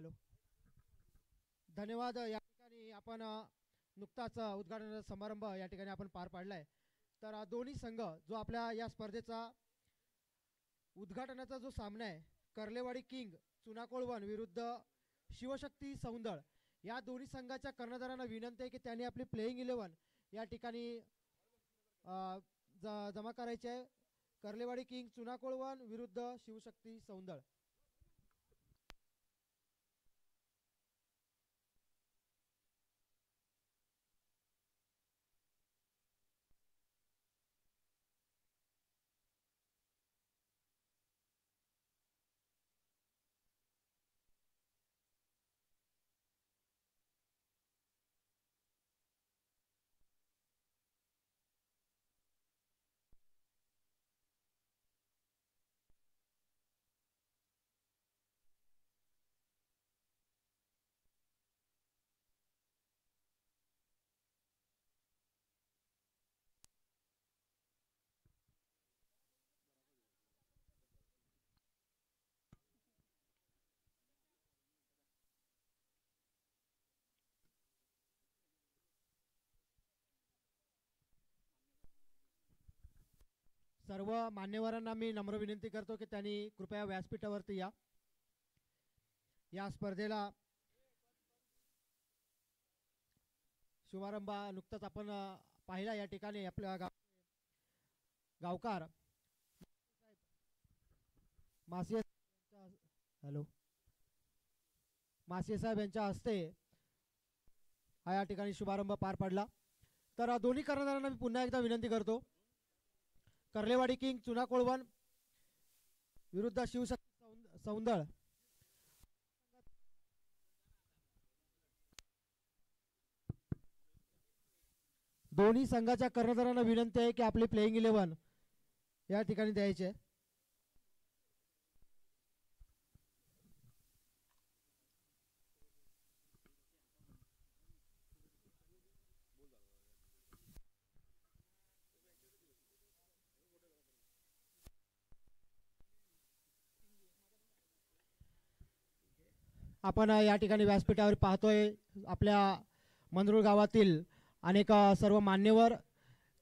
Hello. धन्यवाद. या ठिकाणी आपण नुकताच उद्घाटन समारंभ या ठिकाणी आपण पार पाडलाय. तर दोन्ही संघ जो आपल्या या स्पर्धेचा उद्घाटनाचा जो सामना आहे, कर्लेवाडी किंग चुनाकोळवन विरुद्ध शिवशक्ती सौंदळ, या दोन्ही संघाच्या कर्णधारांना विनंती आहे की त्यांनी आपली प्लेइंग 11 या ठिकाणी जमा करायचे आहे. कर्लेवाडी किंग चुनाकोळवन विरुद्ध शिवशक्ती सौंदळ. सर्व मान्यवरांना मी नम्र विनंती करतो की त्यांनी कृपया व्यासपीठावरती या. या स्पर्धेला शुभारंभ नुकताच आपण पाहिला. या ठिकाणी आपल्या गावकार मासिये हॅलो मासिये साहेब यांच्या हस्ते हा या ठिकाणी शुभारंभ पार पडला. तर दोन्ही कर्णधारांना मी पुन्हा एकदा विनंती करतो, कर्लेवाडी किंग चुनाकोळवन विरुद्ध शिवशक्ती सौंदळ, दोन्ही संघाच्या कर्णधारांना विनंती आहे की आपली प्लेइंग 11 या ठिकाणी द्यायचे. आपण या ठिकाणी व्यासपीठावर पाहतोय आपल्या मंदरूळ गावातील अनेक सर्व मान्यवर,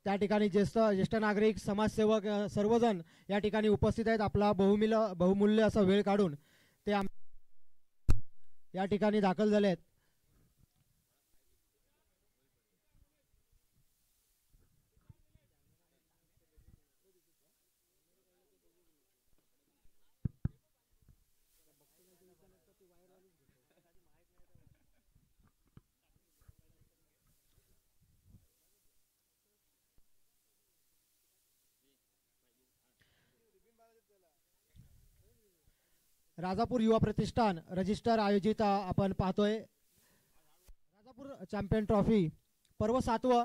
त्या ठिकाणी ज्येष्ठ नागरिक, समाजसेवक सर्वजण या ठिकाणी उपस्थित आहेत. आपला बहुमूल्य असा वेळ काढून ते या ठिकाणी दाखल झाले आहेत. राजापूर युवा प्रतिष्ठान रजिस्टर आयोजित आपण पाहतोय राजापूर चॅम्पियन ट्रॉफी पर्व 7व.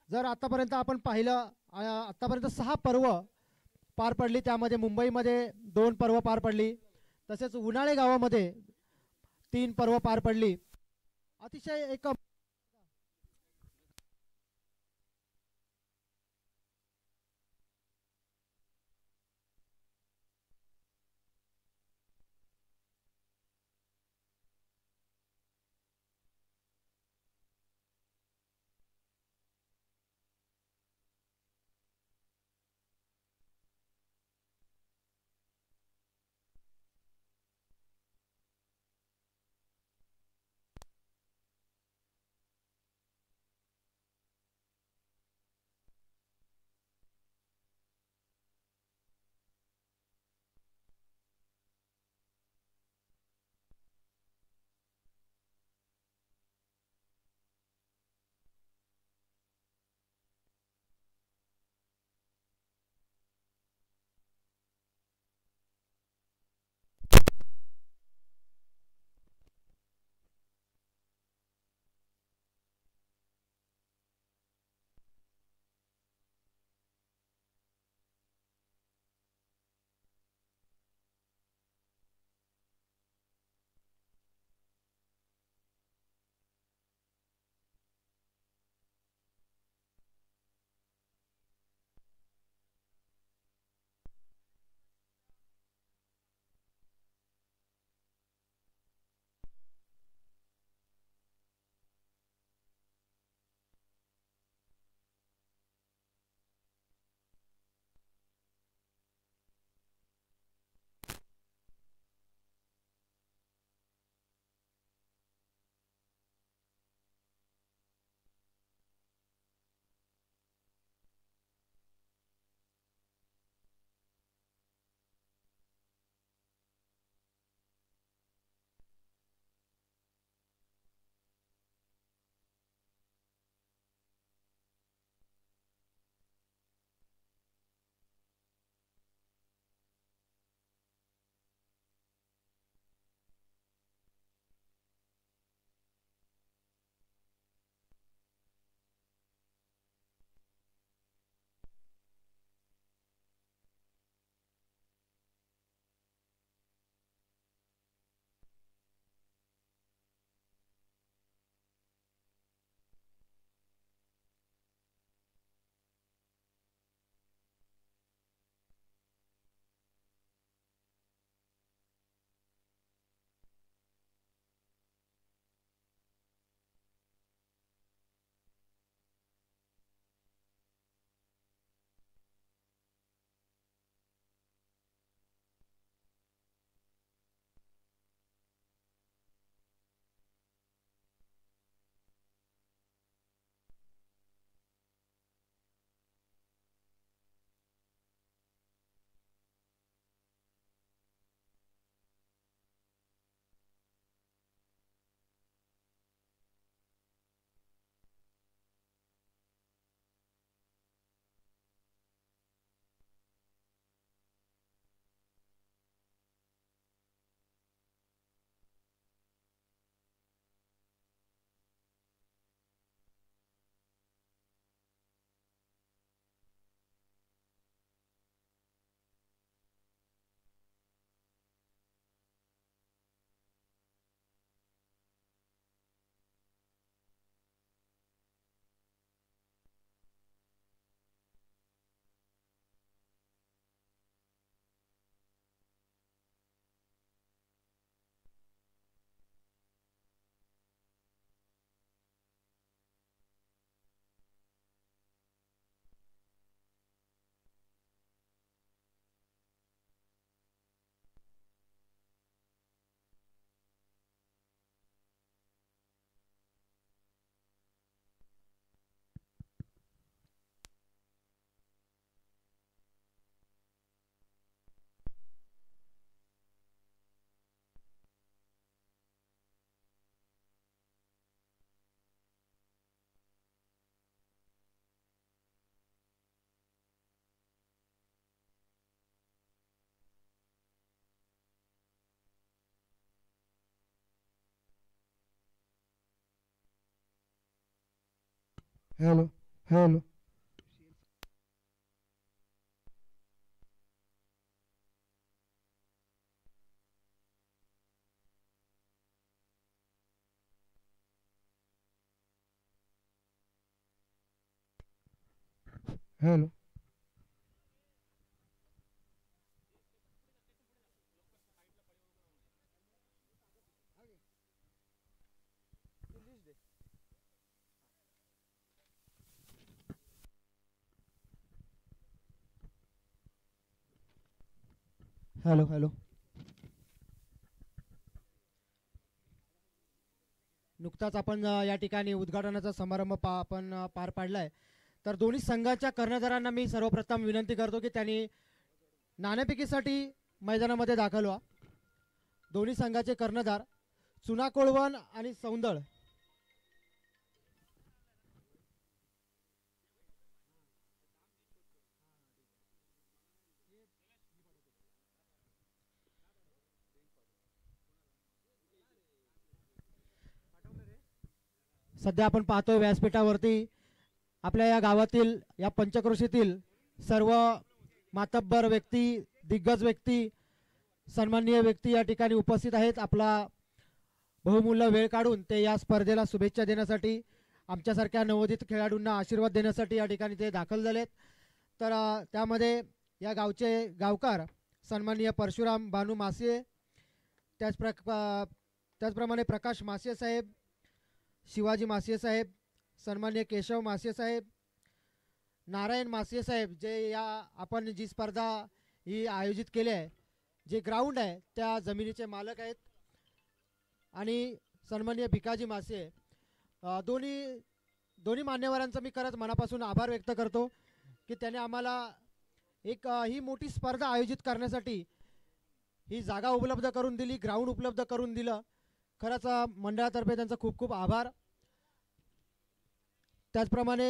जर आतापर्यंत आपण पाहिलं, आतापर्यंत 6 पर्व पार पडली. त्यामध्ये मुंबईमध्ये 2 पर्व पार पडली, तसेच उन्हाळे गावामध्ये 3 पर्व पार पडली. अतिशय एक hello hello hello hello hello नुकताच आपण या ठिकाणी उद्घाटनाचा समारंभ आपण पार पाडलाय. तर दोन्ही संघाच्या कर्णधारांना मी सर्वप्रथम विनंती करतो की त्यांनी नाणेफेकीसाठी मैदानामध्ये दाखल व्हा. दोन्ही संघाचे कर्णधार चुना कोळवण आणि सौंदळ. सध्या आपण पाहतोय व्यासपीठावरती आपल्या या गावातील या पंचक्रोशीतील सर्व मातब्बर व्यक्ती, दिग्गज व्यक्ती, सन्माननीय व्यक्ती या ठिकाणी उपस्थित आहेत. आपला बहुमूल्य वेळ काढून ते या स्पर्धेला शुभेच्छा देण्यासाठी, आमच्यासारख्या नवोदित खेळाडूंना आशीर्वाद देण्यासाठी या ठिकाणी ते दाखल झालेत. तर त्यामध्ये या गावचे गावकार सन्माननीय परशुराम भानू मासिये, त्याचप्रमाणे प्रकाश मासिये साहेब, शिवाजी मासिये साहेब, सन्माननीय केशव मासिये साहेब, नारायण मासिये साहेब, जे या आपण जी स्पर्धा ही आयोजित केली आहे, जे ग्राउंड आहे त्या जमिनीचे मालक आहेत, आणि सन्माननीय भिकाजी मासिये, दोन्ही मान्यवरांचा मी खरंच मनापासून आभार व्यक्त करतो की त्याने आम्हाला एक ही मोठी स्पर्धा आयोजित करण्यासाठी ही जागा उपलब्ध करून दिली, ग्राउंड उपलब्ध करून दिलं. खरंच मंडळातर्फे त्यांचा खूप खूप आभार. त्याचप्रमाणे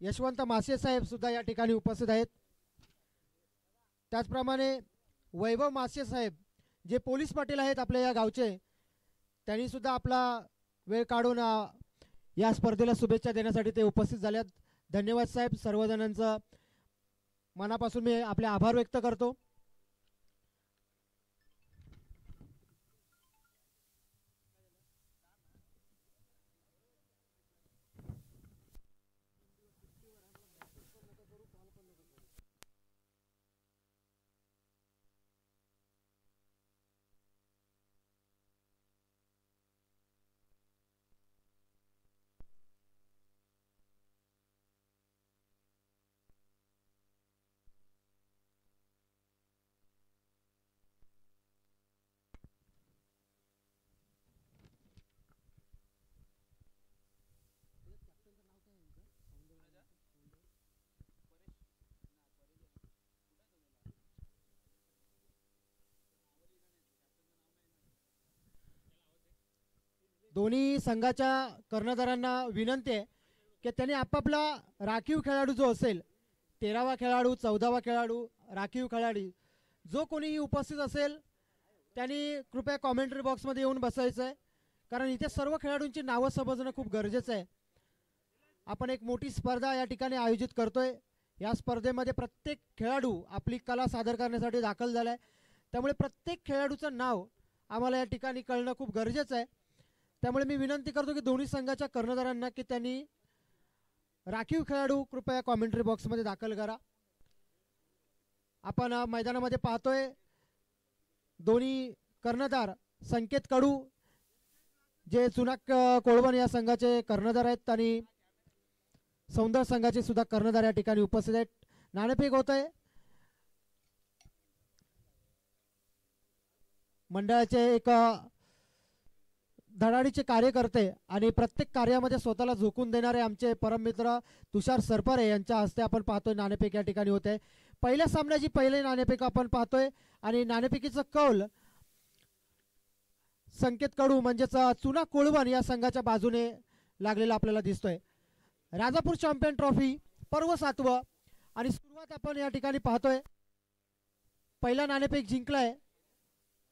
यशवंत मासिये साहेब सुद्धा या ठिकाणी उपस्थित आहेत. त्याचप्रमाणे वैभव मासिये साहेब, जे पोलीस पाटील आहेत आपल्या या गावचे, त्यांनी सुद्धा आपला वेळ काढून या स्पर्धेला शुभेच्छा देण्यासाठी ते उपस्थित झाल्यात. धन्यवाद साहेब. सर्वजणांचं मनापासून मी आपले आभार व्यक्त करतो. दोन्ही संघाच्या कर्णधारांना विनंती आहे की त्यांनी आपापला राखीव खेळाडू जो असेल, 13वा खेळाडू, 14वा खेळाडू, राखीव खेळाडू जो कोणीही उपस्थित असेल त्यांनी कृपया कॉमेंट्री बॉक्समध्ये येऊन बसायचं आहे, कारण इथे सर्व खेळाडूंची नावं समजणं खूप गरजेचं आहे. आपण एक मोठी स्पर्धा या ठिकाणी आयोजित करतोय. या स्पर्धेमध्ये प्रत्येक खेळाडू आपली कला सादर करण्यासाठी दाखल झाला आहे, त्यामुळे प्रत्येक खेळाडूचं नाव आम्हाला या ठिकाणी कळणं खूप गरजेचं आहे. त्यामुळे मी विनंती करतो की दोन्ही संघाच्या कर्णधारांना की त्यांनी राखीव खेळाडू कृपया कॉमेंट्री बॉक्समध्ये दाखल करा. आपण मैदानामध्ये पाहतोय दोन्ही कर्णधार संकेत कडू, जे चुनाक कोळवण या संघाचे कर्णधार आहेत, आणि सौंदर्य संघाचे सुद्धा कर्णधार या ठिकाणी उपस्थित आहेत. नाणेफेक होत आहे. मंडळाचे एक धडाडीचे कार्यकर्ते आणि प्रत्येक कार्यामध्ये स्वतःला झोकून देणारे आमचे परममित्र तुषार सरपरे यांच्या हस्ते आपण पाहतोय नाणेफेक या ठिकाणी होते. पहिल्या सामन्याची पहिले नाणेफेक आपण पाहतोय, आणि नाणेफेकीचा कौल संकेत कडू म्हणजेच चुना कोळवण या संघाच्या बाजूने लागलेला आपल्याला दिसतोय. राजापूर चॅम्पियन ट्रॉफी पर्व 7व, आणि सुरुवात आपण या ठिकाणी पाहतोय. पहिला नाणेफेक जिंकलाय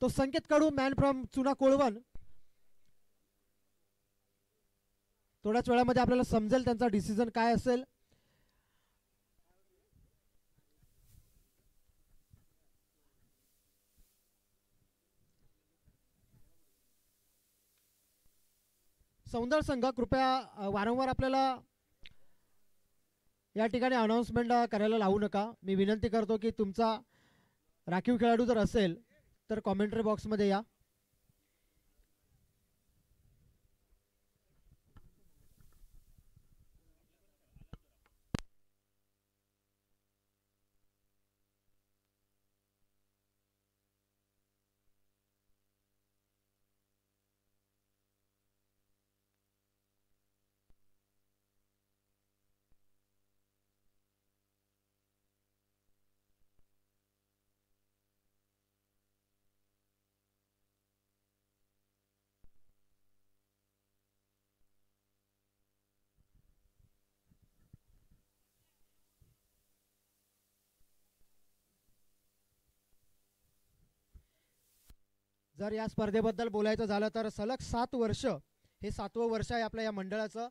तो संकेत कडू, मॅन फ्रॉम चुना कोळवण. थोड्याच वेळामध्ये आपल्याला समजेल त्यांचा डिसिजन काय असेल. सौंदर्य संघ कृपया वारंवार आपल्याला या ठिकाणी अनाउन्समेंट करायला लावू नका. मी विनंती करतो की तुमचा राखीव खेळाडू जर असेल तर कॉमेंटरी बॉक्समध्ये या. जर या स्पर्धेबद्दल बोलायचं झालं तर सलग 7 वर्ष, हे 7वं वर्ष आहे आपल्या या मंडळाचं.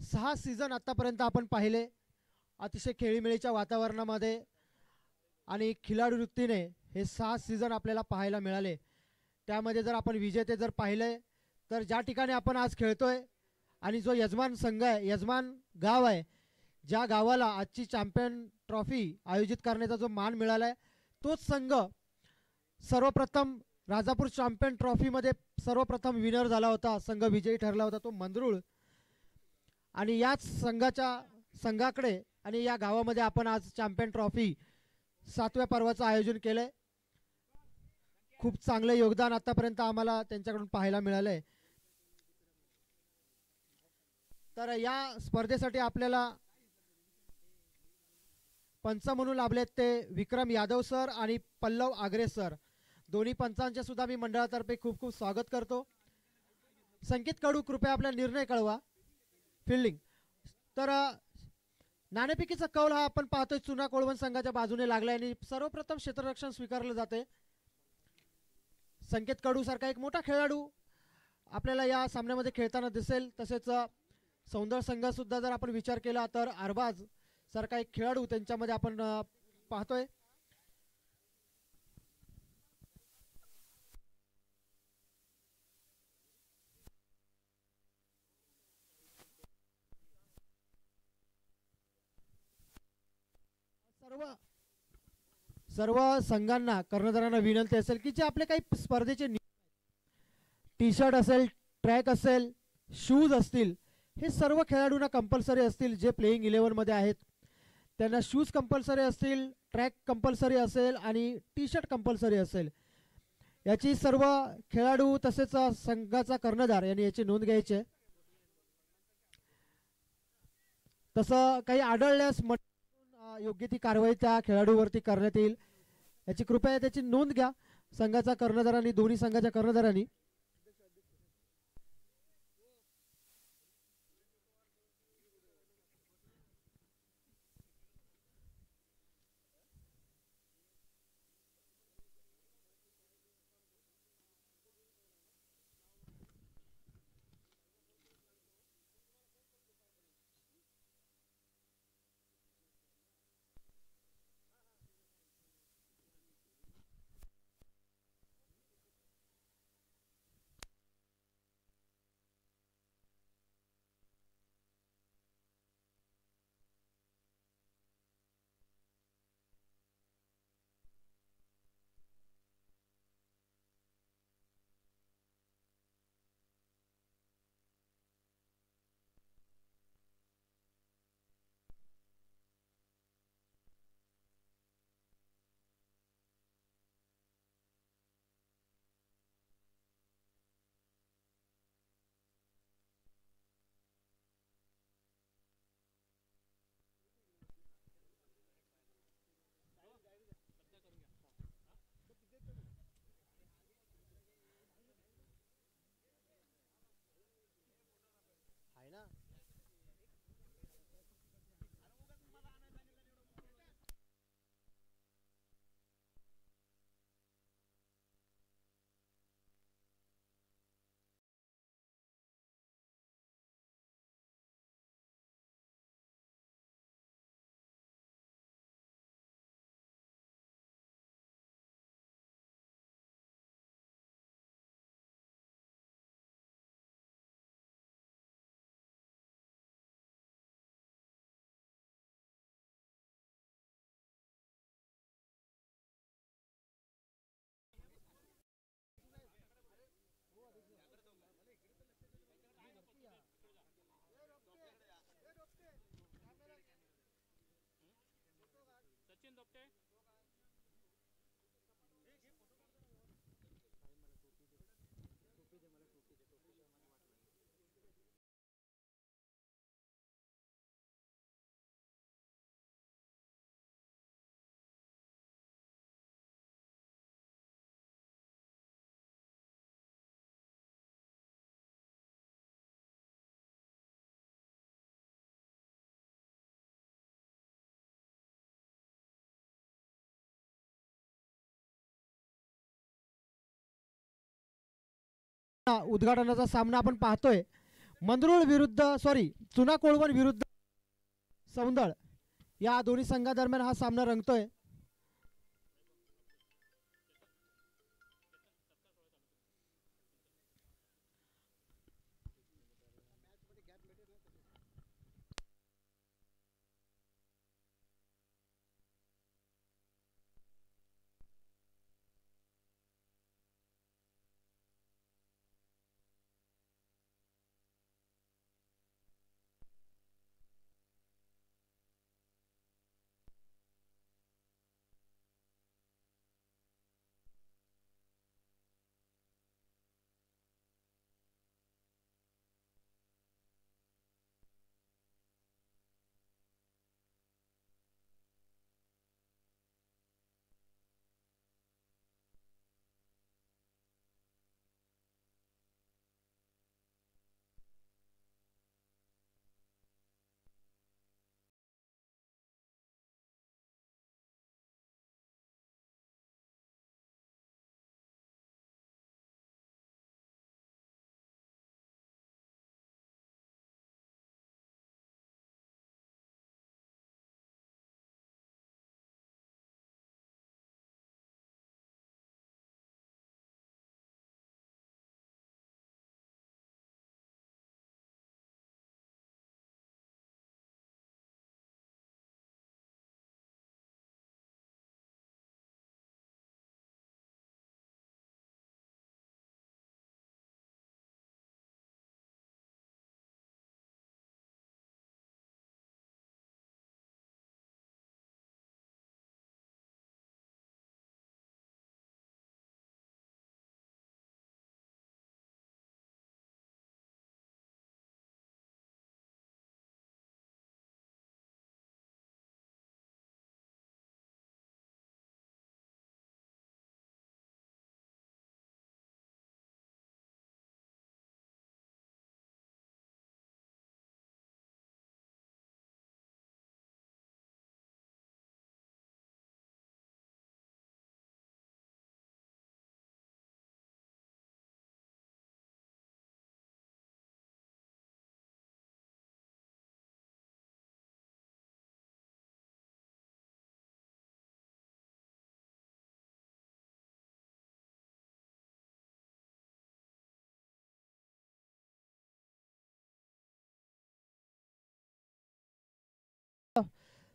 6 सीझन आतापर्यंत आपण पाहिले अतिशय खेळीमेळीच्या वातावरणामध्ये आणि खिलाडू वृत्तीने हे 6 सीझन आपल्याला पाहायला मिळाले. त्यामध्ये जर आपण विजेते जर पाहिले तर ज्या ठिकाणी आपण आज खेळतोय आणि जो यजमान संघ आहे, यजमान गाव आहे, ज्या गावाला आजची चॅम्पियन ट्रॉफी आयोजित करण्याचा जो मान मिळाला आहे, तोच संघ सर्वप्रथम राजापूर चॅम्पियन ट्रॉफीमध्ये सर्वप्रथम विनर झाला होता, संघ विजयी ठरला होता, तो मंदरुळ. आणि याच संघाकडे आणि या गावामध्ये आपण आज चॅम्पियन ट्रॉफी 7व्या पर्वाचं आयोजन केलंय. खूप चांगले योगदान आतापर्यंत आम्हाला त्यांच्याकडून पाहायला मिळालंय. तर या स्पर्धेसाठी आपल्याला पंच म्हणून लाभलेत ते विक्रम यादव सर आणि पल्लव आगरे सर. दोन्ही पंचांचे सुद्धा मी मंडळातर्फे खूप खूप स्वागत करतो. संकेत कडू कृपया आपला निर्णय कळवा. फिल्डिंग तर नाणेफेकीचा कौल हा आपण पाहतोय चुना कोळवण संघाच्या बाजूने लागलाय आणि सर्वप्रथम क्षेत्ररक्षण स्वीकारलं जाते. संकेत कडू सारखा एक मोठा खेळाडू आपल्याला या सामन्यामध्ये खेळताना दिसेल. तसेच सौंदर्य संघ सुद्धा जर आपण विचार केला तर अरबाज सारखा एक खेळाडू त्यांच्यामध्ये आपण पाहतोय. सर्व संघांना कर्णधारांना विनंती असेल की जे आपले काही स्पर्धेचे टी शर्ट असेल, ट्रॅक असेल, शूज असतील, हे सर्व खेळाडूंना कंपल्सरी असतील. जे प्लेइंग 11 मध्ये आहेत त्यांना शूज कंपल्सरी असतील, ट्रॅक कंपल्सरी असेल आणि टी शर्ट कंपल्सरी असेल. याची सर्व खेळाडू तसेच संघाचा कर्णधार यांनी याची नोंद घ्यायची आहे. तसं काही आढळल्यास योग्य ती कारवाई त्या खेळाडूवरती करण्यात येईल. याची कृपया त्याची नोंद घ्या संघाचा कर्णधारांनी, दोन्ही संघाच्या कर्णधारांनी. उद्घाटनाचा सामना आपण पाहतोय. मंदरुळ विरुद्ध चुना कोळवण विरुद्ध सौंदळ या दोन्ही संघादरम्यान हा सामना रंगतोय.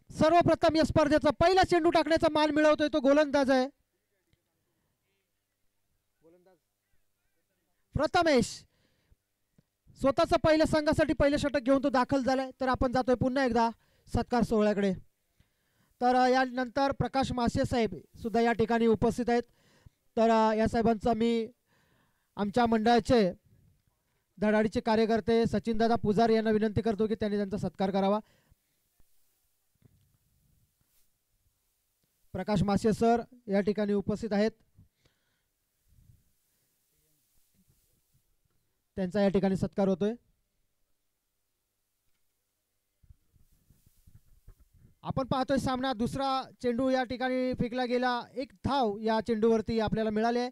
सर्वप्रथम या स्पर्धेचा पहिला चेंडू टाकण्याचा मान मिळवतोय तो गोलंदाज आहे प्रथमेश. स्वतःचा पहिल्या संघासाठी पहिले षटक घेऊन तो दाखल झालाय. तर आपण जातोय पुन्हा एकदा सत्कार सोहळ्याकडे. तर यानंतर प्रकाश मासे साहेब सुद्धा या ठिकाणी उपस्थित आहेत. तर या साहेबांचा मी आमच्या मंडळाचे धडाडीचे कार्यकर्ते सचिनदादा पुजारी यांना विनंती करतो की त्यांनी त्यांचा सत्कार करावा. प्रकाश मासे सर या ठिकाणी उपस्थित आहेत. त्यांचा या ठिकाणी सत्कार होतोय. आपण पाहतोय सामना दुसरा चेंडू या ठिकाणी फेकला गेला. एक धाव या चेंडूवरती आपल्याला मिळाले.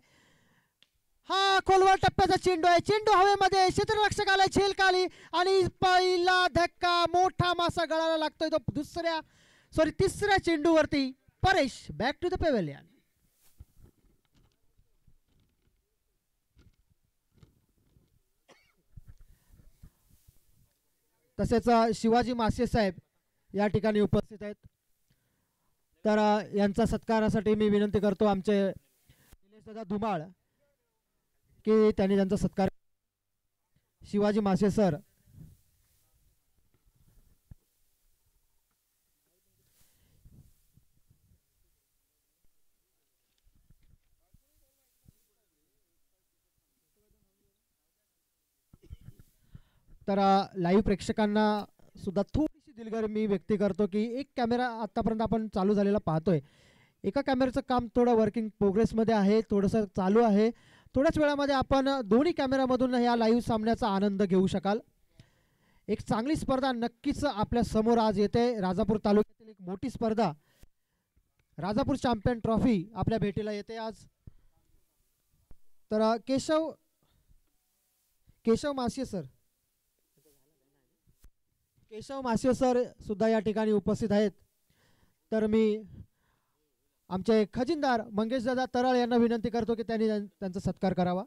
हा खोलवर टप्प्याचा चेंडू आहे. चेंडू हवेमध्ये क्षेत्ररक्षक आलाय झेल खाली आणि पहिला धक्का मोठा मासा गळाला लागतोय तो तिसऱ्या चेंडूवरती. Paresh back to the pavilion. तसेच शिवाजी मासे साहेब या ठिकाणी उपस्थित आहेत. तर यांचा सत्कारासाठी मी विनंती करतो आमचे निलेश दादा धुमाळ की त्यांनी त्यांचा सत्कार. शिवाजी मासे सर तर लाईव्ह प्रेक्षकांना सुद्धा थोडीशी दिलगिरी मी व्यक्त करतो की एक कॅमेरा आत्तापर्यंत आपण चालू झालेला पाहतोय. एका कॅमेऱ्याचं काम थोडं वर्किंग प्रोग्रेसमध्ये आहे, थोडंसं चालू आहे. थोड्याच वेळामध्ये आपण दोन्ही कॅमेऱ्यामधून या लाईव्ह सामन्याचा आनंद घेऊ शकाल. एक चांगली स्पर्धा नक्कीच आपल्या समोर आज येते. राजापूर तालुक्यातील एक मोठी स्पर्धा राजापूर चॅम्पियन ट्रॉफी आपल्या भेटीला येते आज. तर केशव मासिये सर सुद्धा या ठिकाणी उपस्थित आहेत. तर मी आमचे खजिनदार मंगेशदादा तराळ यांना विनंती करतो की त्यांनी त्यांचा सत्कार करावा.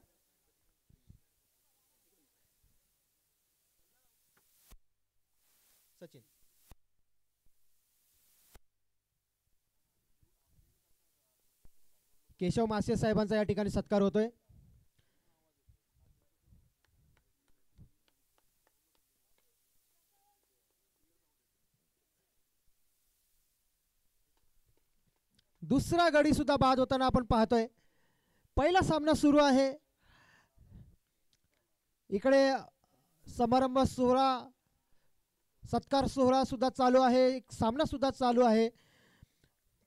सचिन केशव मासिये साहेबांचा या ठिकाणी सत्कार होतोय. दुसरा गडी सुद्धा बाद होताना आपण पाहतोय. पहिला सामना सुरू आहे. इकडे समारंभ सोहळा सत्कार सोहळा सुद्धा चालू आहे, एक सामना सुद्धा चालू आहे.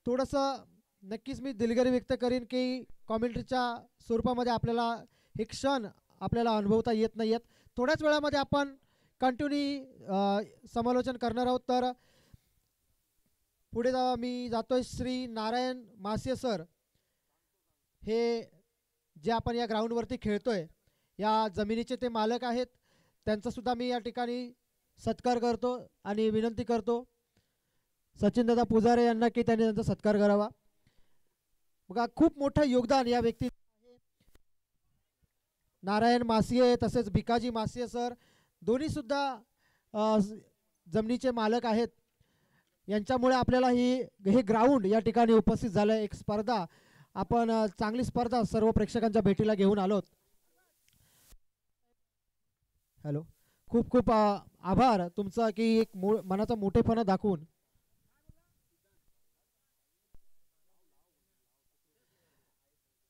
थोडंसं नक्कीच मी दिलगिरी व्यक्त करीन की कॉमेंट्रीच्या स्वरूपामध्ये आपल्याला हे क्षण आपल्याला अनुभवता येत नाही आहेत. थोड्याच वेळामध्ये आपण कंटिन्यू समालोचन करणार आहोत. तर पुढे मी जातोय. श्री नारायण मासिये सर हे जे आपण या ग्राउंडवरती खेळतोय या जमिनीचे ते मालक आहेत. त्यांचा सुद्धा मी या ठिकाणी सत्कार करतो आणि विनंती करतो सचिनदादा पुजारे यांना की त्यांनी त्यांचा सत्कार करावा. बघा खूप मोठं योगदान या व्यक्ती नारायण मासिये तसेच भिकाजी मासिये सर दोन्ही सुद्धा जमिनीचे मालक आहेत. यांच्यामुळे आपल्याला हे ग्राउंड या ठिकाणी उपस्थित झालं. एक स्पर्धा आपण चांगली स्पर्धा सर्व प्रेक्षकांच्या भेटीला घेऊन आलोत. हॅलो, खूप खूप आभार तुमचा की एक मनाचा मोठेपणा दाखवून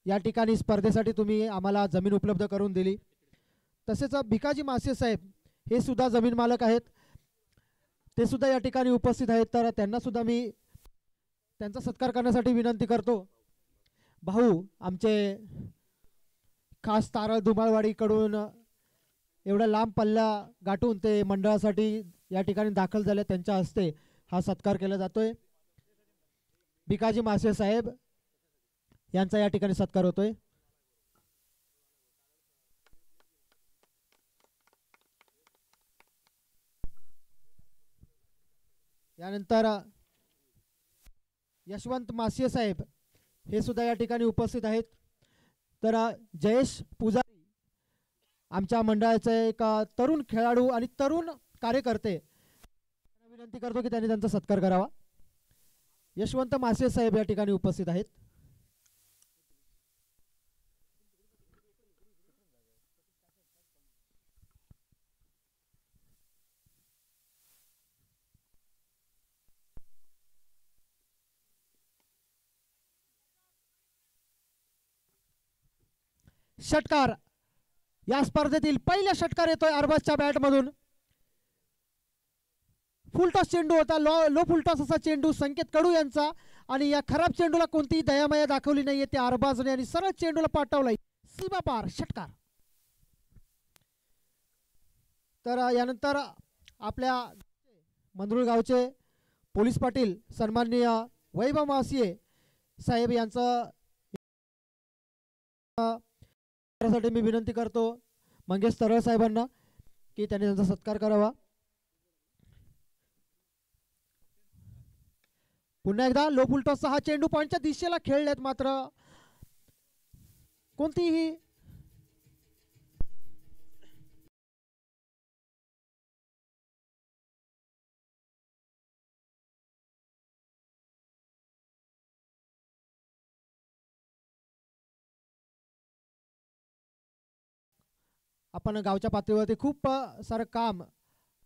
या ठिकाणी स्पर्धेसाठी तुम्ही आम्हाला जमीन उपलब्ध करून दिली. तसेच भिकाजी मासिये साहेब हे सुद्धा जमीन मालक आहेत. ते सुद्धा या ठिकाणी उपस्थित आहेत. तर त्यांना सुद्धा मी त्यांचा सत्कार करण्यासाठी विनंती करतो. भाऊ आमचे खास तारळ धुमाळवाडीकडून एवढा लांब पल्ला गाठून ते मंडळासाठी या ठिकाणी दाखल झाले. त्यांच्या हस्ते हा सत्कार केला जातोय. भिकाजी मासिये साहेब यांचा या ठिकाणी सत्कार होतोय. यानंतर यशवंत मासिये साहेब हे सुद्धा या ठिकाणी उपस्थित आहेत. तर जयेश पुजारी आमच्या मंडळाचे एक तरुण खेळाडू आणि तरुण कार्यकर्ते विनंती करतो की त्यांनी त्यांचा सत्कार करावा. यशवंत मासिये साहेब या ठिकाणी उपस्थित आहेत. षटकार या स्पर्धेतील पहिला षटकार येतोय अरबाजच्या बॅटमधून. फुलटॉस चेंडू होता. लो फुलटॉस असा चेंडू संकेत कडू यांचा आणि या खराब चेंडूला कोणतीही दयामाया दाखवली नाहीये त्या अरबाजने आणि सरळ चेंडूला पाठवलाय सीमा पार षटकार. तर यानंतर आपल्या मंदरुळ गावचे पोलीस पाटील सन्माननीय वैभव मासिये साहेब यांचं साठी मी विनंती करतो मंगेश तरळ साहेबांना की त्यांनी त्यांचा सत्कार करावा. पुन्हा एकदा लो फुलटॉसचा हा चेंडू पॉईंटच्या दिशेला खेळलेत मात्र कोणतीही आपण गावच्या पातळीवरती खूप सारं काम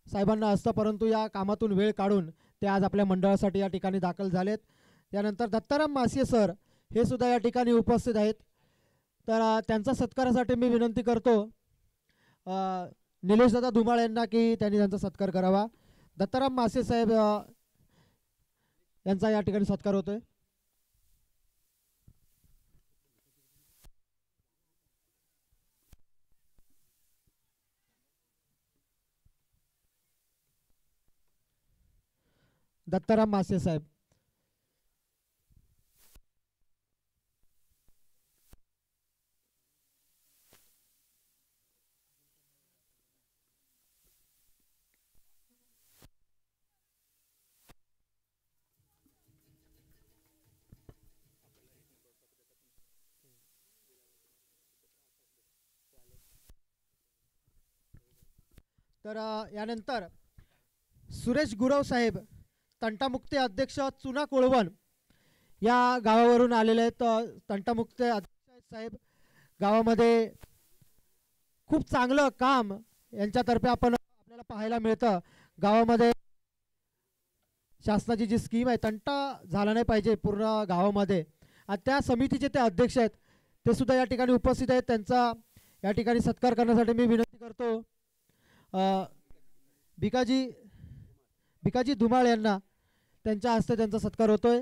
साहेबांना असतं परंतु या कामातून वेळ काढून ते आज आपल्या मंडळासाठी या ठिकाणी दाखल झालेत. त्यानंतर दत्ताराम मासिये सर हे सुद्धा या ठिकाणी उपस्थित आहेत. तर त्यांचा सत्कारासाठी मी विनंती करतो निलेशदादा धुमाळ यांना की त्यांनी त्यांचा सत्कार करावा. दत्ताराम मासे साहेब यांचा या ठिकाणी सत्कार होतोय. दत्ताराम मासे साहेब. तर यानंतर सुरेश गुरव साहेब तंटामुक्ती अध्यक्ष चुना कोळवण या गावावरून आलेले आहेत. तंटामुक्ती अध्यक्ष साहेब गावामध्ये खूप चांगलं काम यांच्यातर्फे आपल्याला पाहायला मिळतं. गावामध्ये शासनाची जी स्कीम आहे तंटा झाला नाही पाहिजे पूर्ण गावामध्ये, आणि त्या समितीचे ते अध्यक्ष आहेत, ते सुद्धा या ठिकाणी उपस्थित आहेत. त्यांचा या ठिकाणी सत्कार करण्यासाठी मी विनंती करतो भिकाजी धुमाळ यांना. त्यांच्या हस्ते त्यांचा सत्कार होतोय.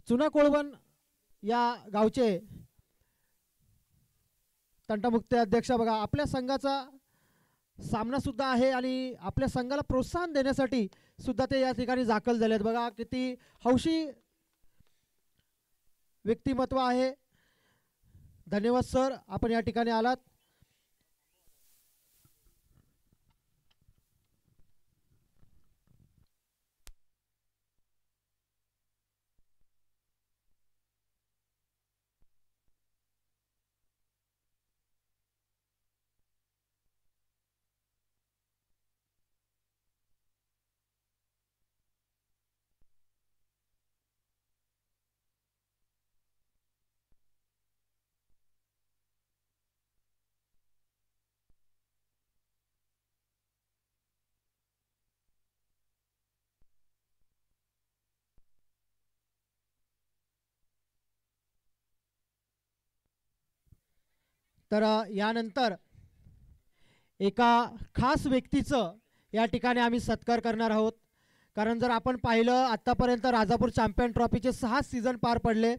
चुना कोळवण या गावचे तंटामुक्ती अध्यक्ष बघा, आपल्या संघाचा सामना सुद्धा आहे आणि आपल्या संघाला प्रोत्साहन देण्यासाठी सुद्धा ते या ठिकाणी दाखल झालेत. बघा किती हौशी व्यक्तिमत्व आहे. धन्यवाद सर, आपण या ठिकाणी आलात. तर यानंतर एका खास व्यक्तीचं या ठिकाणी आम्ही सत्कार करणार आहोत. कारण जर आपण पाहिलं आत्तापर्यंत राजापूर चॅम्पियन ट्रॉफीचे 6 सीझन पार पडले.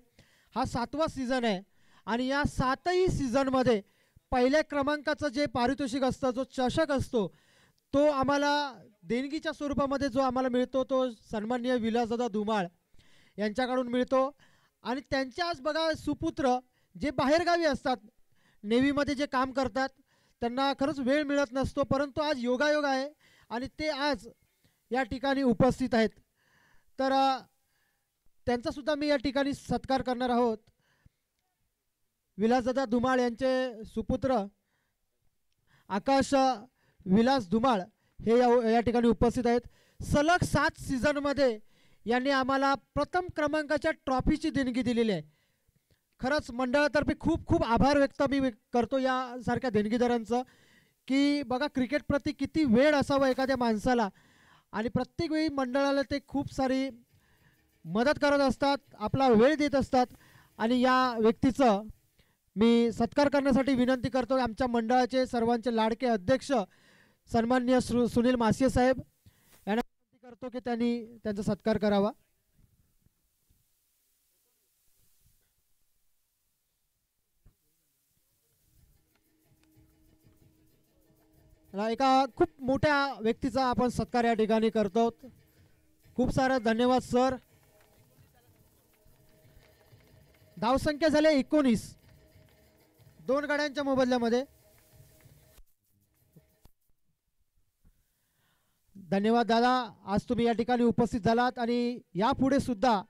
हा 7वा सीझन आहे आणि या 7ही सीझनमध्ये पहिल्या क्रमांकाचं जे पारितोषिक असतं, जो चषक असतो, तो आम्हाला देणगीच्या स्वरूपामध्ये जो आम्हाला मिळतो तो सन्माननीय विलासदादा धुमाळ यांच्याकडून मिळतो. आणि त्यांच्याच बघा सुपुत्र जे बाहेरगावी असतात, नेव्हीमध्ये जे काम करतात, त्यांना खरंच वेळ मिळत नसतो, परंतु आज योगायोग आहे आणि ते आज या ठिकाणी उपस्थित आहेत. तर त्यांचासुद्धा मी या ठिकाणी सत्कार करणार आहोत. विलासदादा धुमाळ यांचे सुपुत्र आकाश विलास धुमाळ हे या ठिकाणी उपस्थित आहेत. सलग 7 सीझनमध्ये यांनी आम्हाला प्रथम क्रमांकाच्या ट्रॉफीची देणगी दिलेली आहे. खरंच मंडळातर्फे खूप खूप आभार व्यक्त मी करतो यासारख्या देणगीदारांचं, की बघा क्रिकेटप्रती किती वेळ असावा एखाद्या माणसाला, आणि प्रत्येक वेळी मंडळाला ते खूप सारी मदत करत असतात, आपला वेळ देत असतात. आणि या व्यक्तीचं मी सत्कार करण्यासाठी विनंती करतो आमच्या मंडळाचे सर्वांचे लाडके अध्यक्ष सन्माननीय सुनील मासिये साहेब यांना विनंती करतो की त्यांनी त्यांचा सत्कार करावा. एका खूप मोठ्या व्यक्तीचा आपण सत्कार या ठिकाणी करतो. खूप सारा धन्यवाद सर. धावसंख्या झाली 19, 2 गाड्यांच्या मोबदल्यामध्ये. धन्यवाद दादा, आज तुम्ही या ठिकाणी उपस्थित झालात आणि यापुढे सुद्धा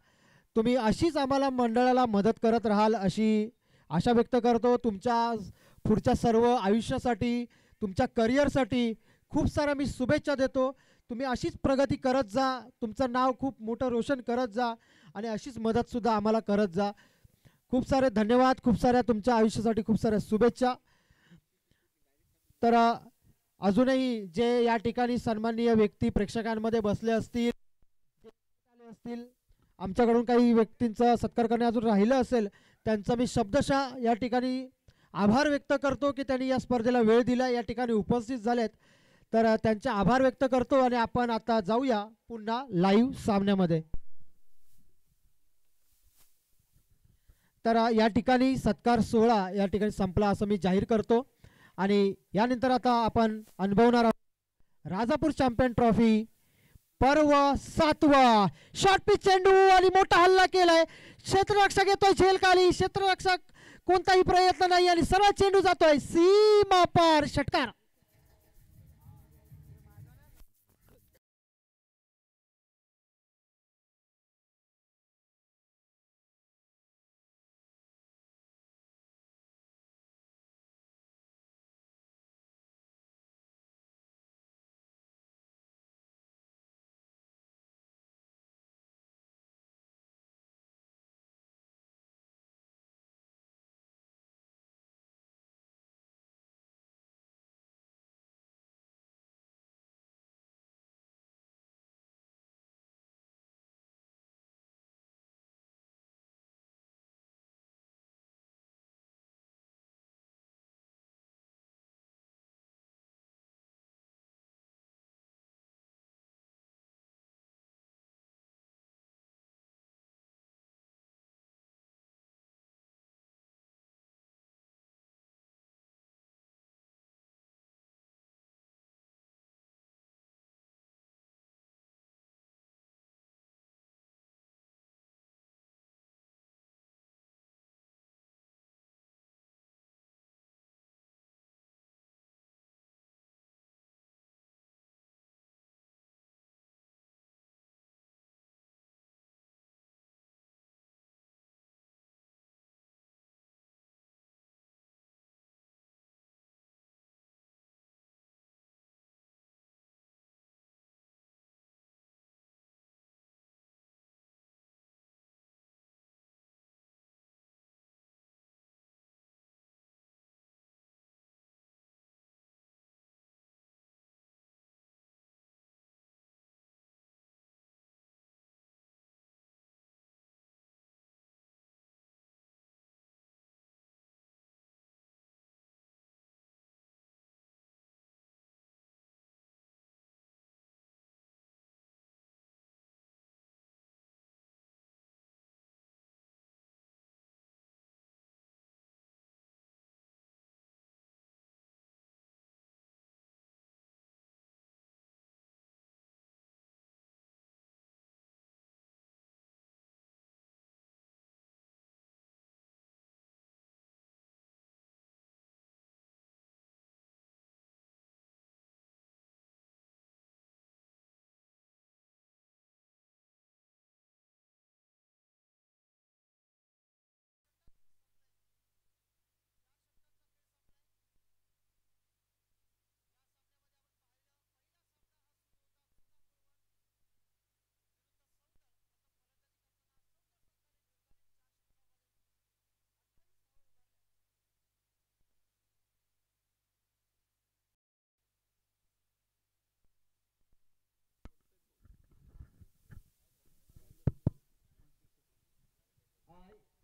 तुम्ही अशीच आम्हाला मंडळाला मदत करत राहाल अशी आशा व्यक्त करतो. तुमच्या पुढच्या सर्व आयुष्यासाठी, तुमच्या करिअरसाठी खूप साऱ्या मी शुभेच्छा देतो. तुम्ही अशीच प्रगती करत जा, तुमचं नाव खूप मोठं रोशन करत जा आणि अशीच मदतसुद्धा आम्हाला करत जा. खूप सारे धन्यवाद, खूप साऱ्या तुमच्या आयुष्यासाठी खूप साऱ्या शुभेच्छा. तर अजूनही जे या ठिकाणी सन्माननीय व्यक्ती प्रेक्षकांमध्ये बसले असतील आमच्याकडून काही व्यक्तींचा सत्कार करणे अजून राहिलं असेल त्यांचा मी शब्दशः या ठिकाणी आभार व्यक्त करतो की त्यांनी या स्पर्धेला वेळ दिला, या ठिकाणी उपस्थित झालेत. तर त्यांचे आभार व्यक्त करतो आणि आपण आता जाऊया पुन्हा लाईव्ह सामन्यामध्ये. तर या ठिकाणी सत्कार सोहळा या ठिकाणी संपला असं मी जाहीर करतो आणि यानंतर आता आपण अनुभवणार आहोत राजापूर चॅम्पियन ट्रॉफी पर्व 7वा. शॉर्ट पिच चेंडू आणि मोठा हल्ला केलाय. क्षेत्ररक्षक येतोय झेलखाली, क्षेत्ररक्षक कोणताही प्रयत्न नाही आणि सरळ चेंडू जातोय सीमा पार. षटकार.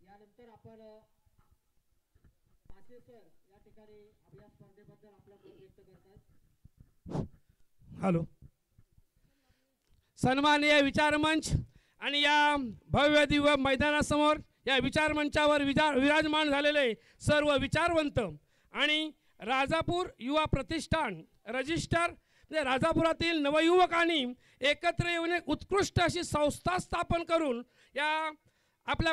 यानंतर आपण मासे सर या ठिकाणी आपल्या स्पर्धेबद्दल आपला मत व्यक्त करतात. हॅलो. सन्माननीय विचारमंच आणि या भव्य दिव्य मैदानासमोर या विचारमंचावर विराजमान झालेले सर्व विचारवंत आणि राजापूर युवा प्रतिष्ठान रजिस्टर म्हणजे राजापुरातील नवयुवकांनी एकत्र येऊन एक उत्कृष्ट अशी संस्था स्थापन करून या आपल्या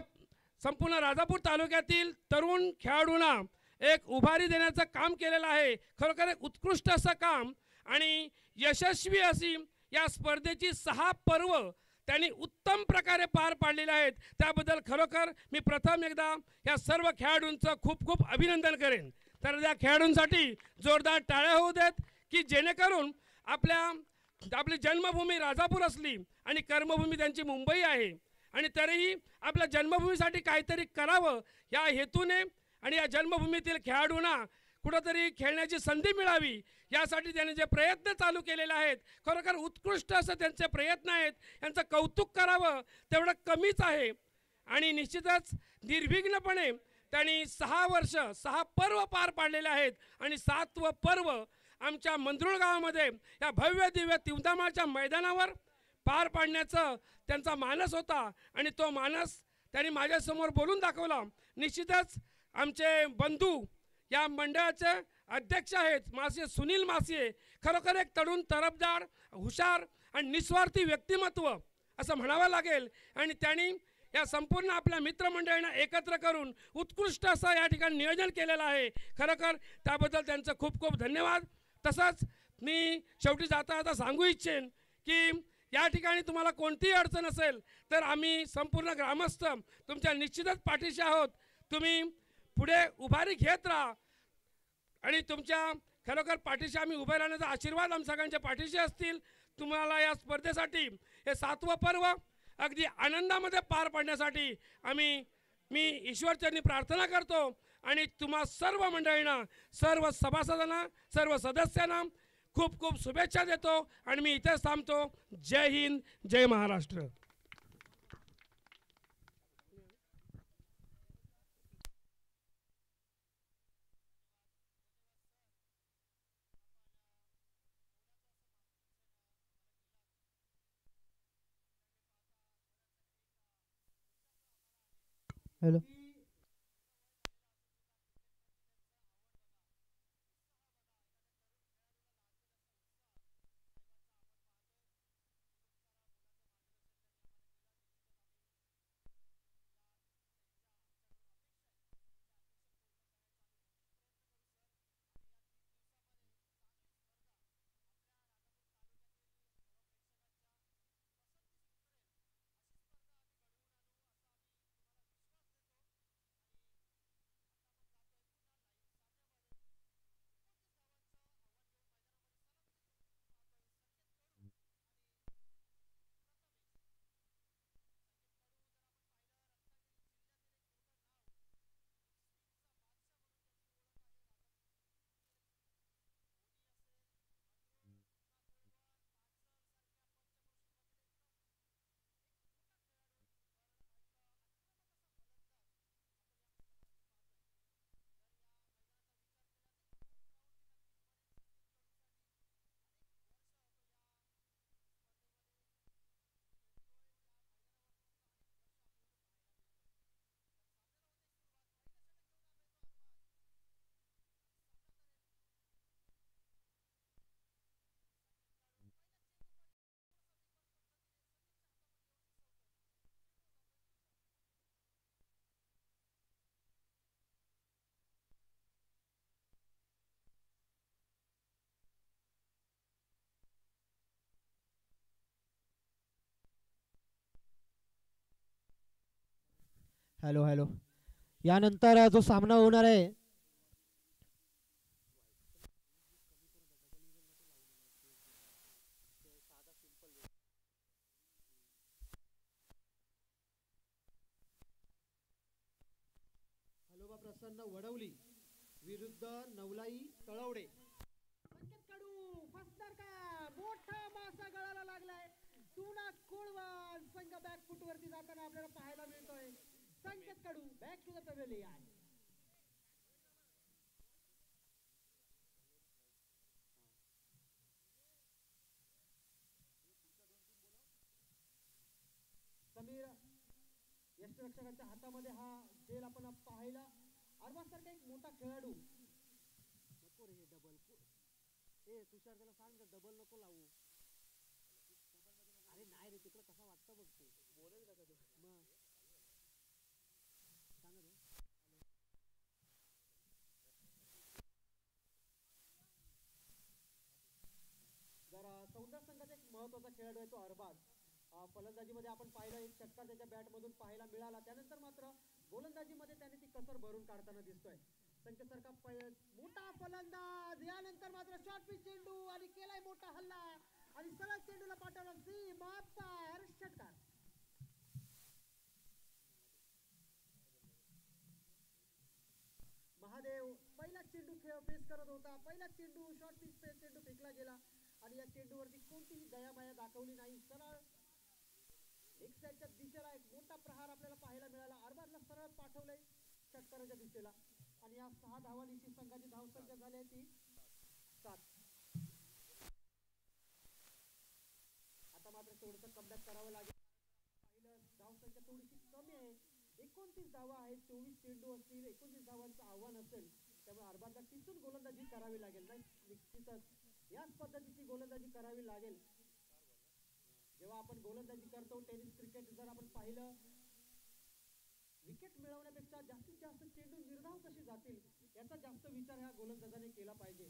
संपूर्ण राजापूर तालुक्यातील तरुण खेळाडूंना एक उभारी देण्याचं काम केलेलं आहे. खरोखर एक उत्कृष्ट असं काम आणि यशस्वी अशी या स्पर्धेची 6 पर्व त्यांनी उत्तम प्रकारे पार पाडलेले आहेत. त्याबद्दल खरोखर मी प्रथम एकदा या सर्व खेळाडूंचं खूप खूप अभिनंदन करेन. तर या खेळाडूंसाठी जोरदार टाळ्या होऊ देत की जेणेकरून आपली जन्मभूमी राजापूर असली आणि कर्मभूमी त्यांची मुंबई आहे आणि तरीही आपल्या जन्मभूमीसाठी काहीतरी करावं या हेतूने आणि या जन्मभूमीतील खेळाडूंना कुठंतरी खेळण्याची संधी मिळावी यासाठी त्यांनी जे प्रयत्न चालू केलेले आहेत, खरोखर उत्कृष्ट असं त्यांचे प्रयत्न आहेत. यांचं कौतुक करावं तेवढं कमीच आहे. आणि निश्चितच निर्विघ्नपणे त्यांनी 6 वर्ष 6 पर्व पार पाडलेले आहेत. आणि 7वं पर्व आमच्या मंद्रुळ गावामध्ये या भव्य दिव्य तिवदामाच्या मैदानावर पार पाडण्याचा त्यांचा मानस होता. आणि तो मानस त्यांनी माझ्यासमोर बोलून दाखवला. निश्चितच आमचे बंधू या मंडळाचे अध्यक्ष आहेत मासिये सुनील मासिये, खरोखर एक तरुण तरफदार, हुशार आणि निस्वार्थी व्यक्तिमत्व असं म्हणावं लागेल. आणि त्यांनी या संपूर्ण आपल्या मित्रमंडळींना एकत्र करून उत्कृष्ट असं या ठिकाणी नियोजन केलेलं आहे. खरोखर त्याबद्दल त्यांचं खूप खूप धन्यवाद. तसंच मी शेवटी जाता जाता सांगू इच्छेन की या ठिकाणी तुम्हाला कोणतीही अडचण असेल तर आम्ही संपूर्ण ग्रामस्थ तुमच्या निश्चितच पाठीशी आहोत. तुम्ही पुढे उभारी घेत राहा आणि तुमच्या खरोखर पाठीशी आम्ही उभे राहण्याचा आशीर्वाद आम सगळ्यांच्या पाठीशी असतील. तुम्हाला या स्पर्धेसाठी हे 7वं पर्व अगदी आनंदामध्ये पार पाडण्यासाठी मी ईश्वरचरणी प्रार्थना करतो. आणि तुम्हा सर्व मंडळींना, सर्व सभासदांना, सर्व सदस्यांना खूप खूप शुभेच्छा देतो. आणि मी इथेच थांबतो. जय हिंद, जय महाराष्ट्र. हॅलो. Hello hello. यानंतर जो सामना होणार आहे हलोबा प्रसन्न वडवली विरुद्ध नवलाई तळवडे. कडू फसणार का? मोठा मासा गळाला लागलाय. तुना कुळवान संघ बॅक फुट वरती जाताना आपल्याला पाहायला मिळतोय. Sanket Kadu back to the pavilion. Samir यष्टिरक्षकांच्या हातामध्ये हा जेल आपण पाहायला. अरबासारखा एक मोठा खेळाडू. नको रे डबल. ए तुषार त्याला सांग डबल नको लावू. अरे नाही रे तिकडे कसा वाटतं बघ तू. बोलेल का तू मग सांग रे. जरा सौंदर्य संघाचा एक महत्वाचा खेळाडू आहे तो अरबाज. फलंदाजीमध्ये आपण पाहिलं एक षटकार त्याच्या बॅट मधून पाहायला मिळाला. त्यानंतर मात्र गोलंदाजीमध्ये त्याने ती कसर भरून काढताना दिसतोय. संकेतसारखा मोठा फलंदाज. यानंतर मात्र शॉर्ट पिच चेंडू आणि केलाय मोठा हल्ला आणि सरळ चेंडूला पाठवला सीमापार षटकार. महादेव पहिला चेंडू खेळ करत होता. पहिला चेंडू शॉर्ट पिच चेंडू फेकला गेला आणि या चेंडूवरती कोणतीही दयामाया दाखवली नाही. सरळ एक साईडच्या दिशेला एक मोठा प्रहार आपल्याला पाहायला मिळाला. अरबाजला सरळ पाठवलंय षटकाराच्या दिशेला आणि या 6 धावांची संघाची धावसंख्या झाली आहे ती 7. आता मात्र थोडंसं कमबॅक करावं लागेल. पहिलं धावसंख्या थोडीशी कमी आहे. 29 धावा आहेत. 24 चेंडू असतील. 29 धावांचं आव्हान असेल. त्यामुळे अरबाजला टिचून गोलंदाजी करावी लागेल. नाही निश्चितच याच पद्धतीची गोलंदाजी करावी लागेल. जेव्हा आपण गोलंदाजी करतो टेनिस क्रिकेट जर आपण पाहिलं विकेट मिळवण्यापेक्षा जास्तीत जास्त चेंडू निर्धाव कशी जातील याचा जास्त विचार ह्या गोलंदाजाने केला पाहिजे.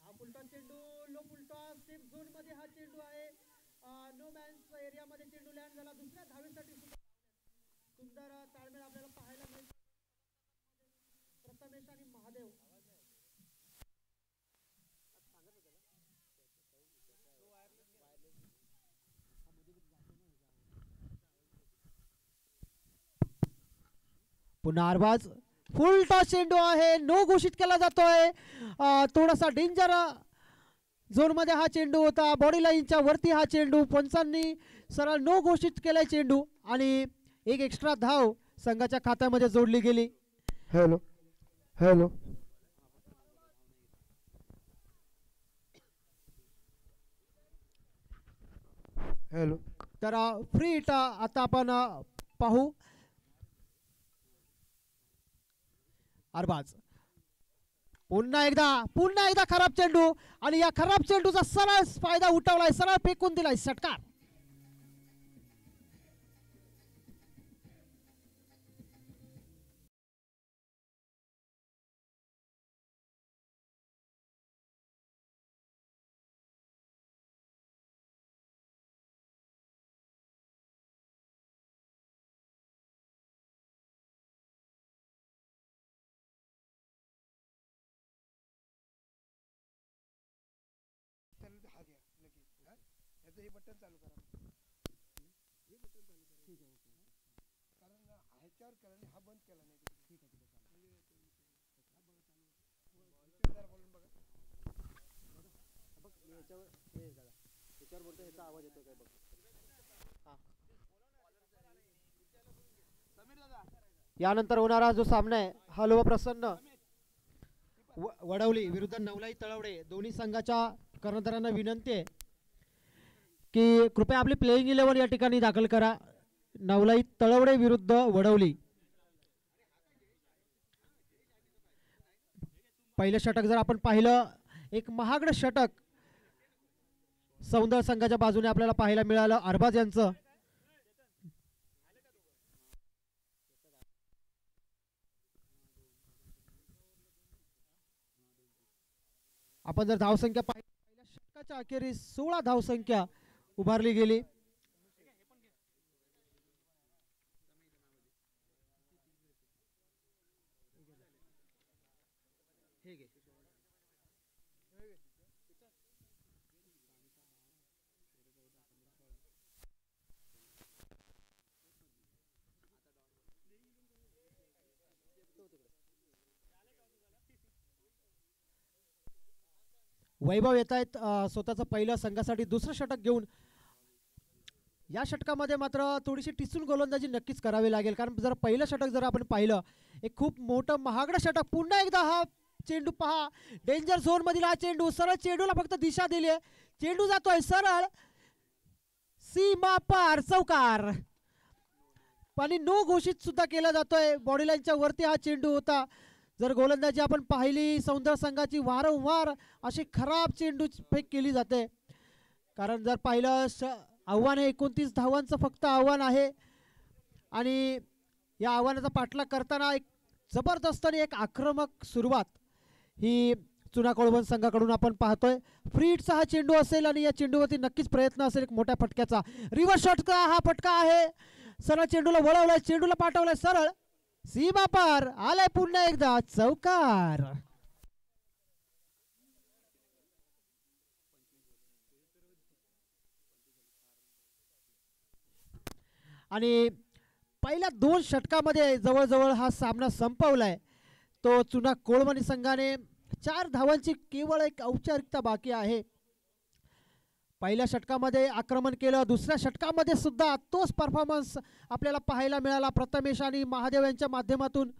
हा फुलटॉस चेंडू लो फुलटॉस सेफ झोन मध्ये हा चेंडू आहे. नो मॅन्स एरिया मध्ये चेंडू लँड झाला. दुसऱ्या धावेसाठी सुंदर ताळमेळ आपल्याला पाहायला मिळतो. प्रथमेश आणि महादेव पुन्हा अरबाज फुल टॉस चेंडू आहे. नो घोषित केला जातोय. थोडासा डेंजर झोन मध्ये हा चेंडू होता. बॉडी लाईनच्या वरती हा चेंडू पंचांनी सरळ नो घोषित केलाय चेंडू आणि एक एक्स्ट्रा धाव संघाच्या खात्यामध्ये जोडली गेली. Hello hello hello. तर फ्री हिट आता आपण पाहू. अरबाज पुन्हा एकदा खराब चेंडू आणि या खराब चेंडूचा सरळ फायदा उठवलाय. सरळ फेकून दिलाय षटकार. हा घ्या लगेच. याचं हे बटन चालू करा. हे बटन चालू करा. ठीक आहे कारण ह्याच्यावर केला नाही हा बंद केला नाही. ठीक आहे जरा बोलून बघा. बघ याच्यावर हे दादा याच्यावर बोलतो ह्याचा आवाज येतो काय बघ. यानंतर होणारा जो सामना आहे हा लोह प्रसन्न वडवली विरुद्ध नवलाई तळवडे. दोन्ही संघाच्या कर्णधारांना विनंती आहे की कृपया आपली प्लेइंग 11 या ठिकाणी दाखल करा. नवलाई तळवडे विरुद्ध वडवली. पहिलं षटक जर आपण पाहिलं एक महागड षटक सौंदर्य संघाच्या बाजूने आपल्याला पाहायला मिळालं अरबाज यांचं. आपण जर धावसंख्या पाहिली पहिल्या षटकाच्या अखेरीस 16 धावसंख्या उभारली गेली. वैभव येत आहेत स्वतःचं पहिलं संघासाठी दुसरं षटक घेऊन. या षटकामध्ये मात्र थोडीशी टिचून गोलंदाजी नक्कीच करावी लागेल कारण जर पहिलं षटक जर आपण पाहिलं एक खूप मोठं महागडं षटक. पुन्हा एकदा हा चेंडू पहा डेंजर झोन मधील हा चेंडू. सरळ चेंडूला फक्त दिशा दिली आहे. चेंडू जातोय सरळ सीमा पार चौकार आणि नो घोषित सुद्धा केला जातोय. बॉडी लाईनच्या वरती हा चेंडू होता. जर गोलंदाजी आपण पाहिली सौंदर्य संघाची वारंवार अशी खराब चेंडू फेक केली जाते कारण जर पाहिलं आव्हान आहे 29 धावांचं फक्त आव्हान आहे आणि या आव्हानाचा पाठलाग करताना एक जबरदस्त आणि एक आक्रमक सुरुवात ही चुना कोळवण संघाकडून आपण पाहतोय. फ्री हिटचा हा चेंडू असेल आणि या चेंडूवरती नक्कीच प्रयत्न असेल एक मोठ्या फटक्याचा. रिव्हर्स शॉटचा हा फटका आहे. सरळ चेंडूला वळवलाय चेंडूला पाठवलाय सरळ सीमा पार आलाय पुन्हा एकदा चौकार. आणि पहिल्या 2 षटकामध्ये जवळजवळ हा सामना संपवलाय. तो चुना कोळवणी संघाने 4 धावांची केवळ एक औपचारिकता बाकी आहे. पहिल्या षटकामध्ये आक्रमण केलं, दुसऱ्या षटकामध्ये सुद्धा तोच परफॉर्मन्स आपल्याला पाहायला मिळाला. प्रथमेश आणि महादेव यांच्या माध्यमातून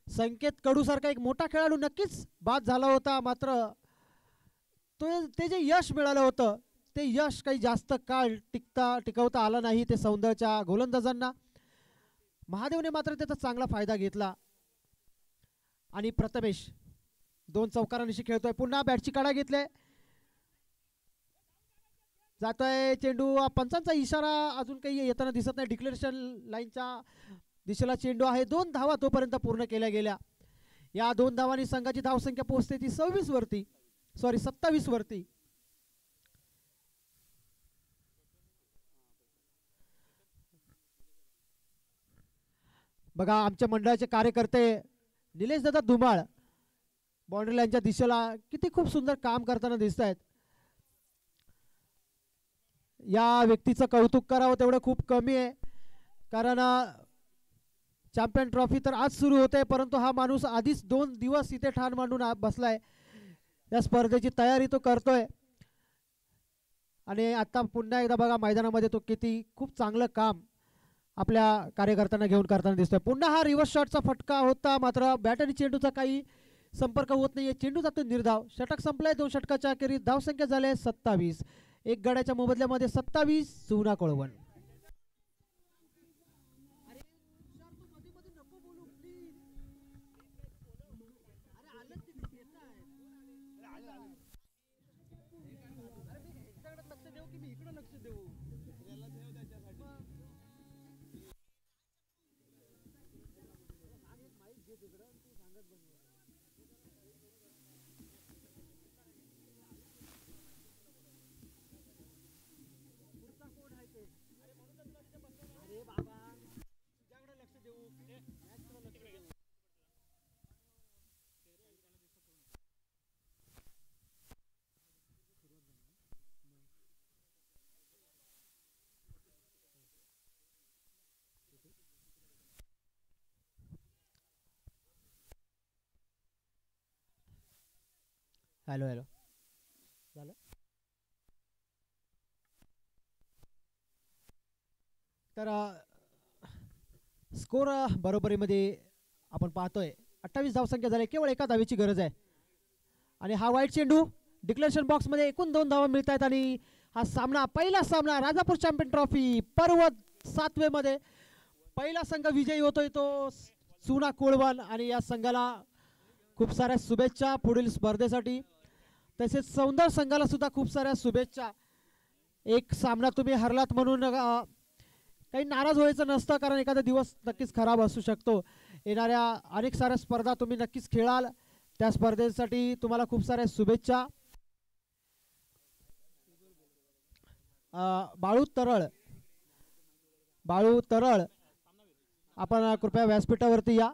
संकेत कडूसारखा एक मोठा खेळाडू नक्कीच बाद झाला होता, मात्र ते जे यश मिळालं होतं ते यश काही जास्त काळ टिकवता आलं नाही ते सौंदर्याच्या गोलंदाजांना. महादेवने मात्र त्याचा चांगला फायदा घेतला आणि प्रथमेश 2 चौकारांशी खेळतोय. पुन्हा बॅटची कडा घेतले, जातोय चेंडू. पंचांचा इशारा अजून काही येताना दिसत नाही. डिक्लेरेशन लाईनच्या दिशेला चेंडू आहे. 2 धावा तोपर्यंत पूर्ण केल्या गेल्या. या 2 धावांनी संघाची धावसंख्या पोहोचते ती 27 वरती. बघा आमच्या मंडळाचे कार्यकर्ते निलेश दादा धुमाळ बाउंड्री लाईनच्या दिशेला किती खूप सुंदर काम करताना दिसत आहेत. या व्यक्तीचं कौतुक करावं तेवढं खूप कमी आहे, कारण चॅम्पियन ट्रॉफी तर आज सुरू होते, परंतु हा माणूस आधीच 2 दिवस इथे ठाण मांडून बसलाय. या स्पर्धेची तयारी तो करतोय आणि आता पुन्हा एकदा बघा मैदानामध्ये तो किती खूप चांगलं काम आपल्या कार्यकर्त्यांना घेऊन करताना दिसतोय. पुन्हा हा रिव्हर्स शॉटचा फटका होता, मात्र बॅट आणि चेंडूचा काही संपर्क होत नाहीये. चेंडू जातो निर्धाव. षटक संपलाय. 2 षटकाच्या अखेरीस धावसंख्या झाली 27. 1 गड्याच्या मोबदल्यामध्ये 27 चुना कोळवण. हॅलो झालं. तर स्कोर बरोबरीमध्ये आपण पाहतोय. 28 धावसंख्या झाली. केवळ 1 धावेची गरज आहे आणि हा वाईट चेंडू डिक्लेरेशन बॉक्समध्ये एकूण 2 धावा मिळत आहेत आणि हा सामना, पहिला सामना राजापूर चॅम्पियन ट्रॉफी पर्व 7वे मध्ये पहिला संघ विजयी होतोय तो चुना कोळवण. आणि या संघाला खूप साऱ्या शुभेच्छा पुढील स्पर्धेसाठी, तसेच सौंदर्य संघाला सुद्धा खूप साऱ्या शुभेच्छा. एक सामना तुम्ही हरलात म्हणून काही नाराज व्हायचं नसतं, कारण एखादा दिवस नक्कीच खराब असू शकतो. येणाऱ्या अनेक साऱ्या स्पर्धा तुम्ही नक्कीच खेळाल, त्या स्पर्धेसाठी तुम्हाला खूप साऱ्या शुभेच्छा. बाळू तरळ आपण कृपया व्यासपीठावरती या.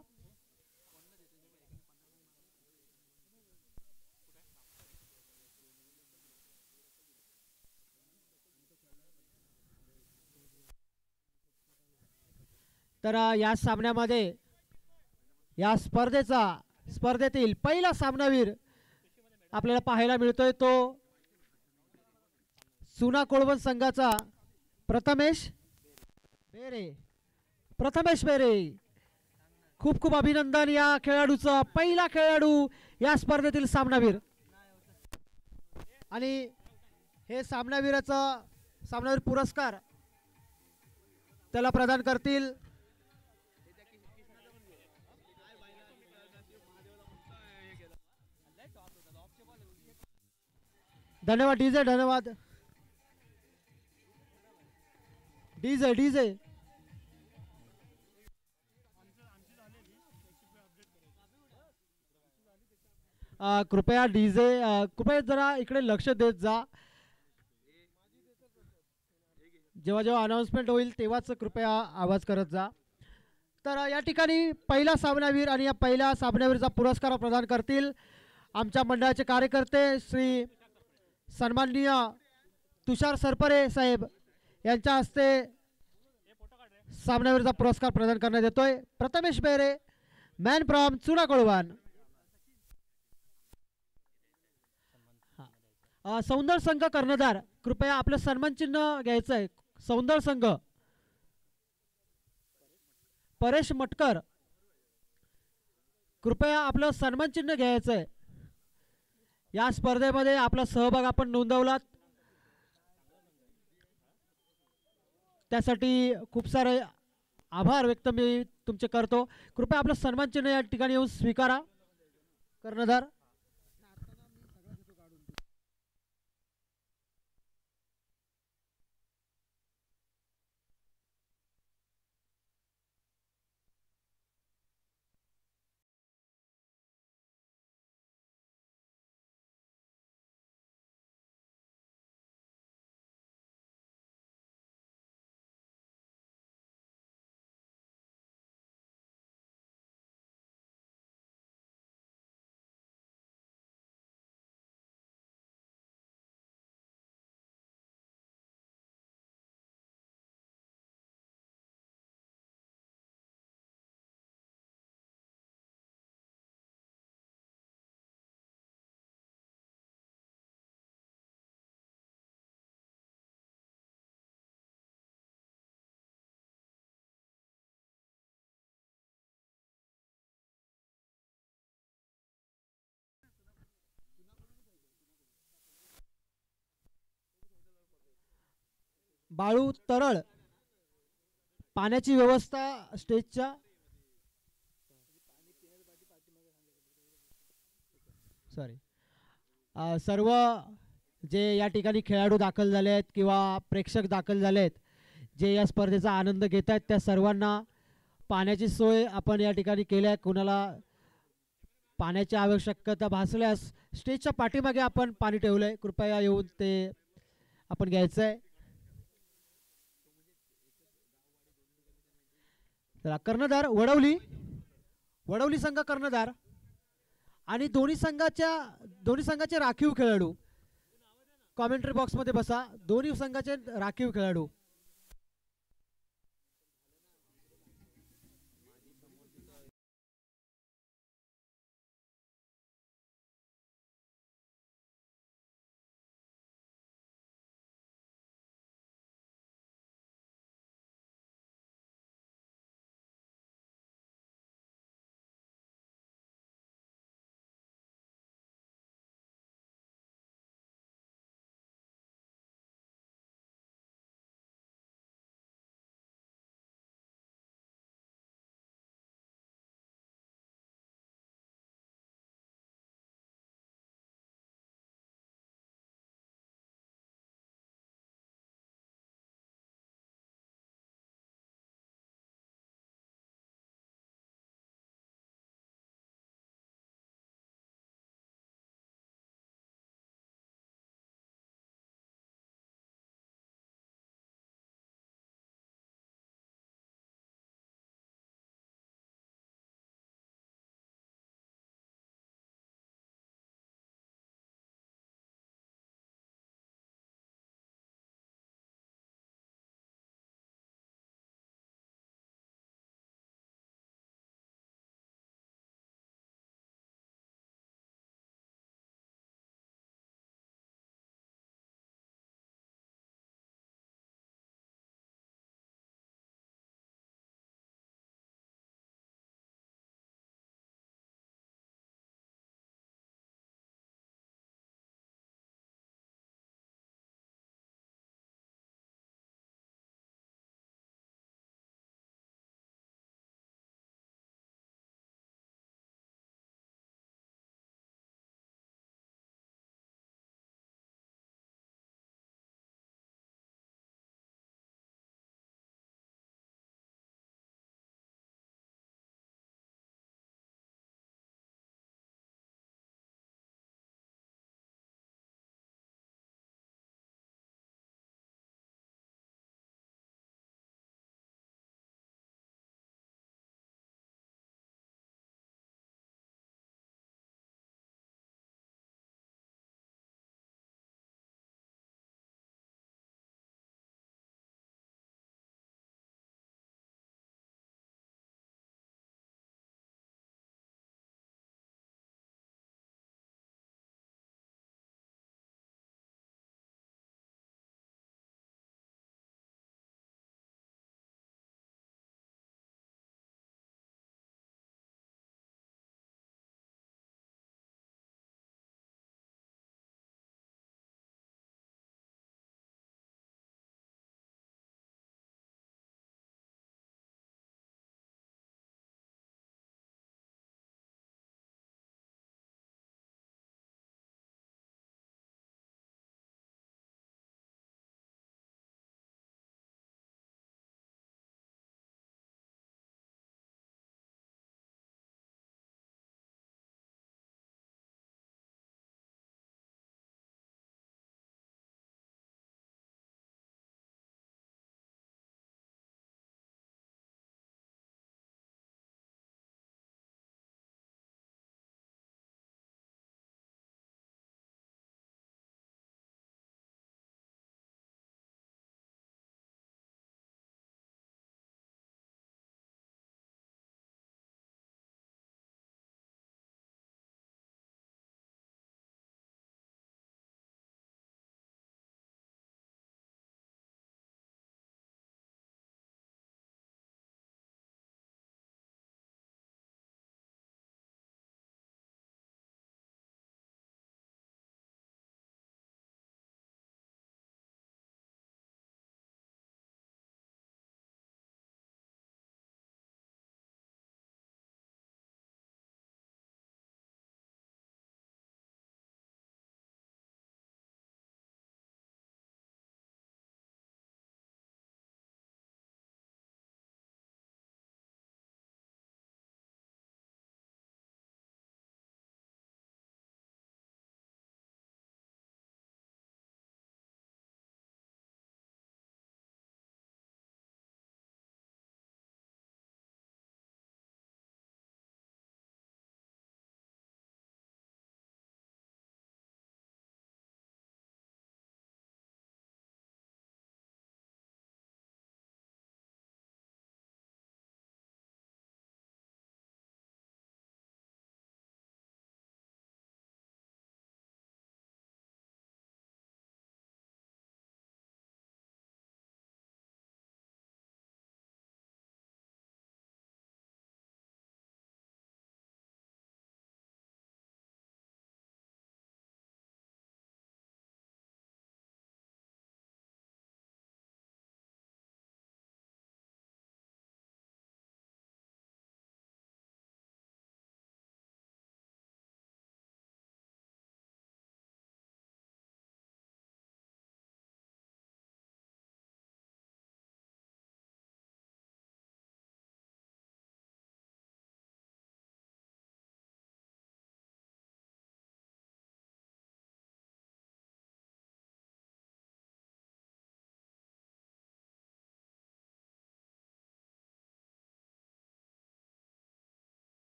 तर या सामन्यामध्ये या स्पर्धेतील पहिला सामनावीर आपल्याला पाहायला मिळतोय तो चुना कोळवण संघाचा प्रथमेश बेरे. खूप खूप अभिनंदन या खेळाडूचा. पहिला खेळाडू या स्पर्धेतील सामनावीर. आणि हे सामनावीर पुरस्कार त्याला प्रदान करतील धन्यवाद डीजे. धन्यवाद डीजे. कृपया जरा इकडे लक्ष देत जा. जेव्हा जेव्हा अनाउन्समेंट होईल तेव्हाच कृपया आवाज करत जा. तर या ठिकाणी पहिला सामनावीर आणि या पहिल्या सामनावीरचा पुरस्कार प्रदान करतील आमच्या मंडळाचे कार्यकर्ते श्री सन्माननीय तुषार सरपरे साहेब यांच्या हस्ते सामनावीरचा पुरस्कार प्रदान करण्यात येतोय. प्रथमेश बेरे, मॅन फ्रॉम चुना कोळवण. सौंदर्य संघ कर्णधार, कृपया आपलं सन्मान चिन्ह घ्यायचं आहे. सौंदर्य संघ परेश मटकर, कृपया आपलं सन्मान चिन्ह घ्यायचं आहे. या स्पर्धेमध्ये आपला सहभाग आपण नोंदवलात त्यासाठी खूप सारे आभार व्यक्त मी तुमचे करतो. कृपया आपलं सन्मान चिन्ह या ठिकाणी येऊन स्वीकारा. कर्णधार बाळू तरळ, पाण्याची व्यवस्था स्टेजच्या सॉरी सर्व जे या ठिकाणी खेळाडू दाखल झाले आहेत किंवा प्रेक्षक दाखल झाले आहेत जे या स्पर्धेचा आनंद घेत आहेत त्या सर्वांना पाण्याची सोय आपण या ठिकाणी केली आहे. कुणाला पाण्याची आवश्यकता भासल्यास स्टेजच्या पाठीमागे आपण पाणी ठेवलं आहे, कृपया येऊन ते आपण घ्यायचं आहे. कर्णधार वडवली, वडवली संघ कर्णधार आणि दोन्ही संघाचे राखीव खेळाडू कॉमेंट्री बॉक्समध्ये बसा. दोन्ही संघाचे राखीव खेळाडू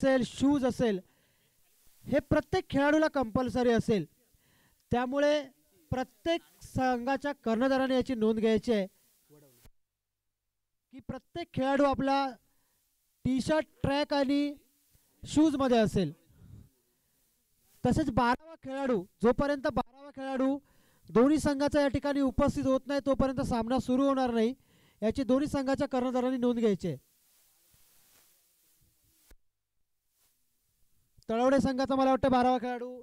असेल, शूज असेल, हे प्रत्येक खेळाडूला कंपल्सरी असेल. त्यामुळे प्रत्येक संघाच्या कर्णधाराने याची नोंद घ्यायची आहे की प्रत्येक खेळाडू आपला टी शर्ट, ट्रॅक आणि शूजमध्ये असेल. तसेच 12वा खेळाडू, जोपर्यंत 12वा खेळाडू दोन्ही संघाचा या ठिकाणी उपस्थित होत नाही तोपर्यंत सामना सुरू होणार नाही. याची दोन्ही संघाच्या कर्णधारांनी नोंद घ्यायची आहे. तळवडे संघाचा मला वाटतं 12वा खेळाडू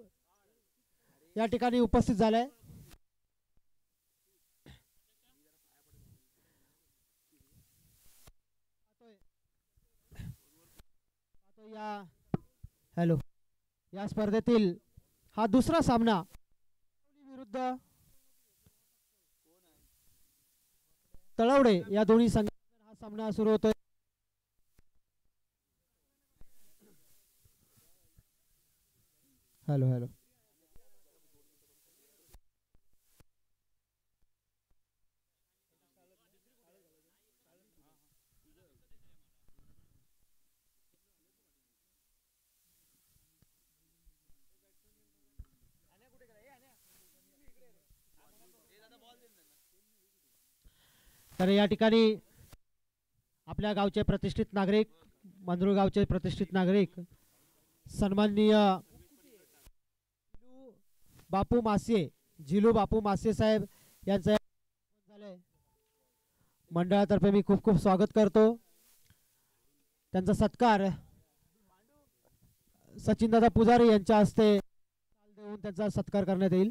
या ठिकाणी उपस्थित झालाय. हॅलो, या स्पर्धेतील हा दुसरा सामना विरुद्ध तळवडे या दोन्ही संघांचा हा सामना सुरू होतोय. हॅलो हॅलो तर या ठिकाणी आपल्या गावचे प्रतिष्ठित नागरिक, मंदरुळ गावचे प्रतिष्ठित नागरिक सन्माननीय झिलू बापू मासे साहेब यांचं झालंय. मंडळातर्फे मी खूप खूप स्वागत करतो. त्यांचा सत्कार सचिनदादा पुजारी यांच्या हस्ते देऊन त्यांचा सत्कार करण्यात येईल.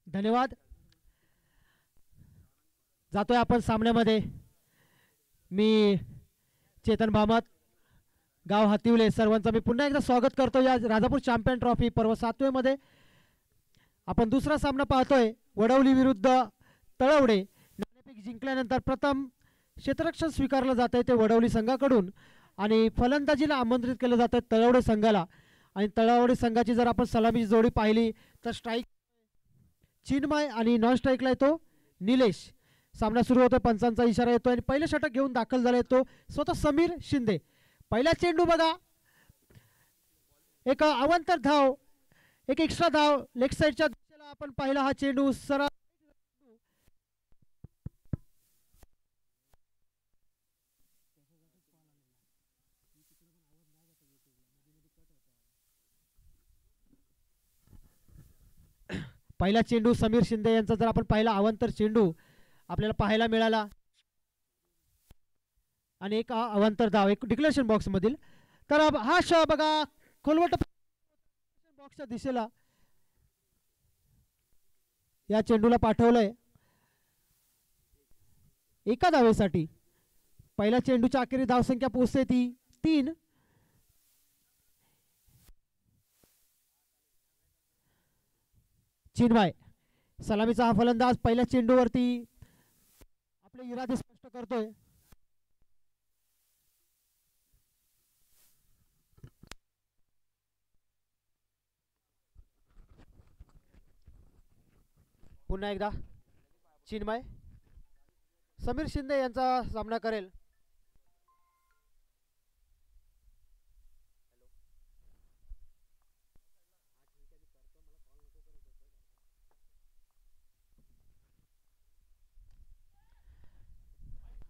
धन्यवाद. जातोय आपण सामन्यामध्ये. मी चेतन भामत, गाव हातिवले, सर्वांचं मी पुन्हा एकदा स्वागत करतो या राजापूर चॅम्पियन ट्रॉफी पर्व 7वे मध्ये. आपण दुसरा सामना पाहतोय वडवली विरुद्ध तळवडे. नाणेफेक जिंकल्यानंतर प्रथम क्षेत्ररक्षण स्वीकारलं जात आहे ते वडवली संघाकडून आणि फलंदाजीला आमंत्रित केलं जातं तळवडे संघाला. आणि तळवडे संघाची जर आपण सलामीची जोडी पाहिली तर स्ट्राईक चिन्मय आणि नॉन स्ट्राईकला येतो निलेश. सामना सुरू होतो, पंचांचा इशारा येतो आणि पहिले षटक घेऊन दाखल झाला येतो स्वतः समीर शिंदे. पहिला चेंडू बघा, एक अवांतर धाव, एक एक्स्ट्रा धाव लेग साईडच्या दिशेला आपण पाहिला. हा चेंडू सरळ पहिला चेंडू समीर शिंदे यांचा जर आपण पाहिला अवांतर चेंडू आपल्याला पाहायला मिळाला आणि एक अवांतर धाव एक डिक्लेरेशन बॉक्स मधील. तर हा बघा खोलवट बॉक्सच्या दिशेला या चेंडूला पाठवलंय एका धावेसाठी. पहिल्या चेंडूच्या अखेरी धावसंख्या पोहोचते ती 3. चिन्मय सलामीचा हा फलंदाज पहिल्या चेंडूवरती आपले इरादे स्पष्ट करतोय. पुन्हा एकदा चिन्मय समीर शिंदे यांचा सामना करेल.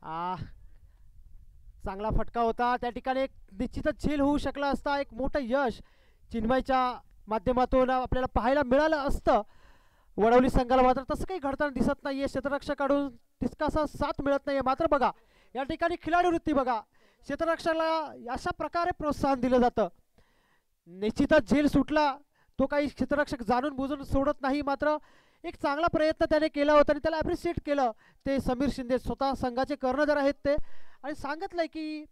आ चांगला फटका होता त्या ठिकाणी. एक निश्चितच झेल होऊ शकला असता. एक मोठं यश चिन्मयच्या माध्यमातून आपल्याला पाहायला मिळालं असतं. वडवली संघाला मात्र तसं काही घडताना दिसत नाहीये. क्षेत्ररक्षकाकडून तितकासा साथ मिळत नाहीये. मात्र बघा या ठिकाणी खिलाडी वृत्ती बघा, क्षेत्ररक्षकाला अशा प्रकारे प्रोत्साहन दिलं जातं. निश्चितच झेल सुटला, तो काही क्षेत्ररक्षक जाणून बुजून सोडत नाही. मात्र एक चांगला प्रयत्न त्याने केला होता आणि त्याला ॲप्रिशिएट केलं ते समीर शिंदे, स्वतः संघाचे कर्णधार आहेत ते, आणि सांगितलंय की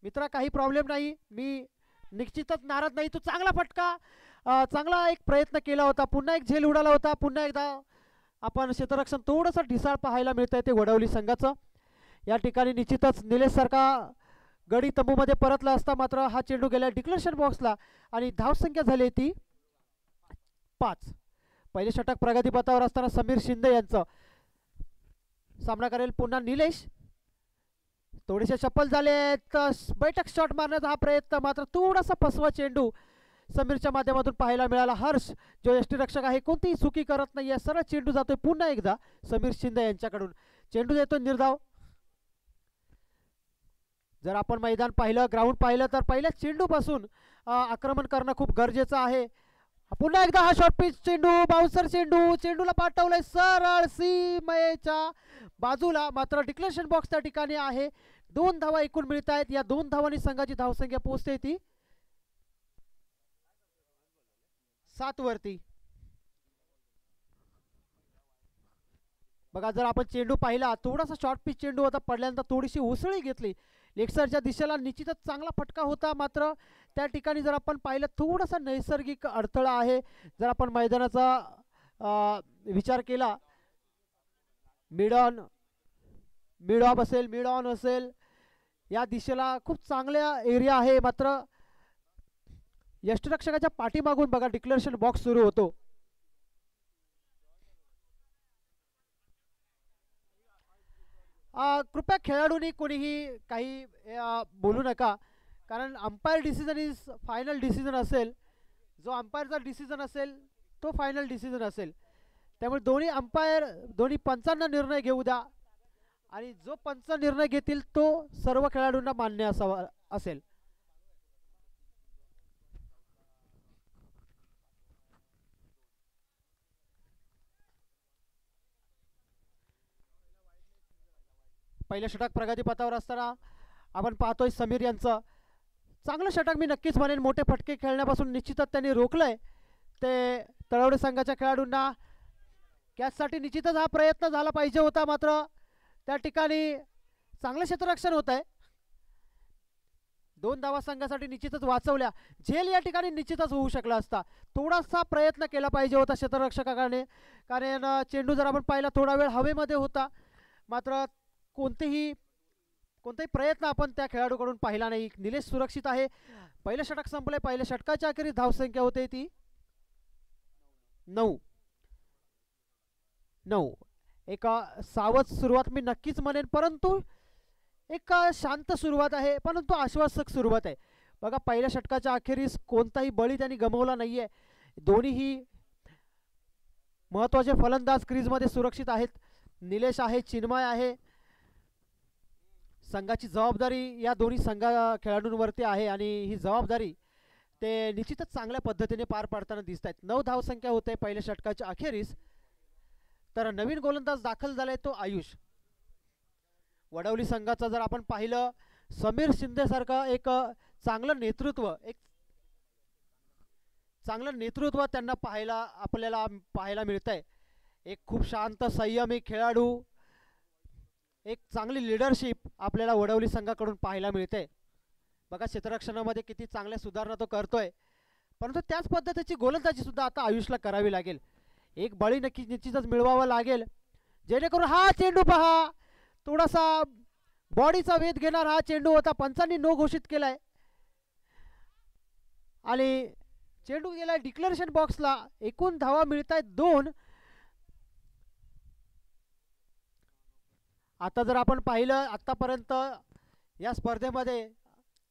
मित्रा काही प्रॉब्लेम नाही, मी निश्चितच नाराज नाही, तू चांगला फटका चांगला एक प्रयत्न केला होता. पुन्हा एक झेल उडाला होता. पुन्हा एकदा आपण क्षेत्ररक्षण थोडंसं ढिसाळ पाहायला मिळतंय ते वडवली संघाचं. या ठिकाणी निश्चितच निलेश सारखा गडी तंबूमध्ये परतला असता. मात्र हा चेंडू गेला डिक्लेरेशन बॉक्सला आणि धावसंख्या झाली ती 5. पहिले षटक प्रगतीपथावर असताना समीर शिंदे यांचं सामना करेल पुन्हा निलेश. थोडेसे चप्पल झाले तर बैठक शॉट मारण्याचा हा प्रयत्न, मात्र थोडासा फसवा चेंडू समीरच्या माध्यमातून पाहायला मिळाला. हर्ष जो यष्टीरक्षक आहे कोणतीही चुकी करत नाहीये, सरळ चेंडू जातोय पुन्हा एकदा समीर शिंदे यांच्याकडून. चेंडू येतोय निर्धाव. जर आपण मैदान पाहिलं, ग्राउंड पाहिलं तर पहिल्या चेंडूपासून आक्रमण करणं खूप गरजेचं आहे. पुन्हा एकदा हा शॉर्ट पिच चेंडू, बाउन्सर चेंडू, चेंडूला पाठवलंय सरळ सीमेच्या बाजूला. मात्र डिक्लेरेशन बॉक्स त्या ठिकाणी आहे. 2 धावा एकूण मिळत आहेत. या 2 धावांनी संघाची धावसंख्या पोहोचते ती 7 वरती. बघा जर आपण चेंडू पाहिला, थोडासा शॉर्ट पिच चेंडू होता, पडल्यानंतर थोडीशी उसळी घेतली लेगसरच्या दिशेला, निश्चितच चांगला फटका होता. मात्र त्या ठिकाणी जर आपण पाहिलं थोडासा नैसर्गिक अडथळा आहे. जर आपण मैदानाचा विचार केला, मिड ऑफ असेल, मिड ऑन असेल, या दिशेला खूप चांगल्या एरिया आहे. मात्र यष्टीरक्षकाच्या पाठीमागून बघा डिक्लेरेशन बॉक्स सुरू होतो. कृपया खेळाडूंनी कोणीही काही बोलू नका, कारण umpire decision is final decision असेल. जो अंपायरचा डिसिजन असेल तो फायनल डिसिजन असेल. त्यामुळे दोन्ही अंपायर, दोन्ही पंचांना निर्णय घेऊ द्या आणि जो पंच निर्णय घेतील तो सर्व खेळाडूंना मान्य असावा असेल. पहिलं षटक प्रगतीपथावर असताना आपण पाहतोय समीर यांचं चांगलं षटक मी नक्कीच म्हणेन. मोठे फटके खेळण्यापासून निश्चितच त्यांनी रोखलंय ते तळवडे संघाच्या खेळाडूंना. कॅचसाठी निश्चितच हा प्रयत्न झाला पाहिजे होता. मात्र त्या ठिकाणी चांगलं क्षेत्ररक्षण होत आहे. 2 धावा संघासाठी निश्चितच वाचवल्या. झेल या ठिकाणी निश्चितच होऊ शकला असता. थोडासा प्रयत्न केला पाहिजे होता क्षेत्ररक्षकाने, कारण चेंडू जर आपण पाहिला थोडा वेळ हवेमध्ये होता. मात्र कोणताही प्रयत्न आपण त्या खेळाडूकडून पाहिला नाही. निलेश सुरक्षित आहे. पहिलं षटक संपलंय. पहिल्या षटकाच्या अखेरीस धावसंख्या होते ती 9. एक सावध सुरुवात मी नक्कीच म्हणेन, परंतु एक शांत सुरुवात आहे, परंतु आश्वासक सुरुवात आहे. बघा पहिल्या षटकाच्या अखेरीस कोणताही बळी त्यांनी गमावला नाहीये. दोन्हीही महत्त्वाचे फलंदाज क्रीजमध्ये सुरक्षित आहेत. निलेश आहे, चिन्मय आहे. संघाची जबाबदारी या दोन्ही खेळाडूंवरती आहे आणि ही जबाबदारी ते निश्चितच चांगल्या पद्धतीने पार पाडताना दिसत आहेत. 9 धावसंख्या होते पहिल्या षटकाच्या अखेरीस. तर नवीन गोलंदाज दाखल झालाय तो आयुष. वडवली संघाचा जर आपण पाहिलं, समीर शिंदे सारखं एक चांगलं नेतृत्व त्यांना आपल्याला पाहायला मिळतंय. एक खूप शांत संयमी खेळाडू, एक चांगली लिडरशिप आपल्याला वडवली संघाकडून पाहायला मिळते. बघा क्षेत्ररक्षणामध्ये किती चांगल्या सुधारणा तो करतोय, परंतु त्याच पद्धतीची गोलंदाजी सुद्धा आता आयुषला करावी लागेल. एक बळी निश्चितच मिळवावा लागेल, जेणेकरून हा चेंडू पहा थोडासा बॉडीचा वेध घेणार हा चेंडू होता. पंचांनी नो घोषित केलाय आणि चेंडू गेलाय डिक्लेरेशन बॉक्सला. एकूण धावा मिळत आहेत 2. आता जर आपण पाहिलं आतापर्यंत या स्पर्धेमध्ये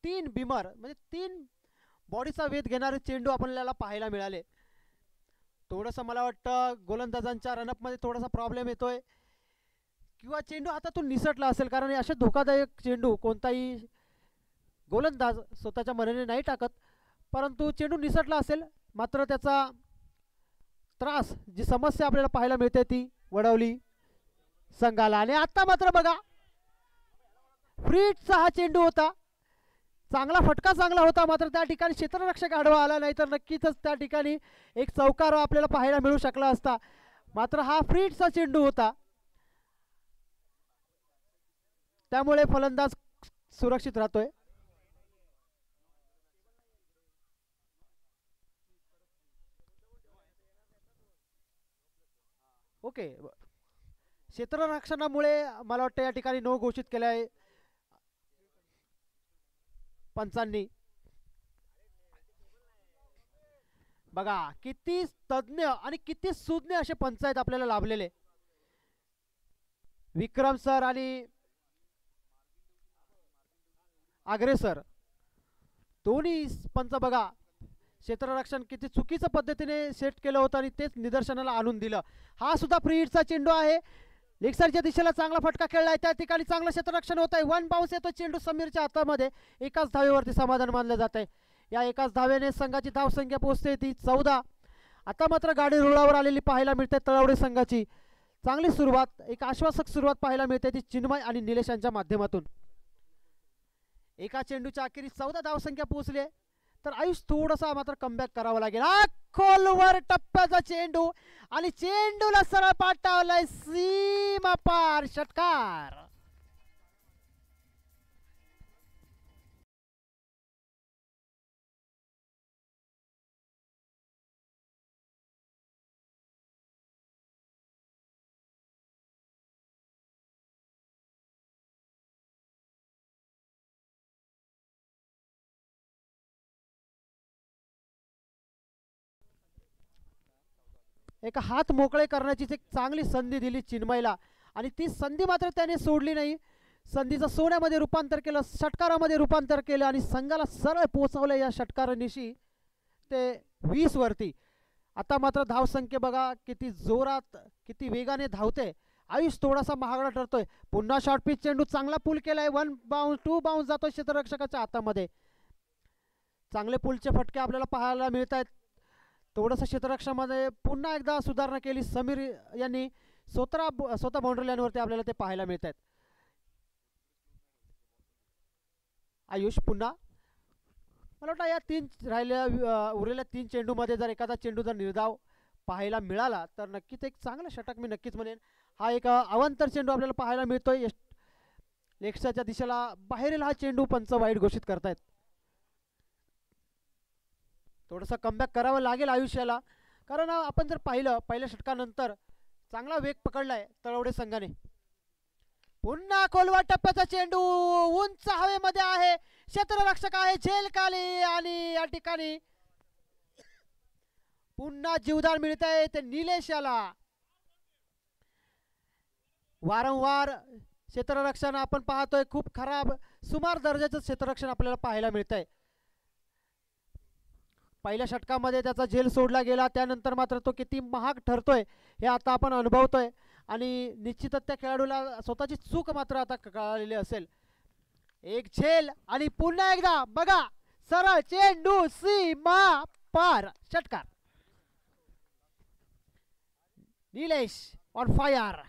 3 बिमर म्हणजे 3 बॉडीचा वेध घेणारे चेंडू आपल्याला पाहायला मिळाले. थोडंसं मला वाटतं गोलंदाजांच्या रनअपमध्ये थोडासा प्रॉब्लेम येतोय. किंवा चेंडू हातातून निसटला असेल, कारण असे धोकादायक चेंडू कोणताही गोलंदाज स्वतःच्या मनाने नाही टाकत, परंतु चेंडू निसटला असेल मात्र त्याचा त्रास, जी समस्या आपल्याला पाहायला मिळते ती वडवली संघाला. आणि आता मात्र बघा फ्रीटचा हा चेंडू होता, चांगला फटका चांगला होता, मात्र त्या ठिकाणी क्षेत्ररक्षक आडवा आला, नाही तर नक्कीच त्या ठिकाणी एक चौकार आपल्याला पाहायला मिळू शकला असता. मात्र हा फ्रीटचा चेंडू होता, त्यामुळे फलंदाज सुरक्षित राहतोय. ओके, क्षेत्ररक्षणामुळे मला वाटतं या ठिकाणी नो घोषित केलं आहे पंचांनी. बघा किती तज्ञ आणि किती सुज्ञ असे पंच आहेत आपल्याला लाभलेले. विक्रम सर आणि आग्रे सर दोन्ही पंच बघा क्षेत्ररक्षण किती चुकीच्या पद्धतीने सेट केलं होतं आणि तेच निदर्शनाला आणून दिलं. हा सुद्धा फ्री हिटचा चेंडू आहे, लेगसाईडच्या दिशेला चांगला फटका खेळलाय, त्या ठिकाणी चांगलं क्षेत्ररक्षण होत आहे. 1 बाउन्स येतो चेंडू समीरच्या हातामध्ये, एकाच धावेवरती समाधान मानलं जात आहे. या एकाच धावेने संघाची धावसंख्या पोहोचते ती 14. आता मात्र गाडी रुळावर आलेली पाहायला मिळते तळवडे संघाची. चांगली सुरुवात, एक आश्वासक सुरुवात पाहायला मिळते ती चिन्मय आणि निलेश यांच्या माध्यमातून. एका चेंडूच्या अखेरीस 14 धावसंख्या पोहोचली, तर आयुष थोडासा मात्र कमबॅक करावा लागेल. हा खोलवर टप्प्याचा चेंडू आणि चेंडूला सरळ पाठवलाय सीमा पार, षटकार. एक हात मोकळे करण्याची एक चांगली संधी दिली चिन्मयला आणि ती संधी मात्र त्याने सोडली नाही. संधीचं सोन्यामध्ये रूपांतर केलं, षटकारामध्ये रूपांतर केलं आणि संघाला सरळ पोहोचवलं या षटकारानिशी ते 20 वरती. आता मात्र धावसंख्या बघा किती जोरात किती वेगाने धावते. आयुष थोडासा महागडा ठरतोय. पुन्हा शॉर्ट पिच चेंडू चांगला पुल केलाय, 1 बाउन्स 2 बाउन्स जातो क्षेत्ररक्षकाच्या हातामध्ये. चांगले पुलचे फटके आपल्याला पाहायला मिळत आहेत. थोडंसं क्षेत्ररक्षणामध्ये पुन्हा एकदा सुधारणा केली समीर यांनी, स्वतः बाउंड्री लाईनवरती आपल्याला ते पाहायला मिळत आहेत. आयुष पुन्हा मला वाटतं या 3 राहिलेल्या उरलेल्या 3 चेंडूमध्ये जर एखादा चेंडू जर निर्धाव पाहायला मिळाला तर नक्कीच एक चांगलं षटक मी नक्कीच म्हणेन. हा एक अवांतर चेंडू आपल्याला पाहायला मिळतोय, लेक्सच्या दिशेला बाहेरील हा चेंडू पंच वाईट घोषित करतायत. थोडंसं कमबॅक करावं लागेल आयुष्याला, कारण आपण जर पाहिलं पहिल्या षटकानंतर चांगला वेग पकडलाय तळवडे संघाने. पुन्हा खोलवर टप्प्याचा चेंडू उंच हवेमध्ये आहे, क्षेत्ररक्षक आहे झेल खाली आणि या ठिकाणी पुन्हा जीवदान मिळत आहे ते निलेश याला. वारंवार क्षेत्ररक्षण आपण पाहतोय खूप खराब सुमार दर्जाचं क्षेत्ररक्षण आपल्याला पाहायला मिळत आहे. पहिल्या षटकामध्ये त्याचा झेल सोडला गेला, त्यानंतर मात्र तो किती महाग ठरतोय हे आता आपण अनुभवतोय आणि निश्चितच त्या खेळाडूला स्वतःची चूक मात्र आता कळालेली असेल. एक झेल आणि पुन्हा एकदा बघा सरळ चेंडू सीमा पार, षटकार. Nilesh on fire.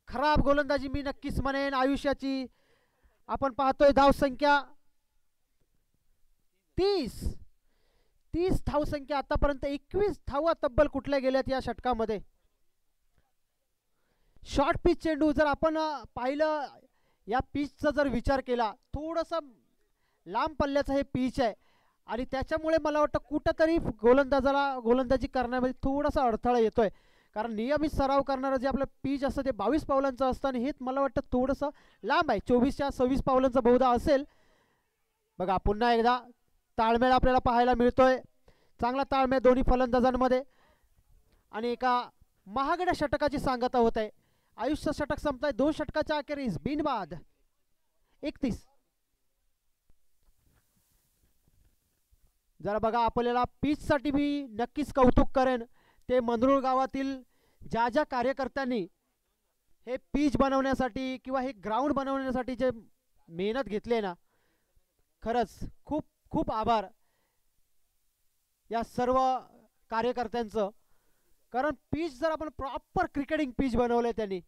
खराब गोलंदाजी मी नक्कीच म्हणेन आयुष्याची. आपण पाहतोय धावसंख्या 30 धावसंख्या आतापर्यंत 21 धावा तब्बल कुठल्या गेल्यात या षटकामध्ये. शॉर्ट पिच चेंडू जर आपण पाहिलं, या पिचचा जर विचार केला, थोडंसं लांब पल्ल्याचं हे पिच आहे आणि त्याच्यामुळे मला वाटतं कुठंतरी गोलंदाजाला गोलंदाजी करण्यामध्ये थोडासा अडथळा येतोय. कारण नियमित सराव करणारं जे आपलं पिच असतं ते 22 पावलांचं असतं आणि हेच मला वाटतं थोडंसं लांब आहे, 24-26 पावलांचं बहुधा असेल. बघा पुन्हा एकदा ताळमेळ आपल्याला पाहायला मिळतोय, चांगला ताळमेळ दोन्ही फलंदाजांमध्ये आणि एका महागड्या षटकाची सांगता होत आहे. आयुष्य षटक संपताय, 2 षटकाच्या अखेरीस बिनबाद 31. जरा बघा आपल्याला पिचसाठी मी नक्कीच कौतुक करेन ते मंदरुळ गावातील ज्या ज्या कार्यकर्त्यांनी हे पिच बनवण्यासाठी किंवा हे ग्राउंड बनवण्यासाठी जे मेहनत घेतली ना, खरंच खूप खूप आभार या सर्व कार्यकर्त्यांचं. कारण पिच जर आपण प्रॉपर क्रिकेटिंग पिच बनवलंय त्यांनी,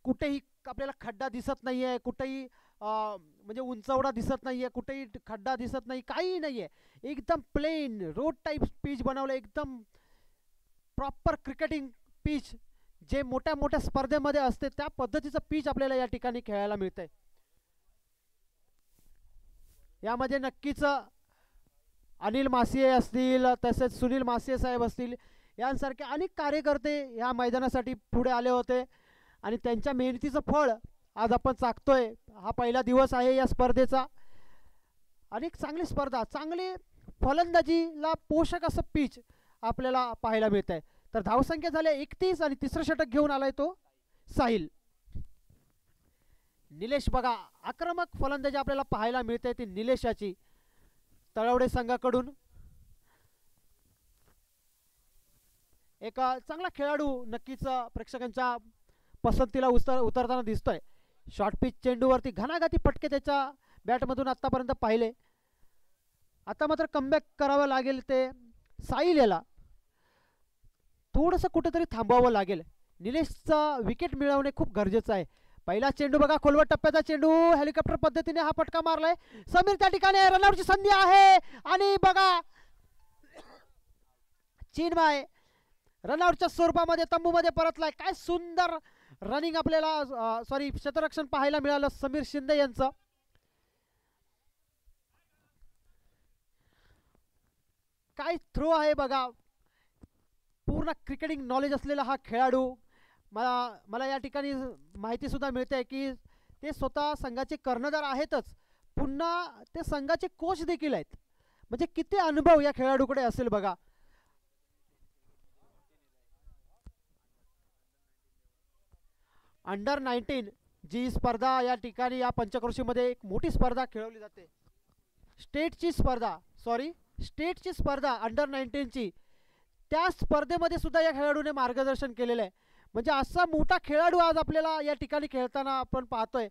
कुठेही आपल्याला खड्डा दिसत नाही आहे, कुठेही म्हणजे उंचवडा दिसत नाही आहे, कुठेही खड्डा दिसत नाही, काही नाही आहे, एकदम प्लेन रोड टाईप पिच बनवलं, एकदम प्रॉपर क्रिकेटिंग पिच जे मोठ्या मोठ्या स्पर्धेमध्ये असते त्या पद्धतीचं पिच आपल्याला या ठिकाणी खेळायला मिळतंय. यामध्ये नक्कीच अनिल मासिये असतील, तसेच सुनील मासिये साहेब असतील, यांसारखे अनेक कार्यकर्ते या मैदानासाठी पुढे आले होते आणि त्यांच्या मेहनतीचं फळ आज आपण चाखतोय. हा पहिला दिवस आहे या स्पर्धेचा. अनेक चांगली स्पर्धा, चांगली फलंदाजीला पोषक असं पिच आपल्याला पाहायला मिळत आहे. तर धावसंख्या झाल्या 31 आणि तिसरं षटक घेऊन आलाय तो साहिल. निलेश बघा, आक्रमक फलंदाजी आपल्याला पाहायला मिळते ती निलेशाची तळवडे संघाकडून. एक चांगला खेळाडू नक्कीच प्रेक्षकांच्या पसंतीला उतरताना दिसतोय. शॉर्ट पिच चेंडूवरती घणाघाती फटके त्याच्या बॅटमधून आतापर्यंत पाहिले. आता मात्र कमबॅक करावं लागेल ते साहिल याला, थोडंसं कुठेतरी थांबवावं लागेल. निलेशचा विकेट मिळवणे खूप गरजेचं आहे. पहिला चेंडू बघा, खोलवट टप्प्याचा चेंडू, हेलिकॉप्टर पद्धतीने हा फटका मारलाय समीर. त्या ठिकाणी रनआउटची संधी आहे आणि बघा चिन्मय रनआउटच्या स्वरूपामध्ये तंबूमध्ये परतलाय. काय सुंदर रनिंग आपल्याला क्षेत्ररक्षण पाहायला मिळालं समीर शिंदे यांचं. काय थ्रो आहे बघा, पूर्ण क्रिकेटिंग नॉलेज असलेला हा खेळाडू. मला या ठिकाणी माहिती सुद्धा मिळते की ते स्वतः संघाचे कर्णधार आहेतच, पुन्हा ते संघाचे कोच देखील आहेत. म्हणजे किती अनुभव या खेळाडूकडे असेल बघा. अंडर 19 जी स्पर्धा या ठिकाणी या पंचक्रोशीमध्ये एक मोठी स्पर्धा खेळवली जाते, स्टेटची स्पर्धा अंडर 19ची, त्या स्पर्धेमध्ये सुद्धा या खेळाडूने मार्गदर्शन केलेलं आहे. म्हणजे असा मोठा खेळाडू आज आपल्याला या ठिकाणी खेळताना आपण पाहतोय.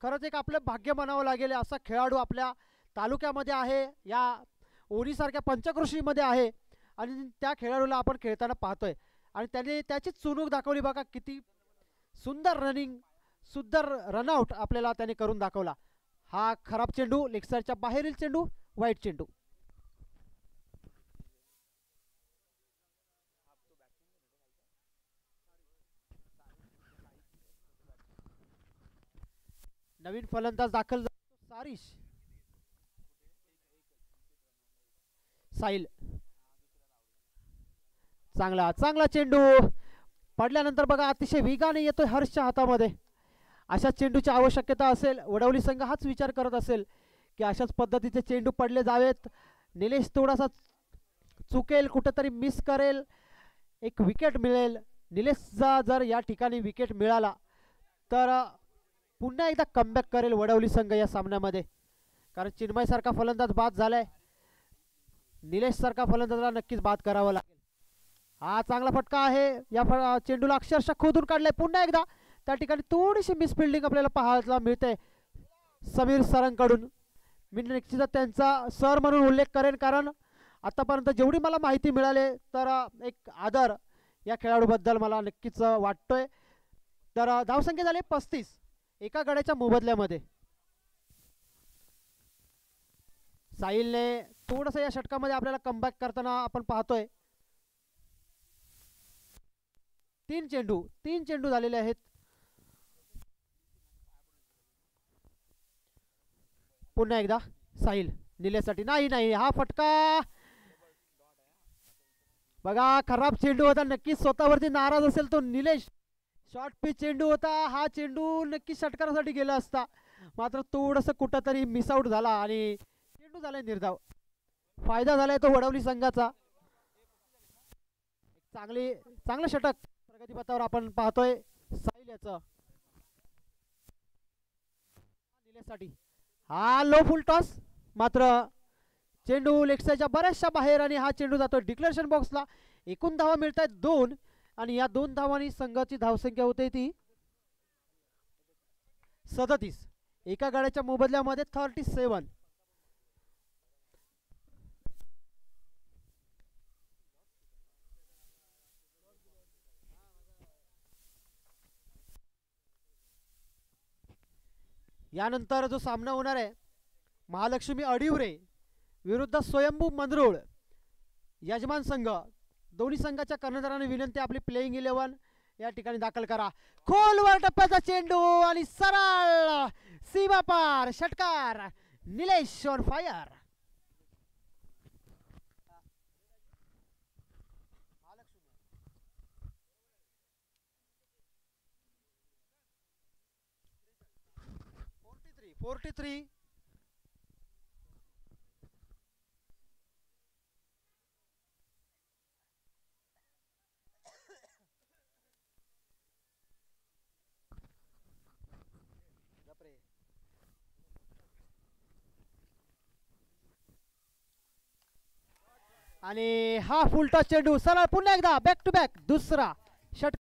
खरंच एक आपलं भाग्य म्हणावं लागेल, असा खेळाडू आपल्या तालुक्यामध्ये आहे, या ओरीसारख्या पंचक्रोशीमध्ये आहे आणि त्या खेळाडूला आपण खेळताना पाहतोय. आणि त्याने त्याची चुणूक दाखवली बघा, किती सुंदर रनिंग, सुंदर रनआउट आपल्याला त्याने करून दाखवला. हा खराब चेंडू, लेगसाईडच्या बाहेरील चेंडू, वाईट चेंडू. नवीन फलंदाज दाखल झाला साहिल. चांगला चेंडू पडल्यानंतर बघा अतिशय वेगाने येतोय हर्षच्या हातामध्ये. अशा चेंडूची आवश्यकता असेल, वडवली संघ हाच विचार करत असेल की अशाच पद्धतीचे चेंडू पडले जावेत. निलेश थोडासा चुकेल, कुठेतरी मिस करेल, एक विकेट मिळेल. निलेशचा जर या ठिकाणी विकेट मिळाला तर पुन्हा एकदा कमबॅक करेल वडवली संघ या सामन्यामध्ये. कारण चिन्मय सारखा फलंदाज बाद झालाय, निलेश सारखा फलंदाजाला नक्कीच बाद करावं लागेल. हा चांगला फटका आहे, या चेंडूला अक्षरशः खोदून काढलाय. पुन्हा एकदा त्या ठिकाणी थोडीशी मिसफिल्डिंग आपल्याला पाहायला मिळते समीर सरांकडून. मी निश्चितच त्यांचा सर म्हणून उल्लेख करेन, कारण आतापर्यंत जेवढी मला माहिती मिळाली तर एक आदर या खेळाडूबद्दल मला नक्कीच वाटतोय. तर धावसंख्या झाली 35 एका गड्याच्या मोबदल्यामध्ये. साहिलने थोडंसं या षटकामध्ये आपल्याला कमबॅक करताना आपण पाहतोय. 3 चेंडू झालेले आहेत. पुन्हा एकदा साहिल निलेसाठी. नाही, हा फटका बघा, खराब चेंडू होता. नक्कीच स्वतःवरती नाराज असेल तो निलेश. शॉर्ट पिच चेंडू होता, हा चेंडू नक्की षटकारासाठी गेला असता, मात्र थोडंसं कुठंतरी मिसआउट झाला आणि चेंडू झालाय निर्धाव. फायदा झालाय तो वडवली संघाचा. चांगलं षटक प्रगतीपथावर आपण पाहतोय साहिल याचं. निलेशसाठी हा लो फुल टॉस, मात्र चेंडू लेगसाईडच्या बऱ्याचशा बाहेर आणि हा चेंडू जातो डिक्लेरेशन बॉक्सला. एकूण धावा मिळत आहेत 2 आणि या 2 धावांनी संघाची धावसंख्या होते ती 37. एका गाड्याच्या मोबदल्यामध्ये 37. यानंतर जो सामना होणार आहे महालक्ष्मी अडिवरे विरुद्ध स्वयंभू मंदरुळ यजमान संघ. दोन्ही संघाच्या कर्णधारांनी विनंती आपली प्लेइंग 11 या ठिकाणी दाखल करा. खोलवर टप्प्याचा चेंडू आणि सरळ सीमा पार षटकार. Nilesh on fire. Forty three. आणि हा फुलटॉस चेंडू सरळ पुन्हा एकदा बॅक टू बॅक दुसरा षटकार.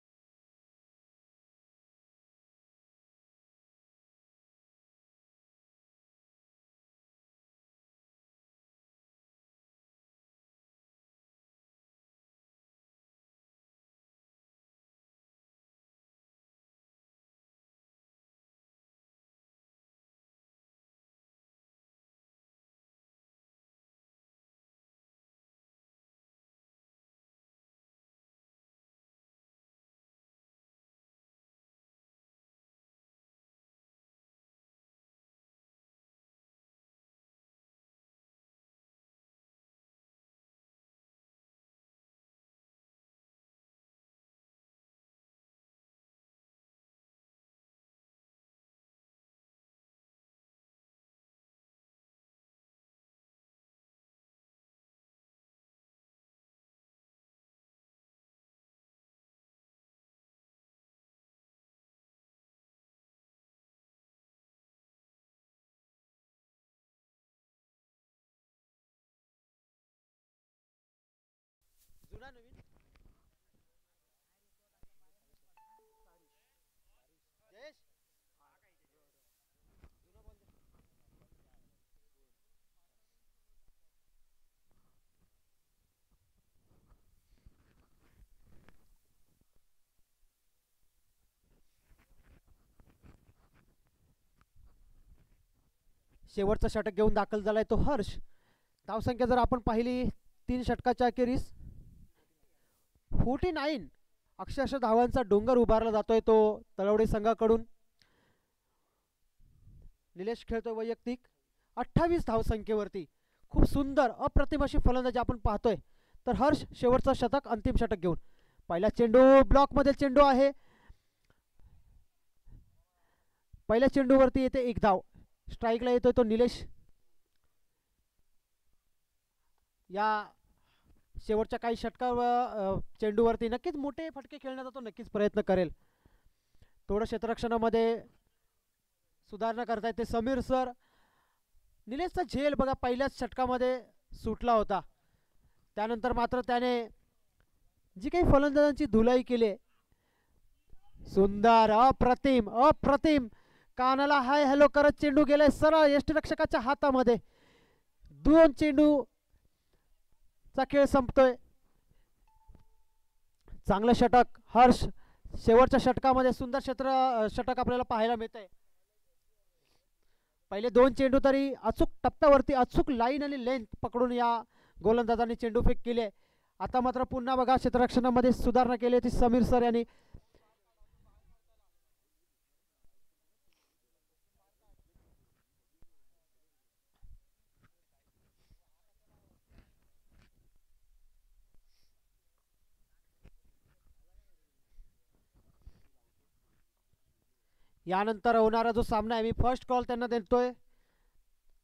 जुना नवीन जयेश शेवटचा षटक घेऊन दाखल झालाय तो हर्ष. धावसंख्या जर आपण पाहिली 3 षटकाच्या अखेरीस 49. अक्षरशः धावांचा डोंगर उभारला जातोय तो तळवडे संघाकडून. निलेश खेळतोय वैयक्तिक 28 धावसंख्येवरती. खूप सुंदर अप्रतिम अशी फलंदाजी आपण पाहतोय. तर हर्ष शेवटचं षटक अंतिम षटक घेऊन. पहिला चेंडू ब्लॉक मध्ये चेंडू आहे. पहिल्या चेंडूवरती येते 1 धाव. स्ट्राईकला येतोय तो निलेश. या शेवटच्या काही षटकावर चेंडूवरती नक्कीच मोठे फटके खेळण्याचा तो नक्कीच प्रयत्न करेल. थोडं क्षेत्ररक्षणामध्ये सुधारणा करता येते समीर सर. निलेशचा झेल बघा पहिल्याच षटकामध्ये सुटला होता. त्यानंतर मात्र त्याने जी काही फलंदाजांची धुलाई केली सुंदर अप्रतिम अप्रतिम. कानाला हाय हॅलो करत चेंडू गेलाय सरळ यष्टिरक्षकाच्या हातामध्ये. 2 चेंडू चा खेळ संपतोय. चांगलं षटक हर्ष. शेवटच्या षटकामध्ये सुंदर षटक आपल्याला पाहायला मिळतंय. पहिले 2 चेंडू तरी अचूक टप्प्यावरती अचूक लाईन आणि लेंथ पकडून या गोलंदाजांनी चेंडू फेक केले. आता मात्र पुन्हा बघा क्षेत्ररक्षणामध्ये सुधारणा केली होती समीर सर यांनी. यानंतर होणारा जो सामना आहे मी फर्स्ट कॉल त्यांना देतोय.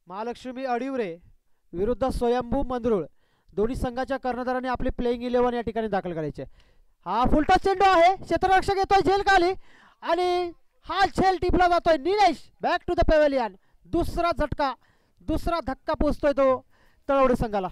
महालक्ष्मी अडिवरे विरुद्ध स्वयंभू मंदरुळ. दोन्ही संघाच्या कर्णधारांनी आपली प्लेइंग 11 या ठिकाणी दाखल करायचे. हा फुलटॉस चेंडू आहे. क्षेत्ररक्षक येतोय झेल खाली आणि हा झेल टिपला जातोय. Nilesh back to the pavilion. दुसरा झटका दुसरा धक्का पोचतोय तो तळवडे संघाला.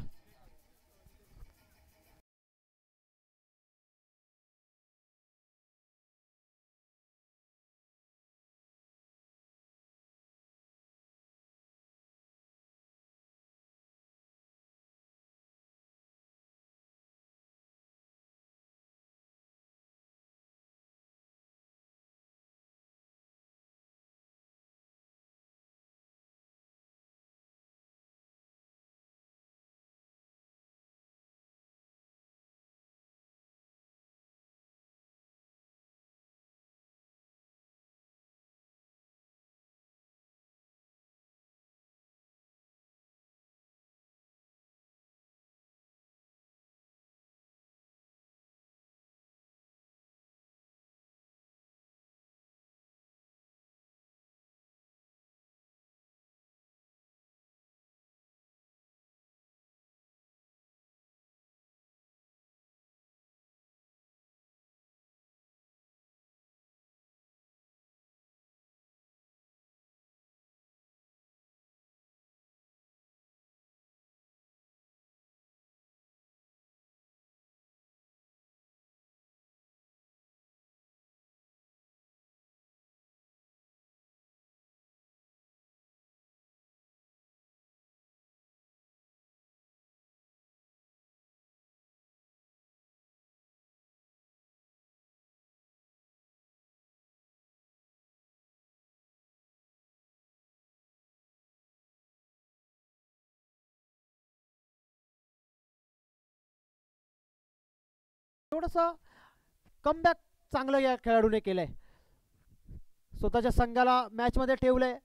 थोडंसं कमबॅक चांगलं या खेळाडूने केलंय, स्वतःच्या संघाला मॅचमध्ये ठेवलंय.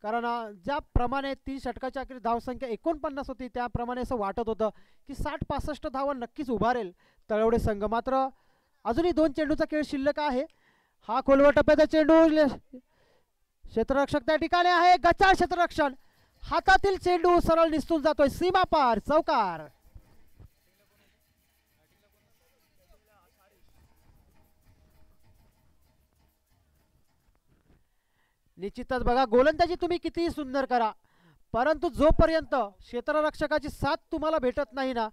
कारण ज्याप्रमाणे 3 षटकाच्या अखेर धावसंख्या 49 होती त्याप्रमाणे असं वाटत होतं की 60-65 धावा नक्कीच उभारेल तळवडे संघ. मात्र अजूनही 2 चेंडूचा खेळ शिल्लक आहे. हा खोलवर टप्प्याचा चेंडू, क्षेत्ररक्षक त्या ठिकाणी आहे, गचाळ क्षेत्ररक्षण, हातातील चेंडू सरळ निसटून जातोय सीमा पार, चौकार. निश्चितच बघा, गोलंदाजी तुम्ही कितीही सुंदर करा, परंतु जोपर्यंत क्षेत्ररक्षकाची साथ तुम्हाला भेटत नाही ना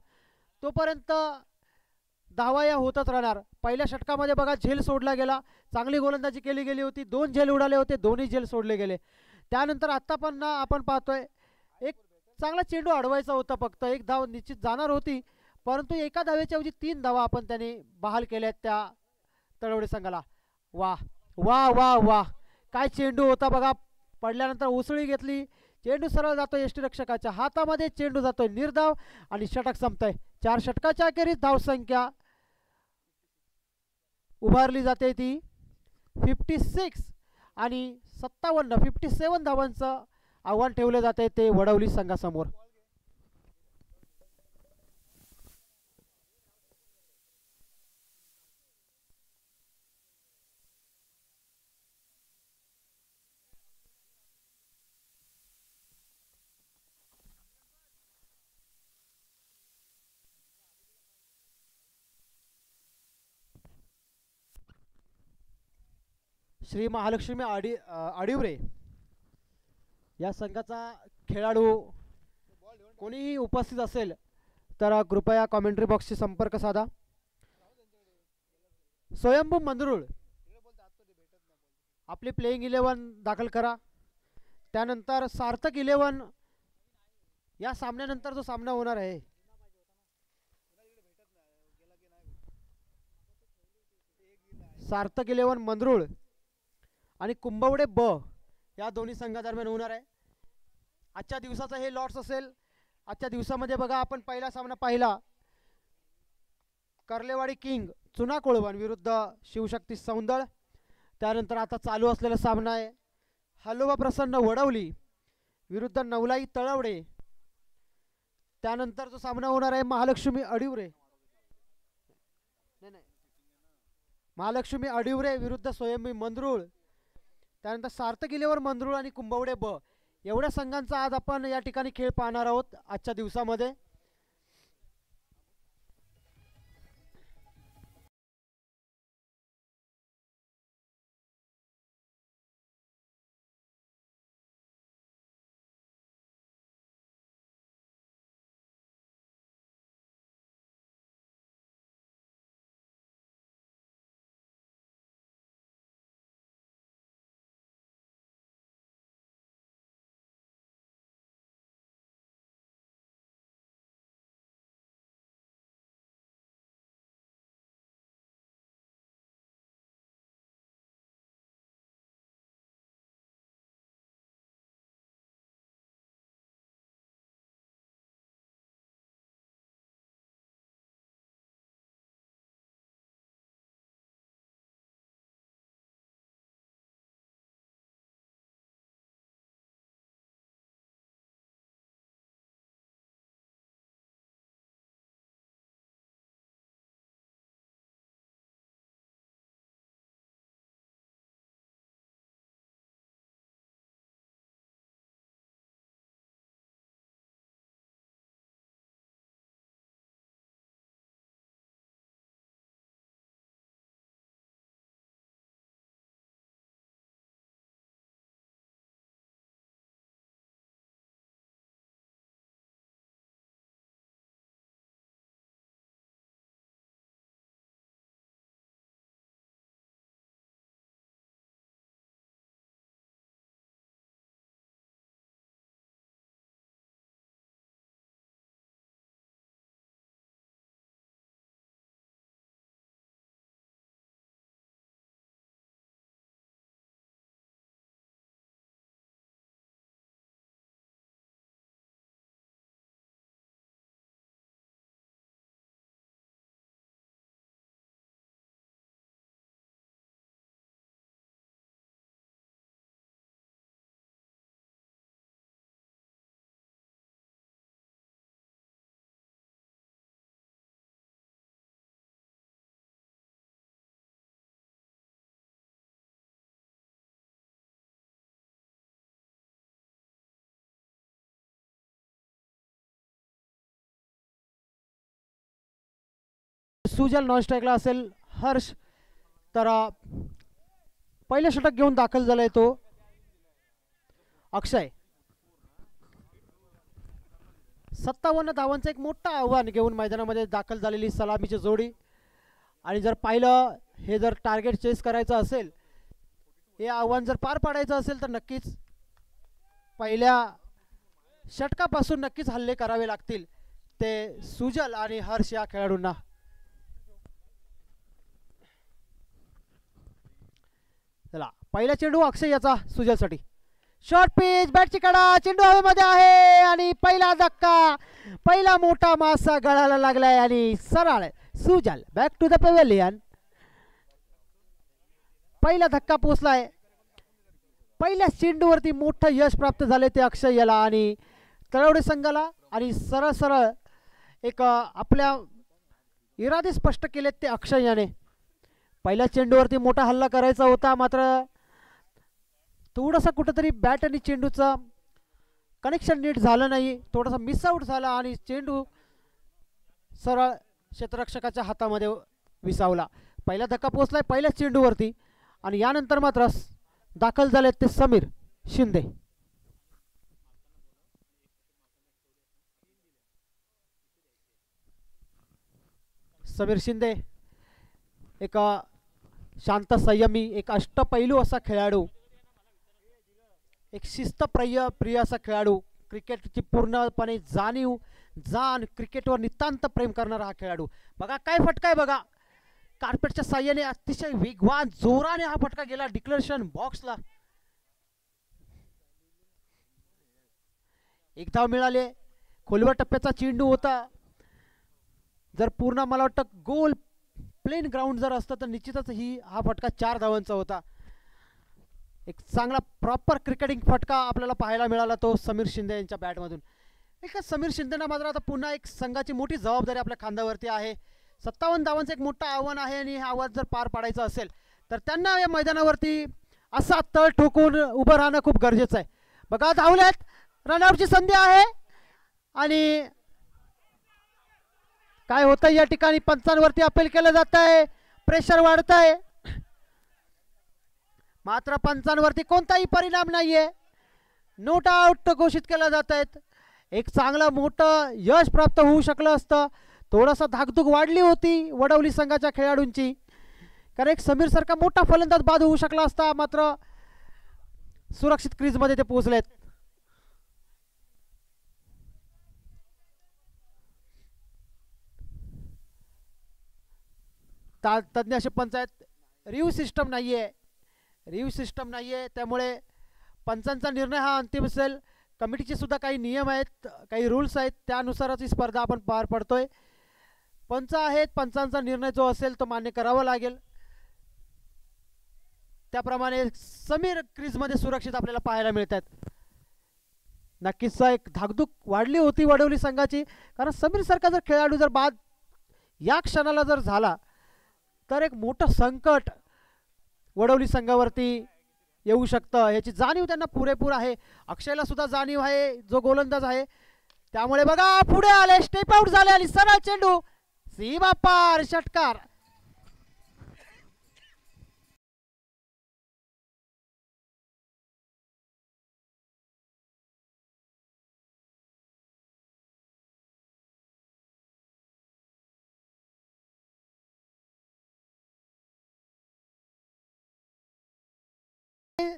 तोपर्यंत धावा या होतच राहणार. पहिल्या षटकामध्ये बघा झेल सोडला गेला, चांगली गोलंदाजी केली गेली होती, 2 झेल उडाले होते, दोन्ही झेल सोडले गेले. त्यानंतर आत्ता पण आपण पाहतोय एक चांगला चेंडू अडवायचा होता, फक्त 1 धाव निश्चित जाणार होती, परंतु एका धावेच्या ऐवजी 3 धावा आपण त्यांनी बहाल केल्या त्या तळवडे संघाला. वा वा वा वा, काय चेंडू होता बघा, पडल्यानंतर उसळी घेतली, चेंडू सरळ जातोय यष्टीरक्षकाच्या हातामध्ये, चेंडू जातोय निर्धाव आणि षटक संपतंय. 4 षटकाच्या अखेरीस धावसंख्या उभारली जाते ती 56 आणि 57 धावांचं आव्हान ठेवलं जाते ते वडवली संघासमोर. श्री महालक्ष्मी आडिवरे या संघाचा खेळाडू कोणीही उपस्थित असेल तर कृपया कॉमेंट्री बॉक्सशी संपर्क साधा. स्वयंभू मंदरुळ आपली प्लेइंग 11 दाखल करा. त्यानंतर सार्थक 11 या सामन्यानंतर जो सामना होणार आहे सार्थक 11 मंदरुळ आणि कुंभवडे ब या दोन्ही संघादरम्यान होणार आहे. आजच्या दिवसाचं हे लॉट्स असेल. आजच्या दिवसामध्ये बघा आपण पहिला सामना पाहिला, कर्लेवाडी किंग चुना कोळवण विरुद्ध शिवशक्ती सौंदळ. त्यानंतर आता चालू असलेला सामना आहे हलोबा प्रसन्न वडवली विरुद्ध नवलाई तळवडे. त्यानंतर जो सामना होणार आहे महालक्ष्मी अडिवरे विरुद्ध स्वयंभी मंदरुळ. त्यानंतर सार्थक 11 मंदरुळ आणि कुंभवडे ब एवढ्या संघांचा आज आपण या ठिकाणी खेळ पाहणार आहोत आजच्या दिवसामध्ये. सुजल नॉन स्ट्राईकला असेल हर्ष. तर पहिले षटक घेऊन दाखल झालाय तो अक्षय. 57 धावांचं एक मोठं आव्हान घेऊन मैदानामध्ये दाखल झालेली सलामीची जोडी. आणि जर पाहिलं हे जर टार्गेट चेस करायचं असेल, हे आव्हान जर पार पाडायचं असेल तर नक्कीच पहिल्या षटकापासून नक्कीच हल्ले करावे लागतील ते सुजल आणि हर्ष या खेळाडूंना. चला पहिला चेंडू अक्षय याचा सुजलसाठी. शॉर्ट पिच, बॅटची कडा, चेंडू हवेमध्ये आहे आणि पहिला धक्का, पहिला मोठा मासा गळाला लागलाय आणि सरळ सुजल बॅक टू द पॅव्हेलियन. पहिला धक्का पोचलाय. पहिल्या चेंडूवरती मोठं यश प्राप्त झाले ते अक्षय याला आणि तळवडे संघाला. आणि सरळ सरळ एक आपल्या इरादे स्पष्ट केलेत ते अक्षय याने. पहिल्या चेंडूवरती मोठा हल्ला करायचा होता, मात्र थोडासा कुठंतरी बॅट आणि चेंडूचं कनेक्शन नीट झालं नाही, थोडासा मिसआउट झाला आणि चेंडू सरळ क्षेत्ररक्षकाच्या हातामध्ये विसावला. पहिला धक्का पोचलाय पहिल्या चेंडूवरती. आणि यानंतर मात्र दाखल झालेत ते समीर शिंदे. समीर शिंदे एक शांत संयमी, एक अष्टपैलू असा खेळाडू, एक शिस्तप्रिय असा खेळाडू, क्रिकेटची पूर्णपणे जाण क्रिकेटवर नितांत प्रेम करणारा हा खेळाडू. बघा काय फटका आहे, बघा कार्पेटच्या साह्याने अतिशय वेगवान जोराने हा फटका गेला डिक्लेरेशन बॉक्सला. एक धाव मिळाले. खोलवर टप्प्याचा चेंडू होता. जर पूर्ण मला वाटतं गोल प्लेन ग्राउंड जर असतं तर निश्चितच हा फटका 4 धावांचा होता. एक चांगला प्रॉपर क्रिकेटिंग फटका आपल्याला पाहायला मिळाला तो समीर शिंदे यांच्या बॅटमधून. एक समीर शिंदेना मात्र आता पुन्हा एक संघाची मोठी जबाबदारी आपल्या खांद्यावरती आहे. 57 धावांचं एक मोठं आव्हान आहे आणि हे आव्हान जर पार पाडायचं असेल तर त्यांना या मैदानावरती असा तळ ठोकून उभं राहणं खूप गरजेचं आहे. बघा धावल्यात, रनआउटची संधी आहे आणि काय होतं या ठिकाणी पंचांवरती अपील केलं जात आहे, प्रेशर वाढत आहे, मात्र पंचांवरती कोणताही परिणाम नाहीये. नोट आउट घोषित केलं जात आहेत. एक चांगलं मोठं यश प्राप्त होऊ शकलं असतं. थोडासा धाकधूक वाढली होती वडवली संघाच्या खेळाडूंची, कारण एक समीर सारखा मोठा फलंदाज बाद होऊ शकला असता, मात्र सुरक्षित क्रीजमध्ये ते पोहोचलेत. तज्ञ असे पंच आहेत. रिव्ह्यू सिस्टम नाहीये, त्यामुळे पंचांचा निर्णय हा अंतिम असेल. कमिटीचे सुद्धा काही नियम आहेत, काही रूल्स आहेत, त्यानुसारच ही स्पर्धा आपण पार पडतोय. पंच आहेत, पंचांचा निर्णय जो असेल तो मान्य करावा लागेल. त्याप्रमाणे समीर क्रीजमध्ये सुरक्षित आपल्याला पाहायला मिळतात. नक्कीच एक धाकधूक वाढली होती वडवली संघाची, कारण समीर सारखा जर खेळाडू जर बाद या क्षणाला जर झाला तर एक मोठं संकट वडवली संघावरती येऊ शकतं. याची जाणीव त्यांना पुरेपूर आहे. अक्षयला सुद्धा जाणीव आहे जो गोलंदाज आहे. त्यामुळे बघा पुढे आले, स्टेप आउट झाले आणि सरळ चेंडू सीमा पार षटकार.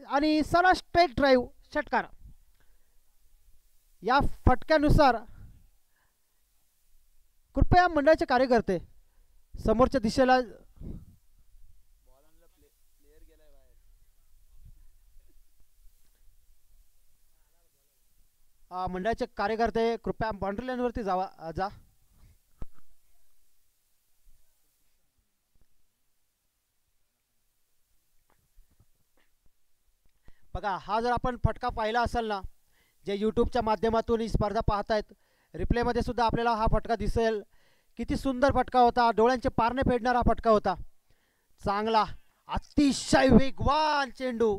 आणि सरळ स्ट्रेट ड्राईव्ह षटकार. या फटक्यानुसार कृपया मंडळाचे कार्यकर्ते समोरच्या दिशेला मंडळाचे कार्यकर्ते कृपया बाउंड्री लाईनवरती जा. बघा हा जर आपण फटका पाहिला असेल ना, जे यूट्यूबच्या माध्यमातून ही स्पर्धा पाहतायत, रिप्लेमध्ये सुद्धा आपल्याला हा फटका दिसेल. किती सुंदर फटका होता, डोळ्यांचे पारणे फेडणारा फटका होता. चांगला अतिशय वेगवान चेंडू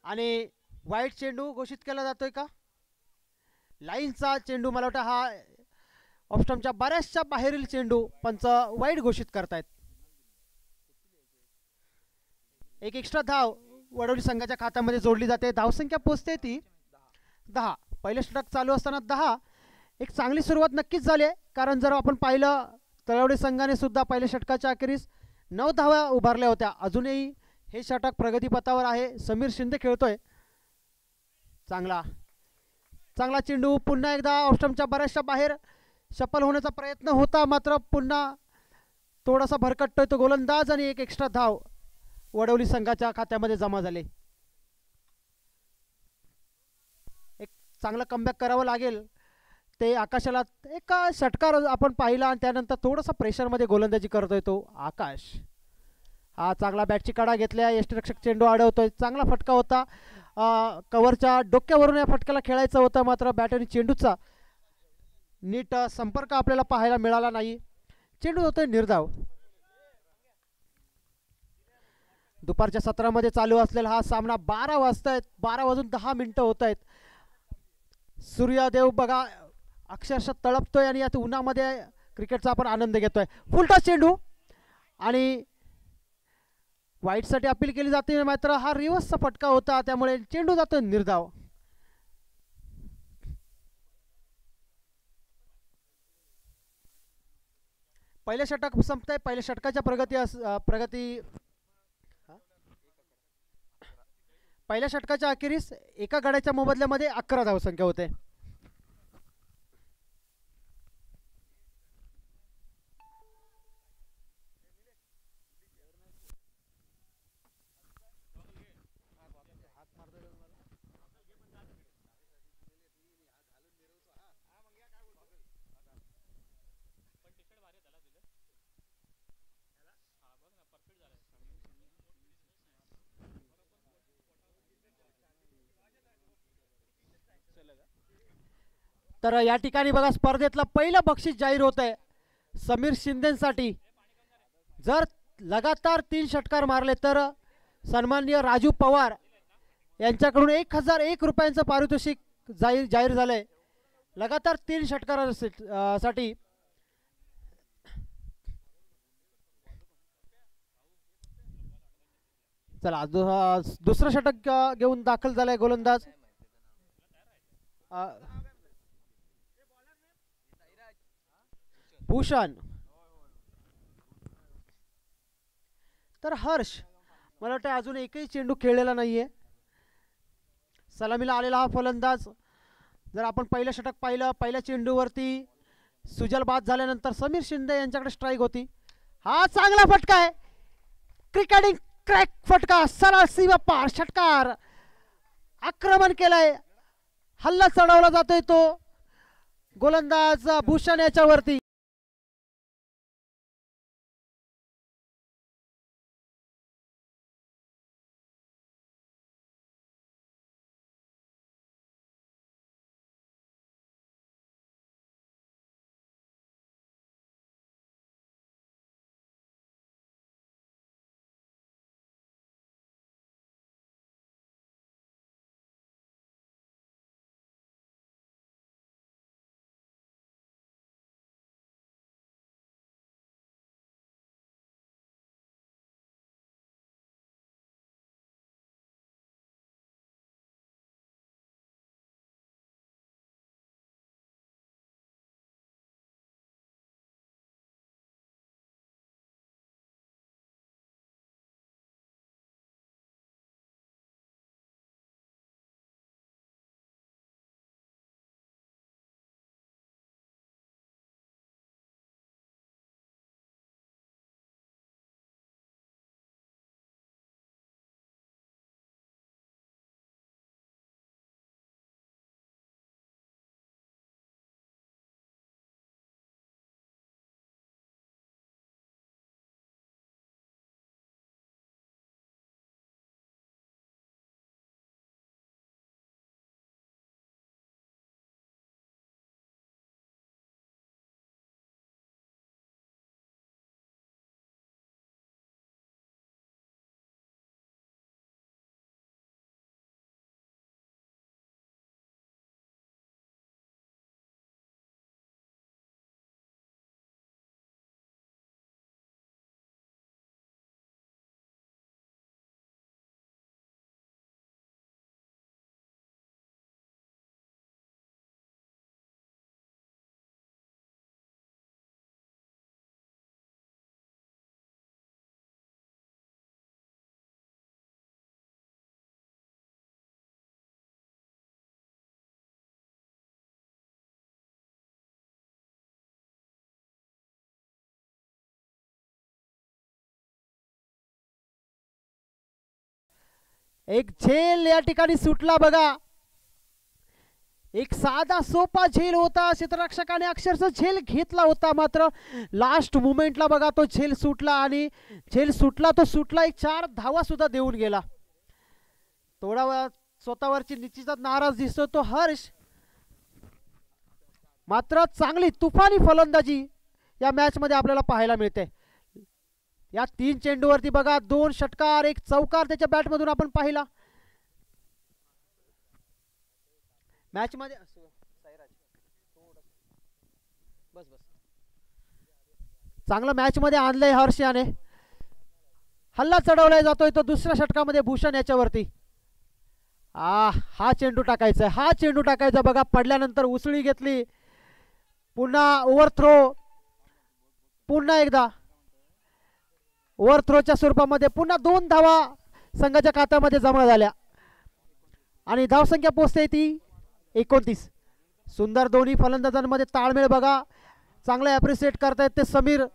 आणि वाईट चेंडू घोषित केला जातोय का? लाईनचा चेंडू मला वाटतं हा ऑफस्टमच्या बऱ्याचशा बाहेरील चेंडू पंच वाईड घोषित करतायत. एक एक्स्ट्रा धाव वडवली संघाच्या खात्यामध्ये जोडली जाते. धावसंख्या पोचते ती 10. पहिले षटक चालू असताना 10. एक चांगली सुरुवात नक्कीच झाली आहे, कारण जर आपण पाहिलं तळवडे संघाने सुद्धा पहिल्या षटकाच्या अखेरीस 9 धावा उभारल्या होत्या. अजूनही हे षटक प्रगतीपथावर आहे. समीर शिंदे खेळतोय. चांगला चांगला चेंडू पुन्हा एकदा ऑफस्टमच्या बऱ्याचशा बाहेर सफल होण्याचा प्रयत्न होता, मात्र पुन्हा थोडासा भरकटतोय तो गोलंदाज आणि एक एक्स्ट्रा धाव वडवली संघाच्या खात्यामध्ये जमा झाले. एक चांगला कमबॅक करावं लागेल. ते आकाशाला एका षटकार आपण पाहिला आणि त्यानंतर थोडासा प्रेशरमध्ये गोलंदाजी करतोय तो आकाश. हा चांगला बॅटची कडा घेतल्या. यष्टिरक्षक चेंडू अडवतोय. चांगला फटका होता. कव्हरच्या डोक्यावरून या फटक्याला खेळायचं होतं, मात्र बॅट आणि चेंडूचा नीट संपर्क आपल्याला पाहायला मिळाला नाही. चेंडू होतोय निर्धाव. दुपारच्या सत्रामध्ये चालू असलेला हा सामना 12 वाजतायत. 12 वाजून 10 मिनिटं होत आहेत. सूर्यदेव बघा अक्षरशः तळपतोय आणि यात उन्हामध्ये क्रिकेटचा आपण आनंद घेतोय. फुलटॉस चेंडू आणि वाईटसाठी अपील केली जाते, मात्र हा रिव्हर्सचा फटका होता, त्यामुळे चेंडू जातो निर्धाव. पहिले षटक संपतंय. पहिल्या षटकाच्या पहिल्या षटकाच्या अखेरीस एका गड्याच्या मोबदल्यामध्ये 11 धावसंख्या होते. तर या ठिकाणी बघा स्पर्धेतला पहिलं बक्षीस जाहीर होत आहे समीर शिंदेसाठी. जर लगातार 3 षटकार मारले तर सन्माननीय राजू पवार यांच्याकडून 1001 रुपयांचं पारितोषिक जाहीर झालंय लगातार 3 षटकारासाठी. चला दुसरं षटक घेऊन दाखल झालाय गोलंदाज भूषण. तर हर्ष मला वाटतं अजून एकही चेंडू खेळलेला नाहीये. सलामीला आलेला हा फलंदाज. जर आपण पहिलं षटक पाहिलं, पहिल्या चेंडूवरती सुजल बाद झाल्यानंतर समीर शिंदे यांच्याकडे स्ट्राईक होती. हा चांगला फटका आहे. क्रिकेटिंग क्रॅक फटका, सरळ सीमा पार षटकार. आक्रमण केलंय, हल्ला चढवला जातोय तो गोलंदाज भूषण याच्यावरती. एक झेल या ठिकाणी सुटला बघा. एक साधा सोपा झेल होता, क्षेत्ररक्षकाने अक्षरशः झेल घेतला होता, मात्र लास्ट मुमेंटला बघा तो झेल सुटला आणि झेल सुटला तो सुटला. एक 4 धावा सुद्धा देऊन गेला. थोडा वेळ स्वतःवरची निश्चितच नाराज दिसतो तो हर्ष, मात्र चांगली तुफानी फलंदाजी या मॅच मध्ये आपल्याला पाहायला मिळते. या 3 चेंडूवरती बघा 2 षटकार, एक चौकार त्याच्या बॅट मधून आपण पाहिला. मॅच मध्ये चांगलं मॅच मध्ये आणलंय हर्ष याने. हल्ला चढवला जातोय तो दुसऱ्या षटकामध्ये भूषण याच्यावरती. हा चेंडू टाकायचा, हा चेंडू टाकायचा बघा. पडल्यानंतर उसळी घेतली, पुन्हा ओव्हरथ्रो, पुन्हा एकदा ओव्हरथ्रोच्या स्वरूपामध्ये पुन्हा 2 धावा संघाच्या खात्यामध्ये जमा झाल्या आणि धावसंख्या पोहोचते ती 29. सुंदर दोन्ही फलंदाजांमध्ये ताळमेळ बघा. चांगलं ॲप्रिशिएट करतायत ते समीर.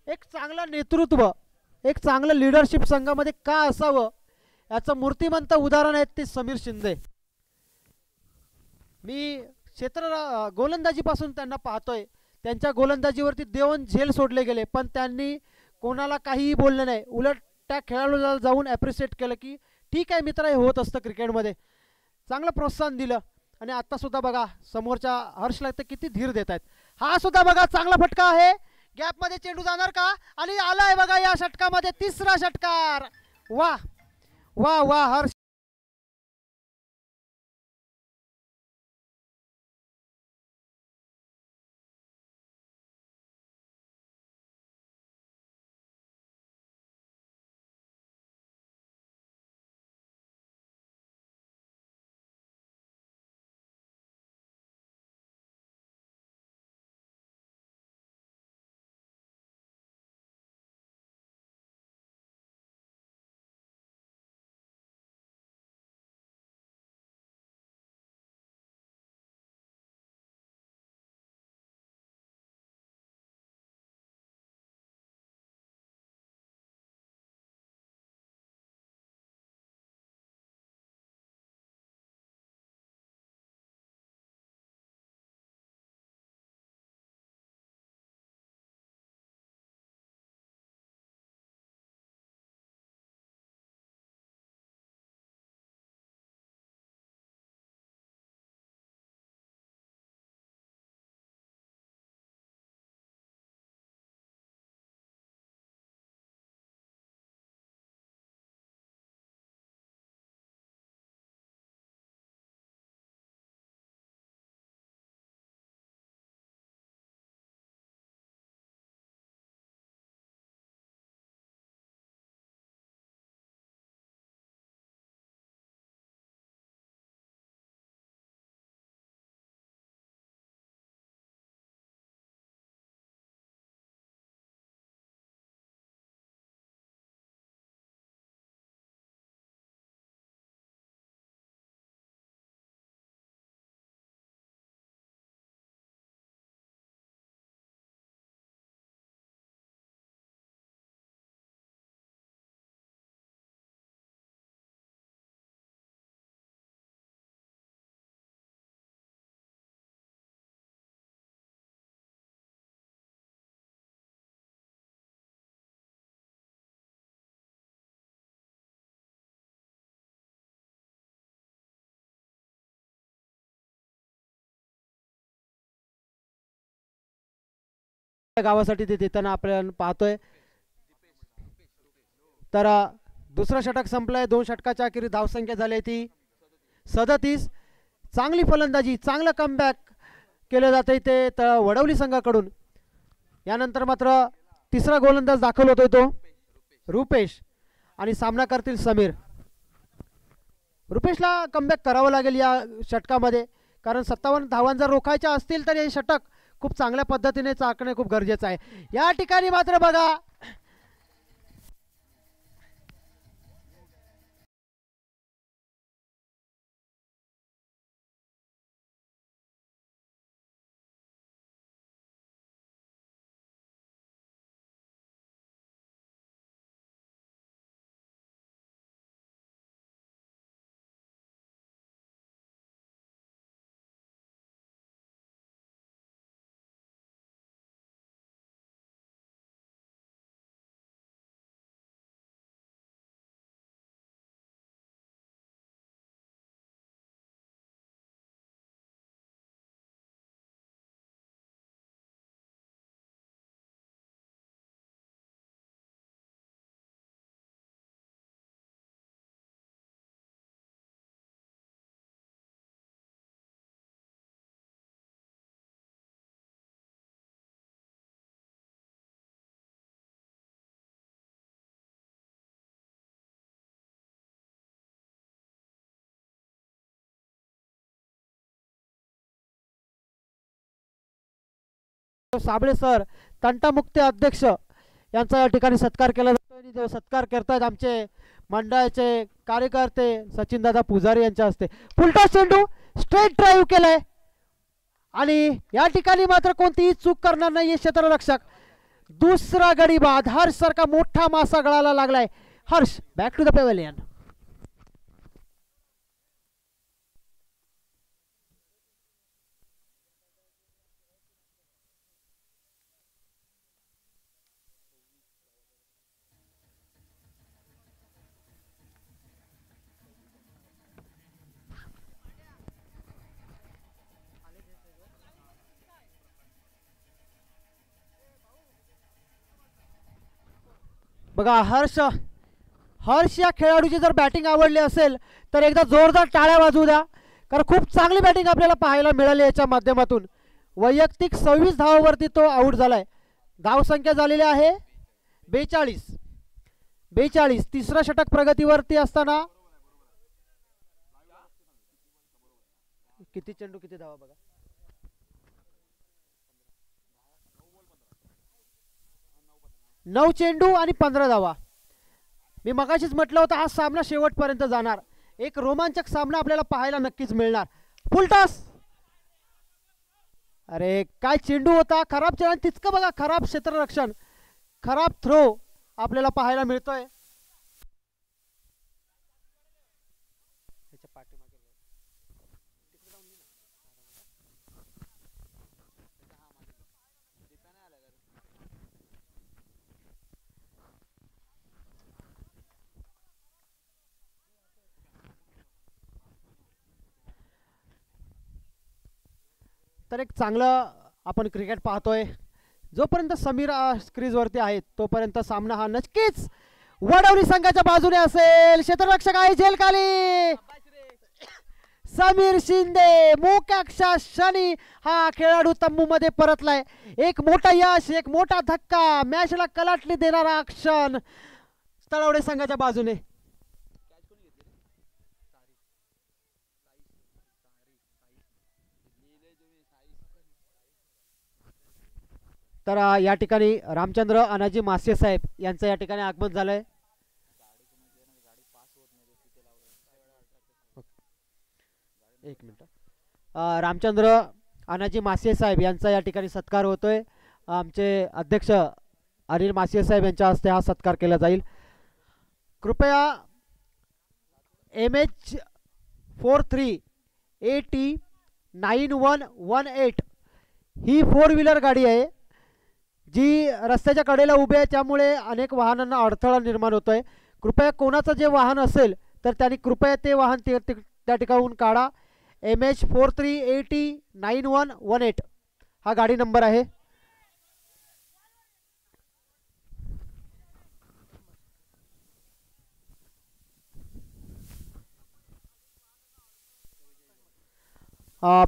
एक चांगलं नेतृत्व, एक चांगलं लिडरशिप संघामध्ये का असावं याचं मूर्तिमंत उदाहरण आहे ते समीर शिंदे. मी गोलंदाजीपासून त्यांना पाहतोय. त्यांच्या गोलंदाजीवरती 2 झेल सोडले गेले, पण त्यांनी कोणाला काहीही बोलले नाही. उलट त्या खेळाडूला जाऊन ॲप्रिशिएट केलं की ठीक आहे मित्र, हे होत असतं क्रिकेटमध्ये. चांगलं प्रोत्साहन दिलं. आणि आता सुद्धा बघा समोरच्या हर्षला ते किती धीर देत आहेत. हा सुद्धा बघा चांगला फटका आहे. गॅपमध्ये चेंडू जाणार का? आणि आलाय बघा या षटकामध्ये 3रा षटकार. वा वा वा हर्ष. गावासाठी ते देताना आपण पाहतोय. तर दुसरं षटक संपलंय. 2 षटकाच्या अखेरी धावसंख्या झाली ती 37. चांगली फलंदाजी, चांगलं कमबॅक केलं जाते ते वडवली संघाकडून. यानंतर मात्र 3रा गोलंदाज दाखल होतोय तो रुपेश आणि सामना करतील समीर. रुपेशला कमबॅक करावं लागेल या षटकामध्ये, कारण 57 धावां जर रोखायच्या असतील तर हे षटक खूप चांगल्या पद्धतीने चाकणे खूप गरजेचं आहे. या ठिकाणी मात्र बघा साबळे सर तंटामुक्ती अध्यक्ष यांचा या ठिकाणी सत्कार केला जातो आणि जो सत्कार करतायत आमचे मंडळाचे कार्यकर्ते सचिनदादा पुजारी यांच्या हस्ते. फुलटॉस चेंडू स्ट्रेट ड्राईव्ह केलाय आणि या ठिकाणी मात्र कोणतीही चूक करणार नाही क्षेत्ररक्षक. दुसरा गडी बाद. हर्ष सारखा मोठा मासा गळाला लागलाय. Harsh back to the pavilion. बघा हर्ष या खेळाडूची जर बॅटिंग आवडली असेल तर एकदा जोरदार टाळ्या वाजवू द्या, कारण खूप चांगली बॅटिंग आपल्याला पाहायला मिळाली याच्या माध्यमातून. वैयक्तिक 26 धावांवरती तो आऊट झालाय. धावसंख्या झालेली आहे 42. तिसरा षटक प्रगतीवरती असताना किती चेंडू किती धावा बघा. 9 चेंडू आणि 15 धावा. मी मगाशीच म्हटलं होतं हा सामना शेवटपर्यंत जाणार. एक रोमांचक सामना आपल्याला पाहायला नक्कीच मिळणार. फुलटॉस. अरे काय चेंडू होता. खराब चेंडू. तितकं बघा खराब क्षेत्ररक्षण, खराब थ्रो आपल्याला पाहायला मिळतोय. तर एक चांगलं आपण क्रिकेट पाहतोय. जोपर्यंत समीर क्रीजवरती आहेत तोपर्यंत सामना हा नक्कीच वडवली संघाच्या बाजूने असेल. क्षेत्ररक्षक आहे झेल खाली. समीर शिंदे मोक्या क्षणी हा खेळाडू तंबू मध्ये परतलाय. एक मोठा यश, एक मोठा धक्का, मॅचला कलाटणी देणारा क्षण तळवडे संघाच्या बाजूने. तर या ठिकाणी रामचंद्र अनाजी मासे साहेब यांचं या ठिकाणी आगमन झालंय. एक मिनिट. रामचंद्र अनाजी मासे साहेब यांचा या ठिकाणी सत्कार होतोय. आमचे अध्यक्ष अनिल मासे साहेब यांच्या हस्ते हा सत्कार केला जाईल. कृपया MH43 AT 9118 ही 4 व्हीलर गाडी आहे जी रस्त्याच्या कडेला उभी आहे, त्यामुळे अनेक वाहनांना अडथळा निर्माण होतोय. कृपया कोणाचं जे वाहन असेल तर त्यांनी कृपया ते वाहन त्या ठिकाणाहून काढा. MH43 AT 9118 हा गाडी नंबर आहे.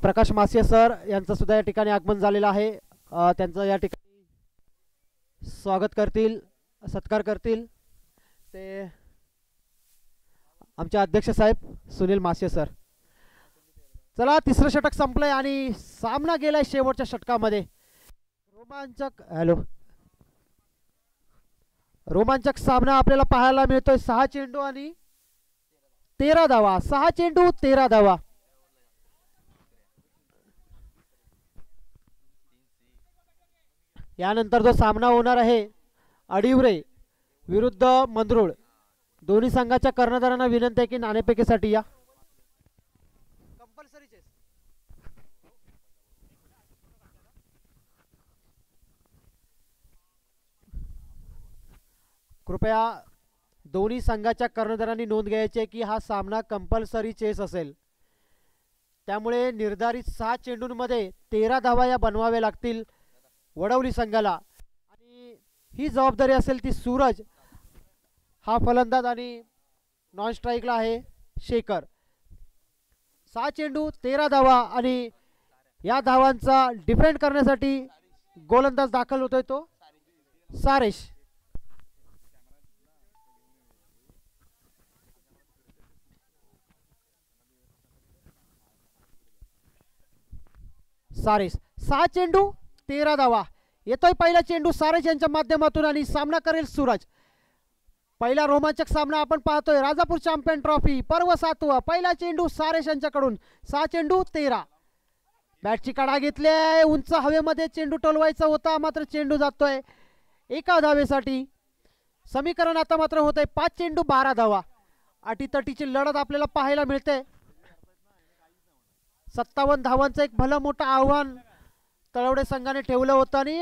प्रकाश मासिया सर यांचं सुद्धा या ठिकाणी आगमन झालेलं आहे. त्यांचं या ठिकाणी स्वागत करतील, सत्कार करतील ते आमचे अध्यक्ष साहेब सुनील मासिया सर. चला तिसरं षटक संपलंय आणि सामना गेलाय शेवटच्या षटकामध्ये. रोमांचक सामना आपल्याला पाहायला मिळतोय. 6 चेंडू आणि 13 धावा. 6 चेंडू 13 धावा. यानंतर जो सामना होणार आहे अडिवरे विरुद्ध मंदरुळ, दोन्ही संघाच्या कर्णधारांना विनंती आहे की नाणेफेकीसाठी या. कृपया दोन्ही संघाच्या कर्णधारांनी नोंद घ्यायची आहे की हा सामना कंपल्सरी चेस असेल, त्यामुळे निर्धारित 6 चेंडूंमध्ये 13 धावा या बनवाव्या लागतील वडवली संघाला. आणि ही जबाबदारी असेल ती सूरज हा फलंदाज आणि नॉन स्ट्राईकला आहे शेखर. 6 चेंडू 13 धावा आणि या धावांचा डिफेंड करण्यासाठी गोलंदाज दाखल होतोय तो सारेश. सारेश 6 चेंडू 13 धावा. येतोय पहिला चेंडू सारेश यांच्या माध्यमातून आणि सामना करेल सूरज. पहिला रोमांचक सामना आपण पाहतोय. राजापूर चॅम्पियन ट्रॉफी पर्व 7वा. पहिला चेंडू सारेश यांच्याकडून. 6 चेंडू 13. बॅटची काढा घेतली आहे. उंच हवेमध्ये चेंडू टोलवायचा होता, मात्र चेंडू जातोय एका धावेसाठी. समीकरण आता मात्र होतंय 5 चेंडू 12 धावा. अटीतटीची लढत आपल्याला पाहायला मिळते. 57 धावांचं एक भलं मोठं आव्हान तळवडे संघाने ठेवलं होतं आणि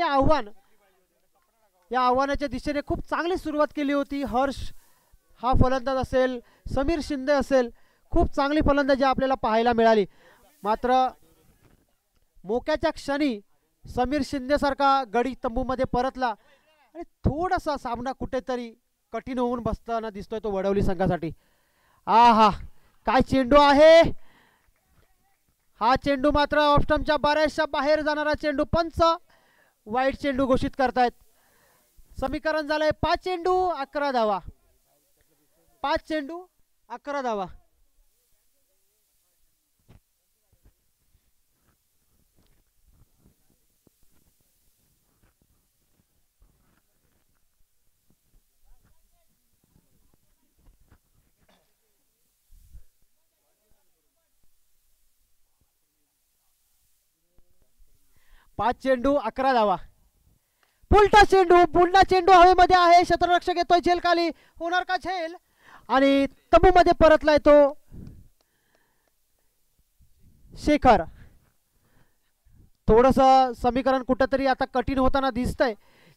या आव्हानाच्या दिशेने खूप चांगली सुरुवात केली होती. हर्ष हा फलंदाज असेल, समीर शिंदे असेल, खूप चांगली फलंदाजी आपल्याला पाहायला मिळाली. मात्र मोक्याच्या क्षणी समीर शिंदे सारखा गडी तंबूमध्ये परतला आणि थोडासा सामना कुठेतरी कठीण होऊन बसताना दिसतोय तो वडवली संघासाठी. आहा, काय चेंडू आहे हा. चेंडू मात्र ऑफस्टंपच्या बऱ्याचशा बाहेर जाणारा चेंडू. पंच वाईट चेंडू घोषित करतायत. समीकरण झालंय 5 चेंडू 11 धावा. 5 चेंडू 11 धावा. पाच चेंडू 11 धावा. पुलटा चेंडू, पुन्हा चेंडू हवेमध्ये आहे. क्षेत्ररक्षक येतोय झेल खाली. होणार का झेल? आणि तंबूमध्ये परतलाय तो शेखर. थोडस समीकरण कुठेतरी आता कठीण होताना दिसतंय.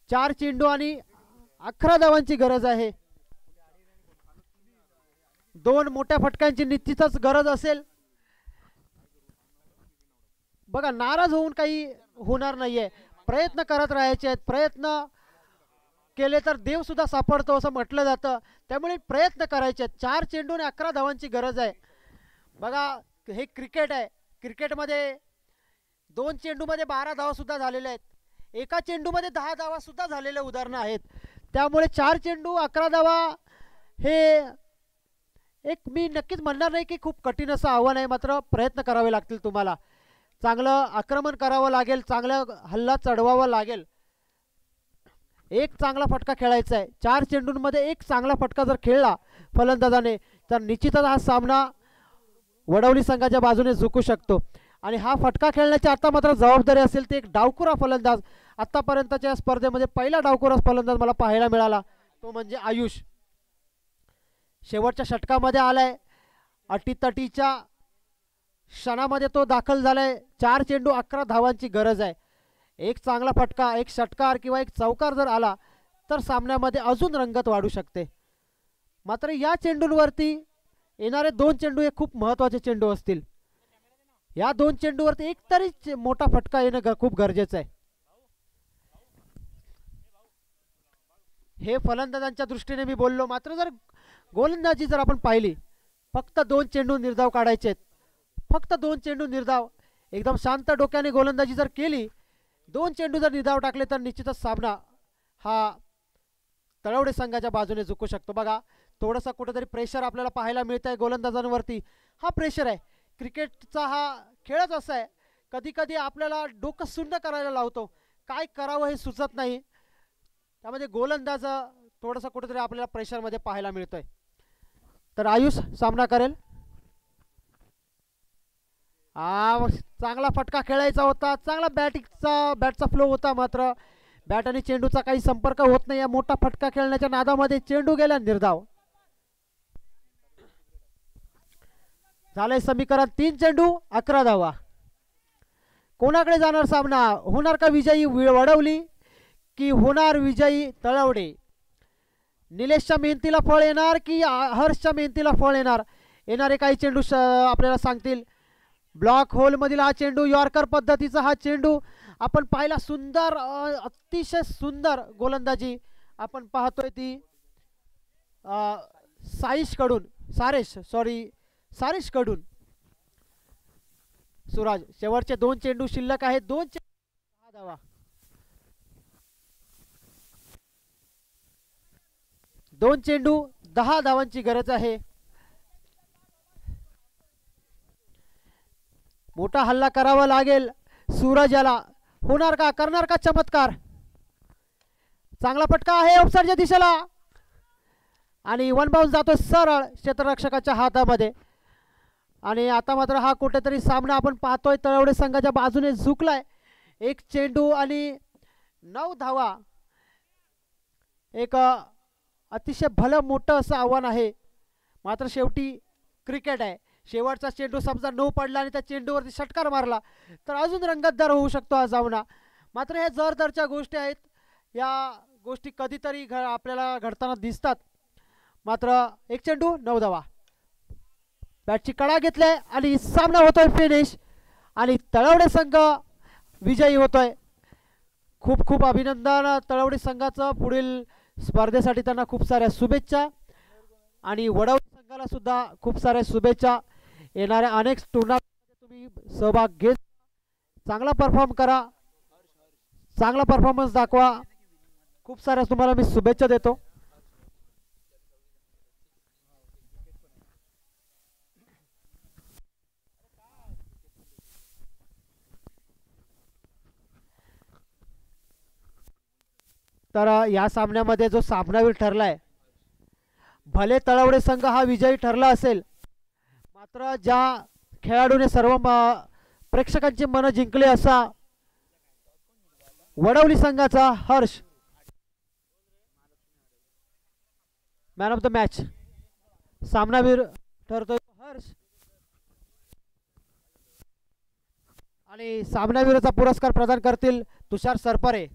4 चेंडू आणि 11 धावांची गरज आहे. 2 मोठ्या फटक्यांची निश्चितच गरज असेल. बघा, नाराज होऊन काही होणार नाहीये. प्रयत्न करत राहायचे आहेत. प्रयत्न केले तर देव सुद्धा सापडतो असं म्हटलं जातं. त्यामुळे प्रयत्न करायचे आहेत. 4 चेंडू आणि 11 धावांची गरज आहे. बघा, हे क्रिकेट आहे. क्रिकेटमध्ये 2 चेंडूमध्ये 12 धावा सुद्धा झालेल्या आहेत. एका चेंडूमध्ये 10 धावा सुद्धा झालेले उदाहरणं आहेत. त्यामुळे 4 चेंडू 11 धावा हे एक, मी नक्कीच म्हणणार नाही की खूप कठीण असं आव्हान आहे. मात्र प्रयत्न करावे लागतील तुम्हाला. चांगलं आक्रमण करावं लागेल. चांगलं हल्ला चढवावा लागेल. एक चांगला फटका खेळायचा आहे. 4 चेंडूंमध्ये एक चांगला फटका जर खेळला फलंदाजाने तर निश्चितच हा सामना वडवली संघाच्या बाजूने झुकू शकतो. आणि हा फटका खेळण्याची आता मात्र जबाबदारी असेल ते एक डावखुरा फलंदाज. आतापर्यंतच्या स्पर्धेमध्ये पहिला डावखुरा फलंदाज मला पाहायला मिळाला, तो म्हणजे आयुष. शेवटच्या षटकामध्ये आलाय. अटीतटीच्या क्षणामध्ये तो दाखल झालाय. 4 चेंडू 11 धावांची गरज आहे. एक चांगला फटका, एक षटकार किंवा एक चौकार जर आला तर सामन्यामध्ये अजून रंगत वाढू शकते. मात्र या चेंडूंवरती येणारे 2 चेंडू हे खूप महत्त्वाचे चेंडू असतील. या 2 चेंडूवरती एक तरी मोठा फटका येणं खूप गरजेचं आहे. हे फलंदाजांच्या दृष्टीने मी बोललो. मात्र जर गोलंदाजी जर आपण पाहिली, फक्त 2 चेंडू निर्धाव काढायचे आहेत. फक्त 2 चेंडू निर्धाव. एकदम शांत डोक्याने गोलंदाजी जर केली, 2 चेंडू जर निर्धाव टाकले तर निश्चितच सामना हा तळवडे संघाच्या बाजूने झुकू शकतो. बघा, थोडंसं कुठेतरी प्रेशर आपल्याला पाहायला मिळत आहे गोलंदाजांवरती. हा प्रेशर आहे. क्रिकेटचा हा खेळच असा आहे, कधी कधी आपल्याला डोकं सुन्न करायला लावतो. काय करावं हे सुचत नाही. त्यामध्ये गोलंदाज थोडंसं कुठेतरी आपल्याला प्रेशरमध्ये पाहायला मिळतोय. तर आयुष सामना करेल. चांगला फटका खेळायचा होता. चांगला बॅटचा फ्लो होता. मात्र बॅट आणि चेंडूचा काही संपर्क होत नाही. या मोठा फटका खेळण्याच्या नादामध्ये चेंडू गेला निर्धाव. झालंय समीकरण 3 चेंडू 11 धावा. कोणाकडे जाणार सामना? होणार का विजयी वडवली की होणार विजयी तळवडे? निलेशच्या मेहनतीला फळ येणार की हर्षच्या मेहनतीला फळ येणार? येणारे काही चेंडू आपल्याला सांगतील. ब्लॉक होल मधील हा चेंडू, यॉर्कर पद्धतीचा हा चेंडू आपण पाहिला. सुंदर, अतिशय सुंदर गोलंदाजी आपण पाहतोय ती सारिश कडून. सुराज, शेवटचे 2 चेंडू शिल्लक आहेत. 2 चेंडू 10 धावा. 2 चेंडू 10 धावांची गरज आहे. मोठा हल्ला करावा लागेल सूरज याला. होणार का, करणार का चमत्कार? चांगला फटका आहे ऑफसाईडच्या दिशेला आणि वन बाउन्स जातोय सरळ क्षेत्ररक्षकाच्या हातामध्ये. आणि आता मात्र हा कुठेतरी सामना आपण पाहतोय तळवडे संघाच्या बाजूने झुकलाय. एक चेंडू आणि 9 धावा. एक अतिशय भलं मोठं असं आव्हान आहे. मात्र शेवटी क्रिकेट आहे. शेवटचा चेंडू समजा 9 पडला आणि त्या चेंडूवरती षटकार मारला तर अजून रंगतदार होऊ शकतो हा सामना. मात्र हे जरदरच्या गोष्टी आहेत. या गोष्टी कधीतरी आपल्याला घडताना दिसतात. मात्र एक चेंडू 9 धावा. बॅटची कडा घेतलाय आणि सामना होतोय फिनिश आणि तळवडे संघ विजयी होतोय. खूप खूप अभिनंदन तळवडे संघाचं. पुढील स्पर्धेसाठी त्यांना खूप साऱ्या शुभेच्छा आणि वडवली संघाला सुद्धा खूप साऱ्या शुभेच्छा. येणाऱ्या अनेक टुर्नामेंटमध्ये तुम्ही सहभाग घेत चांगला परफॉर्म करा, चांगला परफॉर्मन्स दाखवा. खूप साऱ्या तुम्हाला मी शुभेच्छा देतो. तर या सामन्यामध्ये जो सामनावीर ठरलाय, भले तळवडे संघ हा विजयी ठरला असेल मात्र ज्या खेळाडूने सर्व प्रेक्षकांची मन जिंकले असा वडवली संघाचा Harsh man of the match सामनावीर ठरतोय हर्ष. आणि सामनावीराचा पुरस्कार प्रदान करतील तुषार सरपरे.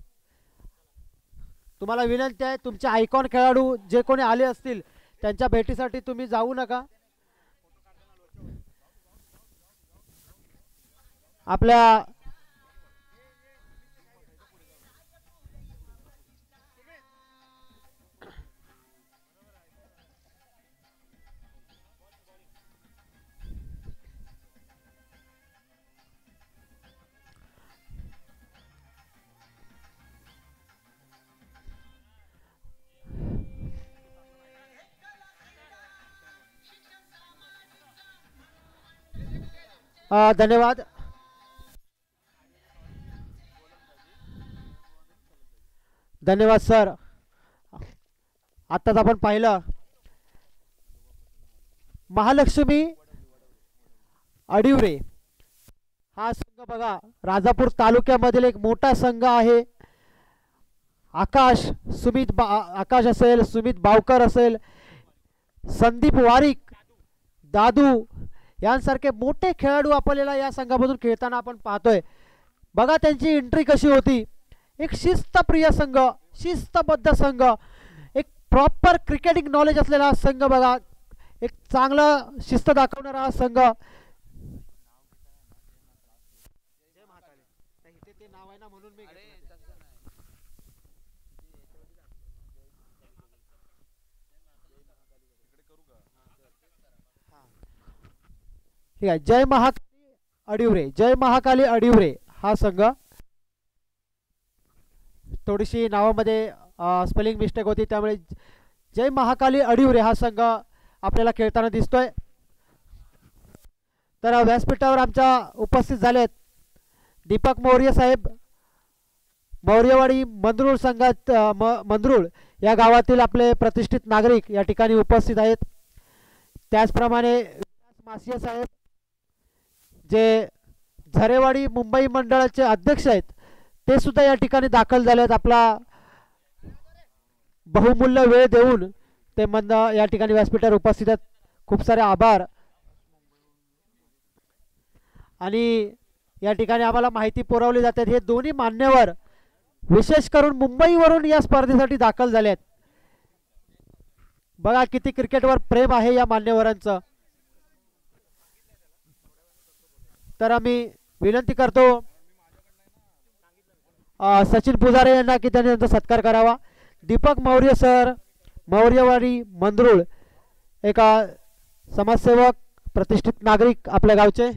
तुम्हाला विनंती आहे तुमचे आयकॉन खेळाडू जे कोणी आले असतील त्यांच्या भेटीसाठी तुम्ही जाऊ नका. आपल्या धन्यवाद. धन्यवाद सर. आत्ताच आपण पाहिलं महालक्ष्मी अडिवरे हा संघ बघा राजापूर तालुक्यामधील एक मोठा संघ आहे. आकाश आकाश असेल, सुमित बावकर असेल, संदीप वारिक, दादू यांसारखे मोठे खेळाडू आपल्याला या संघामधून खेळताना आपण पाहतोय. बघा त्यांची एंट्री कशी होती. एक शिस्तप्रिय संघ, शिस्तबद्ध संघ, एक प्रॉपर क्रिकेटिंग नॉलेज असलेला हा संघ बघा. एक चांगला शिस्त दाखवणारा हा संघ. ठीक आहे. जय महाकाली अडिवरे, जय महाकाली अडिवरे हा संघ. थोडीशी नावामध्ये स्पेलिंग मिस्टेक होती त्यामुळे जय महाकाली अडिवरे हा संघ आपल्याला खेळताना दिसतोय. तर व्यासपीठावर आमच्या उपस्थित झालेत दीपक मौर्य साहेब. मौर्यवाडी मंदरूळ संघात मंदरूळ या गावातील आपले प्रतिष्ठित नागरिक या ठिकाणी उपस्थित आहेत. त्याचप्रमाणे मासिया साहेब जे झरेवाडी मुंबई मंडळाचे अध्यक्ष आहेत ते सुद्धा या ठिकाणी दाखल झाले आहेत. आपला बहुमूल्य वेळ देऊन ते या ठिकाणी व्यासपीठावर उपस्थित आहेत. खूप सारे आभार. आणि या ठिकाणी आम्हाला माहिती पुरवली जाते हे दोन्ही मान्यवर विशेष करून मुंबईवरून या स्पर्धेसाठी दाखल झाले आहेत. बघा किती क्रिकेटवर प्रेम आहे या मान्यवरांचं. तर आम्ही विनंती करतो सचिन पुजारे यांना की त्यांनी त्यांचा सत्कार करावा. दीपक मौर्य सर, मौर्यवाडी मंदरूळ, एका समाजसेवक प्रतिष्ठित नागरिक आपल्या गावचे.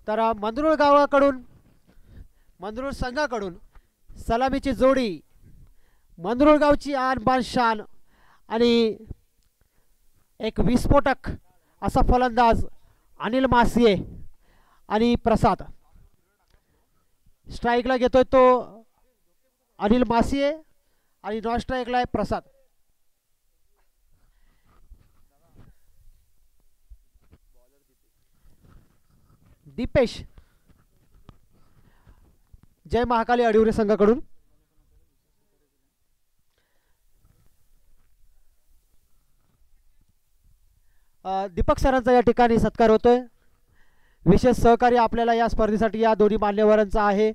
तर मंदरूळ गावाकडून मंदरूळ संघाकडून सलामीची जोडी, मंदरूळ गावची आन बान शान आणि एक विस्फोटक असा फलंदाज अनिल मासिये आणि प्रसाद. स्ट्राईकला घेतोय तो अनिल मासिये आणि नॉन स्ट्राईकला आहे प्रसाद. दीपेश जय महाकाली अडिवरे संघाकडून. दीपक सरांचा या ठिकाणी सत्कार होतोय. विशेष सहकार्य आपल्याला या स्पर्धेसाठी या दोन्ही मान्यवरांचा आहे.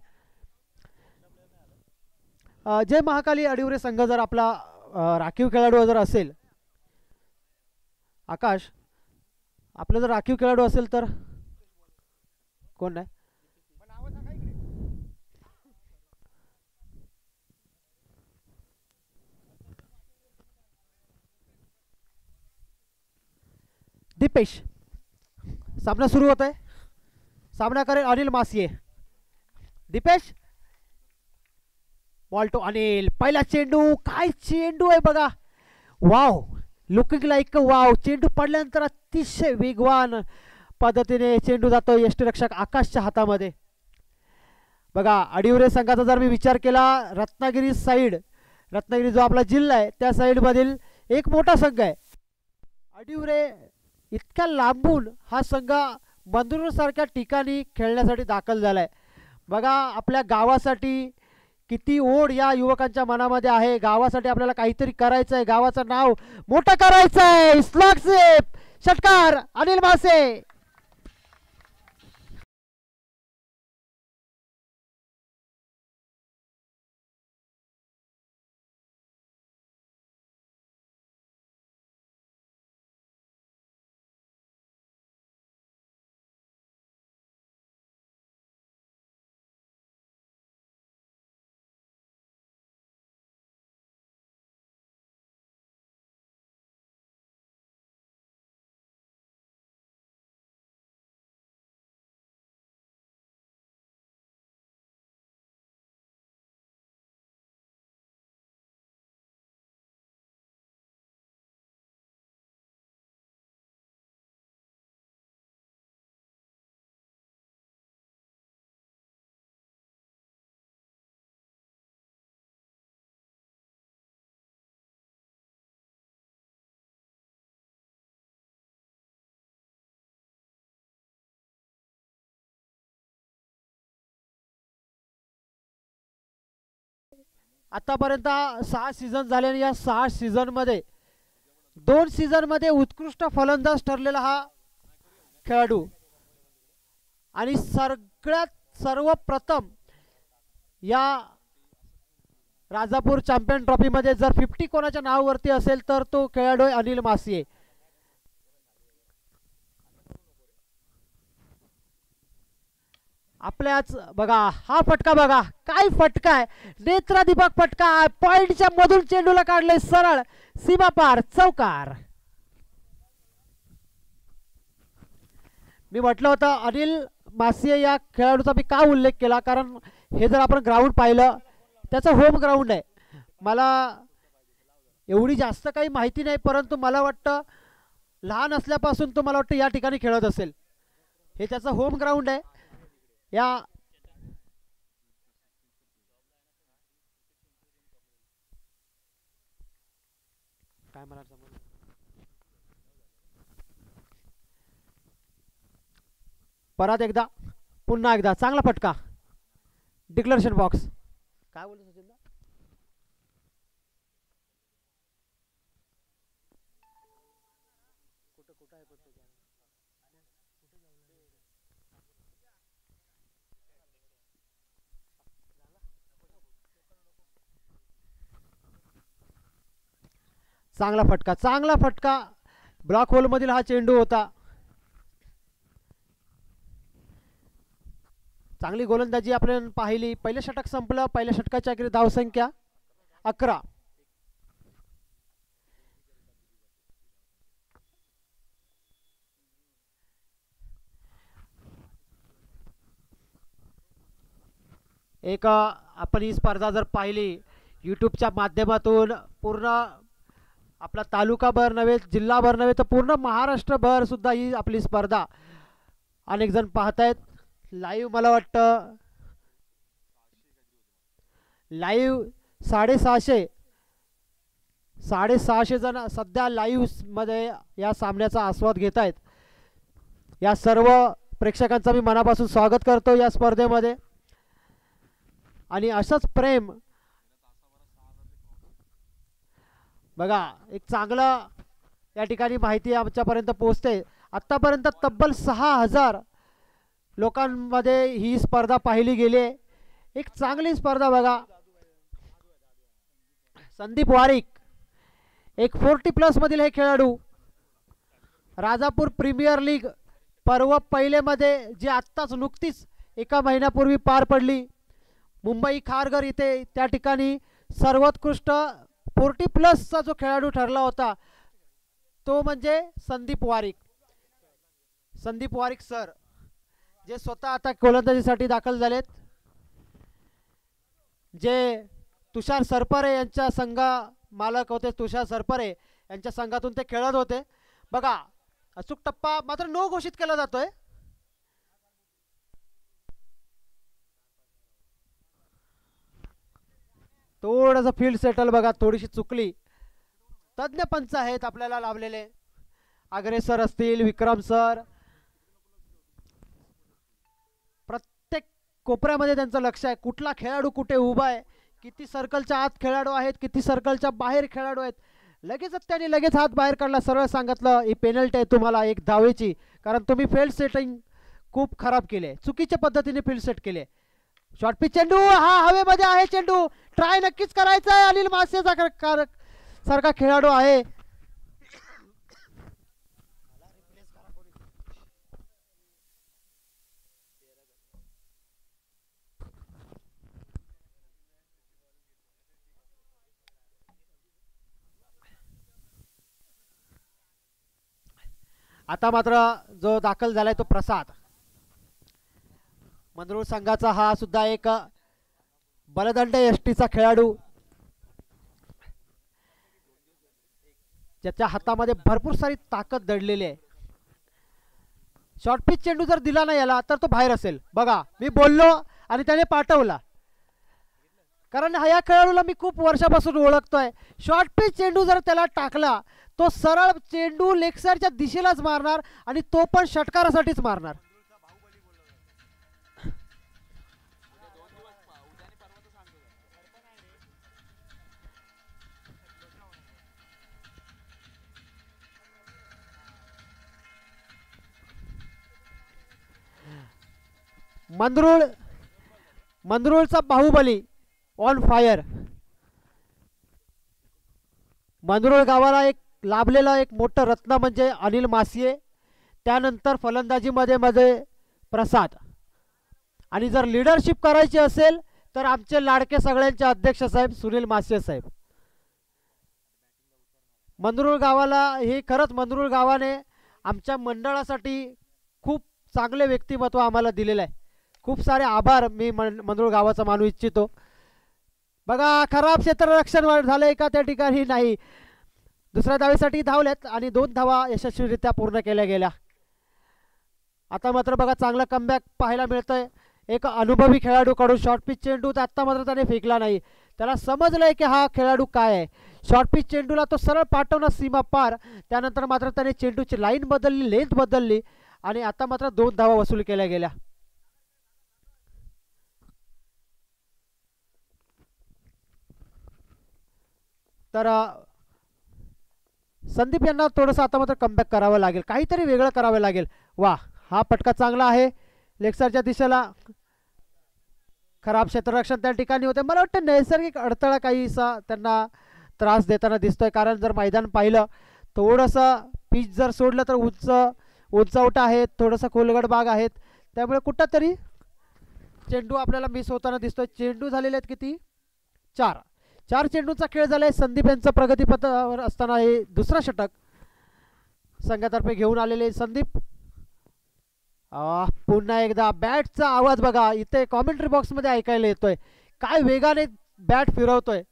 जय महाकाली अडिवरे संघ जर आपला राखीव खेळाडू जर असेल, आकाश आपलं जर राखीव खेळाडू असेल तर कोण नाही? दीपेश. सामना सुरू होत आहे. सामना करेल अनिल मासिये. Deepesh ball to Anil. पहिला चेंडू. काय चेंडू आहे बघा. Wow, looking like wow. चेंडू पडल्यानंतर अतिशय वेगवान पद्धतीने चेंडू जातो यष्टीरक्षक आकाशच्या हातामध्ये. बघा अडिवरे संघाचा जर मी विचार केला, रत्नागिरी साईड, रत्नागिरी जो आपला जिल्हा आहे त्या साईडमधील एक मोठा संघ आहे अडिवरे. इतक्या लांबून हा संघ बंदूर सारख्या ठिकाणी खेळण्यासाठी दाखल झालाय. बघा आपल्या गावासाठी किती ओढ या युवकांच्या मनामध्ये आहे. गावासाठी आपल्याला काहीतरी करायचं आहे, गावाचं नाव मोठं करायचं आहे. स्लॉग सेप षटकार अनिल मासे. आतापर्यंत 6 सीझन झाले आणि या 6 सीझनमध्ये 2 सीझनमध्ये उत्कृष्ट फलंदाज ठरलेला हा खेळाडू. आणि सगळ्यात सर्वप्रथम या राजापूर चॅम्पियन ट्रॉफीमध्ये जर 50 कोणाच्या नावावरती असेल तर तो खेळाडू आहे अनिल मासिये. आपल्याच बघा हा फटका बघा, काय फटका आहे. नेत्रादीपक फटका. पॉइंटच्या मधून चेंडूला काढले सरळ सीमा पार चौकार. मी म्हटलं होतं अनिल मासिये या खेळाडूचा मी का उल्लेख केला, कारण हे जर आपण ग्राउंड पाहिलं त्याचं होम ग्राउंड आहे. मला एवढी जास्त काही माहिती नाही, परंतु मला वाटतं लहान असल्यापासून तो मला वाटतं या ठिकाणी खेळत असेल. हे त्याचं होम ग्राउंड आहे. या काय मला परत एकदा पुन्हा एकदा चांगला फटका. Declaration box. काय बोलतो सचिन? चांगला फटका, चांगला फटका. ब्लॉक होल मधील हा चेंडू होता. चांगली गोलंदाजी आपण पाहिली. पहिलं षटक संपलं. पहिल्या षटकाची आखरी धावसंख्या 11. एक आपण ही स्पर्धा जर पाहिली यूट्यूबच्या माध्यमातून, पूर्ण आपला तालुकाभर नव्हे, जिल्हाभर नव्हे, तर पूर्ण महाराष्ट्रभर सुद्धा ही आपली स्पर्धा अनेक जण पाहतायत लाईव्ह. मला वाटतं लाईव्ह साडेसहाशे जण सध्या लाईव्ह मध्ये या सामन्याचा आस्वाद घेत आहेत. या सर्व प्रेक्षकांचं मी मनापासून स्वागत करतो या स्पर्धेमध्ये. आणि असंच प्रेम बघा, एक चांगलं या ठिकाणी माहिती आमच्यापर्यंत पोहोचते. आत्तापर्यंत तब्बल 6000 लोकांमध्ये ही स्पर्धा पाहिली गेली आहे. एक चांगली स्पर्धा बघा. संदीप वारिक एक 40+ मधील हे खेळाडू. राजापूर प्रीमियर लीग पर्व पहिलेमध्ये जी आत्ताच नुकतीच एका महिन्यापूर्वी पार पडली, मुंबई खारघर इथे त्या ठिकाणी सर्वोत्कृष्ट 40+ जो खेळाडू ठरला होता तो म्हणजे संदीप वारिक सर, जे स्वतः आता गोलंदाजीसाठी दाखल झालेत. जे तुषार सरपरे यांच्या संघ मालक होते, तुषार सरपरे यांच्या संघातून ते खेळत होते. बघा, अचूक टप्पा मात्र नो घोषित केला जातोय. थोडंसं फील्ड सेटल बघा थोडीशी चुकली. तज्ञ पंच आहेत आपल्याला लाभलेले, आगरे सर असतील, विक्रम सर. प्रत्येक कोपऱ्यामध्ये त्यांचं लक्ष आहे, कुठला खेळाडू कुठे उभा आहे, किती सर्कलच्या आत खेळाडू आहेत, किती सर्कलच्या बाहेर खेळाडू आहेत. लगेच हात बाहेर काढला, सरळ सांगितलं ही पेनल्टी आहे तुम्हाला 1 धावेची, कारण तुम्ही फील्ड सेटिंग खूप खराब केले, चुकीच्या पद्धतीने फील्ड सेट केले. शॉर्ट पिच चेंडू, हा हवेमध्ये आहे चेंडू, ट्राय नक्कीच करायचा आहे. अनिल मासे सारखा खेळाडू आहे. आता मात्र जो दाखल झालाय तो प्रसाद, मंदरुळ संघाचा हा सुद्धा एक बलदंड यष्टीचा खेळाडू, ज्याच्या हातामध्ये भरपूर सारी ताकद दडलेली आहे. शॉर्ट पिच चेंडू जर दिला नाही याला तर तो बाहेर असेल. बघा, मी बोललो आणि त्याने पाठवला, कारण या खेळाडूला मी खूप वर्षापासून ओळखतोय. शॉर्ट पिच चेंडू जर त्याला टाकला तो सरळ चेंडू लेगसाईडच्या दिशेलाच मारणार आणि तो पण षटकारासाठीच मारणार. मंदरुळचा बाहुबली ऑन फायर. मंदरुळ गावाला एक लाभलेला एक मोठं रत्न म्हणजे अनिल मासिये, त्यानंतर फलंदाजीमध्ये प्रसाद, आणि जर लीडरशिप करायची असेल तर आमचे लाडके सगळ्यांचे अध्यक्ष साहेब सुनील मासिये साहेब. मंदरुळ गावाला हे खरंच मंदरुळ गावाने आमच्या मंडळासाठी खूप चांगले व्यक्तिमत्व आम्हाला दिलेलं आहे. खूप सारे आभार मी मंदरुळ गावाचा मानू इच्छितो. बघा, खराब क्षेत्ररक्षण झालंय का त्या ठिकाणी? नाही. दुसऱ्या धावेसाठी धावल्यात आणि 2 धावा यशस्वीरित्या पूर्ण केल्या गेल्या. आता मात्र बघा चांगला कमबॅक पाहायला मिळतोय एक अनुभवी खेळाडूकडून. शॉर्ट पिच चेंडू तर आत्ता मात्र त्याने फेकला नाही, त्याला समजलंय की हा खेळाडू काय आहे. शॉर्ट पिच चेंडूला तो सरळ पाठवणार सीमा पार, त्यानंतर मात्र त्याने चेंडूची लाईन बदलली, लेंथ बदलली आणि आता मात्र 2 धावा वसूल केल्या गेल्या. तर संदीप यांना थोडंसं आता मात्र कमबॅक करावं लागेल, काहीतरी वेगळं करावं लागेल. वा, हा पटका चांगला आहे लेगसाईडच्या दिशेला. खराब क्षेत्ररक्षण त्या ठिकाणी होते. मला वाटतं नैसर्गिक अडथळा काहीसा त्यांना त्रास देताना दिसतोय, कारण जर मैदान पाहिलं थोडंसं पिच जर सोडलं तर उंचवटा आहेत, थोडंसं खोलगट भाग आहेत, त्यामुळे कुठंतरी चेंडू आपल्याला मिस होताना दिसतोय. चेंडू झालेले आहेत किती? 4 चेंडूचा खेळ झालाय. संदीप यांचं प्रगतीपथावर असताना हे दुसरा षटक संघातर्फे घेऊन आलेले संदीप. पुन्हा एकदा बॅटचा आवाज बघा इथे कॉमेंट्री बॉक्समध्ये ऐकायला येतोय, काय वेगाने बॅट फिरवतोय.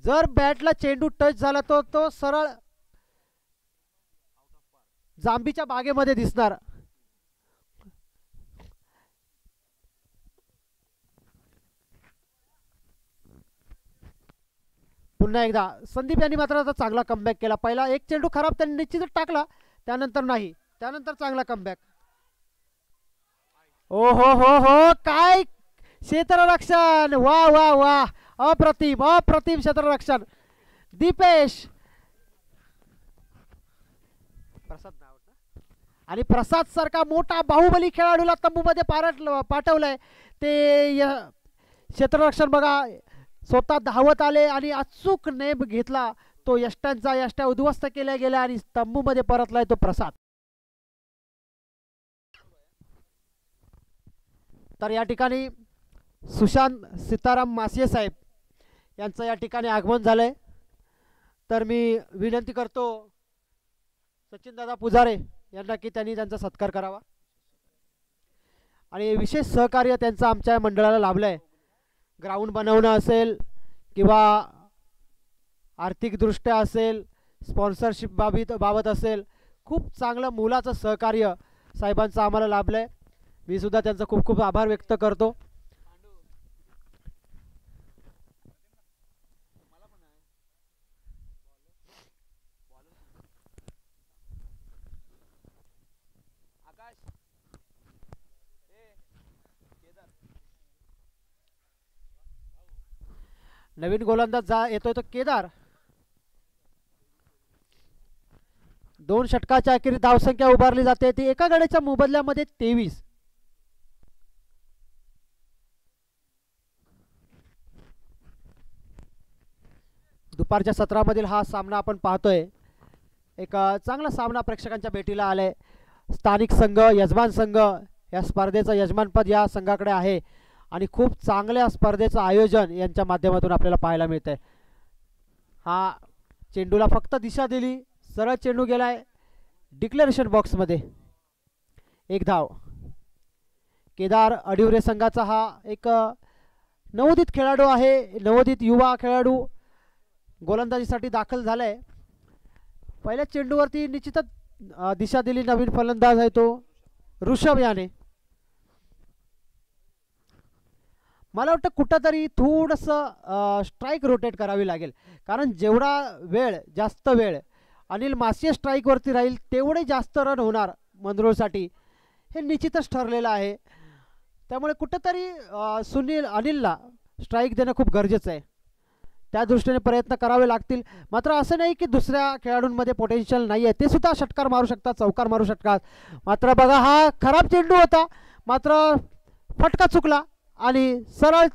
जर बॅटला चेंडू टच झाला तर तो सरळ जांबीच्या बागेमध्ये दिसणार. पुन्हा एकदा संदीप यांनी मात्र आता चांगला कमबॅक केला. पहिला एक चेंडू खराब त्यांनी निश्चितच टाकला, त्यानंतर नाही, त्यानंतर चांगला कमबॅक. ओ हो हो हो, काय क्षेत्ररक्षण, वा वा वा, अप्रतिम अप्रतिम क्षेत्ररक्षण. दीपेश प्रसाद आणि प्रसाद सारखा मोठा बाहुबली खेळाडूला तंबूमध्ये पाठवलंय ते क्षेत्ररक्षण. बघा स्वतः धावत आले आणि अचूक नेम घेतला तो, यष्ट्यांचा यष्ट्या उद्ध्वस्त केल्या गेल्या आणि तंबूमध्ये परतलाय तो प्रसाद. तर या ठिकाणी सुशांत सीताराम मासिये साहेब यांचं या ठिकाणी आगमन झालंय. तर मी विनंती करतो सचिन दादा पुजारे यांना की त्यांनी त्यांचा सत्कार करावा. आणि विशेष सहकार्य त्यांचं आमच्या मंडळाला लाभलंय. ग्राउंड बनवणं असेल किंवा आर्थिकदृष्ट्या असेल, स्पॉन्सरशिप बाबत असेल, खूप चांगलं मोलाचं सहकार्य साहेबांचं आम्हाला लाभलंय. मी सुद्धा त्यांचा खूप खूप आभार व्यक्त करतो. नवीन गोलंदाज येतोय तो केदार. 2 षटकाच्या अखेरीस धावसंख्या उभारली जाते ती एका गड्याच्या मोबदल्यामध्ये 23. दुपारच्या सत्रामधील हा सामना आपण पाहतोय. एक चांगला सामना प्रेक्षकांच्या भेटीला आलाय. स्थानिक संघ, यजमान संघ, या स्पर्धेचं यजमानपद या संघाकडे आहे आणि खूप चांगल्या स्पर्धेचं आयोजन यांच्या माध्यमातून आपल्याला पाहायला मिळतंय. हा चेंडूला फक्त दिशा दिली, सरळ चेंडू गेलाय डिक्लेरेशन बॉक्समध्ये. 1 धाव. केदार अडिवरे संघाचा हा एक नवोदित खेळाडू आहे, नवोदित युवा खेळाडू गोलंदाजीसाठी दाखल झालाय. पहिल्या चेंडूवरती निश्चितच दिशा दिली नवीन फलंदाज आहे तो ऋषभ याने. मला वाटतं कुठंतरी थोडंसं स्ट्राईक रोटेट करावी लागेल, कारण जेवढा वेळ जास्त वेळ अनिल मासिये स्ट्राईकवरती राहील तेवढे जास्त रन होणार मंदरूळसाठी, हे निश्चितच ठरलेलं आहे. त्यामुळे कुठंतरी अनिलला स्ट्राईक देणं खूप गरजेचं आहे. त्या दृष्टीने प्रयत्न करावे लागतील. मात्र असं नाही की दुसऱ्या खेळाडूंमध्ये पोटेन्शियल नाही आहे, ते सुद्धा षटकार मारू शकतात, चौकार मारू शकतात. मात्र बघा हा खराब चेंडू होता, मात्र फटका चुकला आणि सरळ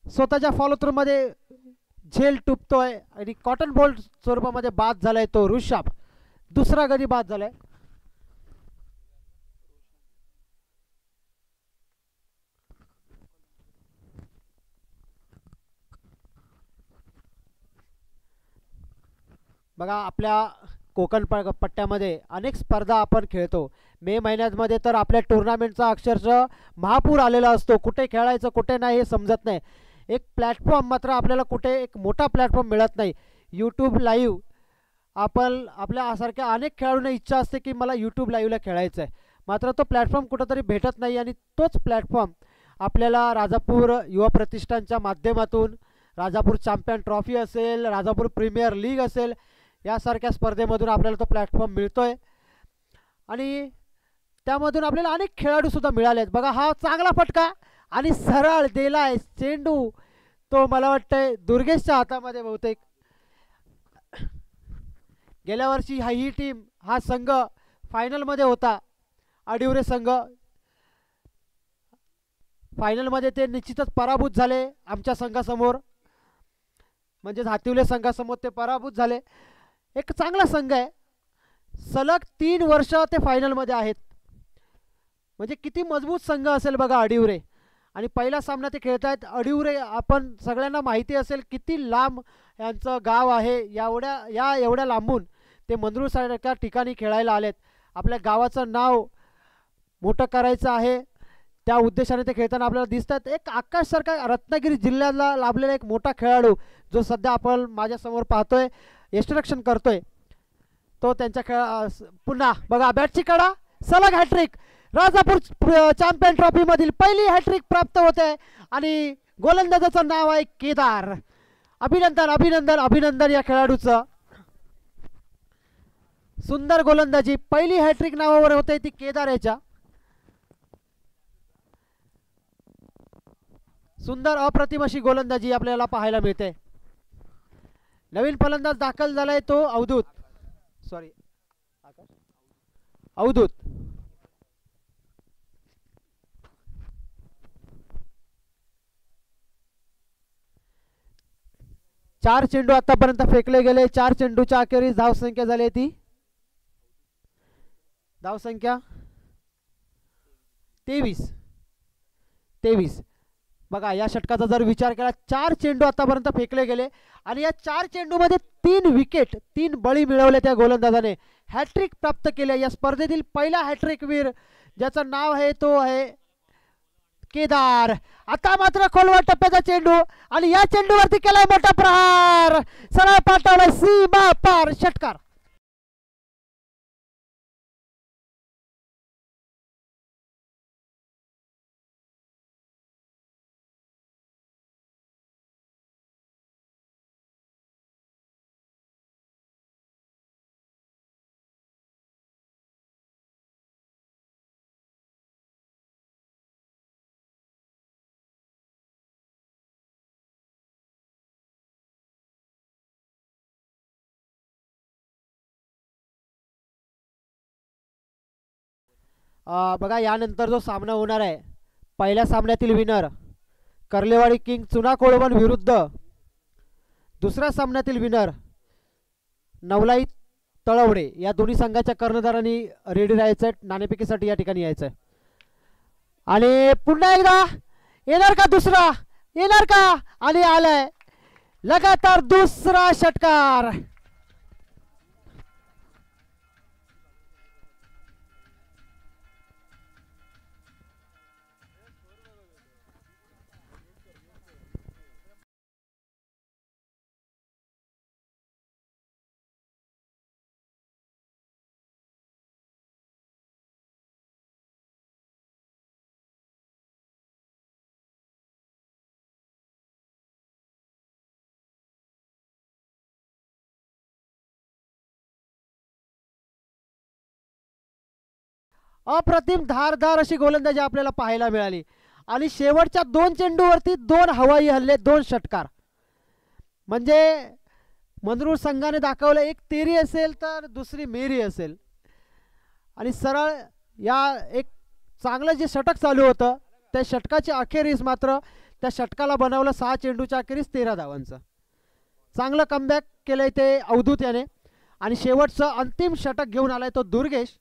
स्वतःच्या फॉलो थ्रूमध्ये झेल टुपतोय आणि कॉटन बॉल स्वरूपामध्ये बाद झालाय तो ऋषभ. दुसरा गडी बाद झालाय. बघा आपल्या कोकण पट्ट्यामध्ये अनेक स्पर्धा आपण खेळतो. मे महिन्यामध्ये तर आपल्या टुर्नामेंटचा अक्षरशः महापूर आलेला असतो. कुठे खेळायचं कुठे नाही हे समजत नाही. एक प्लॅटफॉर्म मात्र आपल्याला कुठे एक मोठा प्लॅटफॉर्म मिळत नाही. यूट्यूब लाईव्ह आपण आपल्यासारख्या अनेक खेळाडूंना इच्छा असते की मला यूट्यूब लाईव्हला खेळायचं आहे, मात्र तो प्लॅटफॉर्म कुठंतरी भेटत नाही. आणि तोच प्लॅटफॉर्म आपल्याला राजापूर युवा प्रतिष्ठानच्या माध्यमातून राजापूर चॅम्पियन ट्रॉफी असेल, राजापूर प्रीमियर लीग असेल, यासारख्या स्पर्धेमधून आपल्याला तो प्लॅटफॉर्म मिळतोय आणि त्यामधून आपल्याला अनेक खेळाडूसुद्धा मिळाले आहेत. बघा हा चांगला फटका आणि सरळ दिलाय चेंडू, तो मला वाटतंय दुर्गेशच्या हातामध्ये. बहुतेक गेल्या वर्षी ही टीम हा संघ फायनलमध्ये होता, अडिवरे संघ. फायनलमध्ये ते निश्चितच पराभूत झाले आमच्या संघासमोर, म्हणजेच हातिवले संघासमोर ते पराभूत झाले. एक चांगला संघ आहे, सलग 3 वर्ष ते फायनलमध्ये आहेत. म्हणजे किती मजबूत संघ असेल बघा अडिवरे. आणि पहिला सामना ते खेळत आहेत अडिवरे. आपण सगळ्यांना माहिती असेल किती लांब यांचं गाव आहे. एवढ्या लांबून ते मंदरूळसारख्या ठिकाणी खेळायला आलेत. आपल्या गावाचं नाव मोठं करायचं आहे, त्या उद्देशाने ते खेळताना आपल्याला दिसतात. एक आकाशसारखा रत्नागिरी जिल्ह्याला लाभलेला एक मोठा खेळाडू जो सध्या आपण माझ्यासमोर पाहतोय, यष्टिरक्षण करतोय, तो त्यांच्या पुन्हा बघा बॅटची कडा, सलग हॅट्रिक. राजापूर चॅम्पियन ट्रॉफीमधील पहिली हॅट्रिक प्राप्त होते आणि गोलंदाजाचं नाव आहे केदार. अभिनंदन अभिनंदन अभिनंदन या खेळाडूचं. सुंदर गोलंदाजी. पहिली हॅट्रिक नावावर होते ती केदार याच्या. सुंदर अप्रतिम अशी गोलंदाजी आपल्याला पाहायला मिळते. नवीन फलंदाज दाखल झालाय तो अवधूत. सॉरी अवधूत. चार चेंडू आतापर्यंत फेकले गेले. 4 चेंडूच्या अखेरीस धावसंख्या झाली ती धावसंख्या 23. बघा या षटकाचा जर विचार केला 4 चेंडू आतापर्यंत फेकले गेले आणि या 4 चेंडूमध्ये 3 विकेट 3 बळी मिळवले त्या गोलंदाजाने. हॅट्रिक प्राप्त केले. या स्पर्धेतील पहिला हॅट्रिक वीर ज्याचं नाव आहे तो आहे केदार. आता मात्र खोलवर टप्प्याचा चेंडू आणि या चेंडूवरती केलाय मोठा प्रहार. सरळ पाठवलाय सीमा पार. षटकार. बघा यानंतर जो सामना होणार आहे पहिल्या सामन्यातील विनर कर्लेवाडी किंग चुना कोळवण विरुद्ध दुसऱ्या सामन्यातील विनर नवलाई तळवडे. या दोन्ही संघाच्या कर्णधारांनी रेडी राहायचं आहे. नाणेफेकीसाठी या ठिकाणी यायचं आहे. आणि पुन्हा एकदा येणार का दुसरा? येणार का? आणि आलाय लगातार दुसरा षटकार. अप्रतिम धारदार अशी गोलंदाजी आपल्याला पाहायला मिळाली आणि शेवटच्या 2 चेंडूवरती 2 हवाई हल्ले 2 षटकार. म्हणजे मंगरुळ संघाने दाखवलं एक तेरी असेल तर दुसरी मेरी असेल. आणि सरळ या एक चांगलं जे षटक चालू होतं त्या षटकाच्या अखेरीस मात्र त्या षटकाला बनवलं 6 चेंडूच्या अखेरीस 13 धावांचं. चांगलं कमबॅक केलंय ते अवधूत याने. आणि शेवटचं अंतिम षटक घेऊन आलाय तो दुर्गेश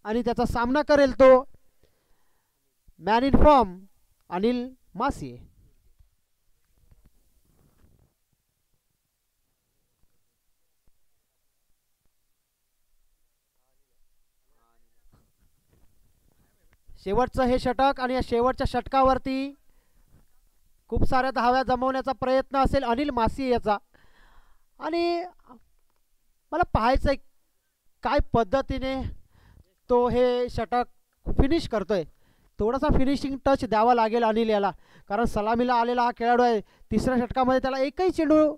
आणि त्याचा सामना करेल तो मॅन इन फॉर्म अनिल मासिये. शेवटचं हे षटक आणि या शेवटच्या षटकावरती खूप साऱ्या धाव्या जमवण्याचा प्रयत्न असेल अनिल मासिये याचा. आणि मला पाहायचं आहे काय पद्धतीने तो हे षटक फिनिश करतोय. थोडासा फिनिशिंग टच द्यावा लागेल अनिल याला, कारण सलामीला आलेला हा खेळाडू आहे. तिसऱ्या षटकामध्ये त्याला एकही चेंडू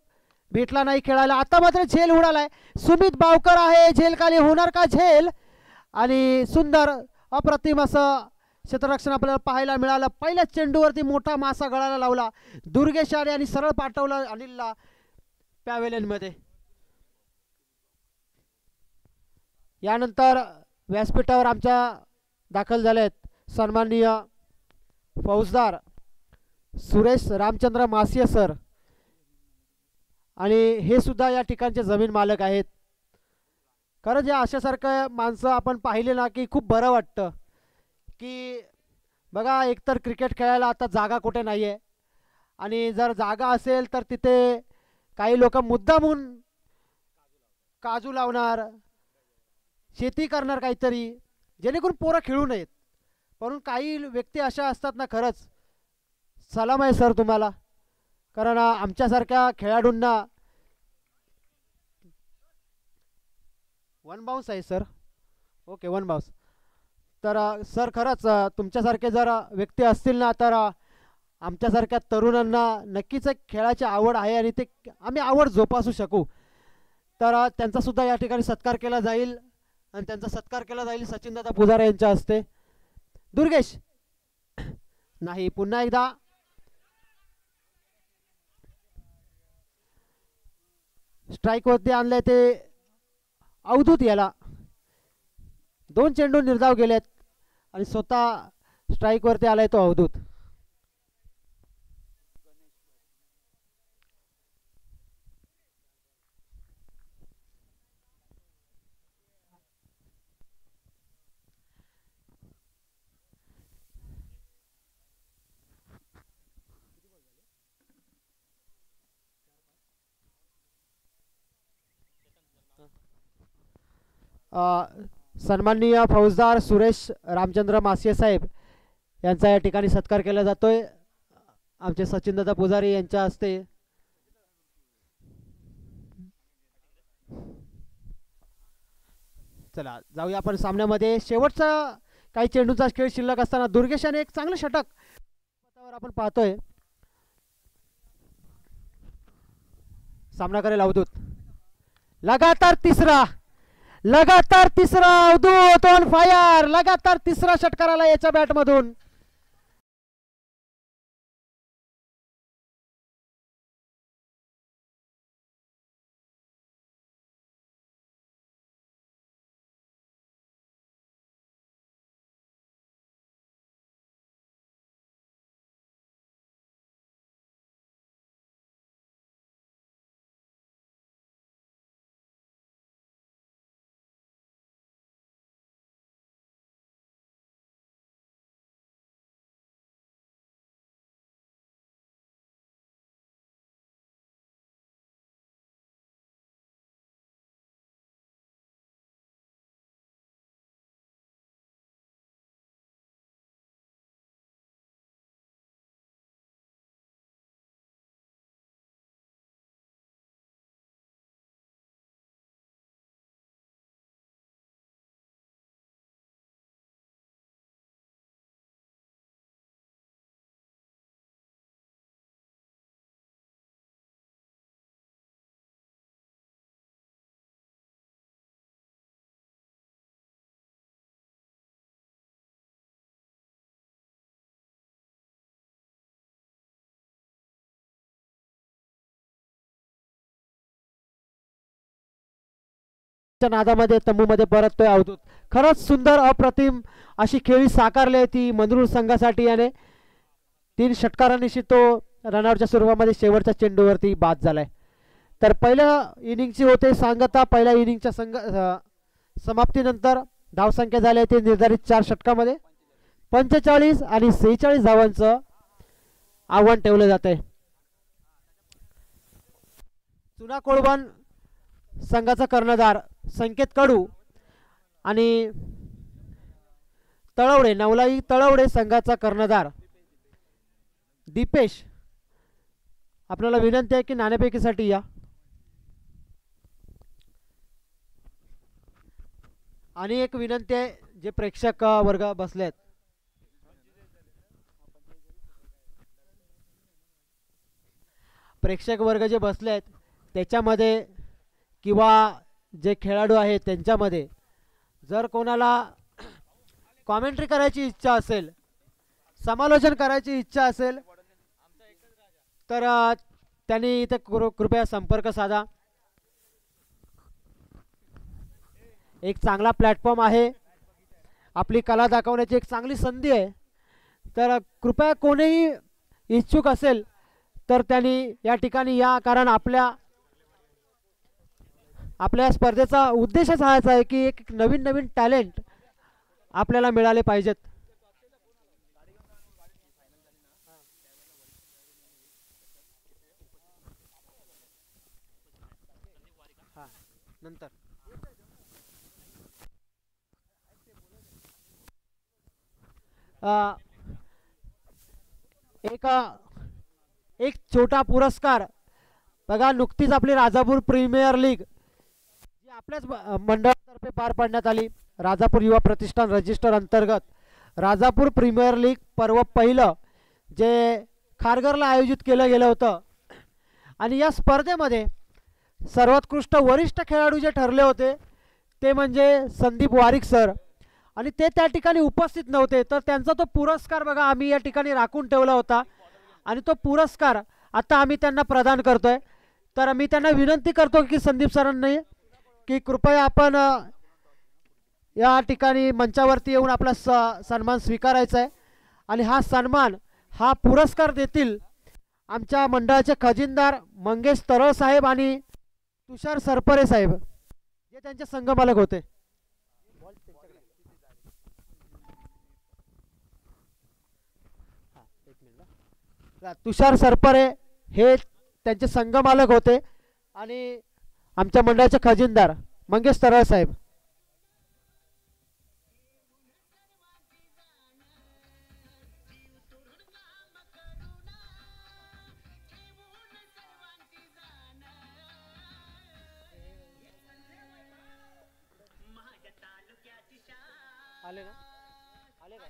भेटला नाही खेळायला. आता मात्र झेल उडालाय. सुमित बावकर आहे झेल खाली. होणार का झेल? आणि सुंदर अप्रतिम असं क्षेत्ररक्षण आपल्याला पाहायला मिळालं. पहिल्याच चेंडूवरती मोठा मासा गळाला लावला दुर्गेशाने आणि सरळ पाठवलं अनिलला पॅव्हेलियनमध्ये. यानंतर व्यासपीठावर आमच्या दाखल झालेत सन्माननीय फौजदार सुरेश रामचंद्र मासिये सर. आणि हे सुद्धा या ठिकाणचे जमीन मालक आहेत. खरंच या अशासारखं माणसं आपण पाहिले ना की खूप बरं वाटतं. की बघा एकतर क्रिकेट खेळायला आता जागा कुठे नाही आहे आणि जर जागा असेल तर तिथे काही लोक मुद्दामून काजू लावणार, शेती करणार काहीतरी जेणेकरून पोरं खेळू नयेत. पण काही व्यक्ती अशा असतात ना, खरंच सलाम आहे सर तुम्हाला. कारण आमच्यासारख्या खेळाडूंना 1 बाउन्स आहे सर. Okay 1 bounce. तर सर खरंच तुमच्यासारखे जर व्यक्ती असतील ना तर आमच्यासारख्या तरुणांना नक्कीच एक खेळाची आवड आहे आणि ते आम्ही आवड जोपासू शकू. तर त्यांचा सुद्धा या ठिकाणी सत्कार केला जाईल आणि त्यांचा सत्कार केला जाईल सचिनदादा पुजारे यांच्या हस्ते. दुर्गेश नाही, पुन्हा एकदा स्ट्राईक वरती आणले ते अवधूत. याला 2 चेंडू निर्धाव गेलेत आणि स्वतः स्ट्राईक वरती आलाय तो अवधूत. सन्माननीय फौजदार सुरेश रामचंद्र मासिये साहेब यांचा या ठिकाणी सत्कार केला जातोय आमचे सचिनदादा पुजारी यांच्या हस्ते. चला जाऊया आपण सामन्यामध्ये. शेवटचा काही चेंडूचा खेळ शिल्लक असताना दुर्गेशाने एक चांगलं षटक पथावर आपण पाहतोय. सामना करेल अवधूत. लगातार तिसरा अवधूत ऑन फायर. लगातार तिसरा षटकार आला याच्या बॅटमधून. नादामध्ये तंबूमध्ये परततोय अवधूत. खरंच सुंदर अप्रतिम अशी खेळी साकारली ती मंगरुळ संघासाठी याने. 3 षटकारांनिशी तो रनआउटच्या स्वरूपामध्ये शेवटच्या चेंडूवरती बाद झालाय. तर पहिल्या इनिंगची होते सांगता. पहिल्या इनिंगच्या समाप्तीनंतर धावसंख्या झाली ते निर्धारित 4 षटकामध्ये 45 आणि 46 धावांचं आव्हान ठेवलं जात आहे. चुना कोळवण संघाचा कर्णधार संकेत कडू आणि तळवडे नवलाई तळवडे संघाचा कर्णधार दीपेश. आपल्याला विनंती आहे की नाणेफेकीसाठी या. आणि एक विनंती आहे जे प्रेक्षक वर्ग बसलेत, प्रेक्षक वर्ग जे बसलेत त्याच्यामध्ये किंवा जे खेळाडू आहेत त्यांच्यामध्ये जर कोणाला कॉमेंट्री करायची इच्छा असेल, समालोचन करायची इच्छा असेल तर त्यांनी इथे कृपया संपर्क साधा. एक चांगला प्लॅटफॉर्म आहे, आपली कला दाखवण्याची एक चांगली संधी आहे. तर कृपया कोणीही इच्छुक असेल तर त्यांनी या ठिकाणी या. कारण आपल्या स्पर्धेचा उद्देशच हाच आहे की एक नवीन नवीन टॅलेंट आपल्याला मिळाले पाहिजेत. नंतर एक छोटा पुरस्कार बघा. नुकतीच आपली राजापूर प्रीमियर लीग जी आपल्याच मंडळातर्फे पार पाडण्यात आली. राजापूर युवा प्रतिष्ठान रजिस्टर अंतर्गत राजापूर प्रीमियर लीग पर्व पहिलं जे खारघरला आयोजित केलं गेलं होतं आणि या स्पर्धेमध्ये सर्वोत्कृष्ट वरिष्ठ खेळाडू जे ठरले होते ते म्हणजे संदीप वारिक सर आणि ते त्या ठिकाणी उपस्थित नव्हते, तर त्यांचा तो पुरस्कार बघा आम्ही या ठिकाणी राखून ठेवला होता आणि तो पुरस्कार आता आम्ही त्यांना प्रदान करतोय. तर मी त्यांना विनंती करतो की संदीप सरांनी की कृपया आपण या ठिकाणी मंचावरती येऊन आपला सन्मान स्वीकारायचा आहे आणि हा सन्मान हा पुरस्कार देतील आमच्या मंडळाचे खजिनदार मंगेश तरळ साहेब आणि तुषार सरपरे साहेब जे त्यांचे संघमालक होते. तुषार सरपरे हे त्यांचे संघमालक होते आणि आमच्या मंडळाचे खजिनदार मंगेश तरळ साहेब. आले ना? आले का?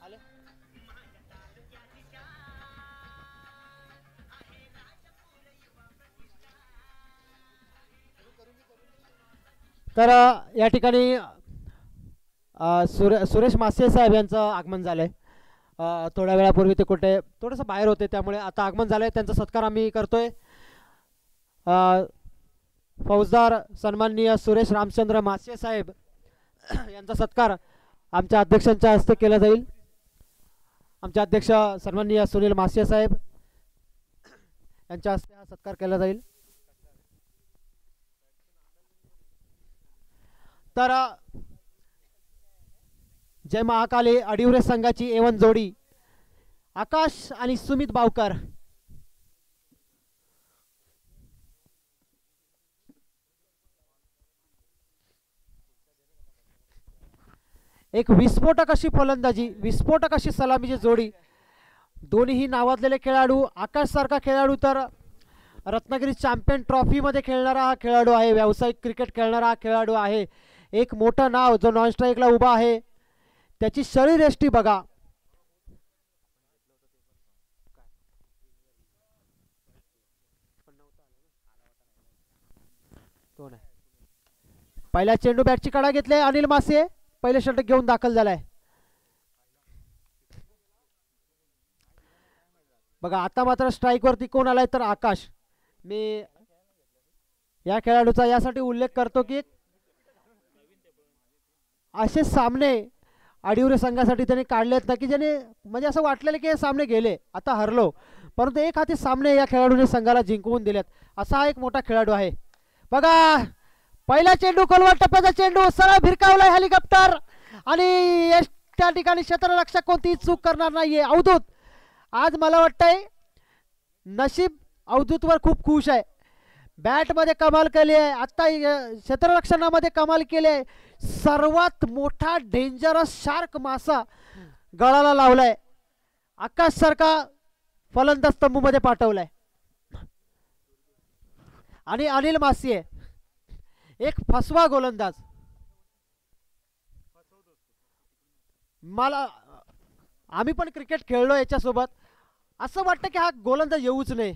आले? तर या ठिकाणी सुरेश मासे साहेब यांचं आगमन झालंय. थोड्या वेळापूर्वी ते कुठे थोडंसं बाहेर होते, त्यामुळे आता आगमन झालंय. त्यांचा सत्कार आम्ही करतोय. फौजदार सन्माननीय सुरेश रामचंद्र मासे साहेब यांचा सत्कार आमच्या अध्यक्षांच्या हस्ते केला जाईल. आमचे अध्यक्ष सन्माननीय सुनील मासे साहेब यांच्या हस्ते हा सत्कार केला जाईल. तर जय महाकाली अडिवरे संघाची एवन जोडी आकाश आणि सुमित बावकर. एक विस्फोटक अशी फलंदाजी, विस्फोटक अशी सलामीची जोडी. दोन्हीही नावाजलेले खेळाडू. आकाश सारखा खेळाडू तर रत्नागिरी चॅम्पियन ट्रॉफीमध्ये खेळणारा हा खेळाडू आहे, व्यावसायिक क्रिकेट खेळणारा हा खेळाडू आहे. एक मोठं नाव जो नॉन स्ट्राईकला उभा आहे. त्याची शरीरयष्टी बघा. पहिला चेंडू बॅटची कडा घेतले अनिल मासे, पहिले षटक घेऊन दाखल झालाय. बघा आता मात्र स्ट्राईक वरती कोण आलाय तर आकाश. मी या खेळाडूचा यासाठी उल्लेख करतो की असे सामने आडिवरे संघासाठी त्यांनी काढलेत ना की ज्याने म्हणजे असं वाटलेलं की हे सामने गेले, आता हरलो, परंतु एक हाती सामने या खेळाडूने संघाला जिंकवून दिलेत. असा हा एक मोठा खेळाडू आहे. बघा पहिला चेंडू खोलवर टप्प्याचा चेंडू सरळ भिरकावलाय हेलिकॉप्टर आणि त्या ठिकाणी क्षेत्ररक्षक कोणतीही चूक करणार नाहीये. अवधूत आज मला वाटतंय नशीब अवधूतवर खूप खुश आहे. बॅटमध्ये कमाल केली आहे, आत्ता क्षेत्ररक्षणामध्ये कमाल केली आहे. सर्वात मोठा डेंजरस शार्क मासा गळाला लावलाय. आकाश सारखा फलंदाज तंबूमध्ये पाठवलाय. आणि अनिल मासिये एक फसवा गोलंदाज. मला आम्ही पण क्रिकेट खेळलो याच्यासोबत. असं वाटतं की हा गोलंदाज येऊच नाही,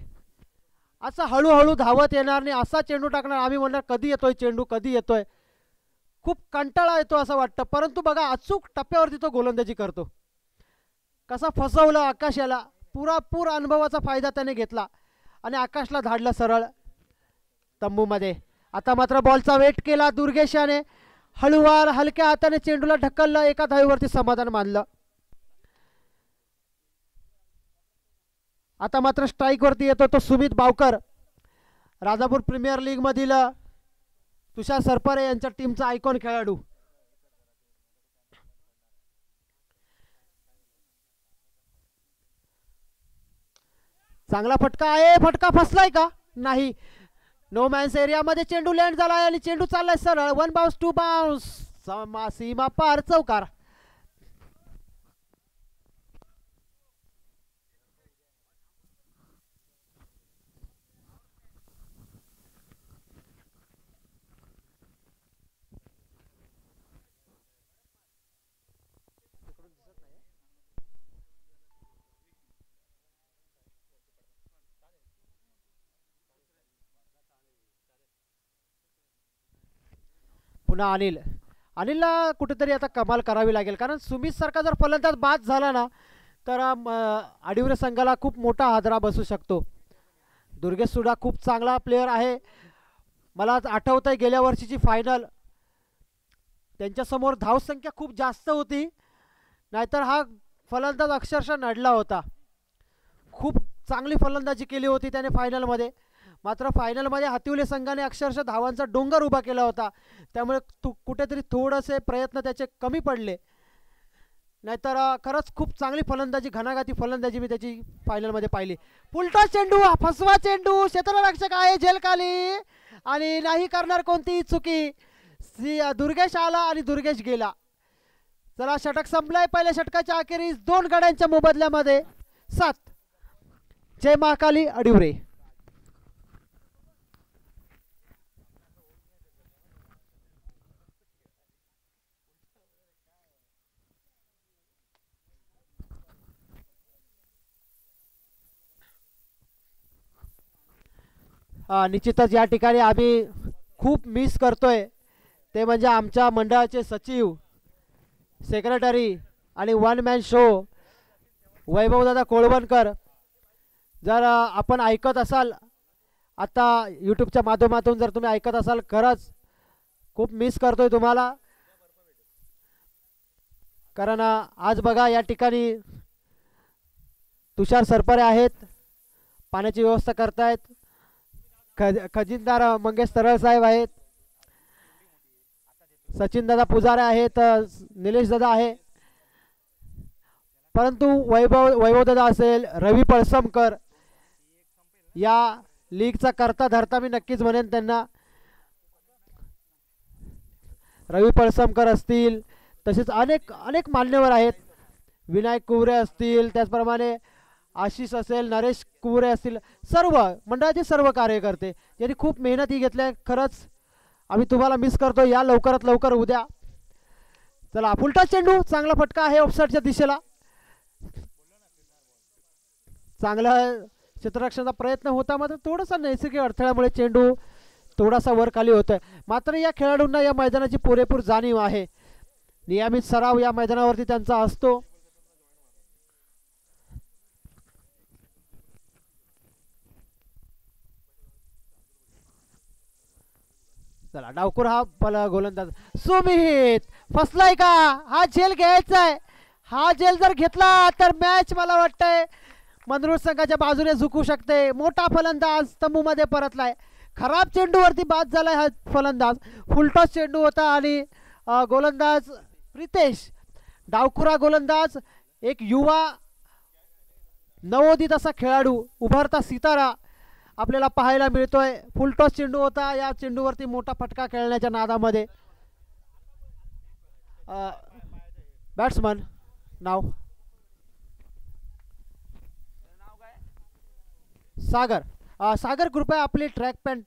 असा हळूहळू धावत येणार नाही, असा चेंडू टाकणार. आम्ही म्हणणार कधी येतोय चेंडू, कधी येतोय. खूप कंटाळा येतो असं वाटतं, परंतु बघा अचूक टप्प्यावरती तो गोलंदाजी करतो. कसा फसवला आकाश याला. पुरापूर अनुभवाचा फायदा त्याने घेतला आणि आकाशला धाडला सरळ तंबूमध्ये. आता मात्र बॉलचा वेट केला दुर्गेश याने. हळूवार हलक्या हाताने चेंडूला ढकललं, एका धावेवरती समाधान मानलं. आता मात्र स्ट्राईक वरती येतो तो सुमित बावकर, राजापूर प्रीमियर लीग मधील तुषार सरपरे यांच्या टीमचा आयकॉन खेळाडू. चांगला फटका आहे. फटका फसलाय का नाही. नो मॅन्स एरियामध्ये चेंडू लँड झालाय आणि चेंडू चाललाय सरळ. 1 बाउन्स 2 बाउन्स सीमा पार चौकार. पुन्हा अनिलला कुठेतरी आता कमाल करावी लागेल, कारण सुमितसारखा जर फलंदाज बाद झाला ना तर आडिवरे संघाला खूप मोठा हादरा बसू शकतो. दुर्गेश सुद्धा खूप चांगला प्लेयर आहे. मला आठवत आहे गेल्या वर्षीची फायनल, त्यांच्यासमोर धावसंख्या खूप जास्त होती, नाहीतर हा फलंदाज अक्षरशः नडला होता. खूप चांगली फलंदाजी केली होती त्याने फायनलमध्ये. मात्र फायनलमध्ये हातिवले संघाने अक्षरशः धावांचा डोंगर उभा केला होता, त्यामुळे कुठेतरी थोडेसे प्रयत्न त्याचे कमी पडले. नाहीतर खरंच खूप चांगली फलंदाजी, घणाघाती फलंदाजी मी त्याची फायनलमध्ये पाहिली. पुलटा चेंडू, फसवा चेंडू, क्षेत्ररक्षक आहे झेलखाली आणि नाही करणार कोणतीही चुकी. दुर्गेश आला आणि दुर्गेश गेला. चला षटक संपलाय. पहिल्या षटकाच्या अखेरीस 2 गड्यांच्या मोबदल्यामध्ये 7. जय महाकाली आडिवरे. निश्चितच या ठिकाणी आम्ही खूप मिस करतोय, ते म्हणजे आमच्या मंडळाचे सचिव, सेक्रेटरी आणि वन मॅन शो वैभवदादा कोळवणकर. जर आपण ऐकत असाल आता यूट्यूबच्या माध्यमातून, जर तुम्ही ऐकत असाल, खरंच खूप मिस करतोय तुम्हाला. कारण आज बघा या ठिकाणी तुषार सरपरे आहेत, पाण्याची व्यवस्था करतायत. खजिनदार मंगेश तरळ साहेब आहेत, सचिन दादा पुजारे आहेत, निलेश दादा आहे. परंतु वैभव दादा असेल, रवी पळसमकर, या लीगचा करता धरता मी नक्कीच म्हणेन त्यांना. रवी पळसमकर असतील, तसेच अनेक मान्यवर आहेत, विनायक कुवरे असतील, त्याचप्रमाणे आशिष असेल, नरेश कुवरे असतील, सर्व मंडळाचे सर्व कार्यकर्ते यांनी खूप मेहनती घेतल्या. खरंच आम्ही तुम्हाला मिस करतो. या लवकरात लवकर उद्या. चला फुलटा चेंडू, चांगला फटका आहे ऑफसाईडच्या दिशेला. चांगला क्षेत्ररक्षणाचा प्रयत्न होता, मात्र थोडासा नैसर्गिक अडथळ्यामुळे चेंडू थोडासा वर खाली होतोय. मात्र या खेळाडूंना या मैदानाची पुरेपूर जाणीव आहे. नियमित सराव या मैदानावरती त्यांचा असतो. चला डावखुर हा गोलंदाज सुमित फसलाय का? हा झेल घ्यायचा आहे. हा झेल जर घेतला तर मॅच मला वाटतंय मनोर संघाच्या बाजूने झुकू शकते. मोठा फलंदाज तंबूमध्ये परतलाय. खराब चेंडूवरती बाद झालाय हा फलंदाज. फुलटॉस चेंडू होता आणि गोलंदाज प्रितेश, डावखुरा गोलंदाज, एक युवा नवोदित असा खेळाडू, उभारता सितारा आपल्याला पाहायला मिळतोय. फुलटॉस चेंडू होता. या चेंडूवरती मोठा फटका खेळण्याच्या नादामध्ये बॅट्समन नाव सागर. सागर कृपया आपली ट्रॅक पॅन्ट.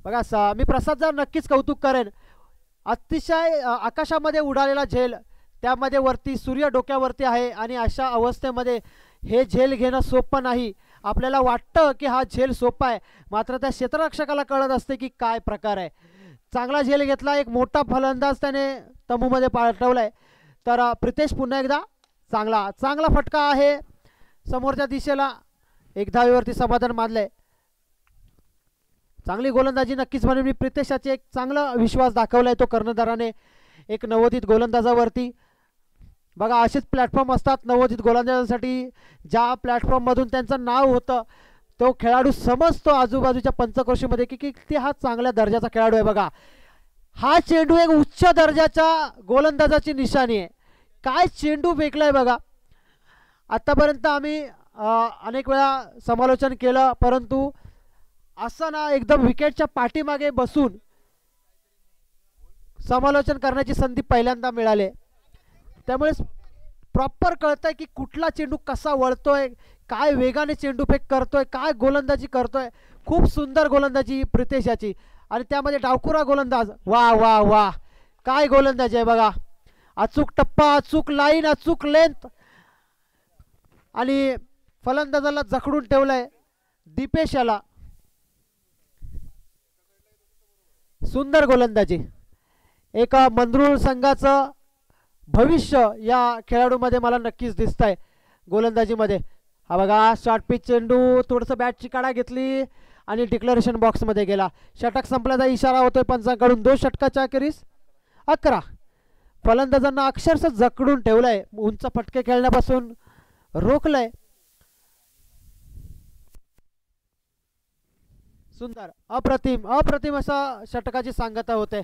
बघा मी प्रसादचं नक्कीच कौतुक करेन. अतिशय आकाशामध्ये उडालेला झेल, त्यामध्ये वरती सूर्य डोक्यावरती आहे आणि अशा अवस्थेमध्ये हे झेल घेणं सोपं नाही. आपल्याला वाटतं की हा झेल सोपा आहे, मात्र त्या क्षेत्ररक्षकाला कळत असते की काय प्रकार आहे. चांगला झेल घेतला. एक मोठा फलंदाज त्याने तंबूमध्ये पाठवलाय. तर प्रितेश पुन्हा एकदा चांगला फटका आहे समोरच्या दिशेला. एक धावेवरती समाधान मानलंय. चांगली गोलंदाजी नक्कीच म्हणून मी प्रितेशाचे एक चांगला विश्वास दाखवलाय तो कर्णधाराने एक नवोदित गोलंदाजावरती. बघा असेच प्लॅटफॉर्म असतात नवोदित गोलंदाजांसाठी, ज्या प्लॅटफॉर्ममधून त्यांचं नाव होतं तो खेळाडू समजतो आजूबाजूच्या पंचक्रोशीमध्ये की किती हा चांगल्या दर्जाचा खेळाडू आहे. बघा हा चेंडू एक उच्च दर्जाच्या गोलंदाजाची निशाणी आहे. काय चेंडू फेकलाय बघा. आतापर्यंत आम्ही अनेक वेळा समालोचन केलं, परंतु असं ना एकदम विकेटच्या पाठीमागे बसून समालोचन करण्याची संधी पहिल्यांदा मिळाली. त्यामुळे प्रॉपर कळतंय की कुठला चेंडू कसा वळतोय, काय वेगाने चेंडू फेक करतोय, काय गोलंदाजी करतोय. खूप सुंदर गोलंदाजी प्रितेशाची आणि त्यामध्ये डावखुरा गोलंदाज. वा वा वा काय गोलंदाजी आहे बघा. अचूक टप्पा, अचूक लाईन, अचूक लेंथ आणि फलंदाजाला जखडून ठेवलंय. दीपेश याला सुंदर गोलंदाजी. एक मंदरूळ संघाचं भविष्य या खेळाडूमध्ये मला नक्कीच दिसतंय गोलंदाजीमध्ये. हा बघा शॉर्ट पिच चेंडू, थोडंसं बॅटची काढा घेतली आणि डिक्लेरेशन बॉक्समध्ये गेला. षटक संपल्याचा इशारा होतोय पंचांकडून. 2 षटकाच्या अखेरीस 11. फलंदाजांना अक्षरशः जकडून ठेवलंय, उंच फटके खेळण्यापासून रोखलंय. सुंदर, अप्रतिम अप्रतिम असा षटकाची सांगता होते.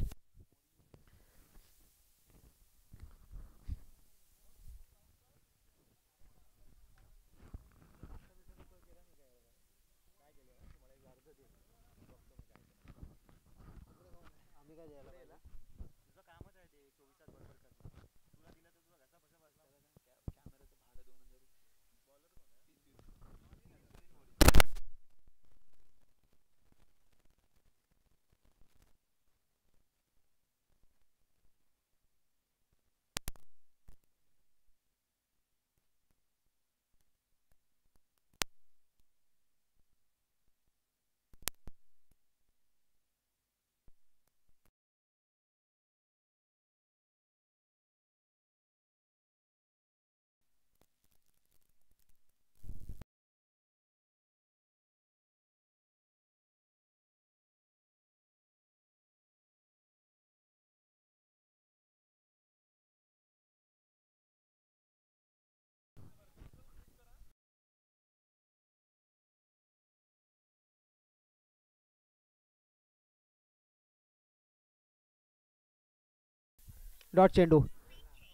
डॉट चेंडू.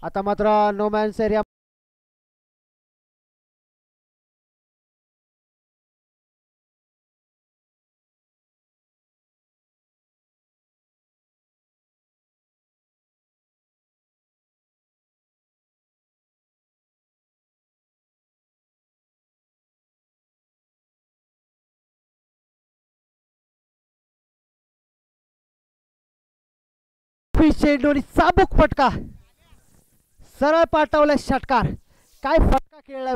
आता मात्र नो मॅन्स एरिया. चेंडू आणि चाबूक फटका, सरळ पाठवलाय षटकार. काय फटका खेळलाय.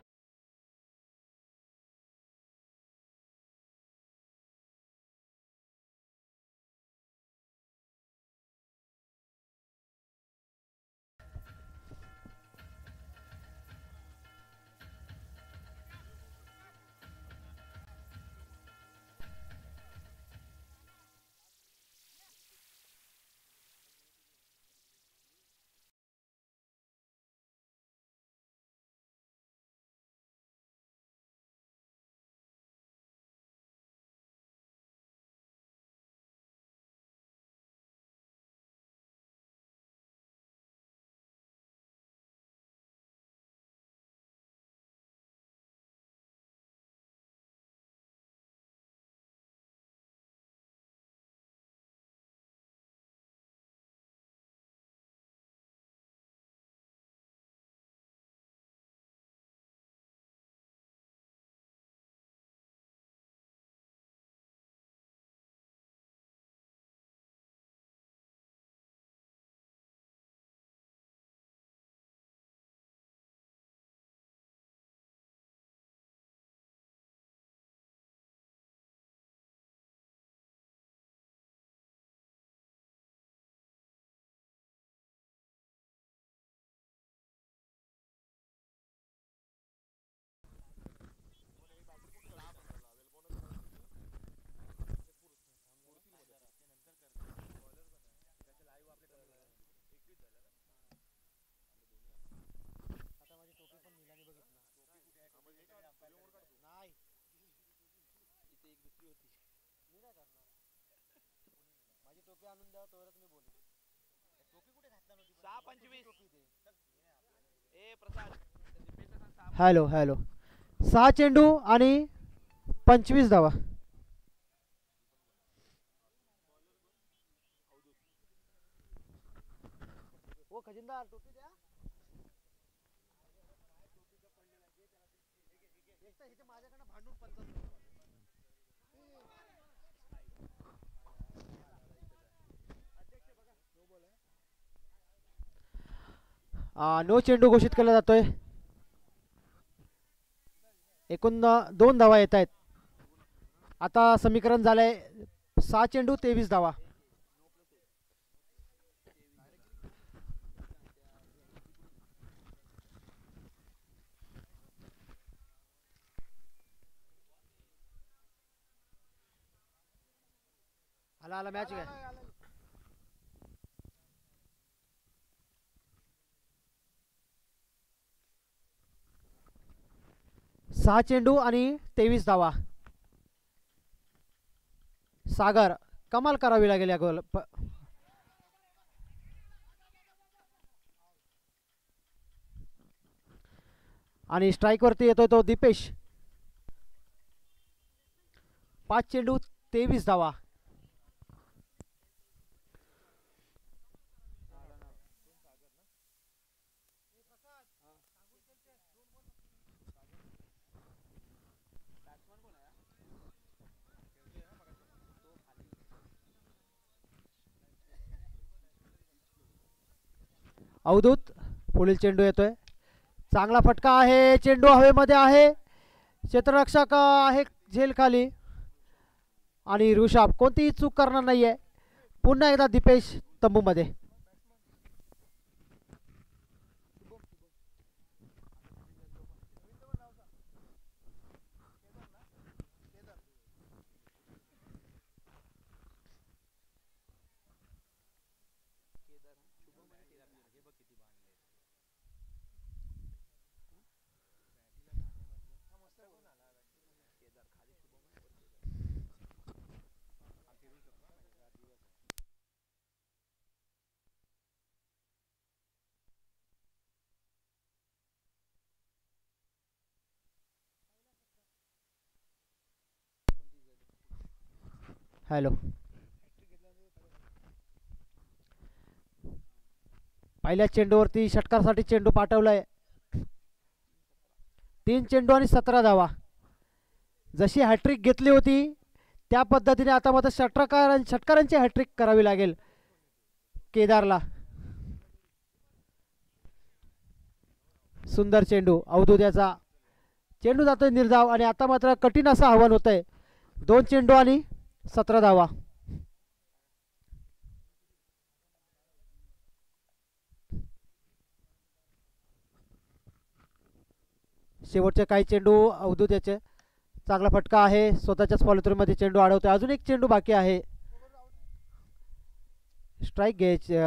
Hello hello. 6 चेंडू आणि 25 धावा. ओ खजिनदार टोपी द्या. माझ्याकडे भांडून 50. नो चेंडू घोषित केला जातोय. एकूण 2 धावा येत आहेत. आता समीकरण झालंय 6 चेंडू 23 धावा. आला आला मॅच काय 6 चेंडू आणि 23 धावा. सागर कमाल करावी लागेल या गोल आणि स्ट्राईक वरती येतोय तो दीपेश. 5 चेंडू 23 धावा. अवधूत पुढील चेंडू येतोय. चांगला फटका आहे. चेंडू हवेमध्ये आहे. क्षेत्ररक्षक आहे झेल खाली आणि ऋषभ कोणतीही चूक करणार नाहीये. पुन्हा एकदा दीपेश तंबूमध्ये. हॅलो पहिल्या चेंडूवरती षटकारासाठी चेंडू पाठवलाय. 3 चेंडू आणि 17 धावा. जशी हॅट्रिक घेतली होती त्या पद्धतीने आता मात्र षटकारांची हॅट्रिक करावी लागेल केदारला. सुंदर चेंडू अवधूत्याचा. चेंडू जातोय निर्धाव आणि आता मात्र कठीण असं आव्हान होत आहे. 2 चेंडू आणि 17 धावा. शेवटचे काही चेंडू अवधूत्याचे. चांगला फटका आहे. स्वतःच्याच फॉलोथ्रूमध्ये चेंडू अडवतोय. अजून एक चेंडू बाकी आहे. स्ट्राईक घ्यायची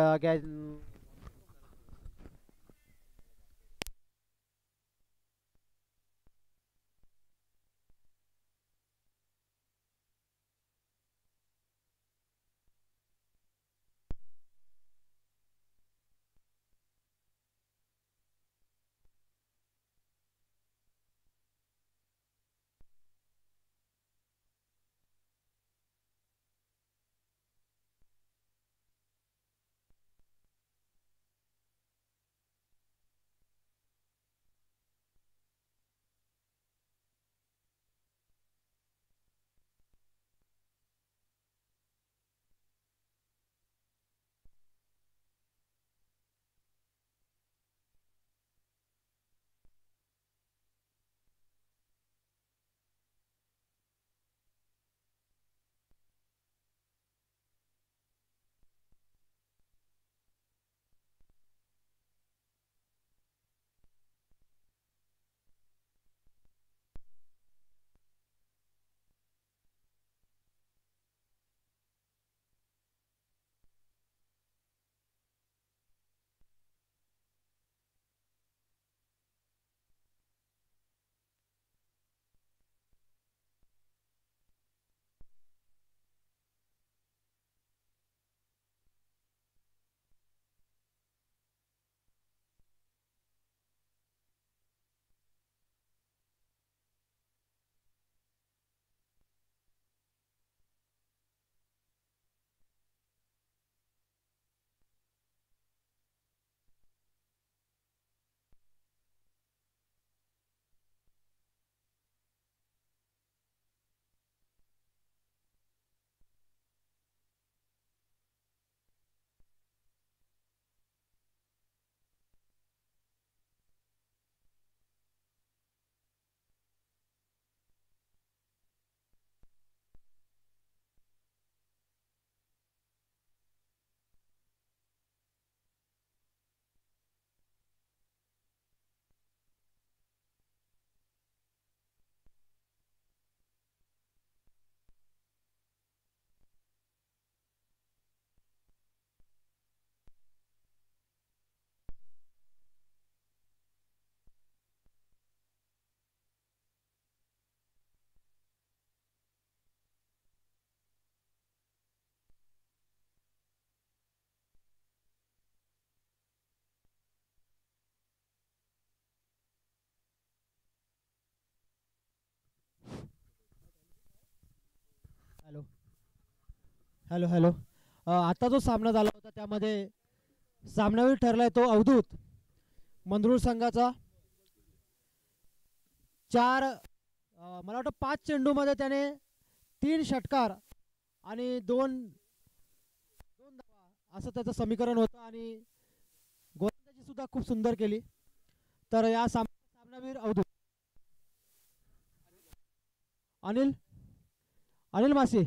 हॅलो हॅलो. आता जो सामना झाला होता त्यामध्ये सामनावीर ठरलाय तो अवधूत मंदरूळ संघाचा. मला वाटतं 5 चेंडूमध्ये त्याने 3 षटकार आणि 2 धावा असं त्याचं समीकरण होतं आणि गोलंदाजी सुद्धा खूप सुंदर केली. तर या सामनावीर अवधूत. अनिल अनिल मासी.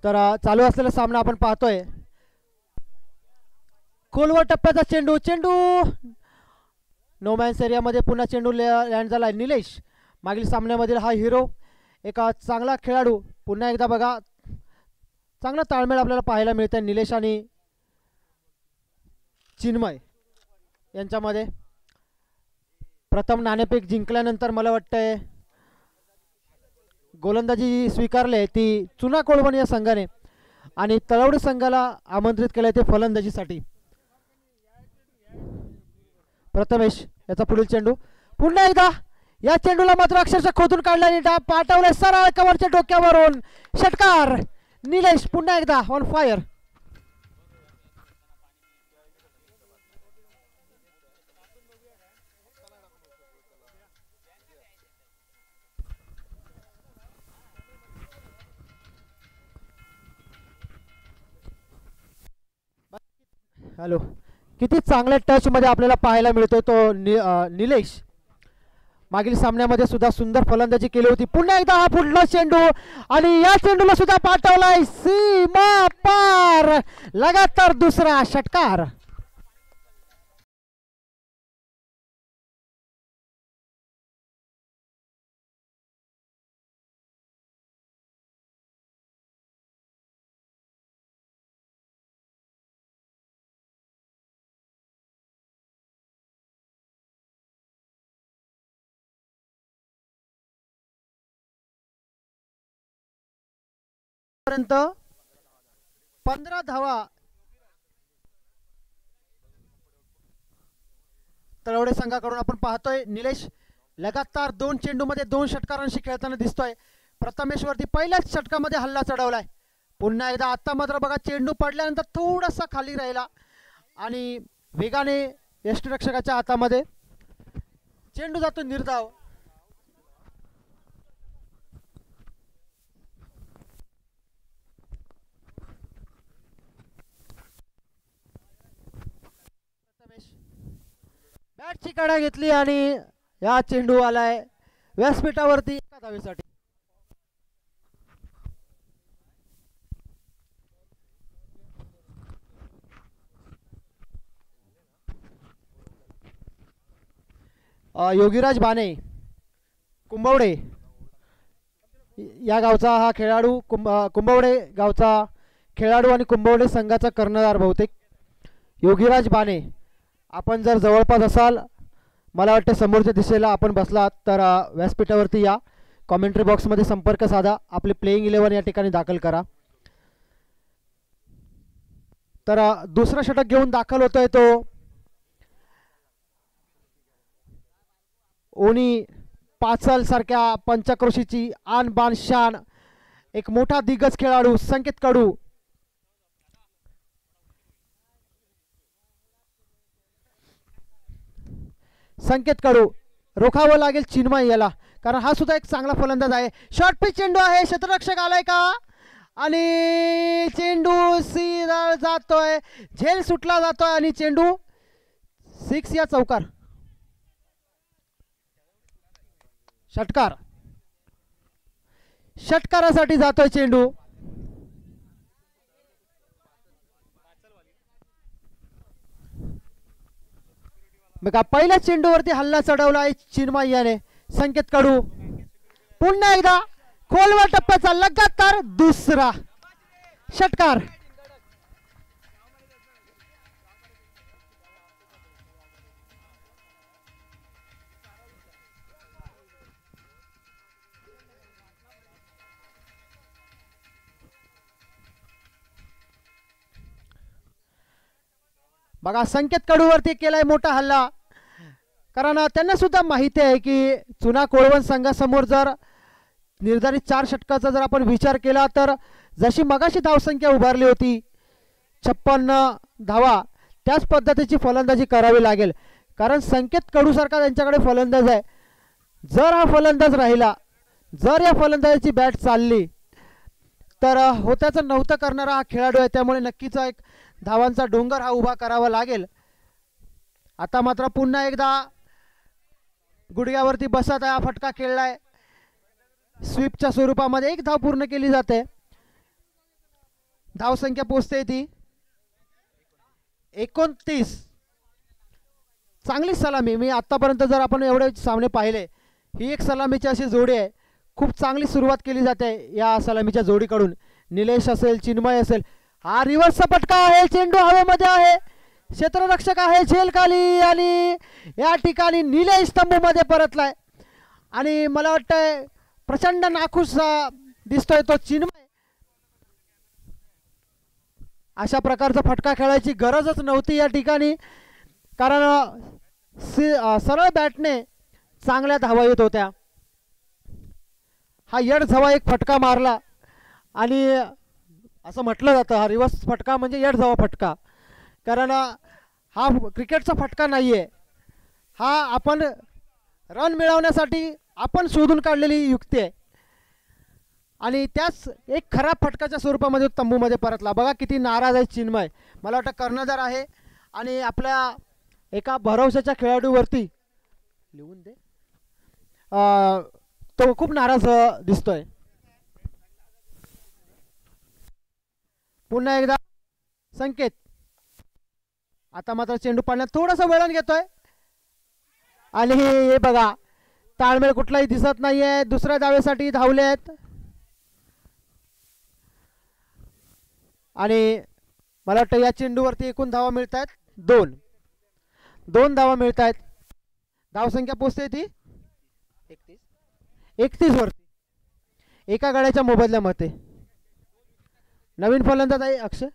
तर चालू असलेला सामना आपण पाहतोय. खोलवर टप्प्याचा चेंडू चेंडू नोमॅन्स एरियामध्ये पुन्हा चेंडू लँड झाला. निलेश मागील सामन्यामधील हा हिरो, एक चांगला खेळाडू. पुन्हा एकदा बघा चांगला ताळमेळ आपल्याला पाहायला मिळतंय निलेश आणि चिन्मय यांच्यामध्ये. प्रथम नाणेफेक जिंकल्यानंतर मला वाटतंय गोलंदाजी स्वीकारले ती चुना कोळवण या संघाने आणि तळवडे संघाला आमंत्रित केले ते फलंदाजीसाठी. प्रथमेश याचा पुढील चेंडू पुन्हा एकदा या चेंडूला मात्र अक्षरशः खोदून काढल्याने डाव पाठवले सरळ कव्हरच्या डोक्यावरून. षटकार. निलेश पुन्हा एकदा ऑन फायर. हॅलो. किती चांगल्या टच मध्ये आपल्याला पाहायला मिळतोय तो निलेश. मागील सामन्यामध्ये सुद्धा सुंदर फलंदाजी केली होती. पुन्हा एकदा हा पुढला चेंडू आणि या चेंडूला सुद्धा पाठवलाय सीमा पार. लगातार दुसरा षटकार. पर्यंत 15 धावा तळवडे संघाकडून आपण पाहतोय. निलेश लगातार 2 चेंडूमध्ये 2 षटकारांशी खेळताना दिसतोय. प्रथमेश्वरती पहिल्याच षटकामध्ये हल्ला चढवलाय. पुन्हा एकदा आता मात्र बघा चेंडू पडल्यानंतर थोडासा खाली राहिला आणि वेगाने यष्टिरक्षकाच्या हातामध्ये चेंडू जातो निर्धाव. बॅटची काढा घेतली आणि या चेंडू आलाय व्यासपीठावरती एका धावेसाठी. योगीराज बाने कुंभवडे या गावचा हा खेळाडू, कुंभवडे गावचा खेळाडू आणि कुंभवडे संघाचा कर्णधार बहुतेक योगीराज बाने. आपण जर जवळपास असाल, मला वाटते समोरच्या दिशेला आपण बसलात, तर व्यासपीठावरती या, कॉमेंट्री बॉक्समध्ये संपर्क साधा, आपले प्लेइंग 11 या ठिकाणी दाखल करा. तर दुसरा षटक घेऊन दाखल होतोय तो ओनी पाचल सारख्या पंचक्रोशीची आन बान शान एक मोठा दिग्गज खेळाडू संकेत कडू. संकेत कडू रोखावं लागेल चिन्मय याला, कारण हा सुद्धा एक चांगला फलंदाज आहे. शॉर्ट पिच चेंडू आहे, क्षेत्ररक्षक आलाय का आणि चेंडू सीधा जातोय, झेल सुटला जातोय आणि चेंडू 6 या चौकार. षटकार, षटकारासाठी जातोय चेंडू. बघा पहिल्या चेंडूवरती हल्ला चढवला आहे चिन्मय याने. संकेत कडू पुन्हा एकदा खोलवर टप्प्याचा लगातार दुसरा षटकार. बघा संकेत कडूवरती केलाय मोठा हल्ला, कारण त्यांना सुद्धा माहिती आहे की चुना कोळवण संघासमोर जर निर्धारित 4 षटकाचा जर आपण विचार केला तर जशी मगाशी धावसंख्या उभारली होती 56 धावा, त्याच पद्धतीची फलंदाजी करावी लागेल. कारण संकेत कडूसारखा त्यांच्याकडे फलंदाज आहे. जर हा फलंदाज राहिला, जर या फलंदाजाची बॅट चालली तर होत्याचं नव्हतं करणारा हा खेळाडू आहे. त्यामुळे नक्कीच एक धावांचा डोंगर हा उभा करावा लागेल. आता मात्र पुन्हा एकदा गुडघ्यावरती बसत हा फटका खेळलाय. स्वीपच्या स्वरूपामध्ये 1 धाव पूर्ण केली जाते. धावसंख्या पोहोचते ती 29. चांगली सलामी. मी आतापर्यंत जर आपण एवढे सामने पाहिले, ही एक सलामीची अशी जोडी आहे. खूप चांगली सुरुवात केली जाते या सलामीच्या जोडीकडून. निलेश असेल, चिन्मय असेल. हा रिव्हर्सचा फटका आहे, चेंडू हवेमध्ये आहे, क्षेत्ररक्षक आहे झेल खाली आणि या ठिकाणी निलेश तंबूमध्ये परतलाय आणि मला वाटतंय प्रचंड नाखुश दिसतोय तो चिन्मय. अशा प्रकारचा फटका खेळायची गरजच नव्हती या ठिकाणी, कारण सरळ बॅटने चांगल्या धावा येत होत्या. हा यड झवा एक फटका मारला आणि असं म्हटलं जातं हा रिव्हर्स फटका म्हणजे यड झवा फटका, कारण हा क्रिकेटचा फटका नाही आहे. हा आपण रन मिळवण्यासाठी आपण शोधून काढलेली युक्ती आहे आणि त्याच एक खराब फटकाच्या स्वरूपामध्ये तंबूमध्ये परतला. बघा किती नाराज आहे चिन्मय. मला वाटतं कर्णधार आहे आणि आपल्या एका भरवशाच्या खेळाडूवरती लिहून दे, तो खूप नाराज दिसतोय. पुन्हा एकदा संकेत. आता मात्र चेंडू पाण्यात थोडासा वळण घेतोय आणि हे बघा ताळमेळ कुठलाही दिसत नाहीये. दुसऱ्या धावेसाठी धावलेत आणि मला वाटतं या चेंडूवरती एकूण धावा मिळत आहेत 2 धावा मिळत आहेत. धावसंख्या पोचते ती 31 वरती एका गड्याच्या मोबदल्यामध्ये. नवीन फलंदाज आहे अक्षय.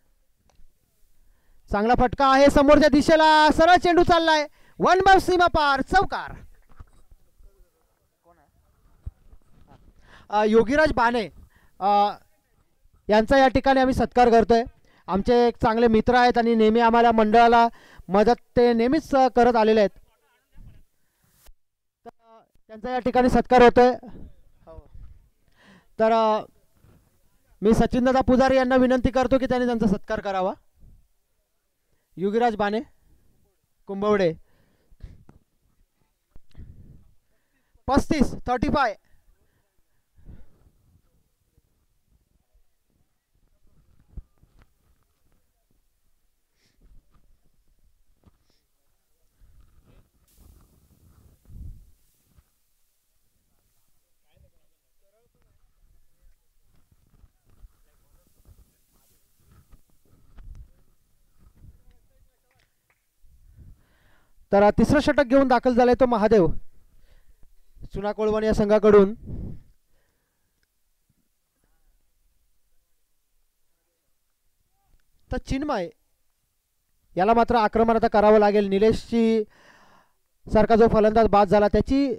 चांगला फटका आहे समोरच्या दिशेला, सरळ चेंडू चाललाय, 1 बाय सीमा पार, चौकार. योगीराज बाने यांचा या ठिकाणी आम्ही सत्कार करतोय. आमचे एक चांगले मित्र आहेत आणि नेहमी आम्हाला मंडळाला मदत ते नेहमीच करत आलेले आहेत. त्यांचा या ठिकाणी सत्कार होतोय. तर मी सचिनदादा पुजारी यांना विनंती करतो की त्यांनी त्यांचा सत्कार करावा. योगीराज बाने कुंभवडे 35 तर तिसरं षटक घेऊन दाखल झालाय तो महादेव चुना कोळवण या संघाकडून. तर चिन्मय याला मात्र आक्रमण आता करावं लागेल. निलेशची सारखा जो फलंदाज बाद झाला त्याची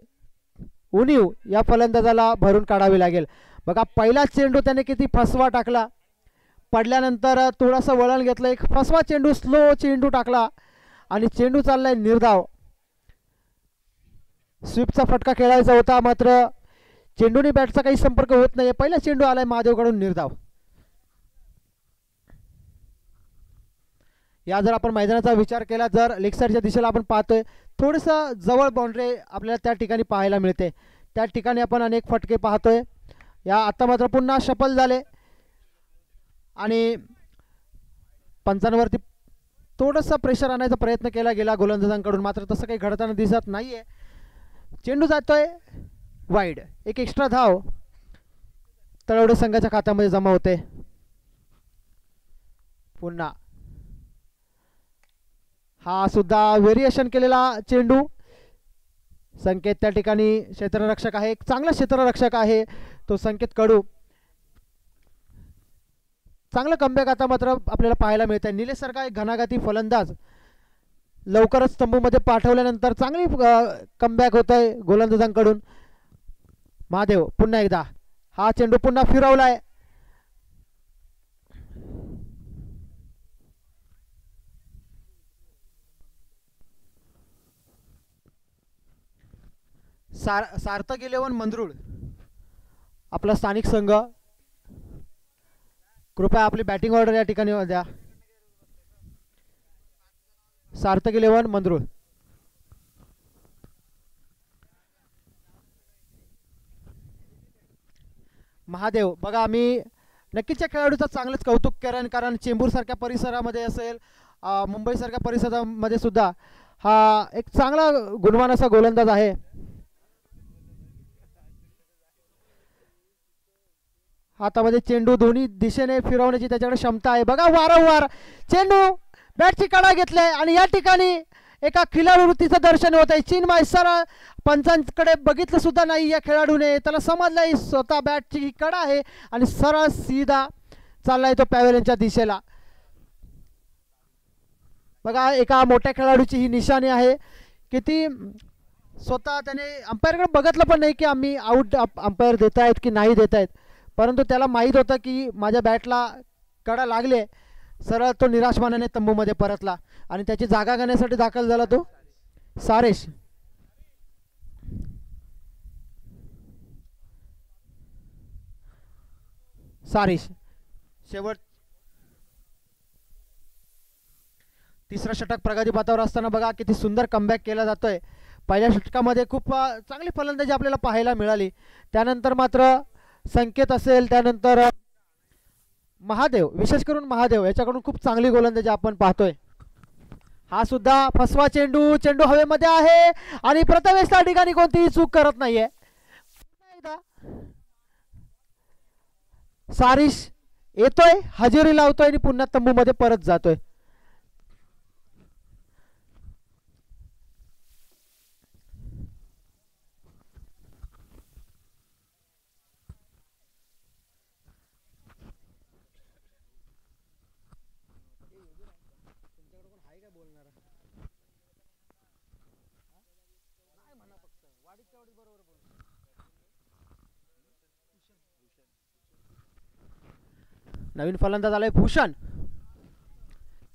उणीव या फलंदाजाला भरून काढावी लागेल. बघा पहिला चेंडू त्याने किती फसवा टाकला, पडल्यानंतर थोडंसं वळण घेतलं, एक फसवा चेंडू स्लो चेंडू टाकला आणि चेंडू चाललाय निर्धाव. स्वीपचा फटका खेळायचा होता मात्र चेंडूने बॅटचा काही संपर्क होत नाही. पहिला चेंडू आलाय महादेवकडून निर्धाव. या जर आपण मैदानाचा विचार केला, जर लेग साईडच्या दिशेला आपण पाहतोय थोडंसं जवळ बाउंड्री आपल्याला त्या ठिकाणी पाहायला मिळते. त्या ठिकाणी आपण अनेक फटके पाहतोय. या आता मात्र पुन्हा शफल झाले आणि पंचांवरती थोडंसं प्रेशर आणायचा प्रयत्न केला गेला गोलंदाजांकडून, मात्र तसं काही घडताना दिसत नाहीये. चेंडू जातोय वाईड. एक एक्स्ट्रा धाव तळवडे संघाच्या खात्यामध्ये जमा होते. पुन्हा हा सुद्धा व्हेरिएशन केलेला चेंडू. संकेत त्या ठिकाणी क्षेत्ररक्षक आहे, एक चांगला क्षेत्ररक्षक आहे तो संकेत कडू. चांगलं कमबॅक आता मात्र आपल्याला पाहायला मिळत आहे. निलेश सारखा एक घणाघाती फलंदाज लवकरच तंबूमध्ये पाठवल्यानंतर चांगली कमबॅक होत आहे गोलंदाजांकडून. महादेव पुन्हा एकदा हा चेंडू पुन्हा फिरवलाय. सार्थक 11 मंदरुळ आपला स्थानिक संघ, कृपया आपली बॅटिंग ऑर्डर या ठिकाणी द्या. सार्थक 11 मंदरुळ. महादेव बघा, आम्ही नक्कीच या खेळाडूचं चांगलंच कौतुक करेन, कारण चेंबूरसारख्या परिसरामध्ये असेल, मुंबईसारख्या परिसरामध्ये सुद्धा हा एक चांगला गुणवान असा गोलंदाज आहे. हातामध्ये चेंडू दोन्ही दिशेने फिरवण्याची त्याच्याकडे क्षमता आहे. बघा वारंवार चेंडू बॅटची कडा घेतलाय आणि या ठिकाणी एका खिलाडू वृत्तीचं दर्शन होत आहे. चिन्मय सरळ पंचांकडे बघितलं सुद्धा नाही या खेळाडूने, त्याला समजलंय स्वतः बॅटची कडा आहे आणि सरळ सीधा चाललाय तो पॅव्हेलियनच्या दिशेला. बघा एका मोठ्या खेळाडूची ही निशाणी आहे की ती स्वतः त्याने अंपायरकडे बघितलं पण नाही की आम्ही आऊट अंपायर देत आहेत की नाही देत आहेत, परंतु त्याला माहीत होतं की माझ्या बॅटला कडा लागले. सरळ तो निराश मानाने तंबूमध्ये परतला आणि त्याची जागा घेण्यासाठी दाखल झाला तो सारेश. सारेश शेवट तिसरा षटक प्रगतीपथावर असताना बघा किती सुंदर कमबॅक केला जातोय. पहिल्या षटकामध्ये खूप चांगली फलंदाजी आपल्याला पाहायला मिळाली. त्यानंतर मात्र संकेत असेल, त्यानंतर महादेव, विशेष करून महादेव याच्याकडून खूप चांगली गोलंदाजी आपण पाहतोय. हा सुद्धा फसवा चेंडू, चेंडू हवेमध्ये आहे आणि प्रथमेश त्या ठिकाणी कोणतीही चूक करत नाहीये. सारिश येतोय, हजेरी लावतोय आणि पुन्हा तंबूमध्ये परत जातोय. नवीन फलंदाज आलाय भूषण,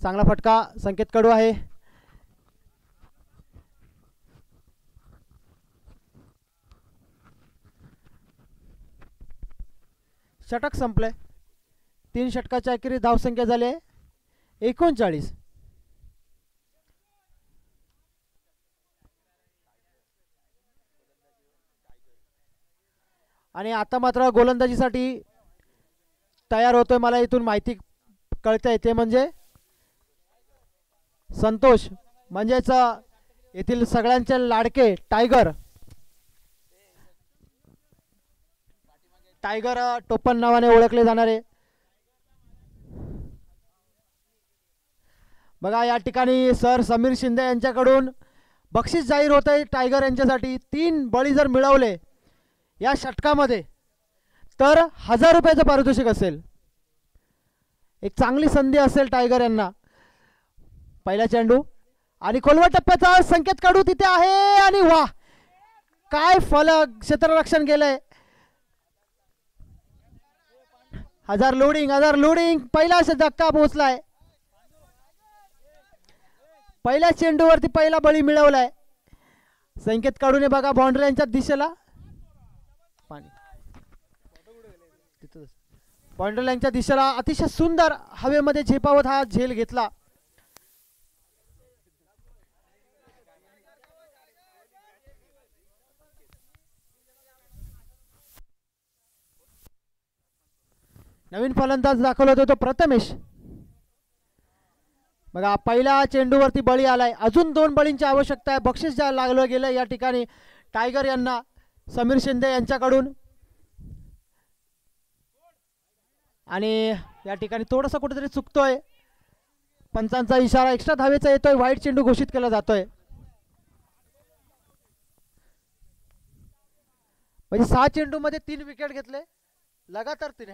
चांगला फटका संकेत कडू आहे. षटक संपले. 3 षटकाच्या अखेरीस धावसंख्या झाली 39. आणि आता मात्र गोलंदाजीसाठी तयार होतोय, मला इथून माहिती कळते ते म्हणजे संतोष, म्हणजेच येथील सगळ्यांचे लाडके टायगर टोपण नावाने ओळखले जाणारे. बघा या ठिकाणी सर समीर शिंदे यांच्याकडून बक्षीस जाहीर होत आहे टायगर यांच्यासाठी. 3 बळी जर मिळवले या षटकामध्ये तर 1000 रुपयाचं पारितोषिक असेल. एक चांगली संधी असेल टायगर यांना. पहिला चेंडू आणि खोलवर टप्प्याचा संकेत काढू तिथे आहे आणि वा काय फलक क्षेत्ररक्षण केलंय. 1000 लोडिंग पहिला धक्का पोहोचलाय. पहिल्या चेंडूवरती पहिला बळी मिळवलाय. संकेत काढून बघा बाउंड्री यांच्या दिशेला पाणी बाउंड्री लाईनच्या दिशेला अतिशय सुंदर हवेमध्ये झेपावत हा झेल घेतला. नवीन फलंदाज दाखवला होता तो प्रथमेश. बघा पहिल्या चेंडूवरती बळी आलाय. अजून 2 बळींची आवश्यकता आहे. बक्षीस ज्या लागलं गेलं या ठिकाणी टायगर यांना समीर शिंदे यांच्याकडून. आणि या ठिकाणी थोडंसं कुठेतरी चुकतोय. पंचांचा इशारा एक्स्ट्रा धावेचा येतोय. वाईट चेंडू घोषित केला जातोय. म्हणजे 6 चेंडूमध्ये 3 विकेट घेतले लगातार 3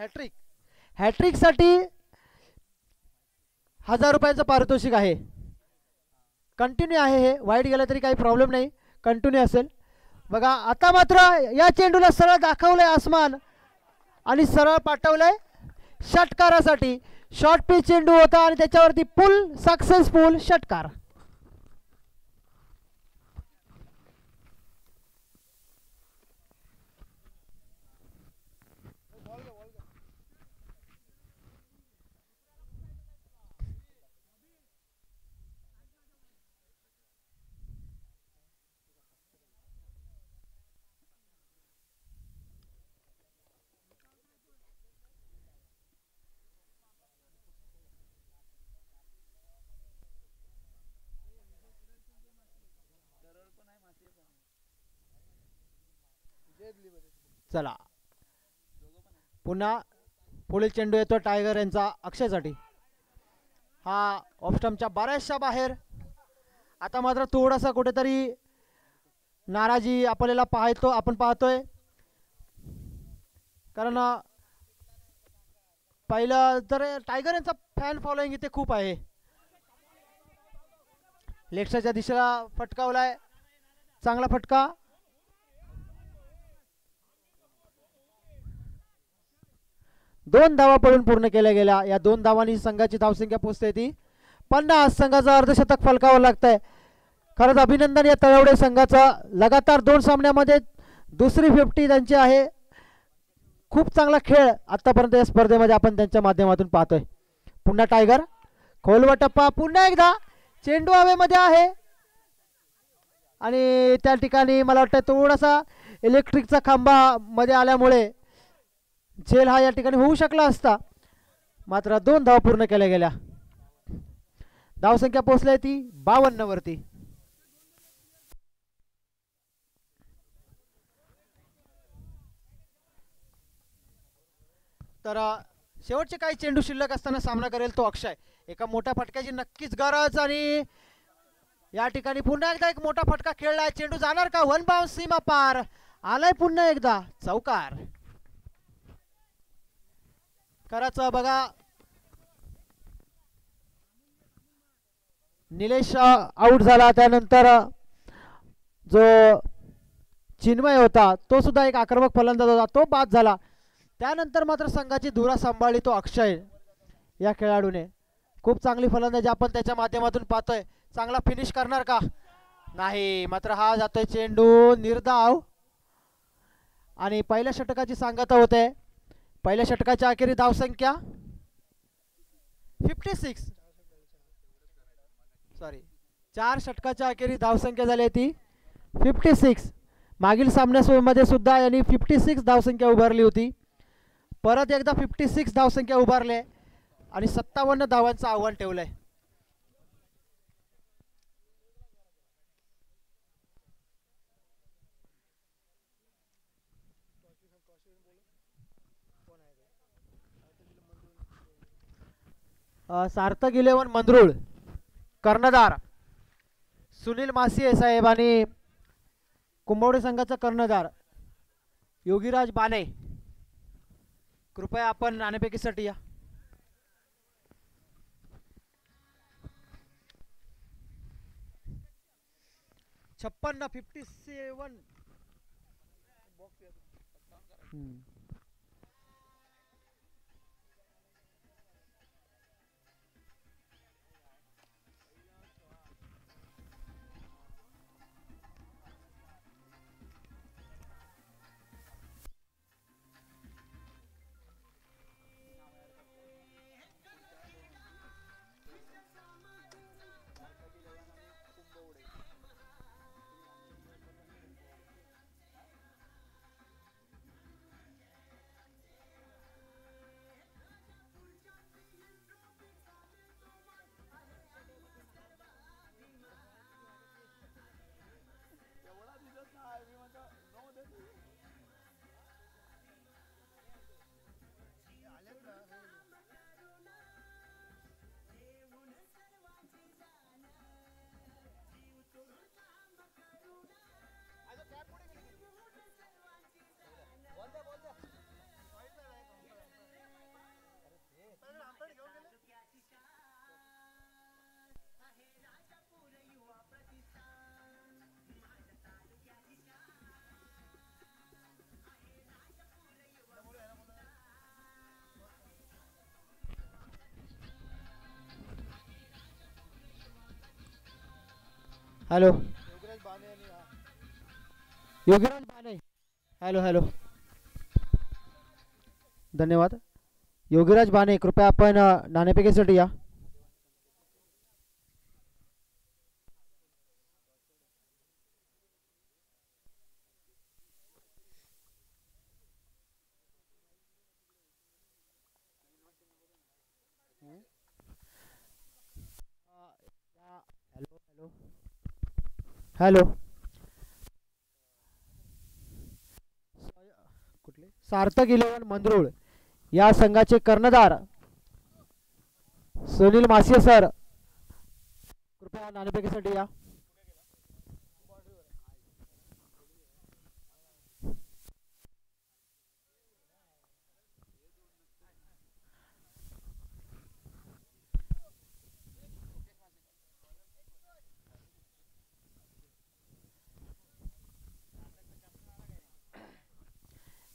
हॅट्रिक साठी 1000 रुपयाचं पारितोषिक आहे. कंटिन्यू आहे हे. वाईट गेलं तरी काही प्रॉब्लेम नाही. कंटिन्यू असेल. बघा आता मात्र या चेंडूला सरळ दाखवलंय आसमान आणि सरळ पाठवलंय षटकारासाठी. शॉर्ट पिच चेंडू होता आणि त्याच्यावरती सक्सेसफुल षटकार. चला पुन्हा पुढील चेंडू येतो टायगर यांचा अक्षयसाठी. हा ऑफस्टम्पच्या बऱ्याचशा बाहेर. आता मात्र थोडासा कुठेतरी नाराजी आपल्याला आपण पाहतोय. कारण पहिलं तर टायगर यांचा फॅन फॉलोइंग इथे खूप आहे. लेफ्टच्या दिशेला फटकावलाय. चांगला फटका. दोन धावा पडून पूर्ण केल्या गेल्या. या 2 धावांनी संघाची धावसंख्या पोहोचते ती 50. संघाचा अर्धशतक फलकावं लागतंय. खरंच अभिनंदन या तळवडे संघाचा. लगातार 2 सामन्यामध्ये दुसरी 50 त्यांची आहे. खूप चांगला खेळ आतापर्यंत या स्पर्धेमध्ये आपण त्यांच्या माध्यमातून पाहतोय. पुन्हा टायगर खोलवा टप्पा. पुन्हा एकदा चेंडू हवेमध्ये आहे आणि त्या ठिकाणी मला वाटतं थोडासा इलेक्ट्रिकचा खांबा मध्ये आल्यामुळे झेल हा या ठिकाणी होऊ शकला असता. मात्र 2 धावा पूर्ण केल्या गेल्या. धावसंख्या पोहोचली ती 52 वरती. तर शेवटचे काही चेंडू शिल्लक असताना सामना करेल तो अक्षय. एका मोठ्या फटक्याची नक्कीच गरज आणि या ठिकाणी पुन्हा एकदा एक मोठा फटका खेळलाय. चेंडू जाणार का? 1 बाउंस सीमा पार. आलाय पुन्हा एकदा चौकार. खरंच बघा निलेश आउट झाला. त्यानंतर जो चिन्मय होता तो सुद्धा एक आक्रमक फलंदाज होता, तो बाद झाला. त्यानंतर मात्र संघाची धुरा सांभाळली तो अक्षय या खेळाडूने. खूप चांगली फलंदाजी आपण त्याच्या माध्यमातून पाहतोय. चांगला फिनिश करणार का? नाही. मात्र हा जातोय चेंडू निर्धाव आणि पहिल्या षटकाची सांगता होते. पहिल्या षटकाच्या अखेरी धावसंख्या 56. सॉरी 4 षटकाच्या अखेरी धावसंख्या झाली ती 56. मागील सामन्यामध्ये सुद्धा यांनी 56 धावसंख्या उभारली होती. परत एकदा 56 धावसंख्या उभारले आणि 57 धावांचं आव्हान ठेवलंय. सार्थक 11 मंदरुळ कर्णधार सुनील मासिये साहेब आणि कुंभवडे संघाचा कर्णधार योगीराज बाने, कृपया आपण नाणेफेकीसाठी या. 56-57. हॅलो योगीराज बाने. हॅलो हॅलो, धन्यवाद. योगीराज बाने, कृपया आपण नाणेफेकीसाठी या. हॅलो हॅलो, कुठले? सार्थक 11 मंदरुळ या संघाचे कर्णधार सुनील मासिये सर, कृपया नाणेफेकीसाठी या.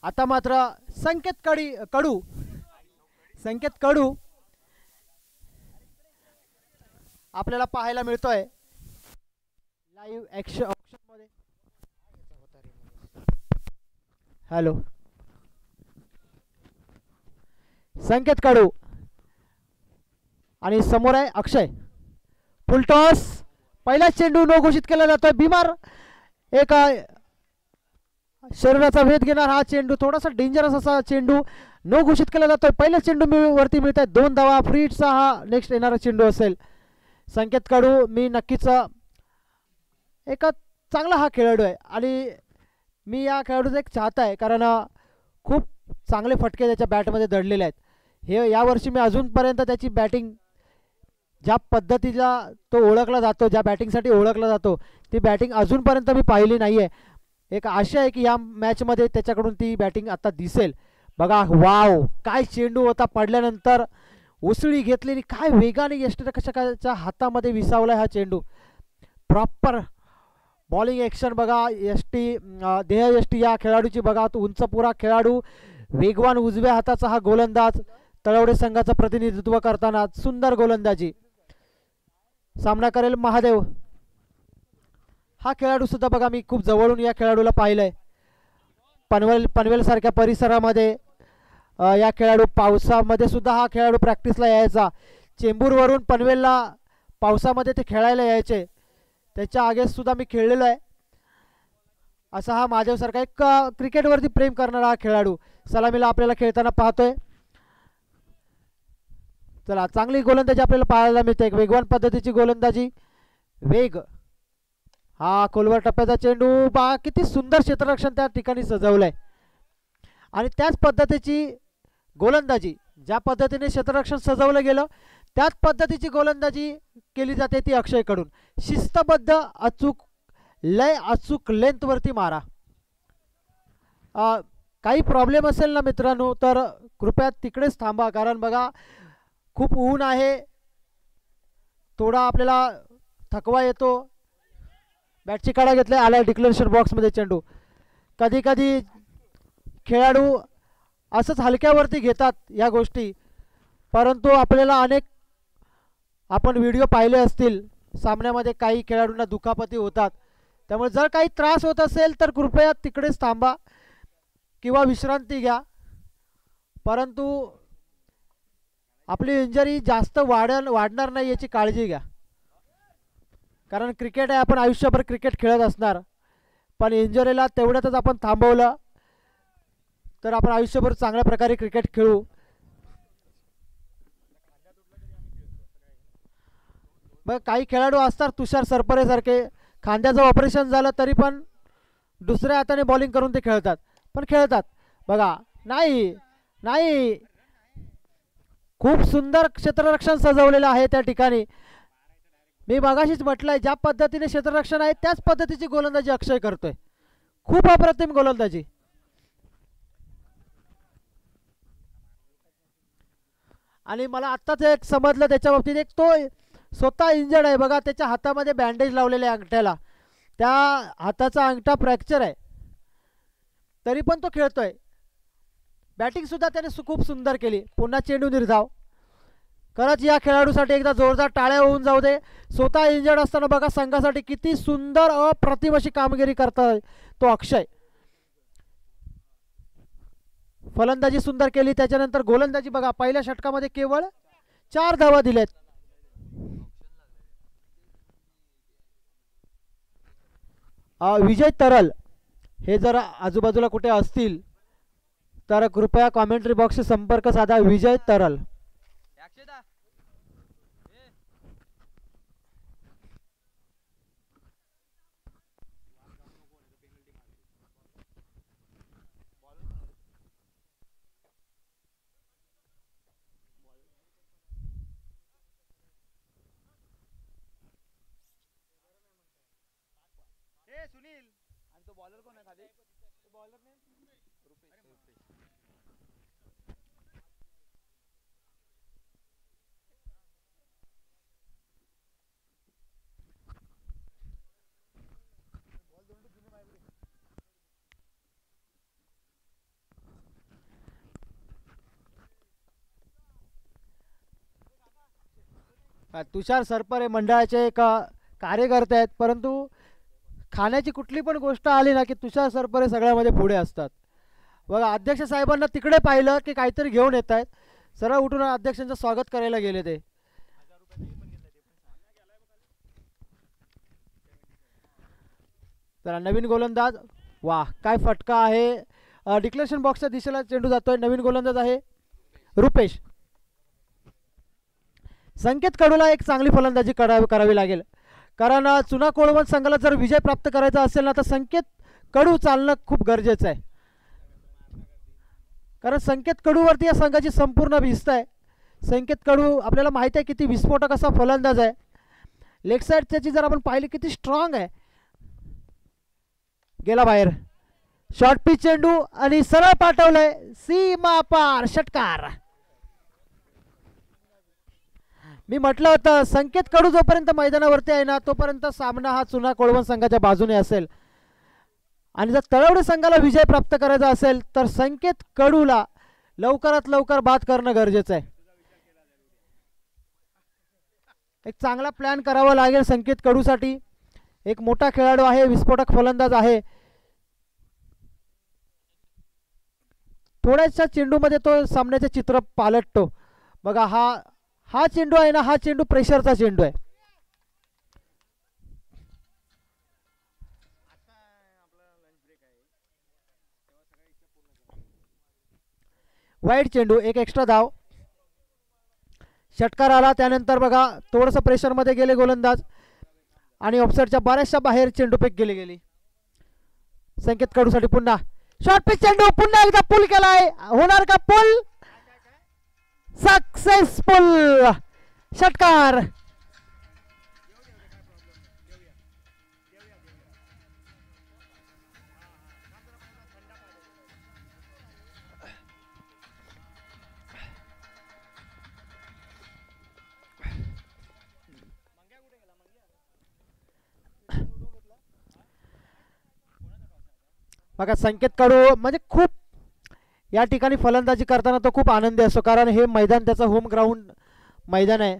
आता मात्र संकेत कडू आपल्याला पाहायला मिळतोय लाईव्ह ऑप्शन मध्ये. हॅलो, संकेत कडू आणि समोर आहे अक्षय. फुलटॉस, पहिला चेंडू नो घोषित केला जातोय. बिमार एक शरीराचा भेद घेणार हा चेंडू, थोडासा डेंजरस असा चेंडू नो घोषित केला जातोय. पहिला चेंडू वरती मिळत आहे 2 धावा. फ्रीटचा हा नेक्स्ट येणारा चेंडू असेल. संकेत कडू मी नक्कीच एक चांगला हा खेळाडू आहे आणि मी या खेळाडूचा एक चाहता आहे, कारण खूप चांगले फटके त्याच्या बॅटमध्ये दडलेले आहेत. हे यावर्षी मी अजूनपर्यंत त्याची बॅटिंग ज्या पद्धतीला तो ओळखला जातो, ज्या बॅटिंगसाठी ओळखला जातो, ती बॅटिंग अजूनपर्यंत मी पाहिली नाही आहे. एक आशा आहे की या मॅचमध्ये त्याच्याकडून ती बॅटिंग आता दिसेल. बघा, वाव, काय चेंडू होता. पडल्यानंतर उसळी घेतलेली, काय वेगाने यष्टीरक्षकाच्या हातामध्ये विसावला हा चेंडू. प्रॉपर बॉलिंग ॲक्शन बघा. देह यष्टी या खेळाडूची बघा. तो उंचपुरा खेळाडू, वेगवान उजव्या हाताचा हा गोलंदाज, तळवडे संघाचं प्रतिनिधित्व करताना सुंदर गोलंदाजी. सामना करेल महादेव. हा खेळाडू सुद्धा बघा, मी खूप जवळून या खेळाडूला पाहिलंय. पनवेल सारख्या परिसरामध्ये या खेळाडू पावसामध्ये सुद्धा हा खेळाडू प्रॅक्टिसला यायचा. चेंबूरवरून पनवेलला पावसामध्ये ते खेळायला यायचे. त्याच्या आगेस सुद्धा मी खेळलेलो आहे. असा हा महादेवसारखा एक क्रिकेटवरती प्रेम करणारा हा खेळाडू सलामीला आपल्याला खेळताना पाहतोय. चला, चांगली गोलंदाजी आपल्याला पाहायला मिळते. एक वेगवान पद्धतीची गोलंदाजी, वेग. हा खोलवर टप्प्याचा चेंडू, बा किती सुंदर क्षेत्ररक्षण त्या ठिकाणी सजवलंय. आणि त्याच पद्धतीची गोलंदाजी, ज्या पद्धतीने क्षेत्ररक्षण सजवलं गेलं त्याच पद्धतीची गोलंदाजी केली जाते ती अक्षयकडून. शिस्तबद्ध, अचूक, लय अचूक लेंथवरती मारा. काही प्रॉब्लेम असेल ना मित्रांनो तर कृपया तिकडेच थांबा, कारण बघा खूप ऊन आहे, थोडा आपल्याला थकवा येतो. बॅटची काढा घेतलाय, आलाय डिक्लेरेशन बॉक्समध्ये चेंडू. कधी कधी खेळाडू असंच हलक्यावरती घेतात या गोष्टी, परंतु आपल्याला आपण व्हिडिओ पाहिले असतील सामन्यामध्ये काही खेळाडूंना दुखापती होतात. त्यामुळे जर काही त्रास होत असेल तर कृपया तिकडेच थांबा किंवा विश्रांती घ्या. परंतु आपली इंजरी जास्त वाढणार नाही याची काळजी घ्या, कारण क्रिकेट आहे, आपण आयुष्यभर क्रिकेट खेळत असणार. पण इंजरीला तेवढ्यातच आपण थांबवलं तर आपण आयुष्यभर चांगल्या प्रकारे क्रिकेट खेळू. बघ काही खेळाडू असतात तुषार सरपरे सारखे, खांद्याचं ऑपरेशन झालं तरी पण दुसऱ्या हाताने बॉलिंग करून ते खेळतात, पण खेळतात. बघा नाही नाही, खूप सुंदर क्षेत्ररक्षण सजवलेलं आहे त्या ठिकाणी. मी मगाशीच म्हटलंय ज्या पद्धतीने क्षेत्ररक्षण आहे त्याच पद्धतीची गोलंदाजी अक्षय करतोय. खूप अप्रतिम गोलंदाजी. आणि मला आत्ताच एक समजलं त्याच्या बाबतीत, एक तो स्वतः इंजर्ड आहे बघा, त्याच्या हातामध्ये बँडेज लावलेले आहे अंगठ्याला, त्या हाताचा अंगठा फ्रॅक्चर आहे तरी पण तो खेळतोय. बॅटिंग सुद्धा त्याने खूप सुंदर केली. पुन्हा चेंडू निर्धाव. खरंच या खेळाडूसाठी एकदा जोरदार टाळ्या होऊन जाऊ दे. स्वतः इंजर्ड असताना बघा संघासाठी किती सुंदर अप्रतिम अशी कामगिरी करतोय तो अक्षय. फलंदाजी सुंदर केली, त्याच्यानंतर गोलंदाजी बघा, पहिल्या षटकामध्ये केवळ 4 धावा दिलेत. विजय तरल हे जर आजूबाजूला कुठे असतील तर कृपया कॉमेंट्री बॉक्सशी संपर्क साधा. विजय तरल. तुषार सरपरे मंडळाचे एक कार्यकर्ते आहेत, परंतु खाण्याची कुठली पण गोष्ट आली ना की तुषार सरपरे सगळ्यामध्ये पुढे असतात. बघा अध्यक्ष साहेबांना तिकडे पाहिलं की काहीतरी घेऊन येत आहेत, सरळ उठून अध्यक्षांचं स्वागत करायला गेले ते. तर नवीन गोलंदाज, वाह काय फटका आहे. डिक्लेरेशन बॉक्सच्या दिशेला चेंडू जातोय. नवीन गोलंदाज आहे रुपेश. संकेत कडूला एक चांगली फलंदाजी करावी लागेल, कारण चुना कोळवण संघाला जर विजय प्राप्त करायचा असेल ना तर संकेत कडू चालणं खूप गरजेचं आहे, कारण संकेत कडूवरती या संघाची संपूर्ण भिस्त आहे. संकेत कडू आपल्याला माहिती आहे किती विस्फोटक असा फलंदाज आहे. लेग साईड त्याची जर आपण पाहिली किती स्ट्रॉंग आहे. गेला बाहेर. शॉर्ट पिच चेंडू आणि सरळ पाठवलंय सीमा पार, षटकार. मी म्हटलं होतं संकेत कडू जोपर्यंत मैदानावरती आहे ना तोपर्यंत सामना हा चुना कोळवण संघाच्या बाजूने असेल, आणि जर तळवडे संघाला विजय प्राप्त करायचा असेल तर संकेत कडूला लवकरात लवकर बाद करणं गरजेचं आहे. एक चांगला प्लॅन करावा लागेल संकेत कडूसाठी. एक मोठा खेळाडू आहे, विस्फोटक फलंदाज आहे. थोड्याशा चेंडूमध्ये तो सामन्याचे चित्र पालटतो. बघा हा चेंडू आहे ना, हा चेंडू प्रेशरचा चेंडू आहे. वाईट चेंडू, एक एक्स्ट्रा धाव. षटकार आला. त्यानंतर बघा थोडंसं प्रेशरमध्ये गेले गोलंदाज आणि ऑफसाईडच्या बऱ्याचशा बाहेर चेंडूपेक गेली. संकेत कडूसाठी पुन्हा शॉर्ट पिच चेंडू, पुन्हा एकदा पुल केलाय. होणार का पुल? सक्सेसफुल. षटकार. बघा संकेत कडू म्हणजे खूप या ठिकाणी फलंदाजी करताना तो खूप आनंदी असतो, कारण हे मैदान त्याचं होम ग्राउंड मैदान आहे.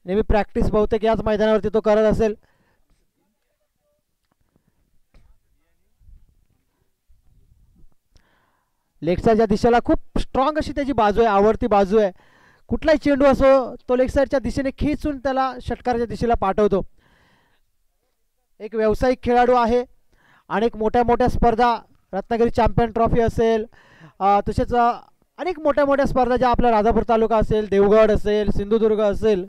नेहमी प्रॅक्टिस बहुतेक याच मैदानावरती तो करत असेल. लेग साईडच्या दिशेला खूप स्ट्रॉंग अशी त्याची बाजू आहे, आवडती बाजू आहे. कुठलाही चेंडू असो तो लेग साईडच्या दिशेने खेचून त्याला षटकाराच्या दिशेला पाठवतो. एक व्यावसायिक खेळाडू आहे. अनेक मोठ्या मोठ्या स्पर्धा, रत्नागिरी चॅम्पियन ट्रॉफी असेल, तसेच अनेक मोठ्या मोठ्या स्पर्धा ज्या आपल्या राजापूर तालुका असेल, देवगड असेल, सिंधुदुर्ग असेल,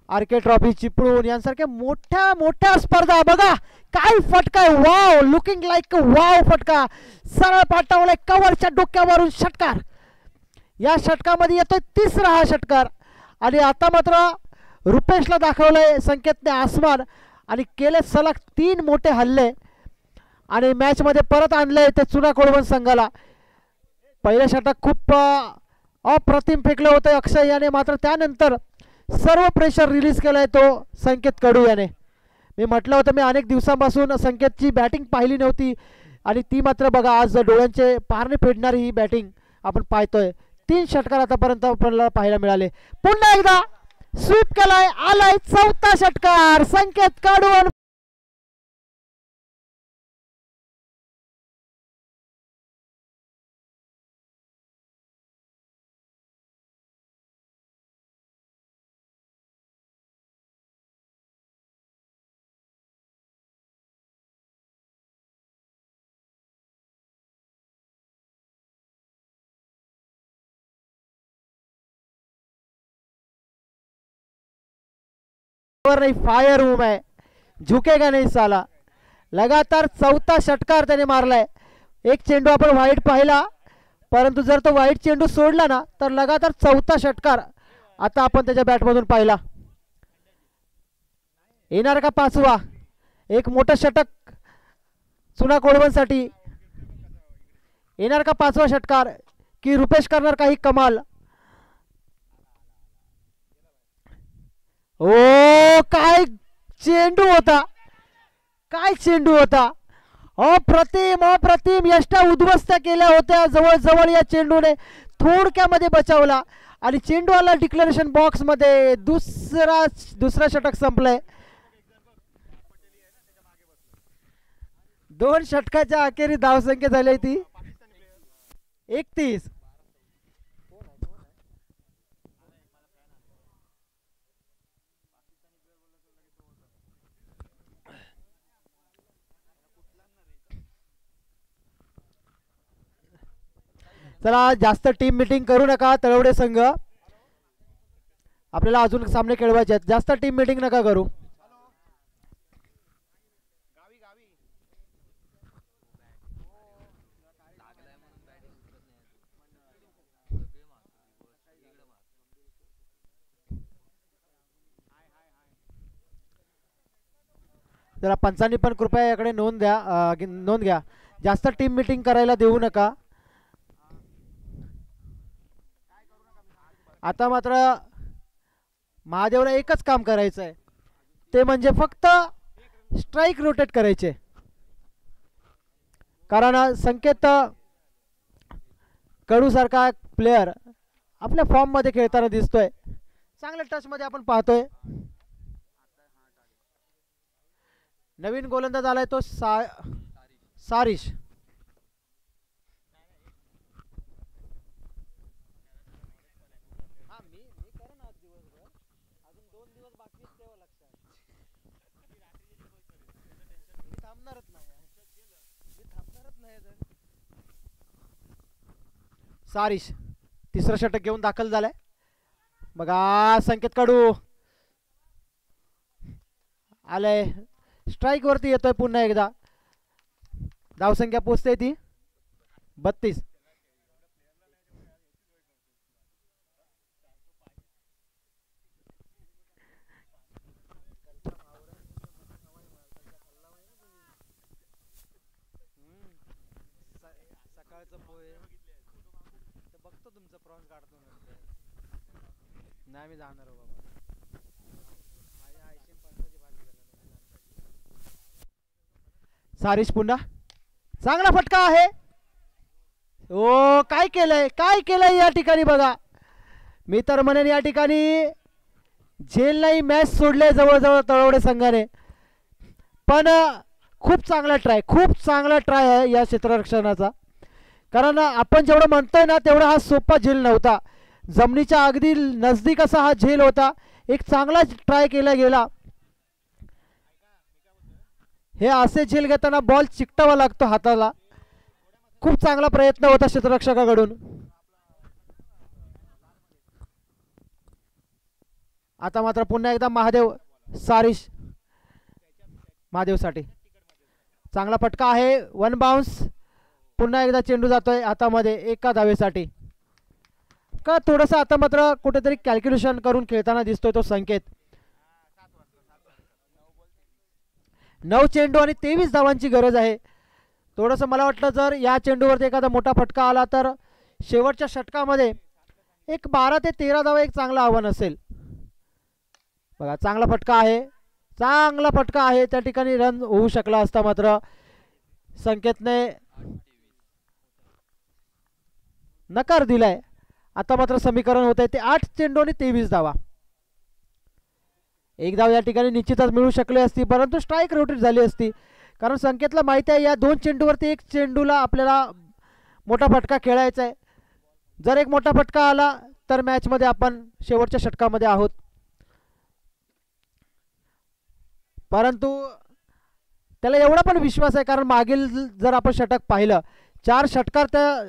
आरके ट्रॉफी, चिपळूण यांसारख्या मोठ्या मोठ्या स्पर्धा. बघा काय फटका आहे, वाव, लुकिंग लाईक वाव फटका. सरळ पाठवलाय कव्हरच्या डोक्यावरून षटकार. या षटकामध्ये येतोय तिसरा हा षटकार. आणि आता मात्र रुपेशला दाखवलंय संकेतने आसमान आणि केले सलग 3 मोठे हल्ले आणि मॅच मध्ये परत आणलंय ते चुना कोळवण संघाला. पहिलं षटक खूप अप्रतिम फेकलं होतं अक्षय याने, मात्र त्यानंतर सर्व प्रेशर रिलीज केलाय तो संकेत कडू याने. मी म्हटलं होतं, मी अनेक दिवसांपासून संकेतची बॅटिंग पाहिली नव्हती आणि ती मात्र बघा आज डोळ्यांचे पारणे फेडणारी ही बॅटिंग आपण पाहतोय. 3 षटकार आतापर्यंत आपल्याला पाहायला मिळाले. पुन्हा एकदा स्वीप केलाय, आलाय 4था षटकार संकेत कडू. नहीं फायर हूं मैं, झुकेगा नहीं साला. लगातार 4था षटकार त्याने मारलाय. एक चेंडू आपण वाईट पाहिला, परंतु जर तो वाईट चेंडू सोडला ना तर लगातार 4था षटकार आता आपण त्याच्या बॅटमधून पाहिला. येणार का 5वा? एक मोठं षटक चुना कोळवणसाठी. येणार का 5वा षटकार की रुपेश करणार काही कमाल? ओ काय चेंडू होता, काय चेंडू होता. अप्रतिम अप्रतिम. यष्टा उद्ध्वस्त केल्या होत्या जवळ जवळ या चेंडूने, थोडक्यामध्ये बचावला आणि चेंडू आला डिक्लेरेशन बॉक्स मध्ये. दुसरा षटक संपलंय. 2 षटकाच्या अखेरी धावसंख्या झाली ती 31. चला जास्त टीम मीटिंग करू नका तळवडे संघ, आपल्याला अजून सामने खेळवायचे आहेत. जास्त टीम मीटिंग नका करू. जरा पंचांनी पण कृपया याकडे नोंद घ्या. जास्त टीम मीटिंग करायला देऊ नका. आता मात्र महादेवला एकच काम करायचं आहे, ते म्हणजे फक्त स्ट्राइक रोटेट करायचे. कारण संकेत कडू सारखा प्लेयर आपल्या फॉर्म मध्ये खेळताना दिसतोय, चांगल्या टच मध्ये आपण पाहतोय. नवीन गोलंदाज आलाय तो सारिश. सारिश तिसरं षटक घेऊन दाखल झालाय. बघा संकेत कडू आलाय, स्ट्राइक वरती येतोय पुन्हा एकदा. धावसंख्या पोचते ती 32. नाही मी जाणार हो बाबा. माझ्या आईशी पंचाची भाजी झाला. सारिश पुन्हा चांगला फटका आहे. ओ काय केलंय या ठिकाणी बघा. मी तर म्हणेन या ठिकाणी झेल नाही मॅच सोडले जवळजवळ तळवडे संघाने. पण खूप चांगला ट्राय आहे या क्षेत्ररक्षणाचा. कारण आपण जेवढं म्हणतोय ना तेवढा हा सोपा झेल नव्हता. जमिनीच्या अगदी नजदीक असा हा झेल होता. एक चांगला ट्राय केला गेला. हे असे झेल घेताना बॉल चिकटावा लागतो हाताला. खूप चांगला प्रयत्न होता क्षेत्ररक्षकाकडून. आता मात्र पुन्हा एकदा सारिश महादेवसाठी चांगला फटका आहे. 1 बाउन्स. पुन्हा एकदा चेंडू जातोय हातामध्ये एका धावेसाठी. का थोडंसं आता मात्र कुठेतरी कॅल्क्युलेशन करून खेळताना दिसतोय तो संकेत. 9 चेंडू आणि 23 धावांची गरज आहे. थोडंसं मला वाटलं जर या चेंडूवरती एखादा मोठा फटका आला तर शेवटच्या षटकामध्ये एक 12 ते 13 धावा एक चांगलं आव्हान असेल. बघा चांगला फटका आहे. त्या ठिकाणी रन होऊ शकला असता मात्र संकेतने नकार दिलाय. आता मात्र समीकरण होत आहे ते 8 चेंडू आणि 23 धावा. एक धाव या ठिकाणी निश्चितच मिळू शकली असती परंतु स्ट्राईक रोटेट झाली असती. कारण संकेतला माहिती आहे या 2 चेंडूवरती एक चेंडूला आपल्याला मोठा फटका खेळायचा आहे. जर एक मोठा फटका आला तर मॅचमध्ये आपण शेवटच्या षटकामध्ये आहोत. परंतु त्याला एवढा पण विश्वास आहे कारण मागील जर आपण षटक पाहिलं 4 षटकार त्या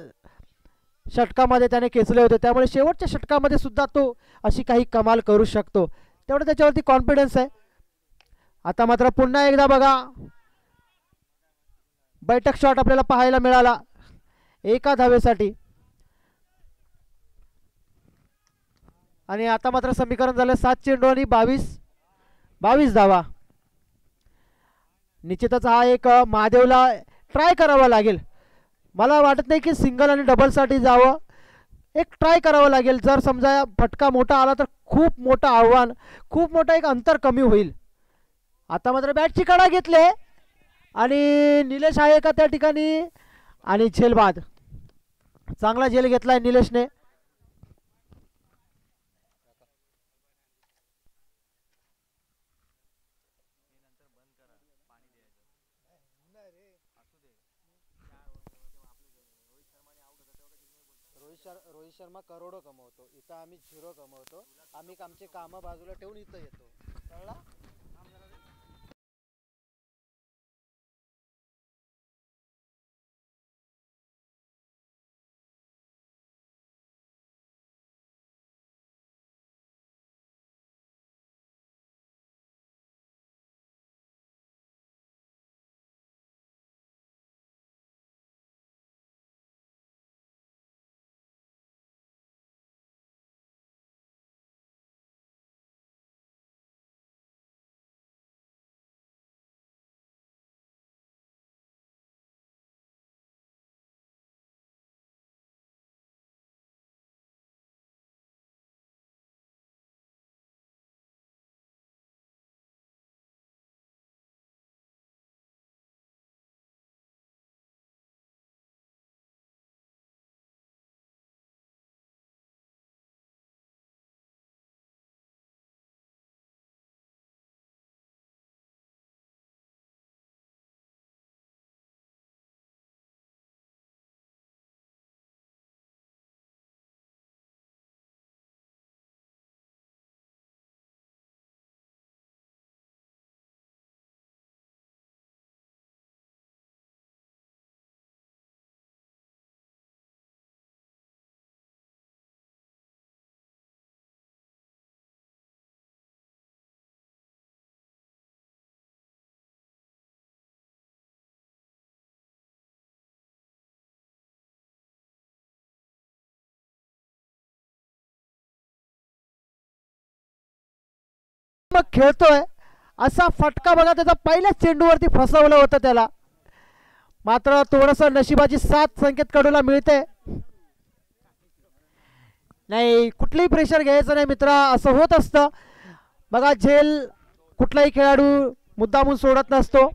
षटकामध्ये त्याने खेचले होते. त्यामुळे शेवटच्या षटकामध्ये सुद्धा तो अशी काही कमाल करू शकतो. तेवढं त्याच्यावरती कॉन्फिडन्स आहे. आता मात्र पुन्हा एकदा बघा बैठक शॉट आपल्याला पाहायला मिळाला एका धावेसाठी. आणि आता मात्र समीकरण झालं 7 चेंडू आणि 22 धावा. निश्चितच हा एक महादेवला ट्राय करावा लागेल. मला वाटत नाही की सिंगल आणि डबलसाठी जावं. एक ट्राय करावं लागेल. जर समजा फटका मोठा आला तर खूप मोठं आव्हान, खूप मोठं एक अंतर कमी होईल. आता मात्र बॅटची कडा घेतले आणि निलेश आहे का त्या ठिकाणी आणि झेल बाद. चांगला झेल घेतलाय निलेशने. रोहित शर्मा करोडो कमवतो, इथं आम्ही 0 कमवतो. आम्ही आमचे कामं बाजूला ठेवून इथं येतो. कळला? मग खेळतोय असा फटका बघा त्याचा पहिल्याच चेंडूवरती फसवलं होतं त्याला. मात्र थोडंसं नशिबाची साथ संकेत कडूला मिळते. नाही, कुठलंही प्रेशर घ्यायचं नाही मित्रा, असं होत असतं बघा. झेल कुठलाही खेळाडू मुद्दामून सोडत नसतो.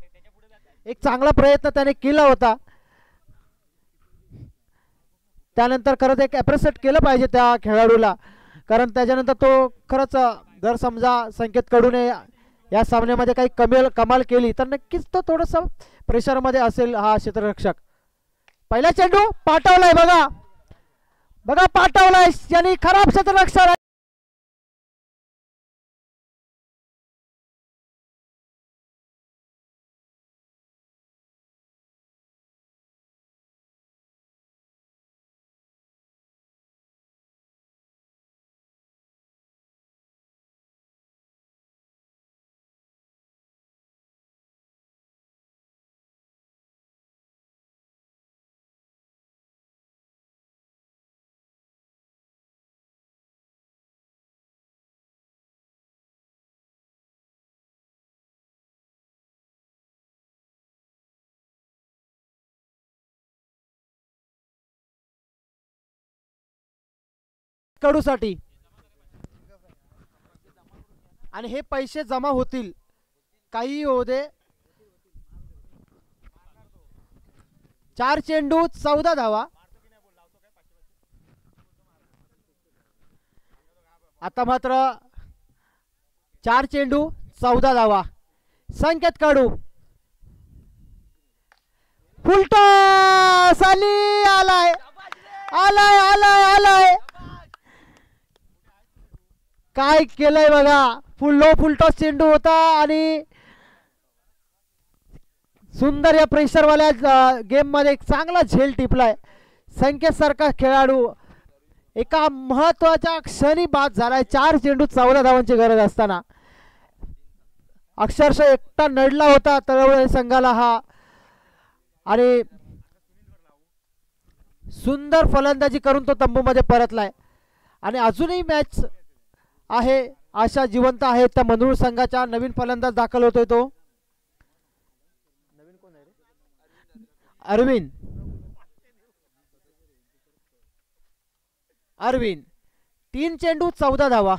एक चांगला प्रयत्न त्याने केला होता, त्यानंतर खरंच एक ॲप्रिशिएट केलं पाहिजे त्या खेळाडूला, कारण त्याच्यानंतर तो खरंच जर समजा संकेत कडूने या सामन्यामध्ये काही कमाल केली तर नक्कीच तो थोडंसं प्रेशरमध्ये असेल हा क्षेत्ररक्षक. पहिला चेंडू पाठवलाय बघा, बघा पाठवलाय यांनी खराब क्षेत्ररक्षक. कडूसाठी आणि हे पैसे जमा होतील, काही होऊ दे. 4 चेंडू 14 धावा. आता मात्र 4 चेंडू 14 धावा. संकेत काढू फुलटॉस आली, आलाय आलाय आलाय आलाय. काय केलंय बघा, फुलटॉस चेंडू होता आणि सुंदर या प्रेशरवाल्या गेम मध्ये एक चांगला झेल टिपलाय. संकेत सारखा खेळाडू एका महत्वाच्या क्षणी बाद झालाय. 4 चेंडू 14 धावांची गरज असताना अक्षरशः एकटा नडला होता तळवडे संघाला हा, आणि सुंदर फलंदाजी करून तो तंबूमध्ये परतलाय. आणि अजूनही मॅच आहे, आशा जिवंत आहे. त्या मंदुर संघाच्या नवीन फलंदाज दाखल होतोय तो नवीन कोण आहे रे? अरविंद. 3 चेंडू 14 धावा.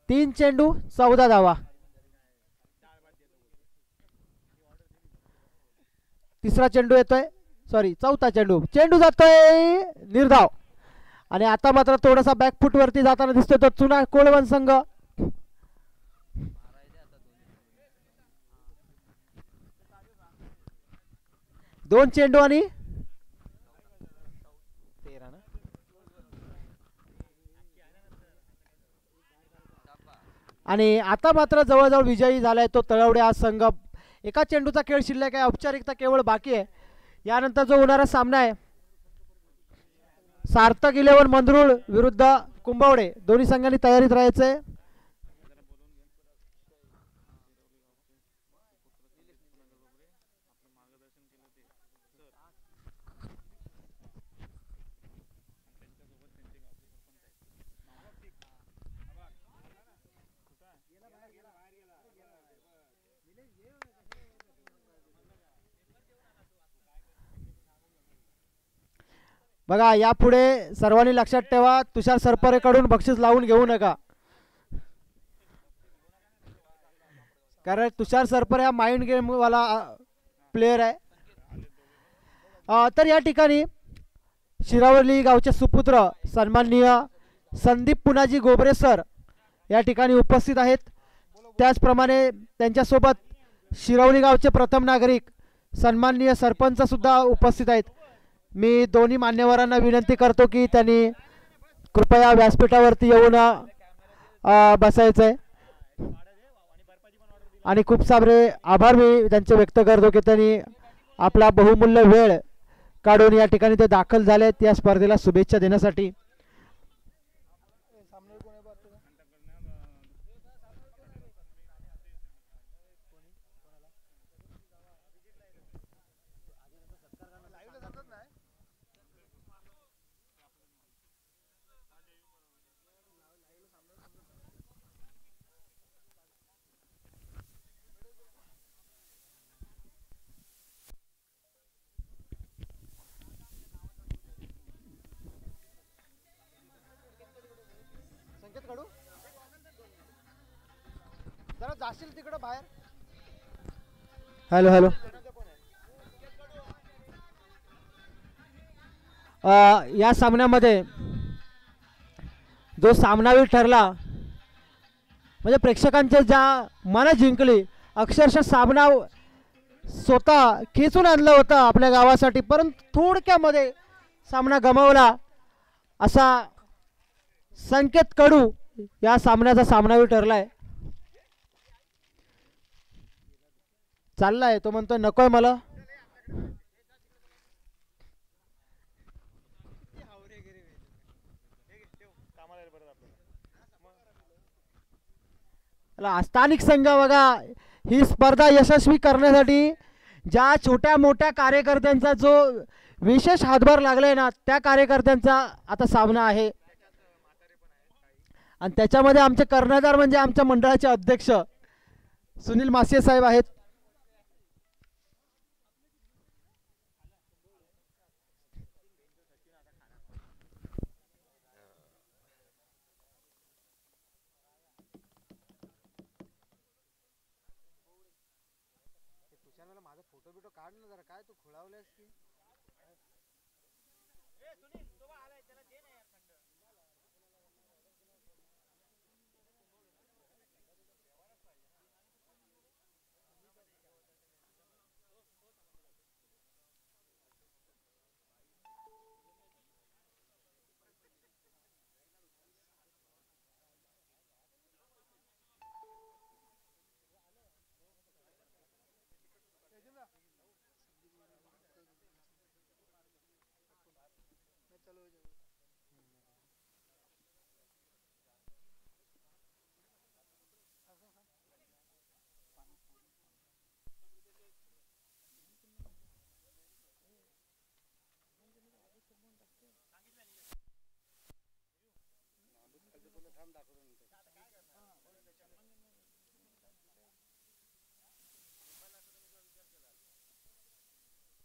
तीन चेंडू 14 धावा. तिसरा चेंडू येतोय, सॉरी चौथा चेंडू जातोय निर्धाव. आणि आता मात्र थोडासा बॅकफूट वरती जाताना दिसतोय तो चुना कोळवण संघ. 2 चेंडू आणि 13 ना. आणि आता मात्र जवळजवळ विजयी झालाय तो तळवडे हा संघ. एका चेंडूचा खेळ शिल्लक आहे, औपचारिकता केवळ बाकी आहे. यानंतर जो होणारा सामना आहे सार्थक 11 मंदरुळ विरुद्ध कुंभवडे, दोन्ही संघांनी तयारीत राहायचंय. बघा यापुढे सर्वांनी लक्षात ठेवा, तुषार सरपरेकडून बक्षीस लावून घेऊ नका, कारण तुषार सरपरे हा माइंड गेम वाला प्लेयर आहे. तर या ठिकाणी शिरावली गावचे सुपुत्र सन्माननीय संदीप पुनाजी गोबरे सर या ठिकाणी उपस्थित आहेत. त्याचप्रमाणे त्यांच्यासोबत शिरावली गावचे प्रथम नागरिक सन्माननीय सरपंच सुद्धा उपस्थित आहेत. मी दोन्ही मान्यवरांना विनंती करतो की त्यांनी कृपया व्यासपीठावरती येऊन बसायचं आहे. आणि खूप सारे आभार मी त्यांचे व्यक्त करतो की त्यांनी आपला बहुमूल्य वेळ काढून या ठिकाणी ते दाखल झालेत या स्पर्धेला शुभेच्छा देण्यासाठी. कडू जरा जाशील तिकडं बाहेर. Hello hello. या सामन्यामध्ये जो सामनावीर ठरला म्हणजे प्रेक्षकांच्या ज्या मनं जिंकली, अक्षरशः सामना स्वतः खेचून आणलं होतं आपल्या गावासाठी, परंतु थोडक्यामध्ये सामना गमावला असा संकेत कडू या सामन्याचा सामनावीर ठरलाय. चाललाय तो म्हणतोय नकोय मला. स्थानिक संघ बघा ही स्पर्धा यशस्वी करण्यासाठी ज्या छोट्या मोठ्या कार्यकर्त्यांचा जो विशेष हातभार लागलाय ना, त्या कार्यकर्त्यांचा आता सामना आहे. आणि त्याच्यामध्ये आमचे कर्णधार म्हणजे आमच्या मंडळाचे अध्यक्ष सुनील मासिये साहेब आहेत. माझा फोटो बिटो काढ ना जरा. काय तू खुळावल्यास की.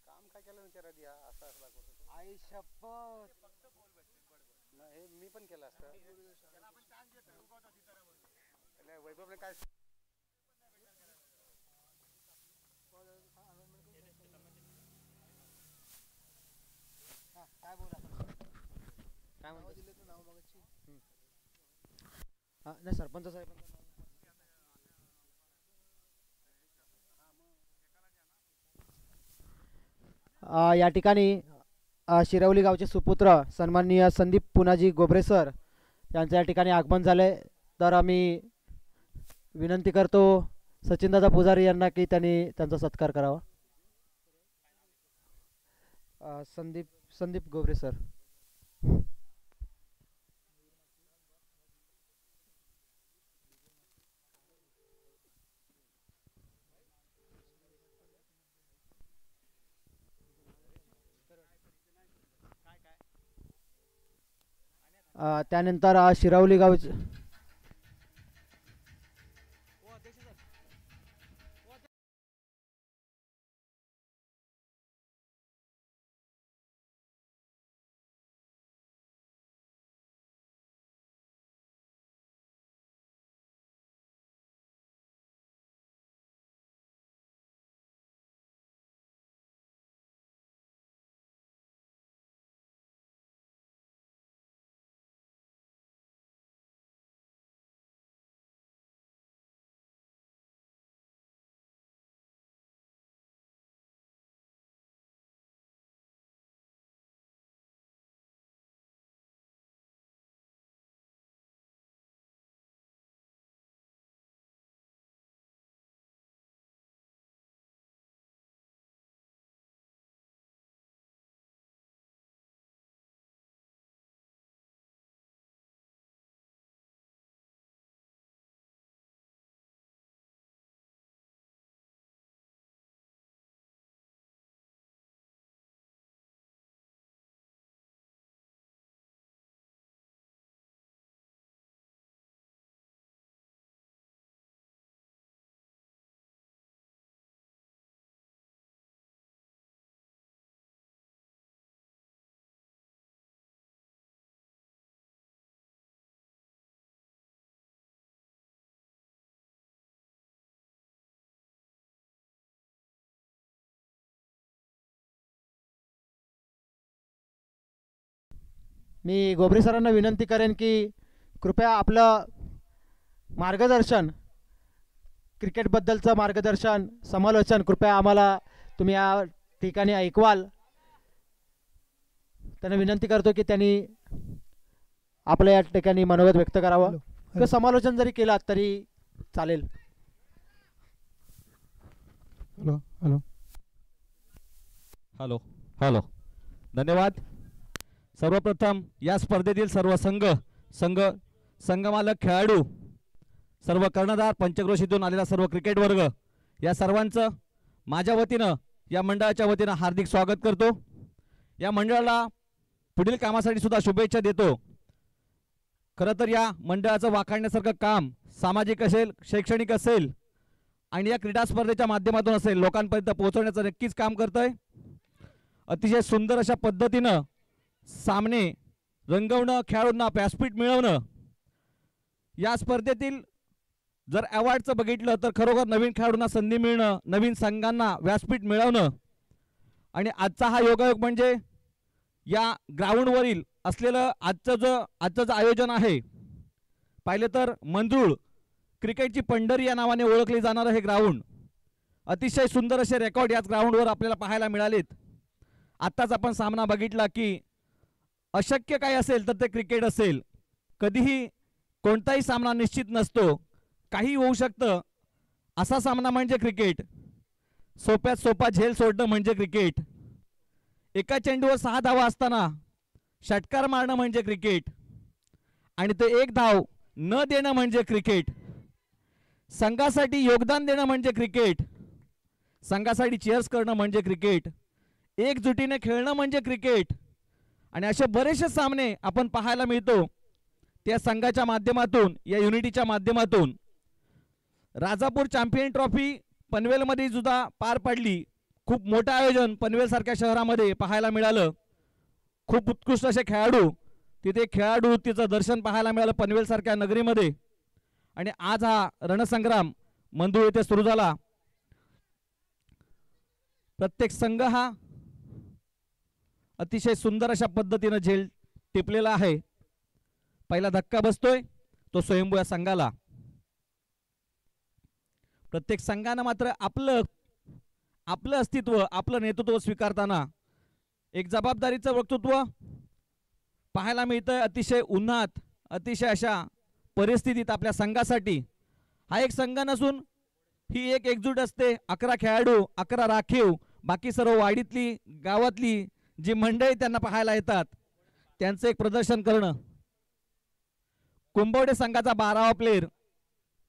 काम काय केलं विचारा दिया असं असं दाखवत होतो. आई शपथ. हे मी पण केलं असतं. वैभवने काय काय बोला काय म्हणतो दिलं नाव बघायची. नाही सरपंच साहेब या ठिकाणी शिरवली गावचे सुपुत्र सन्माननीय संदीप पुनाजी गोबरे सर यांचं या ठिकाणी आगमन झाले. तर आम्ही विनंती करतो सचिनदादा पुजारी यांना की त्यांनी त्यांचा सत्कार करावा. संदीप गोबरे सर. त्यानंतर शिरवली गावचे मी गोबरे सरांना विनंती करेन की कृपया आपलं मार्गदर्शन, क्रिकेटबद्दलचं मार्गदर्शन, समालोचन कृपया आम्हाला तुम्ही या ठिकाणी ऐकवाल. त्यांना विनंती करतो की त्यांनी आपल्या या ठिकाणी मनोगत व्यक्त करावं किंवा समालोचन जरी केलं तरी चालेल. हॅलो हॅलो हॅलो हॅलो धन्यवाद. सर्वप्रथम या स्पर्धेतील सर्व संघमालक, खेळाडू, सर्व कर्णधार, पंचक्रोशीतून आलेला सर्व क्रिकेट वर्ग या सर्वांचं माझ्या वतीनं, या मंडळाच्या वतीनं हार्दिक स्वागत करतो. या मंडळाला पुढील कामासाठी सुद्धा शुभेच्छा देतो. खरं तर या मंडळाचं वाखाणण्यासारखं काम सामाजिक असेल, शैक्षणिक असेल आणि या क्रीडा स्पर्धेच्या माध्यमातून असेल लोकांपर्यंत पोहोचवण्याचं नक्कीच काम करतंय. अतिशय सुंदर अशा पद्धतीनं सामने रंगवणं, खेळाडूंना व्यासपीठ मिळवणं. या स्पर्धेतील जर अवॉर्डचं बघितलं तर खरोखर नवीन खेळाडूंना संधी मिळणं, नवीन संघांना व्यासपीठ मिळवणं आणि आजचा हा योगायोग म्हणजे या ग्राउंडवरील असलेलं आजचं जे आयोजन आहे, पाहिलं तर मंजुळ क्रिकेटची पंढरी या नावाने ओळखले जाणारं हे ग्राउंड, अतिशय सुंदर असे रेकॉर्ड याच ग्राउंडवर आपल्याला पाहायला मिळालेत. आत्ताच आपण सामना बघितला की अशक्य काय असेल तर ते क्रिकेट असेल. कधीही कोणताही सामना निश्चित नसतो, काही होऊ शकतं. असा सामना म्हणजे क्रिकेट. सोप्यात सोपा झेल सोडणं म्हणजे क्रिकेट. एका चेंडूवर 6 धावा असताना षटकार मारणं म्हणजे क्रिकेट आणि ते 1 धाव न देणं म्हणजे क्रिकेट. संघासाठी योगदान देणं म्हणजे क्रिकेट. संघासाठी चीअर्स करणं म्हणजे क्रिकेट. एकजुटीने खेळणं म्हणजे क्रिकेट. आणि असे बरेचसे सामने आपण पाहायला मिळतो त्या संघाच्या माध्यमातून, या युनिटीच्या माध्यमातून. राजापूर चॅम्पियन ट्रॉफी पनवेलमध्ये सुद्धा पार पडली. खूप मोठं आयोजन पनवेलसारख्या शहरामध्ये पाहायला मिळालं. खूप उत्कृष्ट असे खेळाडू तिथे, तिचं दर्शन पाहायला मिळालं पनवेलसारख्या नगरीमध्ये. आणि आज हा रणसंग्राम मंदूर येथे सुरू झाला. प्रत्येक संघ हा अतिशय सुंदर अशा पद्धतीनं झेल टिपलेला आहे. पहिला धक्का बसतोय तो स्वयंभू या संघाला. प्रत्येक संघानं मात्र आपलं अस्तित्व, आपलं नेतृत्व स्वीकारताना एक जबाबदारीचं वक्तृत्व पाहायला मिळतंय. अतिशय उन्हात, अतिशय अशा परिस्थितीत आपल्या संघासाठी हा एक संघ नसून ही एक एकजूट असते. 11 खेळाडू, 11 राखीव, बाकी सर्व वाडीतली, गावातली जी मंडळी त्यांना पाहायला येतात त्यांचं एक प्रदर्शन करणं. कुंभवडे संघाचा 12वा प्लेयर,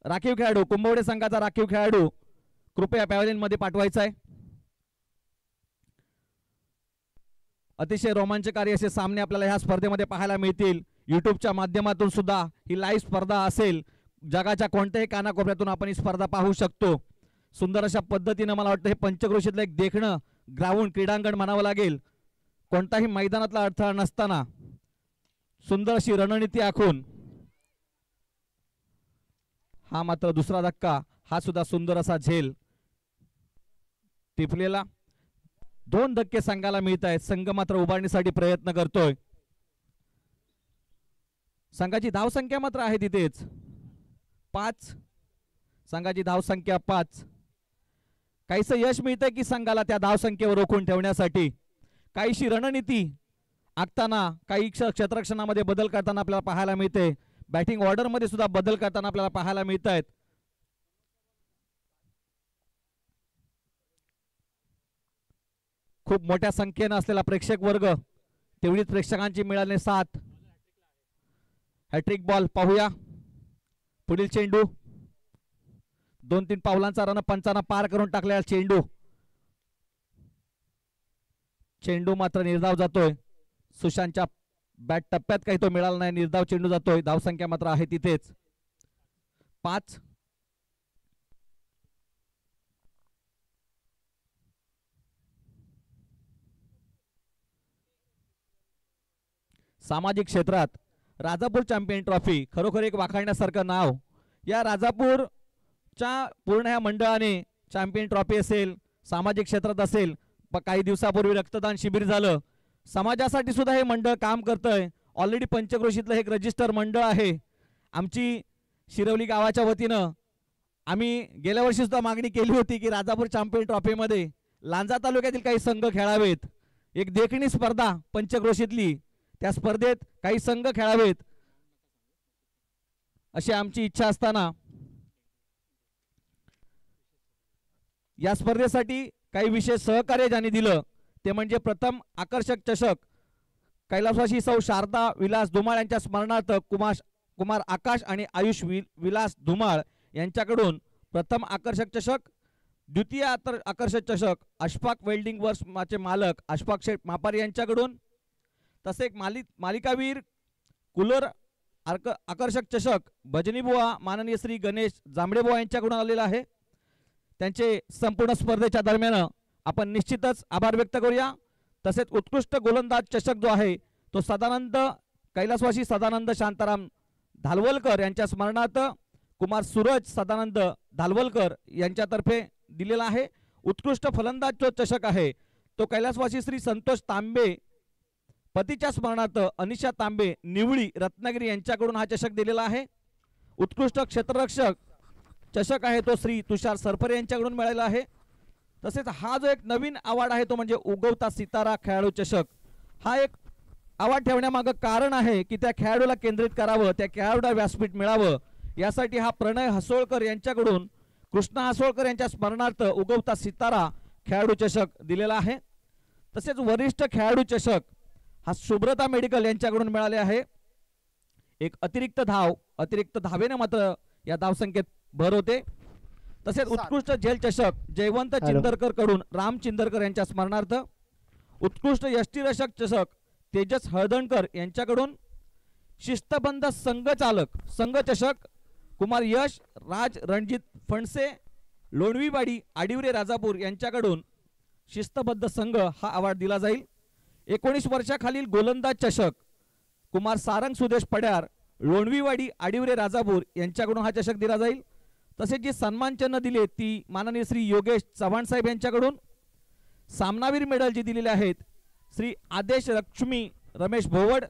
राखीव खेळाडू, कुंभवडे संघाचा राखीव खेळाडू कृपया पॅव्हलियन मध्ये पाठवायचा आहे. अतिशय रोमांचकारी असे सामने आपल्याला ह्या स्पर्धेमध्ये पाहायला मिळतील. यूट्यूबच्या माध्यमातून सुद्धा ही लाईव्ह स्पर्धा असेल. जगाच्या कोणत्याही कानाकोपऱ्यातून आपण ही स्पर्धा पाहू शकतो. सुंदर अशा पद्धतीनं मला वाटतं हे पंचक्रोशीतलं एक देखणं ग्राउंड, क्रीडांगण म्हणावं लागेल. कोणताही मैदानातला अडथळा नसताना सुंदर अशी रणनीती आखून हा मात्र दुसरा धक्का, हा सुद्धा सुंदर असा झेल टिपलेला. 2 धक्के संघाला मिळत आहेत. संघ मात्र उभारणीसाठी प्रयत्न करतोय. संघाची धावसंख्या मात्र आहे तिथेच 5. संघाची धावसंख्या 5. काहीसं यश मिळतंय की संघाला त्या धावसंख्येवर रोखून ठेवण्यासाठी. काहीशी रणनीती आखताना, काही क्षेत्ररक्षणामध्ये बदल करताना आपल्याला पाहायला मिळते. बॅटिंग ऑर्डर मध्ये सुद्धा बदल करताना आपल्याला पाहायला मिळत आहेत. खूप मोठ्या संख्येनं असलेला प्रेक्षक वर्ग, तेवढीच प्रेक्षकांची मिळाले साथ. हॅट्रिक बॉल पाहूया. पुढील चेंडू 2-3 पावलांचा रन पंचांना पार करून टाकलेला चेंडू. चेंडू मात्र निर्धाव जातोय. सुशांतच्या बॅट टप्प्यात काही तो मिळाला नाही. निर्धाव चेंडू जातोय. धावसंख्या मात्र आहे तिथेच 5. सामाजिक क्षेत्रात राजापूर चॅम्पियन ट्रॉफी खरोखर एक वाखाणण्यासारखं नाव. या राजापूरच्या पूर्ण ह्या मंडळाने चॅम्पियन ट्रॉफी असेल, सामाजिक क्षेत्रात असेल, काही दिवसापूर्वी रक्तदान शिबिर झालं. समाजासाठी सुद्धा हे मंडळ काम करतंय. ऑलरेडी पंचक्रोशीतलं एक रजिस्टर मंडळ आहे. आमची शिरवली गावाच्या वतीनं आम्ही गेल्या वर्षी सुद्धा मागणी केली होती की राजापूर चॅम्पियन ट्रॉफीमध्ये लांजा तालुक्यातील काही संघ खेळावेत. एक देखणी स्पर्धा पंचक्रोशीतली, त्या स्पर्धेत काही संघ खेळावेत अशी आमची इच्छा असताना या स्पर्धेसाठी काही विशेष सहकार्य ज्यांनी दिलं ते म्हणजे प्रथम आकर्षक चषक कैलासवासी सौ शारदा विलास धुमाळ यांच्या स्मरणार्थ कुमार आकाश आणि आयुष विलास धुमाळ यांच्याकडून प्रथम आकर्षक चषक, द्वितीय आकर्षक चषक अशफाक वेल्डिंग वर्क्सचे मालक अशफाक शेठ मापारी यांच्याकडून, तसे एक मालिकावीर कूलर आकर्षक चषक भजनीबुवा माननीय श्री गणेश जांभळेबुवा यांच्याकडून आलेला आहे. त्यांचे संपूर्ण स्पर्धेच्या दरम्यान आपण निश्चितच आभार व्यक्त करूया. तसेच उत्कृष्ट गोलंदाज चषक जो आहे तो सदानंद कैलासवासी सदानंद शांताराम धालवलकर यांच्या स्मरणार्थ कुमार सूरज सदानंद धालवलकर यांच्यातर्फे दिलेला आहे. उत्कृष्ट फलंदाज जो चषक आहे तो कैलासवासी श्री संतोष तांबे पतीच्या स्मरणार्थ अनिशा तांबे निवळी रत्नागिरी यांच्याकडून हा चषक दिलेला आहे. उत्कृष्ट क्षेत्ररक्षक चषक आहे तो श्री तुषार सरफरे यांच्याकडून मिळालेला आहे. तसेच हा जो एक नवीन अवॉर्ड आहे तो म्हणजे उगवता सितारा खेळाडू चषक. हा एक अवॉर्ड ठेवण्यामागं कारण आहे की त्या खेळाडूला केंद्रित करावं, त्या खेळाडूला व्यासपीठ मिळावं, यासाठी हा प्रणय हसोळकर यांच्याकडून कृष्णा हसोळकर यांच्या स्मरणार्थ उगवता सितारा खेळाडू चषक दिलेला आहे. तसेच वरिष्ठ खेळाडू चषक हा सुब्रता मेडिकल यांच्याकडून मिळाले आहे. एक अतिरिक्त धावेने मात्र या धावसंख्येत भर होते. तसेच उत्कृष्ट झेल चषक जयवंत चिंदरकर कडून राम चिंदरकर यांच्या स्मरणार्थ, उत्कृष्ट यष्टीरक्षक चषक तेजस हळदणकर यांच्याकडून, शिस्तबंध संघ चषक कुमार यश राज रणजित फणसे लोणवीवाडी आडिवरे राजापूर यांच्याकडून शिस्तबद्ध संघ हा अवॉर्ड दिला जाईल. 19 वर्षाखालील गोलंदाज चषक कुमार सारंग सुदेश पड्यार लोणवीवाडी आडिवरे राजापूर यांच्याकडून हा चषक दिला जाईल. तसेच जी सन्मान चिन्ह दिले ती माननीय श्री योगेश चव्हाण साहेब यांच्याकडून. सामनावीर मेडल जी दिलेले आहेत श्री आदेश लक्ष्मी रमेश भोवड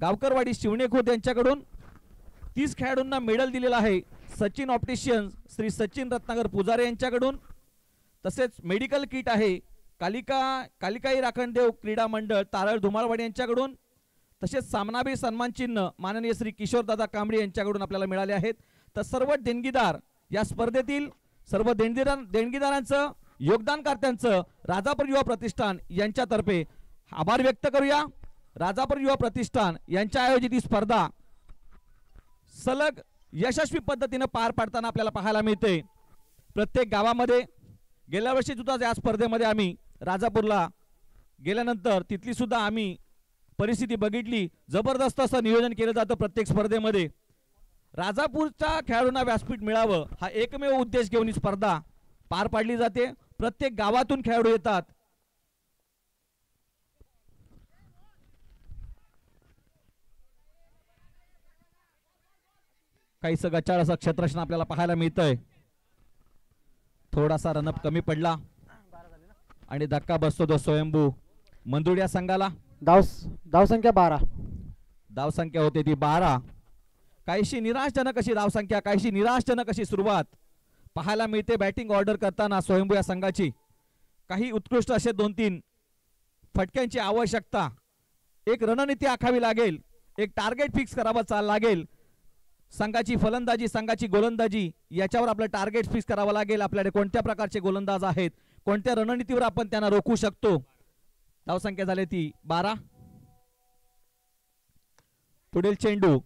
गावकरवाडी शिवणे खोत यांच्याकडून. 30 खेळाडूंना मेडल दिलेला आहे सचिन ऑप्टिशियन्स श्री सचिन रत्नागर पुजारे यांच्याकडून. तसेच मेडिकल किट आहे कालिकाई राखणदेव क्रीडा मंडळ तारळ धुमाळवाडी यांच्याकडून. तसेच सामनावीर सन्मान चिन्ह माननीय श्री किशोरदादा कांबळे यांच्याकडून आपल्याला मिळाले आहेत. तर सर्व देणगीदार या स्पर्धेतील सर्व देणगीदारांचं योगदानकर्त्यांचं राजापूर युवा प्रतिष्ठान यांच्यातर्फे आभार व्यक्त करूया. राजापूर युवा प्रतिष्ठान यांच्या आयोजित ही स्पर्धा सलग यशस्वी पद्धतीने पार पाडताना आपल्याला पाहायला मिळते. प्रत्येक गावामध्ये गेल्या वर्षी सुद्धा या स्पर्धेमध्ये आम्ही राजापूरला गेल्यानंतर तिथली सुद्धा आम्ही परिस्थिती बघितली. जबरदस्त असं नियोजन केलं जातं प्रत्येक स्पर्धेमध्ये. राजापूरच्या खेळाडूंना व्यासपीठ मिळावं हा एकमेव उद्देश घेऊन ही स्पर्धा पार पाडली जाते. प्रत्येक गावातून खेळाडू येतात. काहीसं गचाळ असं क्षेत्ररक्षण आपल्याला पाहायला मिळतंय. थोडासा रनअप कमी पडला आणि धक्का बसतो तो स्वयंभू मंदुडिया संघाला. धावसंख्या 12. धावसंख्या होते ती 12. काहीशी निराशजनक अशी धावसंख्या, काहीशी निराशजनक अशी सुरुवात पाहायला मिळते बॅटिंग ऑर्डर करताना स्वयंभू या संघाची. काही उत्कृष्ट असे 2-3 फटक्यांची आवश्यकता, एक रणनीती आखावी लागेल, एक टार्गेट फिक्स करावं लागेल. संघाची फलंदाजी संघाची गोलंदाजी याच्यावर आपलं टार्गेट फिक्स करावं लागेल. आपल्याकडे कोणत्या प्रकारचे गोलंदाज आहेत, कोणत्या रणनीतीवर आपण त्यांना रोखू शकतो. धावसंख्या झाली ती 12. पुढील चेंडू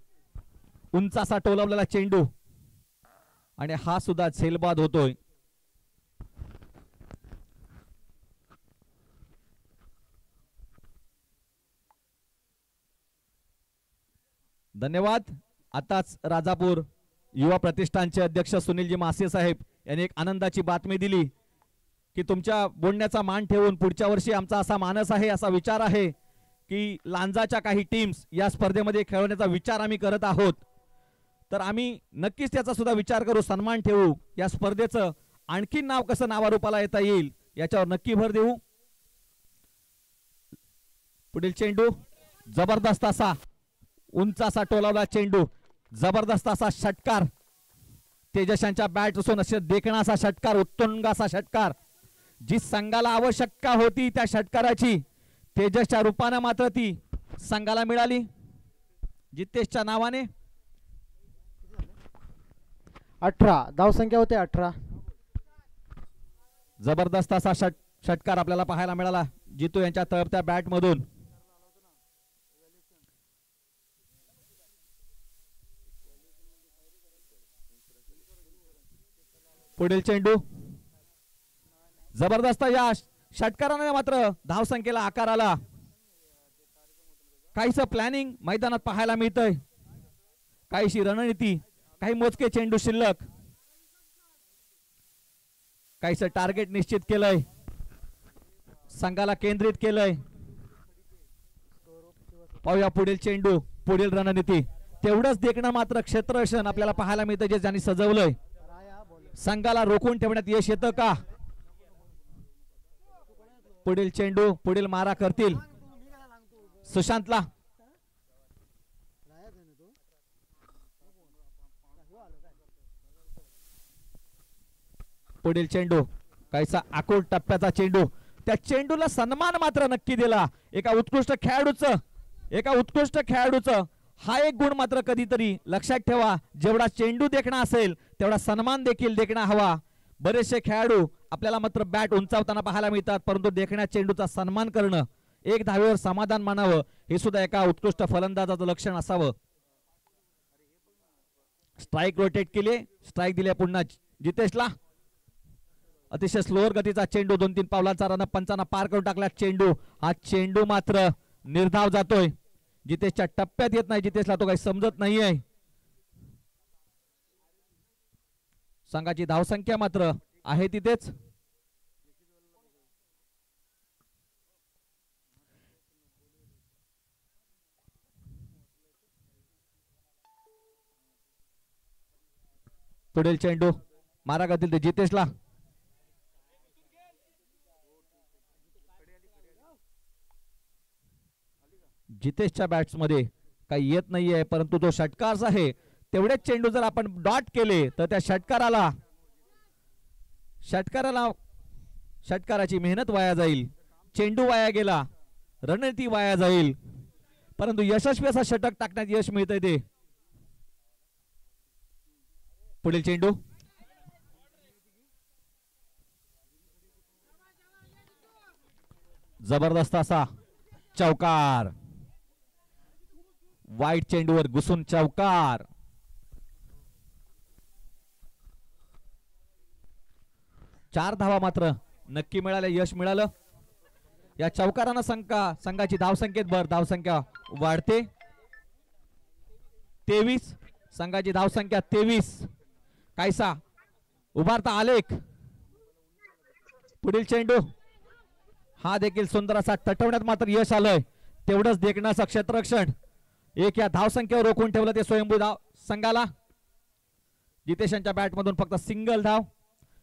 उंच असा टोलवलेला चेंडू आणि हा सुद्धा झेलबाद होतोय. धन्यवाद. आताच राजापूर युवा प्रतिष्ठानचे अध्यक्ष सुनीलजी मासे साहेब यांनी एक आनंदाची बातमी दिली की तुमच्या बोलण्याचा मान ठेवून पुढच्या वर्षी आमचा असा मानस आहे, असा विचार आहे की लांजाच्या काही टीम्स या स्पर्धेमध्ये खेळवण्याचा विचार आम्ही करत आहोत. तर आम्ही नक्कीच त्याचा सुद्धा विचार करू, सन्मान ठेवू. या स्पर्धेचं आणखी नाव कसं नावारूपाला येता येईल याच्यावर नक्की भर देऊ. पुढील चेंडू जबरदस्त असा उंच असा टोलावला चेंडू, जबरदस्त असा षटकार तेजस यांच्या बॅट असून असे देखणा असा षटकार, उत्तुंग असा षटकार. जी संघाला आवश्यकता होती त्या षटकाराची तेजसच्या रूपाने मात्र ती संघाला मिळाली. जितेशच्या नावाने 18 धावसंख्या होते 18. जबरदस्त असा षटकार आपल्याला पाहायला मिळाला जितू यांच्या तळपत्या बॅट मधून. पुढील चेंडू, जबरदस्त या षटकाराने मात्र धावसंख्येला आकार आला. काहीच प्लॅनिंग मैदानात पाहायला मिळतंय, काहीशी रणनीती, काही मोजके चेंडू शिल्लक, काहीच टार्गेट निश्चित केलंय, संघाला केंद्रित केलंय. पाहूया पुढील चेंडू, पुढील रणनीती. तेवढंच देखणं मात्र क्षेत्ररक्षण आपल्याला पाहायला मिळतं जे ज्यांनी सजवलंय. संघाला रोखून ठेवण्यात यश येतं का? पुढील चेंडू, पुढील मारा करतील सुशांतला. पुढील चेंडू, काहीसा आकुल टप्प्याचा चेंडू, त्या चेंडूला सन्मान मात्र नक्की दिला. एका उत्कृष्ट खेळाडूचं हा एक गुण मात्र कधीतरी लक्षात ठेवा. जेवढा चेंडू देखणा असेल तेवढा सन्मान देखील देखणा हवा. बरेचसे खेळाडू आपल्याला मात्र बॅट उंचावताना पाहायला मिळतात, परंतु देखण्या चेंडूचा सन्मान करणं, एक धावेवर समाधान मानावं, हे सुद्धा एका उत्कृष्ट फलंदाजाचं लक्षण असावं. स्ट्राईक रोटेट केली, स्ट्राईक दिली पुन्हा जितेशला. अतिशय स्लोअर गतीचा चेंडू, 2-3 पावलांचा रन पंचांना पार करून टाकला चेंडू. हा चेंडू मात्र निर्धाव जातोय, जितेशच्या टप्प्यात येत नाही. जितेशला तो काही समजत नाहीये. संघाची धावसंख्या मात्र आहे तिथेच. पुढील चेंडू मारा करतील ते जितेशला. जितेशच्या बॅट्स मध्ये काही येत नाहीये, परंतु तो षटकार आहे तेवढेच चेंडू जर आपण डॉट केले तर त्या षटकाराची मेहनत वाया जाईल, चेंडू वाया गेला, रणनीती वाया जाईल, परंतु यशस्वी असा षटक टाकण्यात यश मिळतंय ते. पुढील चेंडू, जबरदस्त असा चौकार, वाईट चेंडूवर घुसून चौकार. चार धावा मात्र नक्की मिळाल्या, यश मिळालं. या चौकारानं संघाची धावसंख्येत भर, धावसंख्या वाढते 23. संघाची धावसंख्या 23. कायसा उभारता आलेख. पुढील चेंडू, हा देखील सुंदर असा तटवण्यात मात्र यश आलंय. तेवढंच देखण्याचं क्षेत्ररक्षण, एक या धावसंख्येवर रोखून ठेवलं ते स्वयंभू धाव संघाला. जितेशांच्या बॅट मधून फक्त सिंगल धाव.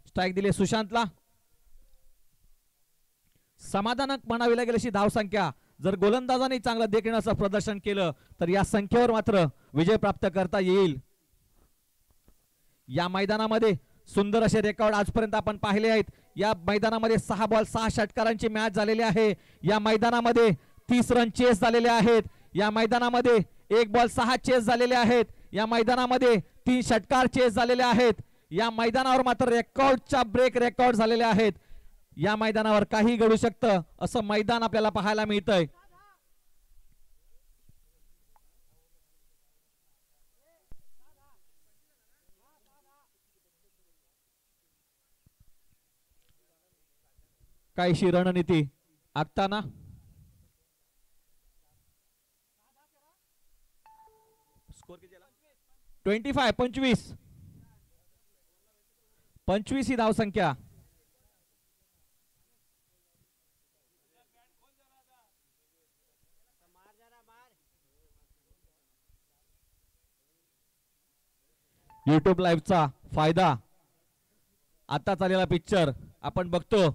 स्ट्राईक दिली सुशांतला. समाधानक म्हणावी लागेल अशी धावसंख्या. जर गोलंदाजांनी चांगलं देखण्याचं प्रदर्शन केलं तर या संख्येवर मात्र विजय प्राप्त करता येईल. या मैदानामध्ये सुंदर असे रेकॉर्ड आजपर्यंत आपण पाहिले आहेत. या मैदानामध्ये 6 बॉल 6 षटकारांची मॅच झालेली आहे. या मैदानामध्ये 30 रन चेस झालेले आहेत. या मैदानामध्ये 1 बॉल 6 चेस झालेले आहेत. या मैदानामध्ये 3 षटकार चेस झालेले आहेत. या मैदानावर मात्र रेकॉर्डच्या ब्रेक रेकॉर्ड झालेले आहेत. या मैदानावर काही घडू शकतं असं मैदान आपल्याला पाहायला मिळतंय. काहीशी रणनीती आखताना स्कोर किती झाला? 25 ही धावसंख्या. YouTube लाईव्हचा फायदा. आता चाललेला पिक्चर आपण बघतो.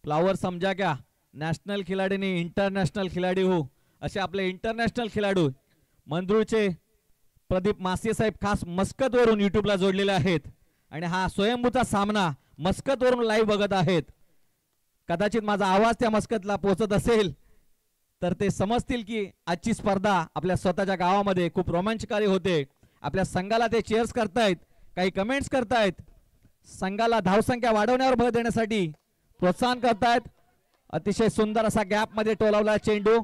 फ्लावर समजा क्या, नॅशनल खिलाडी इंटरनॅशनल खिलाडी हो, असे आपले इंटरनॅशनल खेळाडू मंदुरचे प्रदीप मासिये साहेब खास मस्कतवरून युट्यूबला जोडलेले आहेत आणि हा स्वयंभूचा सामना मस्कतवरून लाईव्ह बघत आहेत. कदाचित माझा आवाज त्या मस्कतला पोहोचत असेल तर ते समजतील की आजची स्पर्धा आपल्या स्वतःच्या गावामध्ये खूप रोमांचकारी होते. आपल्या संघाला ते चीअर्स करतायत, काही कमेंट्स करतायत, संघाला धावसंख्या वाढवण्यावर भर देण्यासाठी प्रोत्साहन करतायत. अतिशय सुंदर असा गॅप मध्ये टोलावला चेंडू,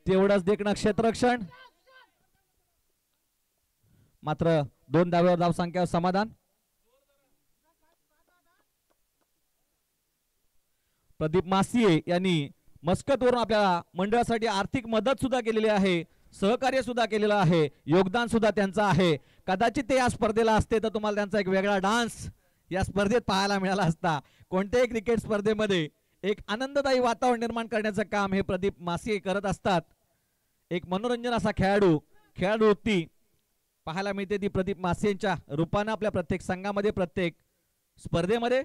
तेवढंच देखणं क्षेत्ररक्षण, मात्र 2 धावेवर धावसंख्यावर समाधान. प्रदीप मासिये यांनी मस्कतवरून आपल्या मंडळासाठी आर्थिक मदत सुद्धा केलेली आहे, सहकार्य सुद्धा केलेलं आहे, योगदान सुद्धा त्यांचं आहे. कदाचित ते या स्पर्धेला असते तर तुम्हाला त्यांचा एक वेगळा डान्स या स्पर्धेत पाहायला मिळाला असता. कोणत्याही क्रिकेट स्पर्धेमध्ये एक आनंददायी वातावरण निर्माण करण्याचं काम हे प्रदीप मासिये करत असतात. एक मनोरंजन असा खेळाडू वृत्ती पाहायला मिळते ती प्रदीप मासियेंच्या रूपानं आपल्या प्रत्येक संघामध्ये, प्रत्येक स्पर्धेमध्ये.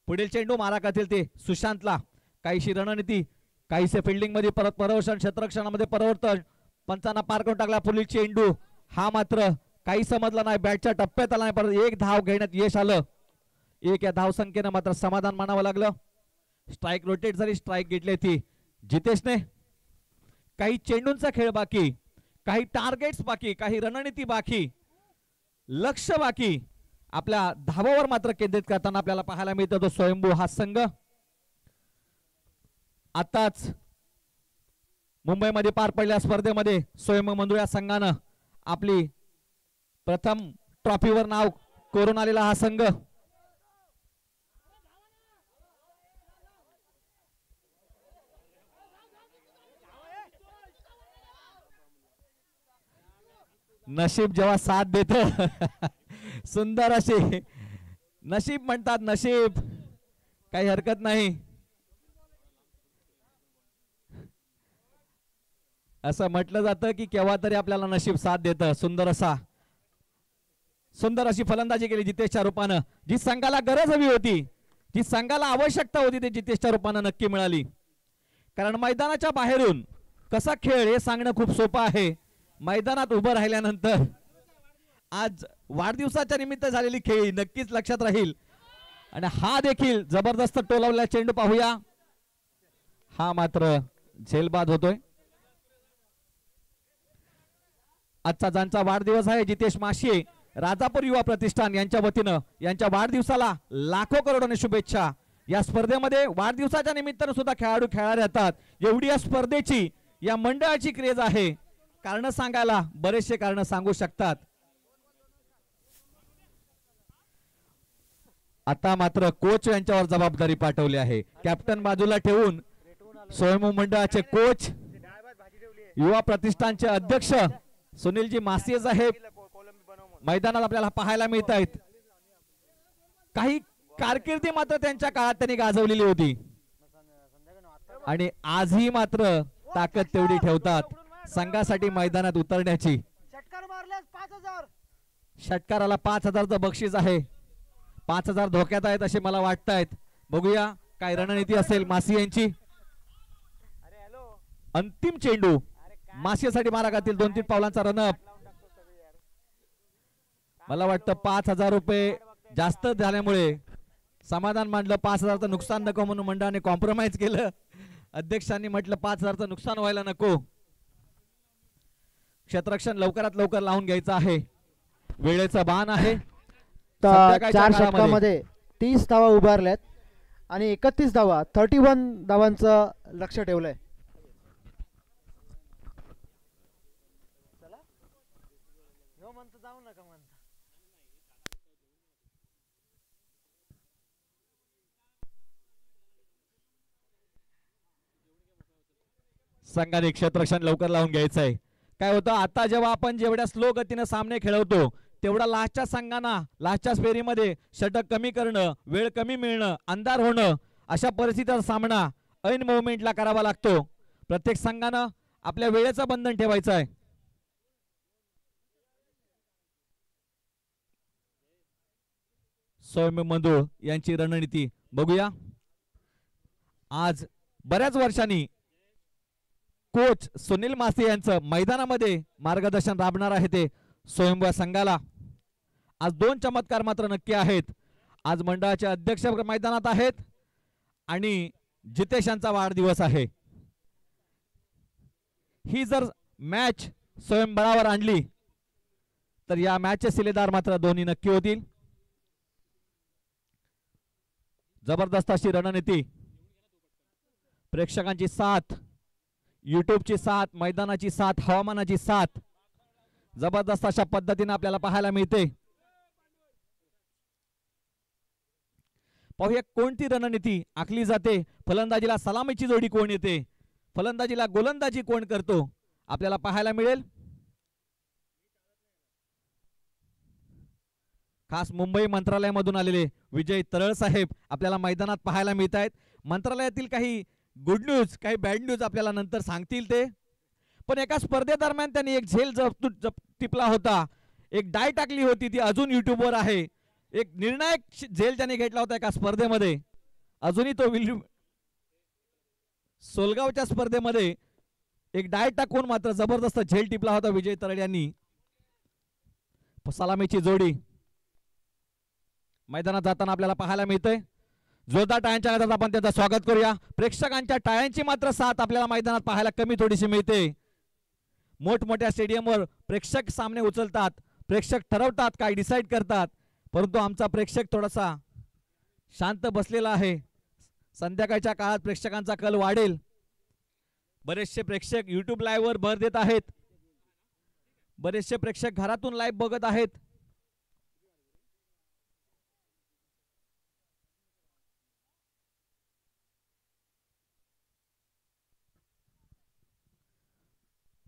पुढील चेंडू मारा करतील ते सुशांतला, काहीशी रणनीती, काहीसे फिल्डिंग मध्ये परत परिवर्तन, क्षेत्ररक्षणामध्ये परिवर्तन, पंचांना पार करून टाकला. पुढील चेंडू हा मात्र काही समजला नाही, बॅटच्या टप्प्यात आला नाही, परत एक धाव घेण्यात यश आलं. एक या धावसंख्येनं मात्र समाधान मानावं लागलं. स्ट्राईक रोटेट झाली, स्ट्राईक घेतली ती जितेशने. काही चेंडूंचा खेळ बाकी, काही टार्गेट्स बाकी, काही रणनीती बाकी, लक्ष बाकी, आपल्या धावावर मात्र केंद्रित करताना आपल्याला पाहायला मिळतो तो स्वयंभू हा संघ. आताच मुंबईमध्ये पार पडलेल्या स्पर्धेमध्ये स्वयंभू मंदुर या संघानं आपली प्रथम ट्रॉफीवर नाव कोरून आलेला हा संघ. नशीब जेव्हा साथ देतं सुंदर अशी नशीब म्हणतात, नशीब काही हरकत नाही. असं म्हटलं जातं की केव्हा तरी आपल्याला नशीब साथ देतं. सुंदर अशी फलंदाजी केली जितेशच्या रूपानं. जी संघाला गरज हवी होती, जी संघाला आवश्यकता होती, ते जितेशच्या रूपानं नक्की मिळाली. कारण मैदानाच्या बाहेरून कसा खेळ हे सांगणं खूप सोपं आहे, मैदानात उभं राहिल्यानंतर आज वाढदिवसाच्या निमित्त झालेली खेळी नक्कीच लक्षात राहील. आणि हा देखील जबरदस्त टोलावलेला चेंडू पाहूया, हा मात्र झेलबाद होतोय. आजचा ज्यांचा वाढदिवस आहे जितेश माशिये, राजापूर युवा प्रतिष्ठान यांच्या वतीनं यांच्या वाढदिवसाला लाखो करोडोने शुभेच्छा. या स्पर्धेमध्ये वाढदिवसाच्या निमित्तानं सुद्धा खेळाडू खेळायला येतात. एवढी या स्पर्धेची, या मंडळाची क्रेज आहे. कारण सांगायला बरेचसे कारण सांगू शकतात. आता मात्र कोच यांच्यावर जबाबदारी पाठवली आहे. कॅप्टन बाजूला ठेवून स्वयंभू मंडळाचे कोच, युवा प्रतिष्ठानचे अध्यक्ष सुनीलजी मासिये साहेब मैदानात आपल्याला पाहायला मिळत आहेत. काही कारकिर्दी मात्र त्यांच्या काळात त्यांनी गाजवलेली होती आणि आजही मात्र ताकद तेवढी ठेवतात संघासाठी मैदानात उतरण्याची. षटकाराला 5,000चं बक्षीस आहे. 5,000 धोक्यात आहेत असे मला वाटतायत. बघूया काय रणनीती असेल मासियांची. अंतिम चेंडू मासियासाठी मारा घातील. 2-3 पावलांचा रनअप. मला वाटतं 5,000 रुपये जास्त झाल्यामुळे समाधान मांडलं. 5,000चं नुकसान नको म्हणून मंडळाने कॉम्प्रोमाइज केलं. अध्यक्षांनी म्हटलं 5,000चं नुकसान व्हायला नको. क्षेत्ररक्षण लवकरात लवकर लावून घ्यायचं आहे. वेळेचा बाण आहे. 4 षटकामध्ये 30 धावा उभारल्यात आणि 31 धावा 31 धावांचं लक्ष ठेवलंय. संघाने क्षेत्ररक्षण लवकर लावून घ्यायचं आहे. काय होतं आता जेव्हा आपण जेवढ्या स्लो गतीने सामने खेळवतो तेवढा लास्टच्या संघांना लास्टच्या फेरीमध्ये षटक कमी करणं, वेळ कमी मिळणं, अंधार होणं अशा परिस्थितीचा सामना ऐन मोमेंटला करावा लागतो. प्रत्येक संघानं आपल्या वेळेचं बंधन ठेवायचं आहे. स्वयंभू मंदुर यांची रणनीती बघूया. आज बऱ्याच वर्षांनी कोच सुनील मासे यांचं मैदानामध्ये मार्गदर्शन राबणार आहे ते स्वयंभू संघाला. आज 2 चमत्कार मात्र नक्की आहेत. आज मंडळाचे अध्यक्ष मैदानात आहेत आणि जितेश यांचा वाढदिवस आहे. ही जर मॅच स्वयंबळावर आणली तर या मॅचचे शिलेदार मात्र दोन्ही नक्की होतील. जबरदस्त अशी रणनीती, प्रेक्षकांची साथ, युट्यूबची साथ, मैदानाची साथ, हवामानाची साथ जबरदस्त अशा पद्धतीने आपल्याला पाहायला मिळते. पाहूया कोणती रणनीती आखली जाते. फलंदाजीला सलामीची जोडी कोण येते, फलंदाजीला गोलंदाजी कोण करतो, आपल्याला पाहायला मिळेल. खास मुंबई मंत्रालयामधून आलेले विजय तरळ साहेब आपल्याला मैदानात पाहायला मिळत आहेत. मंत्रालयातील काही गुड न्यूज, काही बॅड न्यूज आपल्याला नंतर सांगतील ते. पण एका स्पर्धेदरम्यान त्यांनी एक झेल टिपला होता, एक डाय टाकली होती, ती अजून युट्यूबवर आहे. एक निर्णायक झेल त्यांनी घेतला होता एका स्पर्धेमध्ये. अजूनही तो सोलगावच्या स्पर्धेमध्ये एक डाय टाकून मात्र जबरदस्त झेल टिपला होता विजय तरळ यांनी. सलामीची जोडी मैदानात जाताना आपल्याला पाहायला मिळते. जोरदार टाळ्यांच्या गजरात आपण त्यांचं स्वागत करूया. प्रेक्षकांच्या टाळ्यांची मात्र साथ आपल्याला मैदानात पाहायला कमी थोडीशी मिळते. मोठमोठ्या स्टेडियमवर प्रेक्षक सामने उचलतात, प्रेक्षक ठरवतात, काय डिसाईड करतात, परंतु आमचा प्रेक्षक थोडासा शांत बसलेला आहे. संध्याकाळच्या काळात प्रेक्षकांचा कल वाढेल. बरेचसे प्रेक्षक युट्यूब लाईव्ह वर भर देत आहेत, बरेचसे प्रेक्षक घरातून लाईव्ह बघत आहेत.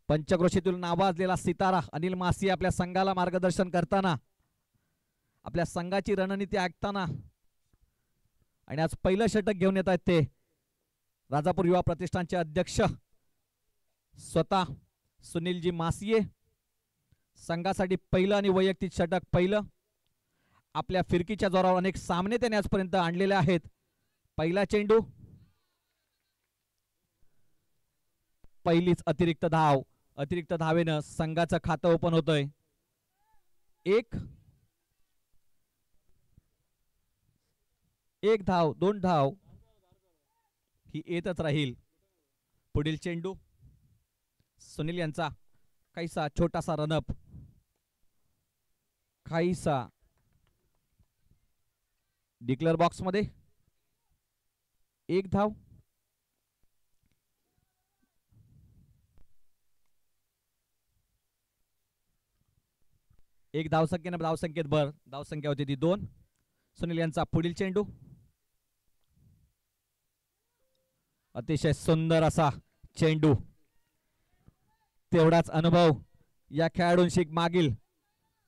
पंचक्रोशीतून नावाजलेला सितारा अनिल मासी आपल्या संघाला मार्गदर्शन करताना, आपल्या संघाची रणनीती ऐकताना, आणि आज पहिलं षटक घेऊन येत आहेत ते राजापूर युवा प्रतिष्ठानचे अध्यक्ष स्वतः सुनीलजी मासिये. संघासाठी पहिलं आणि वैयक्तिक षटक पहिलं. आपल्या फिरकीच्या जोरावर अनेक सामने त्याने आजपर्यंत आणलेले आहेत. पहिला चेंडू, पहिलीच अतिरिक्त धाव. अतिरिक्त धावेनं संघाचं खातं ओपन होतंय. 1 धाव, 2 धाव ही येतच राहील. पुढील चेंडू सुनील यांचा काहीसा छोटासा रनअप, काहीसा डिक्लेअर बॉक्स मध्ये. 1 धाव. एक धावसंख्येने धावसंख्येत भर. धावसंख्या होती ती 2. सुनील यांचा पुढील चेंडू, अतिशय सुंदर असा चेंडू. तेवढाच अनुभव या खेळाडूंशी मागील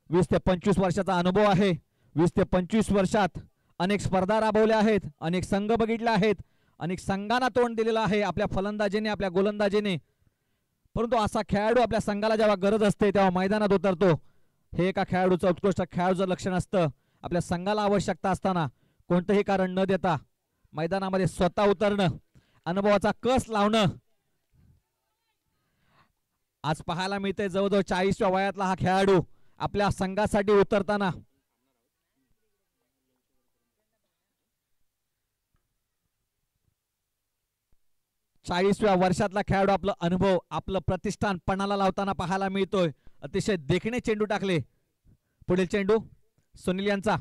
20 ते 25 वर्षाचा अनुभव आहे. 20 ते 25 वर्षात अनेक स्पर्धा राबवल्या आहेत, अनेक संघ बघितले आहेत, अनेक संघांना तोंड दिलेलं आहे आपल्या फलंदाजीने, आपल्या गोलंदाजीने. परंतु असा खेळाडू आपल्या संघाला जेव्हा गरज असते तेव्हा मैदानात उतरतो. हे एका खेळाडूचं उत्कृष्ट खेळाडूचं लक्षण असतं. आपल्या संघाला आवश्यकता असताना कोणतंही कारण न देता मैदानामध्ये स्वतः उतरणं, अनुभवाचा कस लावणं. आज पाहायला मिळते जवळजवळ 40व्या वयातला हा खेळाडू आपल्या संघासाठी उतरताना. चाळीसव्या वर्षातला खेळाडू आपलं अनुभव, आपलं प्रतिष्ठान पणाला लावताना पाहायला मिळतोय. अतिशय देखणे चेंडू टाकले. पुढील चेंडू सुनील यांचा.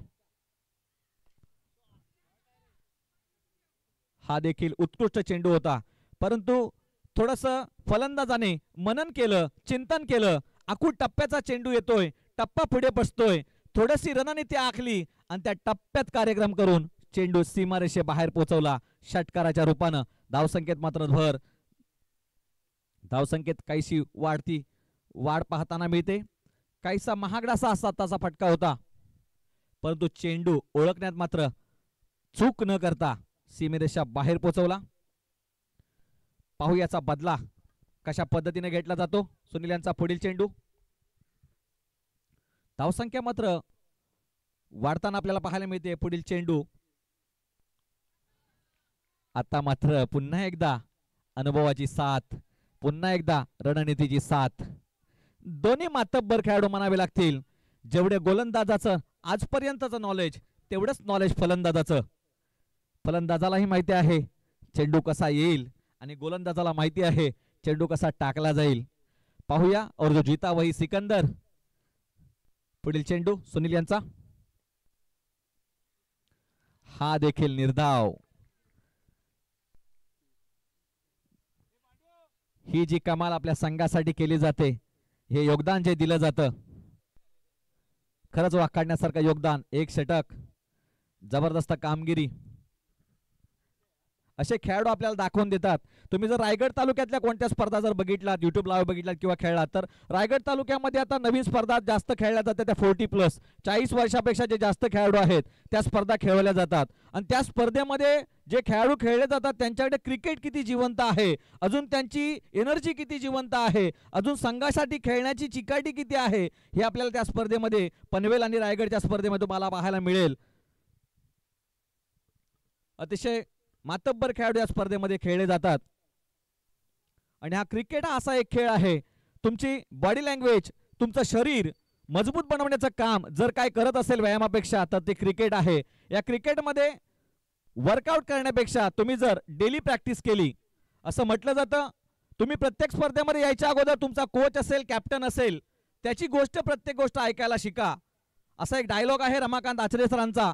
हा देखील उत्कृष्ट चेंडू होता, परंतु थोडस फलंदाजाने मनन केलं, चिंतन केलं. आखूड टप्प्याचा चेंडू येतोय, टप्पा पुढे बसतोय, थोडीशी रणनीती आखली आणि त्या टप्प्यात कार्यक्रम करून चेंडू सीमारेषे बाहेर पोहोचवला षटकाराच्या रूपानं. धावसंख्येत मात्र भर. धावसंख्येत काहीशी वाढ पाहताना मिळते. काहीसा महागडासा असा ताचा फटका होता, परंतु चेंडू ओळखण्यात मात्र चूक न करता सीमेरेषा बाहेर पोहोचवला. पाहू याचा बदला कशा पद्धतीने घेतला जातो. सुनील यांचा पुढील चेंडू. धावसंख्या मात्र वाढताना आपल्याला पाहायला मिळते. पुढील चेंडू. आता मात्र पुन्हा एकदा अनुभवाची साथ, पुन्हा एकदा रणनीतीची साथ. दोन्ही मातब्बर खेळाडू म्हणावे लागतील. जेवढे गोलंदाजाचं आजपर्यंतचं नॉलेज तेवढंच नॉलेज फलंदाजाचं. फलंदाजालाही माहिती आहे चेंडू कसा येईल आणि गोलंदाजाला माहिती आहे चेंडू कसा टाकला जाईल. पाहूया और जो जीता वही सिकंदर. पुढील चेंडू सुनील यांचा. हा देखील निर्धाव. ही जी कमाल आपल्या संघासाठी केली जाते, हे योगदान जे दिलं जातं, खरंच वाखाणण्यासारखं योगदान. एक षटक, जबरदस्त कामगिरी. असे खेळाडू आपल्याला दाखवून देतात. तुम्ही जर रायगड तालुक्यातल्या कोणत्या स्पर्धा जर बघितलात, युट्यूब लाईव्ह बघितलात किंवा खेळलात, तर रायगड तालुक्यामध्ये आता नवीन स्पर्धा जास्त खेळल्या जातात. त्या 40+, 40 वर्षापेक्षा जे जास्त खेळाडू आहेत त्या स्पर्धा खेळवल्या जातात. आणि त्या स्पर्धेमध्ये जे खेळाडू खेळले जातात त्यांच्याकडे क्रिकेट किती जिवंत आहे, अजून त्यांची एनर्जी किती जिवंत आहे, अजून संघासाठी खेळण्याची चिकाटी किती आहे, हे आपल्याला त्या स्पर्धेमध्ये, पनवेल आणि रायगडच्या स्पर्धेमध्ये तुम्हाला पाहायला मिळेल. अतिशय मातब्बर खेळाडू या स्पर्धेमध्ये खेळले जातात. आणि हा क्रिकेट हा असा एक खेळ आहे, तुमची बॉडी लँग्वेज, तुमचं शरीर मजबूत बनवण्याचं काम जर काय करत असेल व्यायामापेक्षा, तर ते क्रिकेट आहे. या क्रिकेटमध्ये वर्कआउट करण्यापेक्षा तुम्ही जर डेली प्रॅक्टिस केली, असं म्हटलं जातं, तुम्ही प्रत्येक स्पर्धेमध्ये यायच्या अगोदर तुमचा कोच असेल, कॅप्टन असेल, त्याची प्रत्येक गोष्ट ऐकायला शिका. असा एक डायलॉग आहे रमाकांत आचरे सरांचा,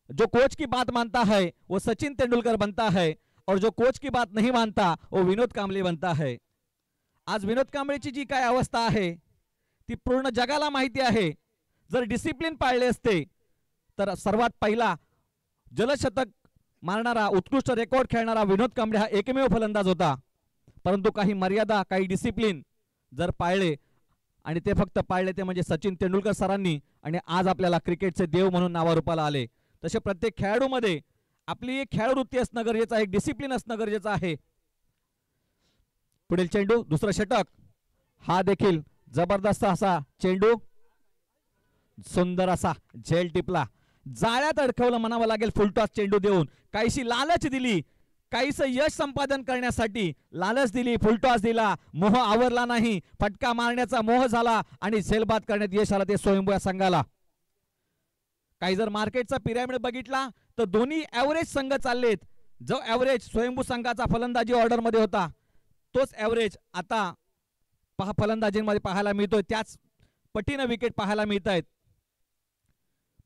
जो कोच की बात मानता है वो सचिन तेंदुलकर बनता है और जो कोच की बात नहीं मानता वो विनोद कांबळे बनता है. आज विनोद कांबळेची जी काय अवस्था आहे ती पूर्ण जगाला माहिती आहे. जर डिसिप्लिन पाळले असते तर सर्वात पहिला जलशतक मारणारा, उत्कृष्ट रेकॉर्ड खेळणारा विनोद कांबळे हा एकमेव फलंदाज होता. परंतु काही मर्यादा, काही डिसिप्लिन जर पाळले, आणि ते फक्त पाळले ते म्हणजे सचिन तेंडुलकर सरांनी, आणि आज आपल्याला क्रिकेटचे देव म्हणून नावारूपाला आले. तसे प्रत्येक खेळाडूमध्ये आपली एक खेळवृत्ती असणं गरजेचं आहे, एक डिसिप्लिन असणं गरजेचं आहे. पुढील चेंडू, दुसरं षटक. हा देखील जबरदस्त असा चेंडू, सुंदर असा झेल टिपला, जाळ्यात अडकवलं म्हणावं लागेल. फुलटॉस चेंडू देऊन काहीशी लालच दिली, काहीसं यश संपादन करण्यासाठी लालच दिली, फुलटॉस दिला, मोह आवरला नाही, फटका मारण्याचा मोह झाला आणि झेलबाद करण्यात यश आलं ते स्वयंभू या संघाला. काही जर मार्केटचा पिरॅमिड बघितला तर दोन्ही ॲव्हरेज संघ चाललेत. जो ॲव्हरेज स्वयंभू संघाचा फलंदाजी ऑर्डरमध्ये होता, तोच ॲव्हरेज आता फलंदाजीमध्ये पाहायला मिळतोय. त्याच पटीनं विकेट पाहायला मिळत आहेत.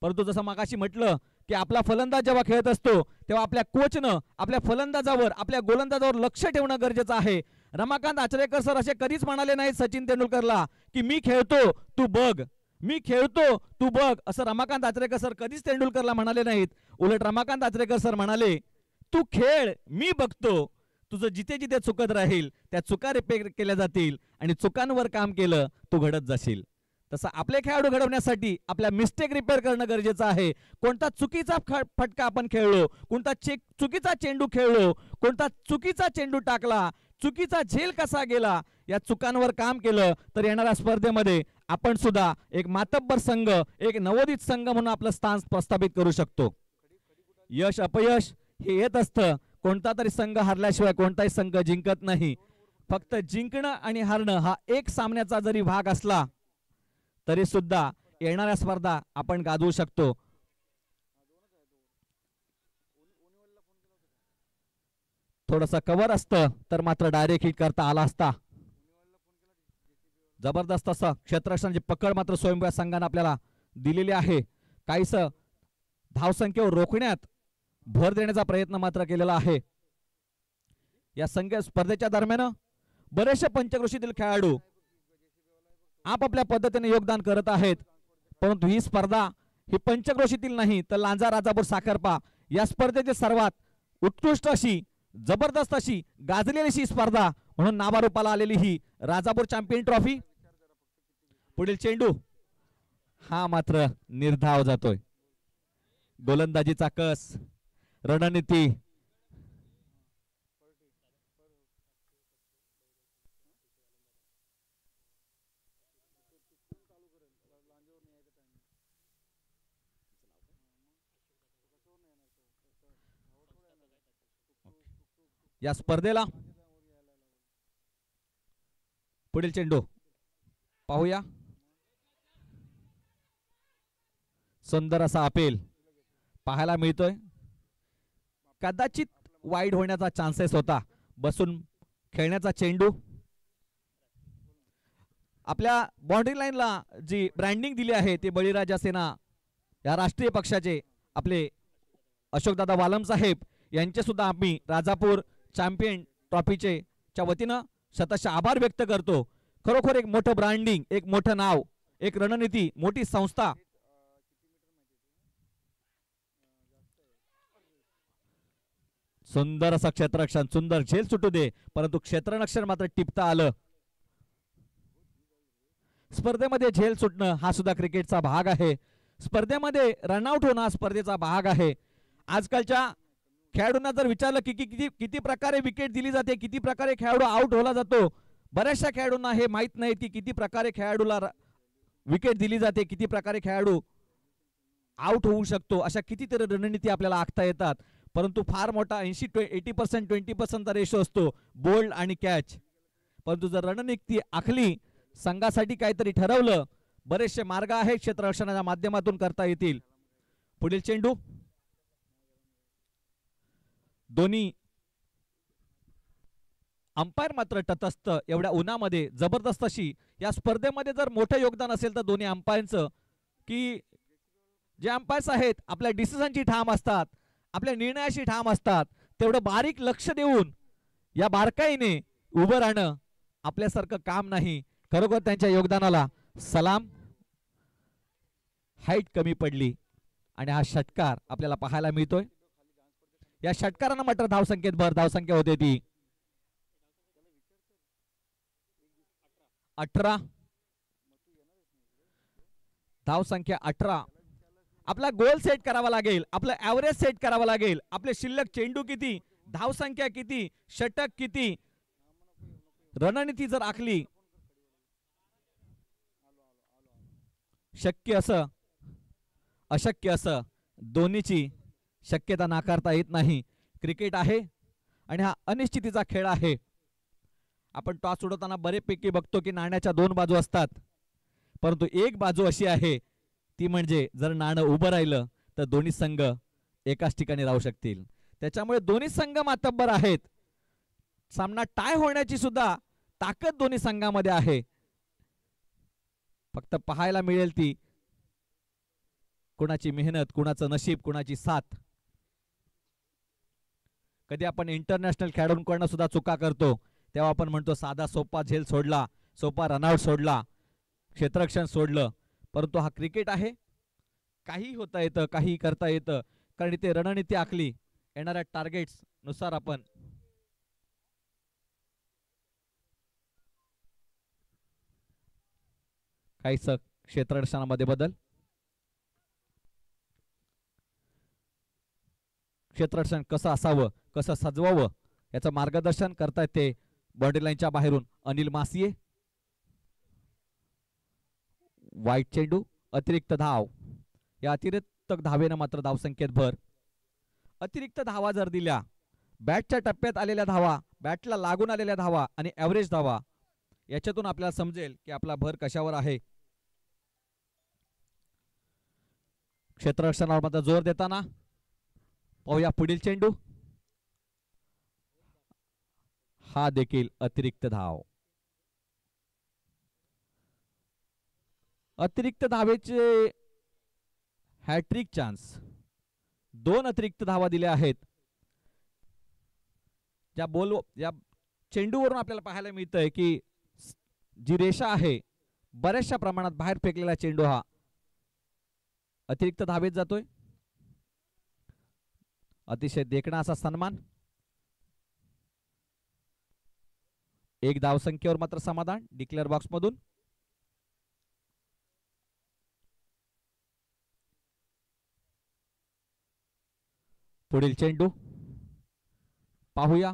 परंतु जसं मागाशी म्हटलं की आपला फलंदाज जेव्हा खेळत असतो तेव्हा आपल्या कोचनं आपल्या फलंदाजावर, आपल्या गोलंदाजावर लक्ष ठेवणं गरजेचं आहे. रमाकांत आचरेकर सर असे कधीच म्हणाले नाहीत सचिन तेंडुलकरला की मी खेळतो तू बघ, मी खेळतो तू बघ, असं रमाकांत आचरेकर सर कधीच तेंडुलकरला म्हणाले नाहीत. उलट रमाकांत आचरेकर सर म्हणाले तू खेळ, मी बघतो, तुझं जिथे जिथे चुकत राहील त्या चुका रिपेअर केल्या जातील आणि चुकांवर काम केलं तू घडत जाशील. तसं आपले खेळाडू घडवण्यासाठी आपल्या मिस्टेक रिपेअर करणं गरजेचं आहे. कोणता चुकीचा फटका आपण खेळलो, कोणता चुकीचा चेंडू खेळलो, कोणता चुकीचा चेंडू टाकला, चुकीचा झेल कसा गेला, या चुकांवर काम केलं तर येणाऱ्या स्पर्धेमध्ये आपण सुद्धा एक मातब्बर संघ, एक नवोदित संघ म्हणून आपलं स्थान प्रस्थापित करू शकतो. यश अपयश हे येत असतं. कोणता तरी संघ हरल्याशिवाय कोणताही संघ जिंकत नाही. फक्त जिंकणं आणि हारणं हा एक सामन्याचा जरी भाग असला तरी सुद्धा येणाऱ्या स्पर्धा आपण गाजवू शकतो. थोडंसं कव्हर असतं तर मात्र डायरेक्ट हिट करता आला असता. जबरदस्त असं क्षेत्ररक्षणाची पकड मात्र स्वयंभू संघाने आपल्याला दिलेली आहे. काहीसं धावसंख्येवर रोखण्यात भर देण्याचा प्रयत्न मात्र केलेला आहे. या स्पर्धेच्या दरम्यान बरेचसे पंचक्रोशीतील खेळाडू आपापल्या पद्धतीने योगदान करत आहेत. परंतु ही स्पर्धा ही पंचक्रोशीतील नाही तर लांजा राजापूर साखरपा या स्पर्धेची सर्वात उत्कृष्ट अशी, जबरदस्त अशी, गाजलेली अशी स्पर्धा म्हणून नावारूपाला आलेली ही राजापूर चॅम्पियन ट्रॉफी. पुढील चेंडू हा मात्र निर्धाव जातोय. गोलंदाजीचा कस, रणनीती, या स्पर्धेला पुढील चेंडू पाहूया. सुंदर असा अपील पाहायला मिळतोय. कदाचित वाईड होण्याचा चान्सेस होता. बसून खेळण्याचा चेंडू. आपल्या बाउंड्री लाईनला जी ब्रँडिंग दिली आहे ती बळीराजा सेना या राष्ट्रीय पक्षाचे आपले अशोकदादा वालम साहेब यांचे सुद्धा आम्ही राजापूर चॅम्पियन ट्रॉफीचे च्या वतीनं शतशः आभार व्यक्त करतो. खरोखर एक मोठं ब्रँडिंग, एक मोठं नाव, एक रणनीती, मोठी संस्था. सुंदर असं क्षेत्ररक्षण, सुंदर झेल सुटू दे, परंतु क्षेत्ररक्षण मात्र टिपता आलं. स्पर्धेमध्ये झेल सुटणं हा सुद्धा क्रिकेटचा भाग आहे. स्पर्धेमध्ये रनआउट होणं हा स्पर्धेचा भाग आहे. आजकालच्या खेळाडूंना जर विचारलं की किती किती प्रकारे विकेट दिली जाते, किती प्रकारे खेळाडू आउट होला जातो, बऱ्याचशा खेळाडूंना हे माहीत नाही की किती प्रकारे खेळाडूला विकेट दिली जाते, किती प्रकारे खेळाडू आउट होऊ शकतो. अशा कितीतरी रणनीती आपल्याला आखता येतात. परंतु फार मोठा 80% 20% रेशो असतो बोल्ड आणि कॅच. परंतु जर रणनीती आखली, संघासाठी काहीतरी ठरवलं, बरेचसे मार्ग आहेत क्षेत्ररक्षणाच्या माध्यमातून करता येतील. पुढील चेंडू. दोन्ही अंपायर मात्र तटस्थ. एवढ्या उन्हामध्ये जबरदस्त अशी या स्पर्धेमध्ये जर मोठं योगदान असेल तर दोन्ही अंपायरचं, की जे अंपायर्स आहेत आपल्या डिसिजनची ठाम असतात, आपल्या निर्णयाशी ठाम असतात. तेवढं बारीक लक्ष देऊन या बारकाईने उभं राहणं आपल्यासारखं काम नाही. खरोखर त्यांच्या योगदानाला सलाम. हाईट कमी पडली आणि हा षटकार आपल्याला पाहायला मिळतोय. या षटकारानं मात्र धावसंख्येत भर. धावसंख्या होते ती 18. धावसंख्या 18. आपला गोल सेट करावा लागेल, आपलं ऍव्हरेज सेट करावं लागेल. आपले शिल्लक चेंडू किती, धावसंख्या किती, षटक किती, रणनीती जर आखली, शक्य असं अशक्य असं दोन्हीची शक्यता नाकारता येत नाही. क्रिकेट आहे आणि हा अनिश्चितीचा खेळ आहे. आपण टॉस उडवताना बरेपैकी बघतो की नाण्याच्या दोन बाजू असतात, परंतु एक बाजू अशी आहे ती म्हणजे जर नाणं उभं राहिलं तर दोन्ही संघ एकाच ठिकाणी राहू शकतील. त्याच्यामुळे दोन्ही संघ मातब्बर आहेत. सामना टाय होण्याची सुद्धा ताकद दोन्ही संघामध्ये आहे. फक्त पाहायला मिळेल ती कुणाची मेहनत, कुणाचं नशीब, कुणाची साथ. कधी आपण इंटरनॅशनल खेळाडूंकडनं सुद्धा चुका करतो, तेव्हा आपण म्हणतो साधा सोपा झेल सोडला, सोपा रनआउट सोडला, क्षेत्ररक्षण सोडलं. परंतु हा क्रिकेट आहे. काही होता येतं, काही करता येतं, कारण इथे रणनीती आखली येणाऱ्या टार्गेट्स नुसार आपण काहीच क्षेत्ररक्षणामध्ये बदल. क्षेत्ररक्षण कसं असावं, कसं सजवावं याचं मार्गदर्शन करतायत ते बाउंड्री लाईनच्या बाहेरून अनिल मासिये. वाईट चेंडू, अतिरिक्त धाव. या अतिरिक्त धावेनं मात्र धावसंख्येत भर. अतिरिक्त धावा जर दिल्या, बॅटच्या टप्प्यात आलेल्या धावा, बॅटला लागून आलेल्या धावा आणि ऍव्हरेज धावा, याच्यातून आपल्याला समजेल की आपला भर कशावर आहे. क्षेत्ररक्षणावर मात्र जोर देताना पाहूया पुढील चेंडू. हा देखील अतिरिक्त धाव. अतिरिक्त धावेचे हॅट्रिक चान्स. 2 अतिरिक्त धावा दिल्या आहेत. या चेंडूवरून आपल्याला पाहायला मिळतंय की जी रेषा आहे बऱ्याचशा प्रमाणात बाहेर फेकलेला चेंडू हा अतिरिक्त धावेत जातोय. अतिशय देखणा असा सन्मान. 1 धावसंख्येवर मात्र समाधान डिक्लेअर बॉक्स मधून. पुढील चेंडू पाहूया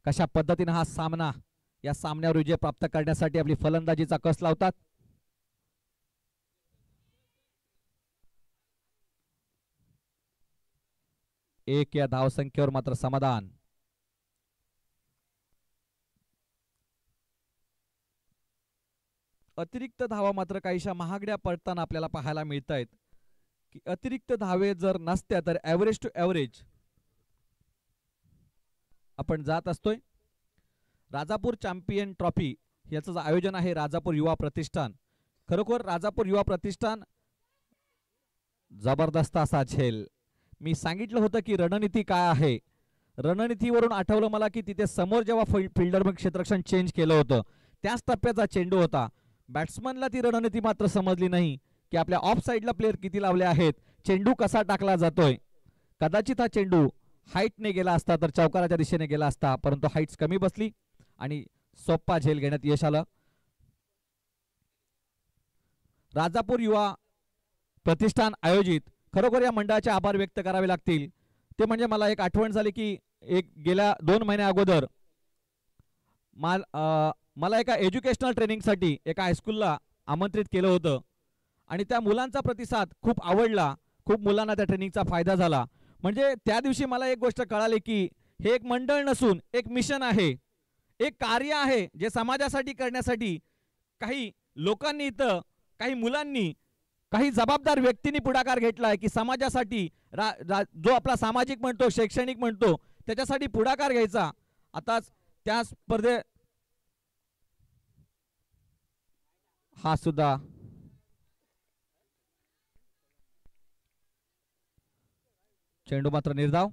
कशा पद्धतीने हा सामना, या सामन्यावर विजय प्राप्त करण्यासाठी आपली फलंदाजीचा कस लावतात. एक या धावसंख्येवर मात्र समाधान. अतिरिक्त धावा मात्र काहीशा महागड्या पडताना आपल्याला पाहायला मिळत आहेत की अतिरिक्त धावे जर नसत्या तर ॲव्हरेज टू ॲव्हरेज आपण जात असतोय. राजापूर चॅम्पियन ट्रॉफी याचं जे आयोजन आहे राजापूर युवा प्रतिष्ठान, खरोखर राजापूर युवा प्रतिष्ठान जबरदस्त असा झेल. मी सांगितलं होतं की रणनीती काय आहे. रणनीतीवरून आठवलं मला की तिथे समोर जेव्हा फिल्डर क्षेत्ररक्षण चेंज केलं होतं त्याच टप्प्याचा चेंडू होता. बॅट्समनला ती रणनीती मात्र समजली नाही की आपल्या ऑफ साईडला प्लेयर किती लावले आहेत, चेंडू कसा टाकला जातोय. कदाचित हा चेंडू हाईटने गेला असता तर चौकाराच्या दिशेने गेला असता, परंतु हाईट्स कमी बसली आणि सोप्पा झेल घेण्यात यश आलं. राजापूर युवा प्रतिष्ठान आयोजित खरोखर या मंडळाचे आभार व्यक्त करावे लागतील. ते म्हणजे मला एक आठवण झाली की गेल्या 2 महिन्या अगोदर मला एका एज्युकेशनल ट्रेनिंगसाठी एका हायस्कूलला आमंत्रित केलं होतं आणि त्या मुलांचा प्रतिसाद खूप आवडला. खूप मुलांना त्या ट्रेनिंगचा फायदा झाला. म्हणजे त्या दिवशी मला एक गोष्ट कळाली की हे एक मंडळ नसून एक मिशन आहे, एक कार्य आहे जे समाजासाठी करण्यासाठी काही लोकांनी इथं, काही मुलांनी, काही जबाबदार व्यक्तींनी पुढाकार घेतलाय की समाजासाठी जो आपला सामाजिक म्हणतो, शैक्षणिक म्हणतो, त्याच्यासाठी पुढाकार घ्यायचा. आता त्या स्पर्धे हा सुद्धा चेंडू मात्र निर्धाव.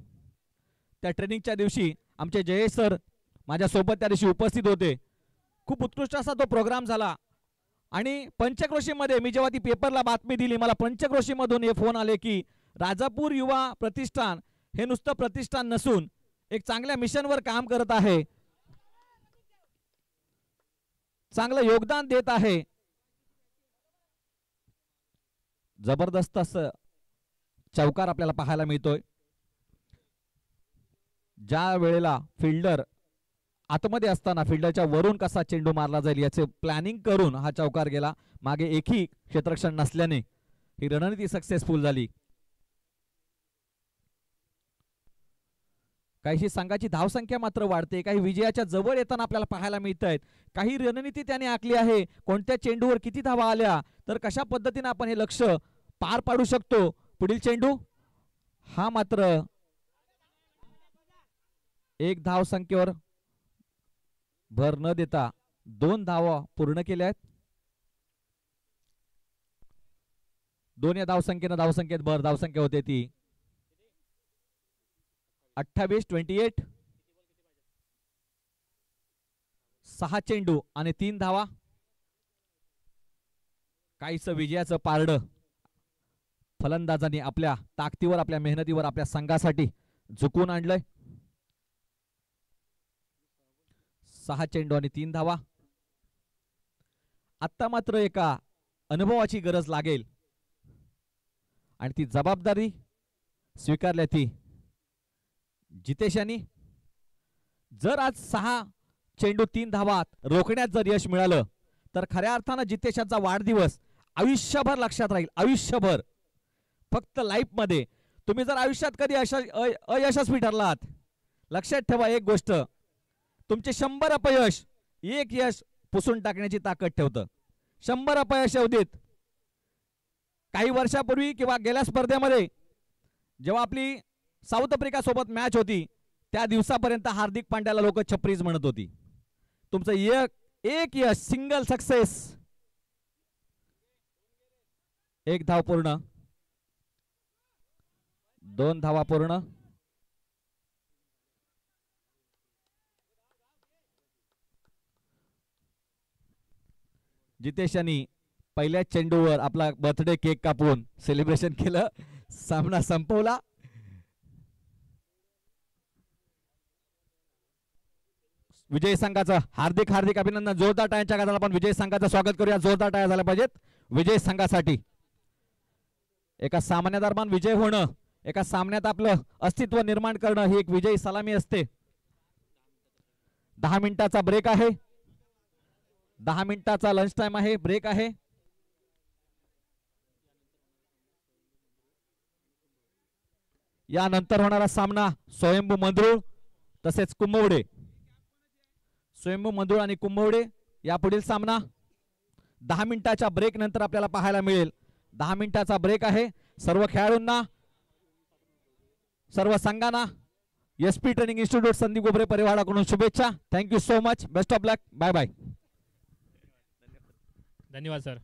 त्या ट्रेनिंगच्या दिवशी आमचे जयेश सर माझ्यासोबत त्या दिवशी उपस्थित होते. खूप उत्कृष्ट असा तो प्रोग्राम झाला आणि पंचक्रोशीमध्ये मी जेव्हा ती पेपरला बातमी दिली, मला पंचक्रोशीमधून हे फोन आले की राजापूर युवा प्रतिष्ठान हे नुसतं प्रतिष्ठान नसून एक चांगल्या मिशनवर काम करत आहे, चांगलं योगदान देत आहे. जबरदस्त असं चौकार आपल्याला पाहायला मिळतोय. ज्या वेळेला फिल्डर आतमध्ये असताना फिल्डरच्या वरून कसा चेंडू मारला जाईल याचे प्लॅनिंग करून हा चौकार गेला. मागे एकही क्षेत्ररक्षण नसल्याने ही रणनीती सक्सेसफुल झाली. काहीशी संघाची धावसंख्या मात्र वाढते, काही विजयाच्या जवळ येताना आपल्याला पाहायला मिळत आहेत. काही रणनीती त्याने आखली आहे, कोणत्या चेंडूवर किती धावा आल्या तर कशा पद्धतीने आपण हे लक्ष्य पार पाडू शकतो. पुढील चेंडू हा मात्र 1 धावसंख्येवर भर न देता 2 धावा पूर्ण केल्या आहेत. 2 या धावसंख्येत भर धावसंख्या होते ती 28-28. 6 चेंडू आणि 3 धावा. काहीच विजयाचं पारड फलंदाजांनी आपल्या ताकदीवर, आपल्या मेहनतीवर, आपल्या संघासाठी झुकून आणलंय. 6 चेंडू आणि 3 धावा. आता मात्र एका अनुभवाची गरज लागेल आणि ती जबाबदारी स्वीकारली ती जितेश यांनी. जर आज 6 चेंडू 3 धावात रोखण्यात जर यश मिळालं तर खऱ्या अर्थानं जितेशाचा वाढदिवस आयुष्यभर लक्षात राहील. आयुष्यभर. फक्त लाईफ मध्ये तुम्ही जर आयुष्यात कधी अयशस्वी ठरलात, लक्षात ठेवा एक गोष्ट, तुमचे 100 अपयश 1 यश पुसून टाकण्याची ताकद ठेवतं. 100 अपयश येऊ देत. काही वर्षापूर्वी किंवा गेल्या स्पर्धेमध्ये जेव्हा आपली साऊथ आफ्रिका सोबत मॅच होती त्या दिवसापर्यंत हार्दिक पांड्याला लोक छपरीज म्हणत होती. तुमचं एक यश, सिंगल सक्सेस. 1 धाव पूर्ण, 2 धावा पूर्ण. जितेश यांनी पहिल्या चेंडूवर आपला बर्थडे केक कापून सेलिब्रेशन केलं. सामना संपवला. विजय संघाचं हार्दिक हार्दिक अभिनंदन. जोरदार टाळ्यांच्या गजरात आपण विजय संघाचं स्वागत करूया. जोरदार टाळ्या झाल्या पाहिजेत विजय संघासाठी. एका सामन्यादरम्यान विजय होणं, एका सामन्यात आपलं अस्तित्व निर्माण करणं ही एक विजयी सलामी असते. 10 मिनिटाचा ब्रेक आहे. 10 मिनिटाचा लंच टाइम आहे, ब्रेक आहे. यानंतर होणारा सामना स्वयंभू मंदरुळ तसेच कुंभवडे. स्वयंभू मंदरुळ आणि कुंभवडे या पुढील सामना 10 मिनिटाच्या ब्रेक नंतर आपल्याला पाहायला मिळेल. 10 मिनिटाचा ब्रेक आहे. सर्व खेळाडूंना, सर्व संघांना SP training institute Sandeep Gobare परिवाराकडून शुभेच्छा. Thank you so much. Best of luck. Bye bye. धन्यवाद सर.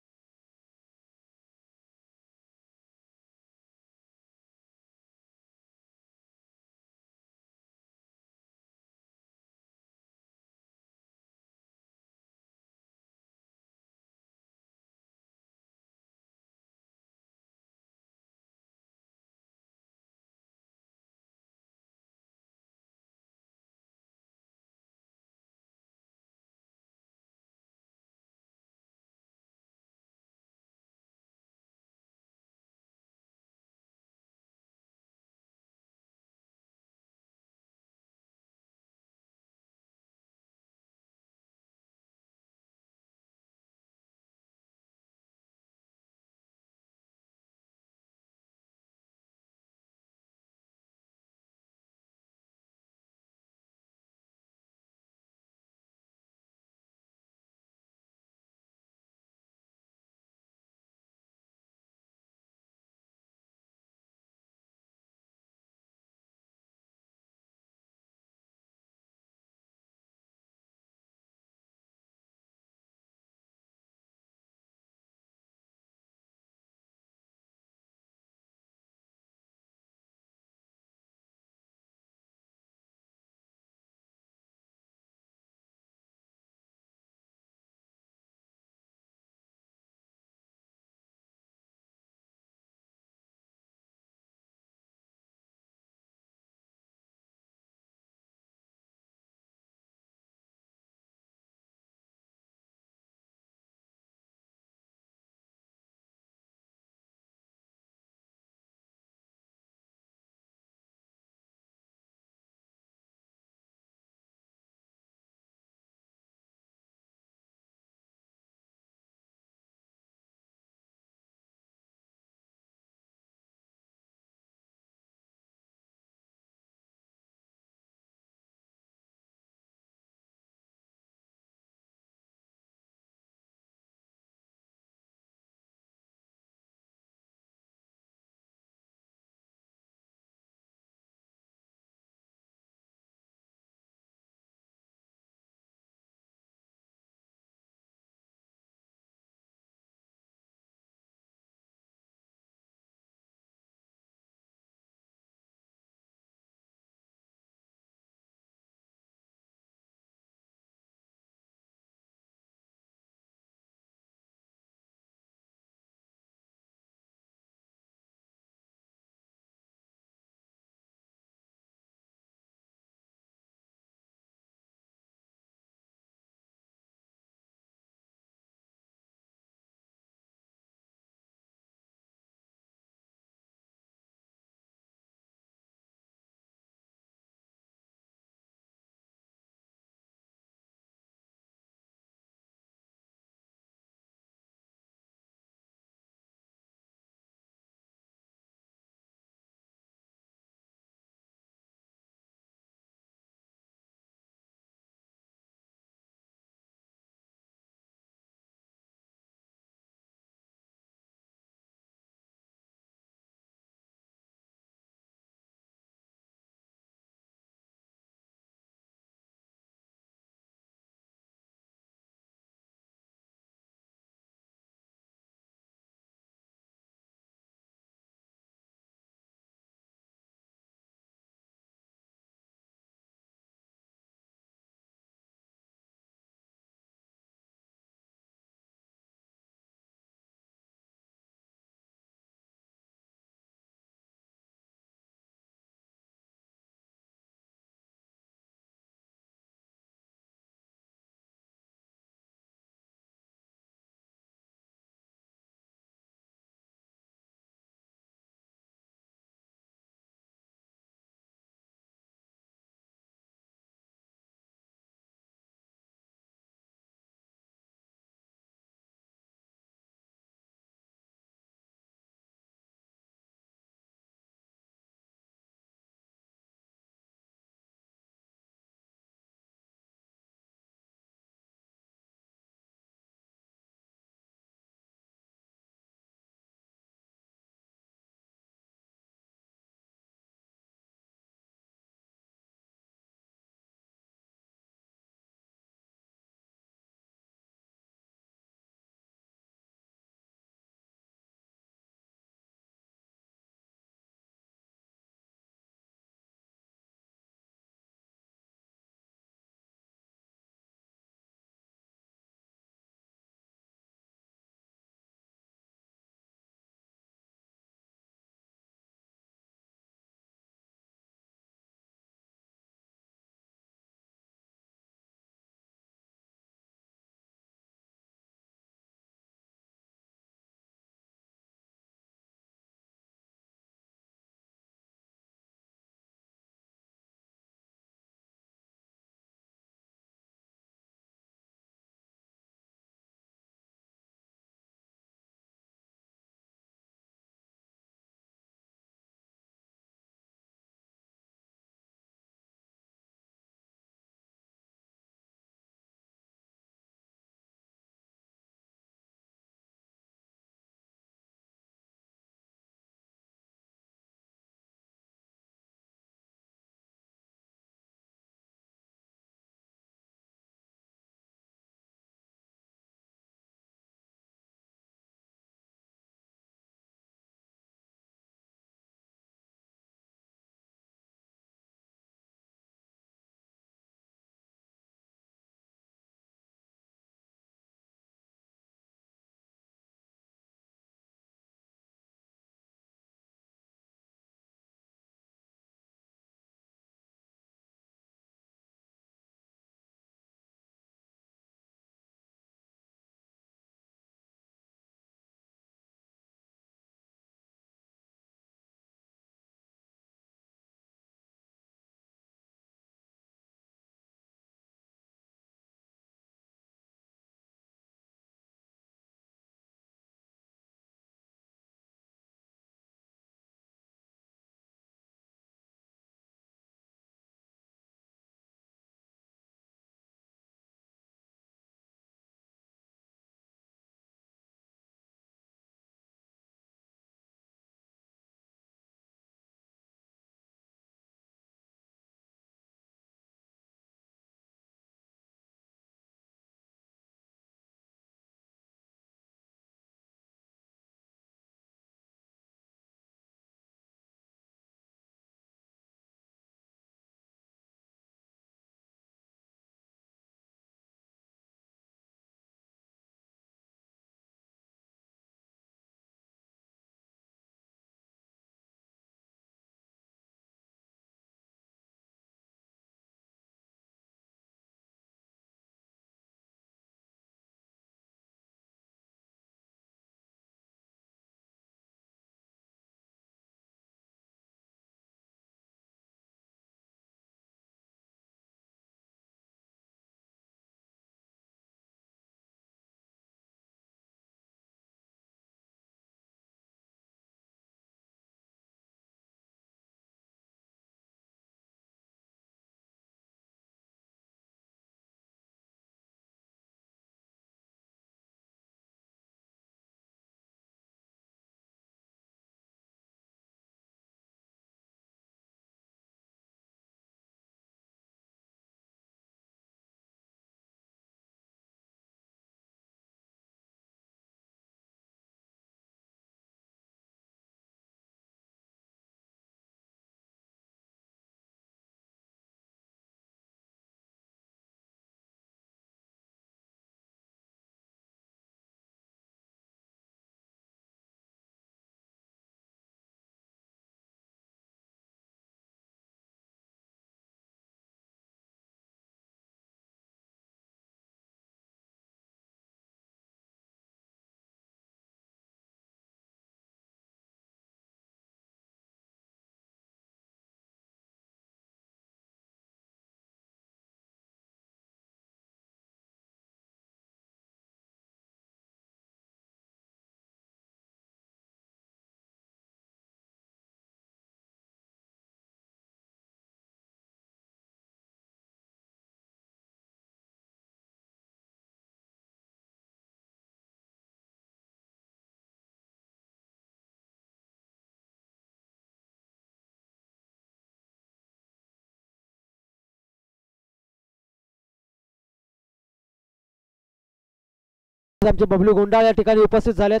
आमचे बबलू गोंडाळ या ठिकाणी उपस्थित झालेत.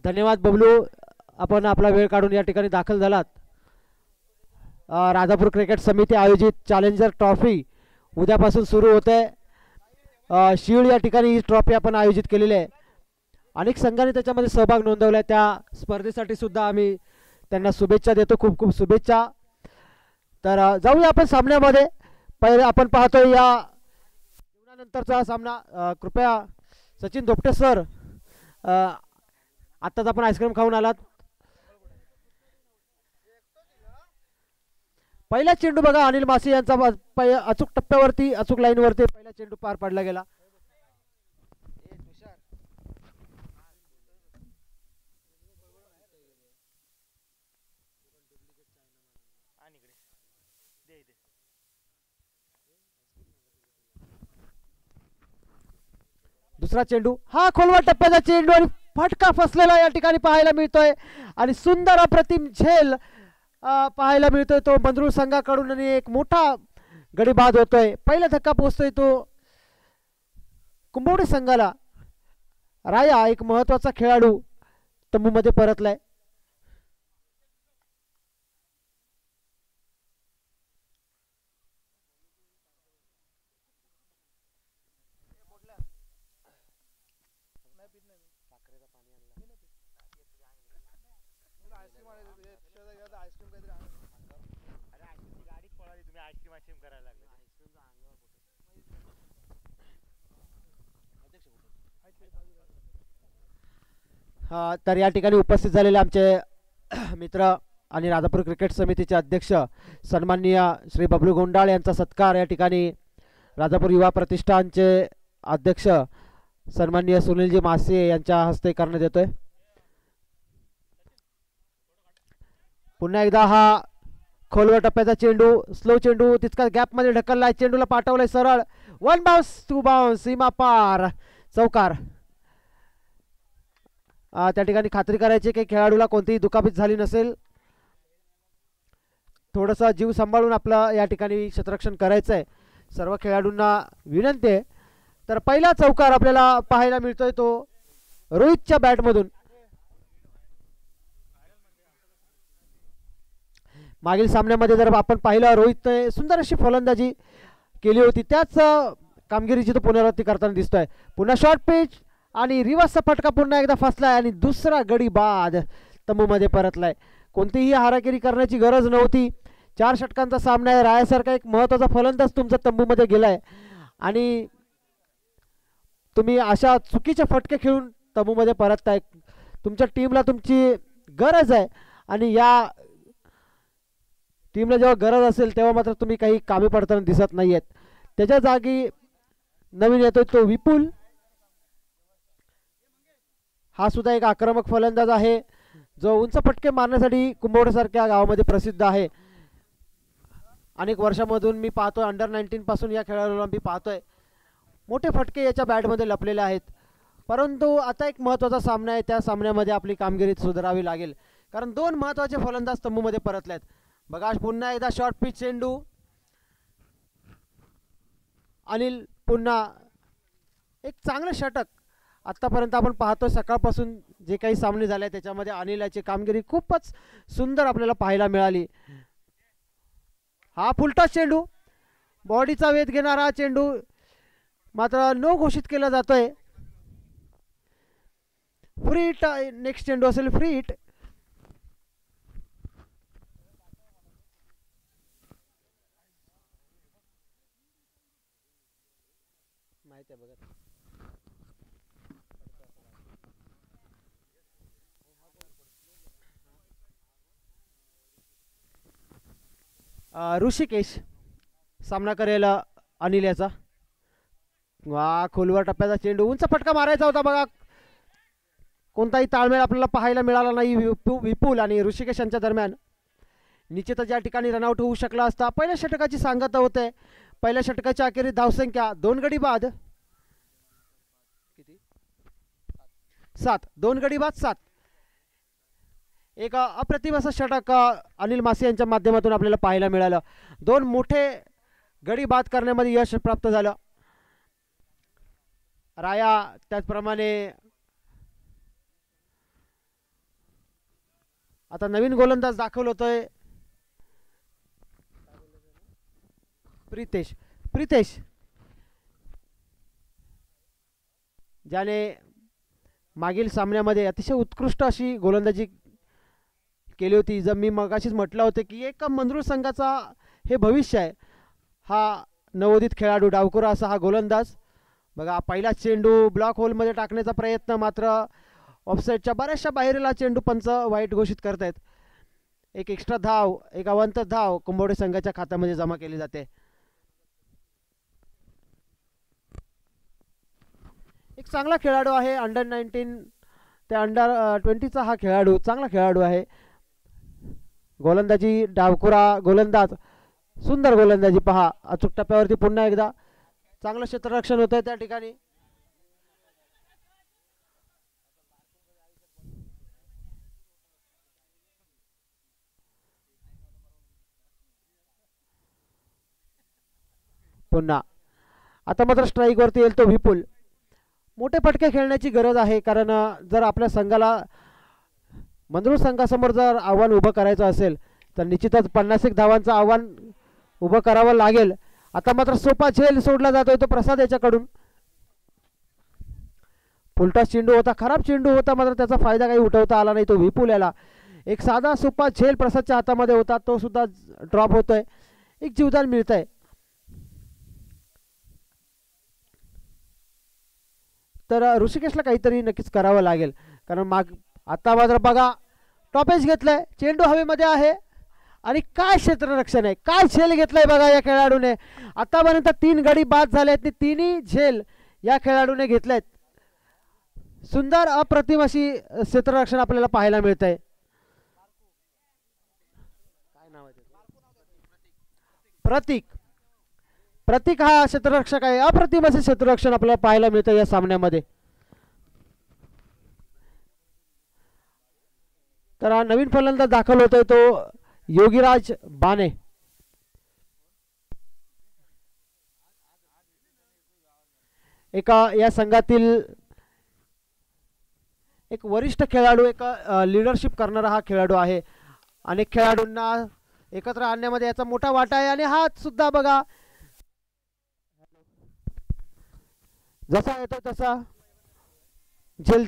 धन्यवाद बबलू, आपण आपला वेळ काढून या ठिकाणी दाखल झालात. राजापूर क्रिकेट समिती आयोजित चॅलेंजर ट्रॉफी उद्यापासून सुरू होते. शिळ या ठिकाणी ही ट्रॉफी आपण आयोजित केलेली आहे. अनेक संघांनी त्याच्यामध्ये सहभाग नोंदवला आहे. त्या स्पर्धेसाठी सुद्धा आम्ही त्यांना शुभेच्छा देतो, खूप खूप शुभेच्छा. तर जाऊया आपण सामन्यामध्ये. पहिले आपण पाहतोय या जेवणानंतरचा सामना. कृपया सचिन धोपटे सर, आत्ताच आपण आईस्क्रीम खाऊन आलात. पहिला चेंडू बघा अनिल मासी यांचा अचूक टप्प्यावरती, अचूक लाईनवरती पहिला चेंडू पार पाडला गेला. दुसरा चेंडू, हा खोलवा टप्प्याचा चेंडू आणि फटका फसलेला या ठिकाणी पाहायला मिळतोय आणि सुंदर अप्रतिम झेल पाहायला मिळतोय तो मंदरूळ संघाकडून आणि एक मोठा गडी बाद होतोय. पहिला धक्का पोहोचतोय तो कुंभवडे संघाला. राया एक महत्वाचा खेळाडू तंबूमध्ये परतलाय. तर या ठिकाणी उपस्थित झालेले आमचे मित्र आणि राजापूर क्रिकेट समितीचे अध्यक्ष सन्माननीय श्री बबलू गोंडाळ यांचा सत्कार या ठिकाणी राजापूर युवा प्रतिष्ठानचे अध्यक्ष सन्माननीय सुनीलजी मासे यांच्या हस्ते करण्यात येतोय. पुन्हा एकदा हा खोलवर टप्प्याचा चेंडू, स्लो चेंडू तितका गॅप मध्ये ढकललाय, चेंडूला पाठवलाय सरळ, वन बाउन्स टू बाउन्स, सीमा पार, चौकार. त्या ठिकाणी खात्री करायची की खेळाडूला कोणतीही दुखापत झाली नसेल. थोडंसं जीव सांभाळून आपलं या ठिकाणी क्षेत्ररक्षण करायचं आहे, सर्व खेळाडूंना विनंती आहे. तर पहिला चौकार आपल्याला पाहायला मिळतोय तो रोहितच्या बॅटमधून. मागील सामन्यामध्ये जर आपण पाहिलं रोहितने सुंदर अशी फलंदाजी केली होती, त्याच कामगिरीची तो पुनरावृत्ती करताना दिसतोय. पुन्हा शॉर्ट पिच आणि रिव्हर्सचा फटका पुन्हा एकदा फसलाय आणि दुसरा गडी बाद तंबूमध्ये परतलाय. कोणतीही हाराकिरी करण्याची गरज नव्हती. 4 षटकांचा सामना आहे. रायासारखा एक महत्त्वाचा फलंदाज तुमचा तंबूमध्ये गेलाय आणि तुम्ही अशा चुकीचे फटके खेळून तंबूमध्ये परतताय. तुमच्या टीमला तुमची गरज आहे आणि या टीमला जेव्हा गरज असेल तेव्हा मात्र तुम्ही काही कामी पडताना दिसत नाहीयेत. त्याच्या जागी नवीन येतोय तो विपुल. हा सुद्धा एक आक्रमक फलंदाज आहे जो उंच फटके मारण्यासाठी कुंभवडेसारख्या गावामध्ये प्रसिद्ध आहे. अनेक वर्षामधून मी पाहतोय, अंडर 19 पासून या खेळाडूला मी पाहतोय, मोठे फटके याच्या बॅटमध्ये लपलेले आहेत. परंतु आता एक महत्त्वाचा सामना आहे, त्या सामन्यामध्ये आपली कामगिरी सुधारावी लागेल कारण 2 महत्त्वाचे फलंदाज तंबूमध्ये परतलेत. बघा पुन्हा एकदा शॉर्ट पिच चेंडू, अनिल पुन्हा एक चांगलं षटक. आत्तापर्यंत आपण पाहतोय सकाळपासून जे काही सामने झाले त्याच्यामध्ये अनिलाची कामगिरी खूपच सुंदर आपल्याला पाहायला मिळाली. हा फुलटॉस चेंडू, बॉडीचा वेध घेणारा चेंडू मात्र नो घोषित केला जातोय. फ्री हिट, नेक्स्ट चेंडू असेल फ्री हिट. माहिती आहे बघा. ऋषिकेश सामना करेल अनिल याचा. वा, खोलवर टप्प्याचा चेंडू, उंच फटका मारायचा होता बघा. कोणताही ताळमेळ आपल्याला पाहायला मिळाला नाही विपुल आणि ऋषिकेश यांच्या दरम्यान. निश्चितच या ठिकाणी रनआउट होऊ शकला असता. पहिल्या षटकाची सांगता होते. पहिल्या षटकाच्या अखेरीस धावसंख्या 2 गडी बाद, किती 7, 2 गडी बाद 7. एक अप्रतिम असं षटक अनिल मासे यांच्या माध्यमातून आपल्याला पाहायला मिळालं. 2 मोठे गडी बाद करण्यामध्ये यश प्राप्त झालं. राया त्याचप्रमाणे आता नवीन गोलंदाज दाखल होतोय प्रितेश ज्याने मागील सामन्यामध्ये अतिशय उत्कृष्ट अशी गोलंदाजी केली होती. जर मी मगाशीच म्हटलं होतं की एक मंदरुळ संघाचा हे भविष्य आहे हा नवोदित खेळाडू डावकुरा असा हा गोलंदाज. बघा पहिला चेंडू ब्लॉक होलमध्ये टाकण्याचा प्रयत्न, मात्र ऑफसाईडच्या बऱ्याचशा बाहेरला चेंडू पंच वाईट घोषित करतायत. एक एक्स्ट्रा धाव, एक अवांतर धाव कुंभवडे संघाच्या खात्यामध्ये जमा केली जाते. एक चांगला खेळाडू आहे, अंडर 19 ते अंडर 20चा हा खेळाडू चांगला खेळाडू आहे. गोलंदाजी डावकुरा गोलंदाज, सुंदर गोलंदाजी पहा. अचूक टप्प्यावरती पुन्हा एकदा चांगलं क्षेत्ररक्षण होतंय त्या ठिकाणी. पुन्हा आता मात्र स्ट्राईक वरती येईल तो विपुल. मोठे फटके खेळण्याची गरज आहे, कारण जर आपल्या संघाला मंदरुळ संघासमोर जर आव्हान उभं करायचं असेल तर निश्चितच 50 धावांचं आव्हान उभं करावं लागेल. आता मात्र सोपा झेल सोडला जातोय तो प्रसाद याच्याकडून. फुलटा चेंडू होता, खराब चेंडू होता, मात्र त्याचा फायदा काही उठवता आला नाही तो विपुल याला. एक साधा सोपा झेल प्रसादच्या हातामध्ये होता, तो सुद्धा ड्रॉप होतोय. एक जीवदान मिळतंय. तर ऋषिकेशला काहीतरी नक्कीच करावं लागेल, कारण आता मात्र बघा टॉपेज घेतलंय, चेंडू हवेमध्ये आहे आणि काय क्षेत्ररक्षण आहे, काय झेल घेतलाय बघा या खेळाडूने. आतापर्यंत 3 गडी बाद झाले आहेत, तिन्ही झेल या खेळाडूने घेतलेत. सुंदर अप्रतिम अशी क्षेत्ररक्षण आपल्याला पाहायला मिळतंय. काय नाव आहे प्रतीक हा क्षेत्ररक्षक आहे. अप्रतिम असे क्षेत्ररक्षण आपल्याला पाहायला मिळतं या सामन्यामध्ये. तर हा नवीन फलंदाज दाखल होतोय तो योगीराज बाने. एका या संघातील एक वरिष्ठ खेळाडू, एक लीडरशिप करणारा हा खेळाडू आहे. अनेक खेळाडूंना एकत्र आणण्यामध्ये याचा मोठा वाटा आहे. आणि हा सुद्धा बघा जसा येतो तसा झेल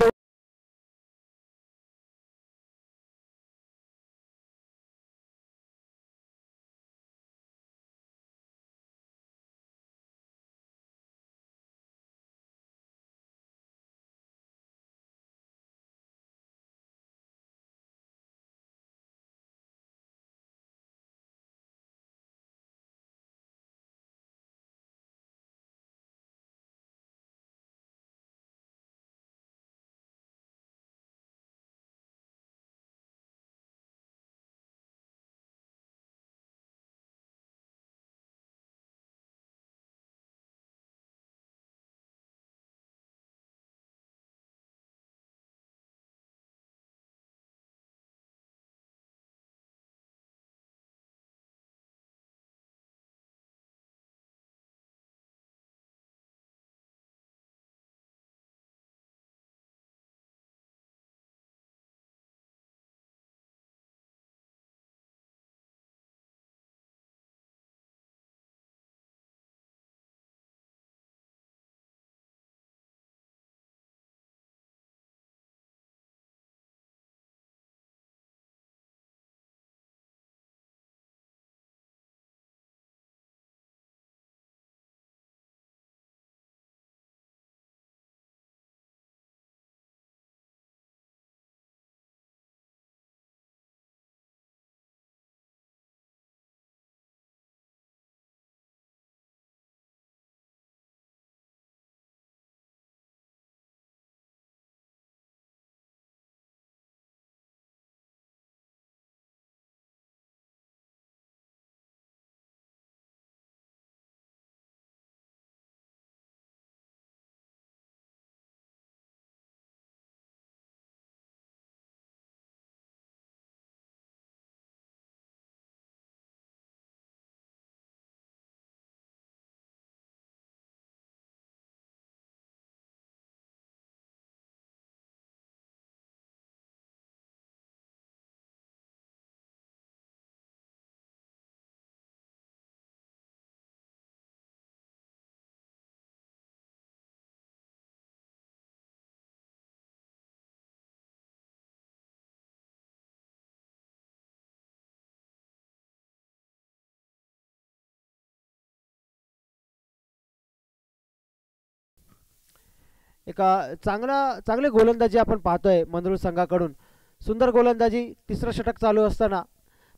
चांगले गोलंदाजी आपण पाहतोय मंगरुळ संघाकडून. सुंदर गोलंदाजी. तिसरं षटक चालू असताना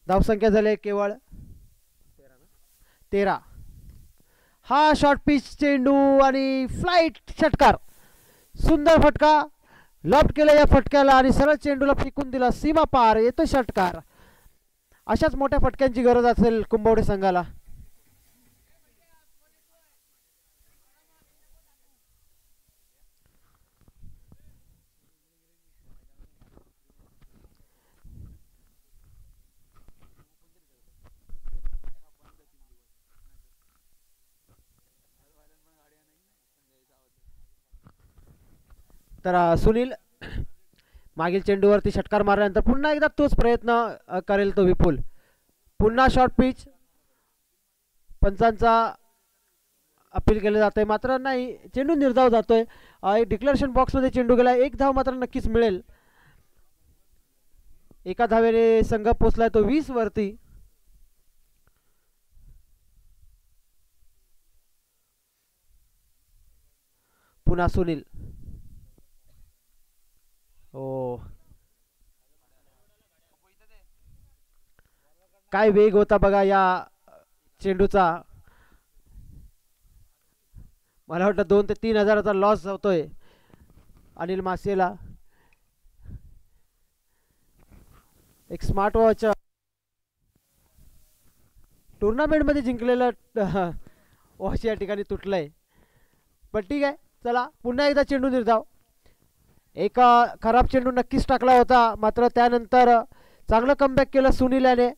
धावसंख्या झाली केवळ 13. हा शॉर्ट पिच चेंडू आणि फ्लाइट षटकार. सुंदर फटका. लॉफ्ट केला या फटक्याला आणि सरळ चेंडूला फेकून दिला सीमा पार. येतो षटकार. अशाच मोठ्या फटक्यांची गरज असेल कुंभवडे संघाला. तर सुनील मागील चेंडूवरती षटकार मारल्यानंतर पुन्हा एकदा तोच प्रयत्न करेल तो विपुल. पुन्हा शॉर्ट पिच. पंचांचा अपील केलं जातंय मात्र नाही. चेंडू निर्धाव जातोय. डिक्लेरेशन बॉक्समध्ये चेंडू गेला. एक धाव मात्र नक्कीच मिळेल. एका धावेने संघ पोचलाय तो 20 वरती. पुन्हा सुनील. ओ काय वेग होता बघा या चेंडूचा. मला वाटतं 2 ते 3 हजाराचा लॉस होतोय अनिल मासेला. एक स्मार्ट वॉच टुर्नामेंटमध्ये जिंकलेलं वॉच या ठिकाणी तुटलंय. पण ठीक आहे चला पुन्हा एकदा चेंडू निर्धाव. एक खराब चेंडू नक्कीच टाकला होता मात्र त्यानंतर चांगलं कमबॅक केलं सुनील याने.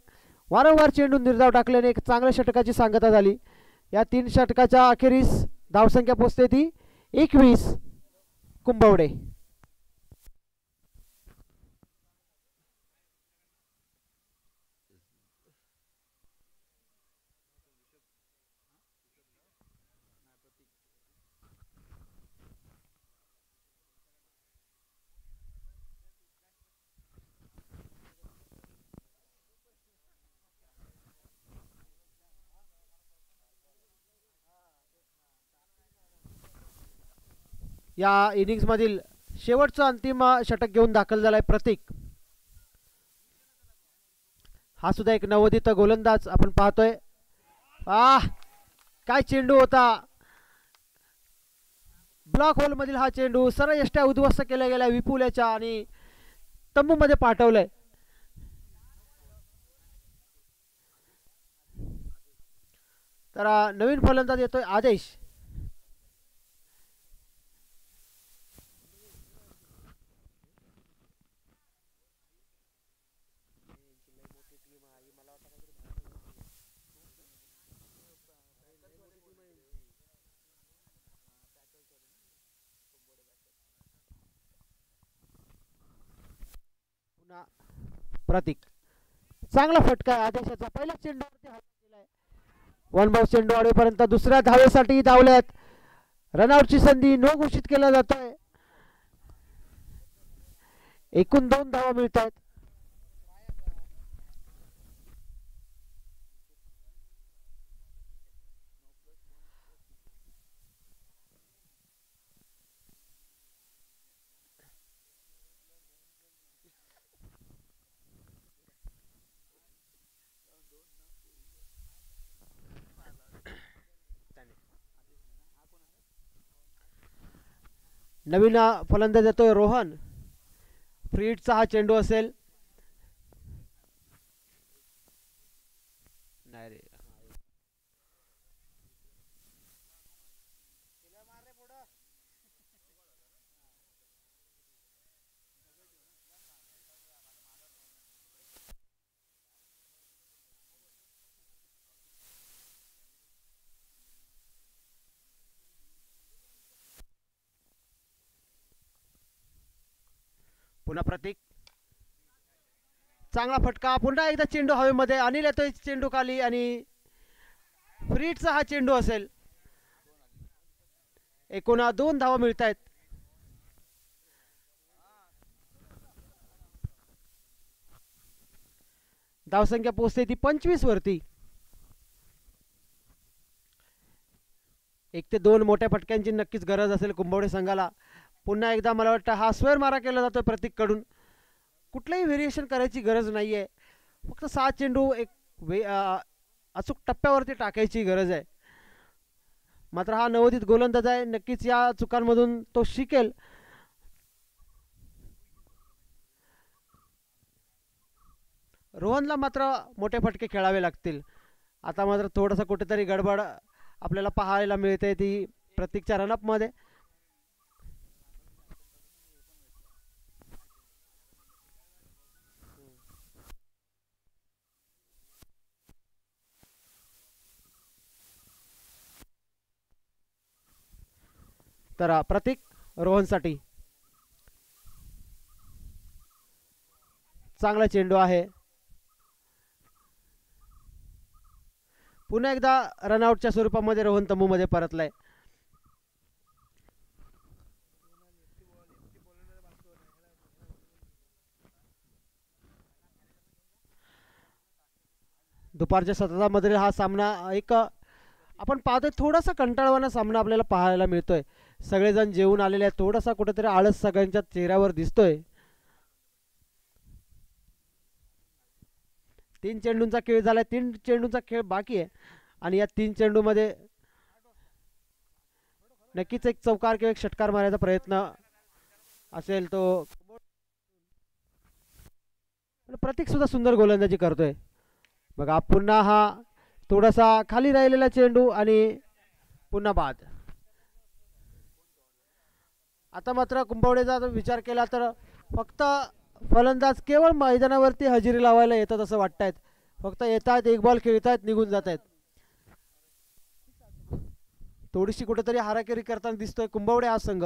वारंवार चेंडू निर्धाव टाकल्याने एक चांगल्या षटकाची सांगता झाली. या 3 षटकाच्या अखेरीस धावसंख्या पोचते ती 21 कुंभवडे. या इनिंग्स मधील शेवटचं अंतिम षटक घेऊन दाखल झालाय प्रतीक. हा सुद्धा एक नवोदित गोलंदाज आपण पाहतोय. काय चेंडू होता. ब्लॉक होल मधील हा चेंडू सरळ यष्ट्या उद्ध्वस्त केल्या गेल्या विपुल्याच्या आणि तंबू मध्ये पाठवलंय. तर नवीन फलंदाज येतोय आदेश. प्रतीक. चांगला फटका आदेशाचा. पहिला चेंडूवरती हल्ला केलाय. 1 बाउंस चेंडू वाढेपर्यंत दुसऱ्या धावेसाठी धावल्यात. रनआउटची संधी नो घोषित केला जातोय. एकूण 2 धावा मिळत आहेत. नवीन फलंदाज येतोय रोहन. फ्रीडचा हा चेंडू असेल. नाही रे. पुन्हा प्रतीक. चांगला फटका. पुन्हा एकदा चेंडू हवेमध्ये. अनिल येतोय चेंडू खाली आणि फ्रीडचा हा चेंडू असेल. एकूण 2 धावा मिळत आहेत. धावसंख्या पोहोचते ती 25 वरती. 1 ते 2 मोठ्या फटक्यांची नक्कीच गरज असेल कुंभवडे संघाला. पुन्हा एकदा मला वाटतं हा स्क्वेअर मारा केला जातो प्रतीककडून. कुठलंही व्हेरिएशन करायची गरज नाही आहे. फक्त 6 चेंडू एक अचूक टप्प्यावरती टाकायची गरज आहे. मात्र हा नवोदित गोलंदाज आहे, नक्कीच या चुकांमधून तो शिकेल. रोहनला मात्र मोठे फटके खेळावे लागतील. आता मात्र थोडंसं कुठेतरी गडबड आपल्याला पाहायला मिळते ती प्रतीकच्या रनअपमध्ये. तर प्रतीक रोहनसाठी चांगला चेंडू आहे. पुन्हा एकदा रनआउटच्या स्वरूपामध्ये रोहन तंबूमध्ये परतलाय. दुपारच्या सत्रामधील हा सामना एक आपण पाहतोय थोडासा कंटाळवाणा सामना आपल्याला पाहायला मिळतोय. सगळेजण जेवून आलेले आहेत, थोडासा कुठेतरी आळस सगळ्यांच्या चेहऱ्यावर दिसतोय. 3 चेंडूंचा खेळ झालाय, 3 चेंडूंचा खेळ बाकी आहे आणि या 3 चेंडूमध्ये नक्कीच एक चौकार किंवा एक षटकार मारायचा प्रयत्न असेल तो. प्रतीक सुद्धा सुंदर गोलंदाजी करतोय. बघा पुन्हा हा थोडासा खाली राहिलेला चेंडू आणि पुन्हा बाद. आता मात्र कुंभवडेचा विचार केला तर फक्त फलंदाज केवळ मैदानावरती हजेरी लावायला येतात असं वाटतायत. फक्त येतात, एक बॉल खेळतायत, निघून जात आहेत. थोडीशी कुठेतरी हाराकिरी करताना दिसतोय कुंभवडे हा संघ.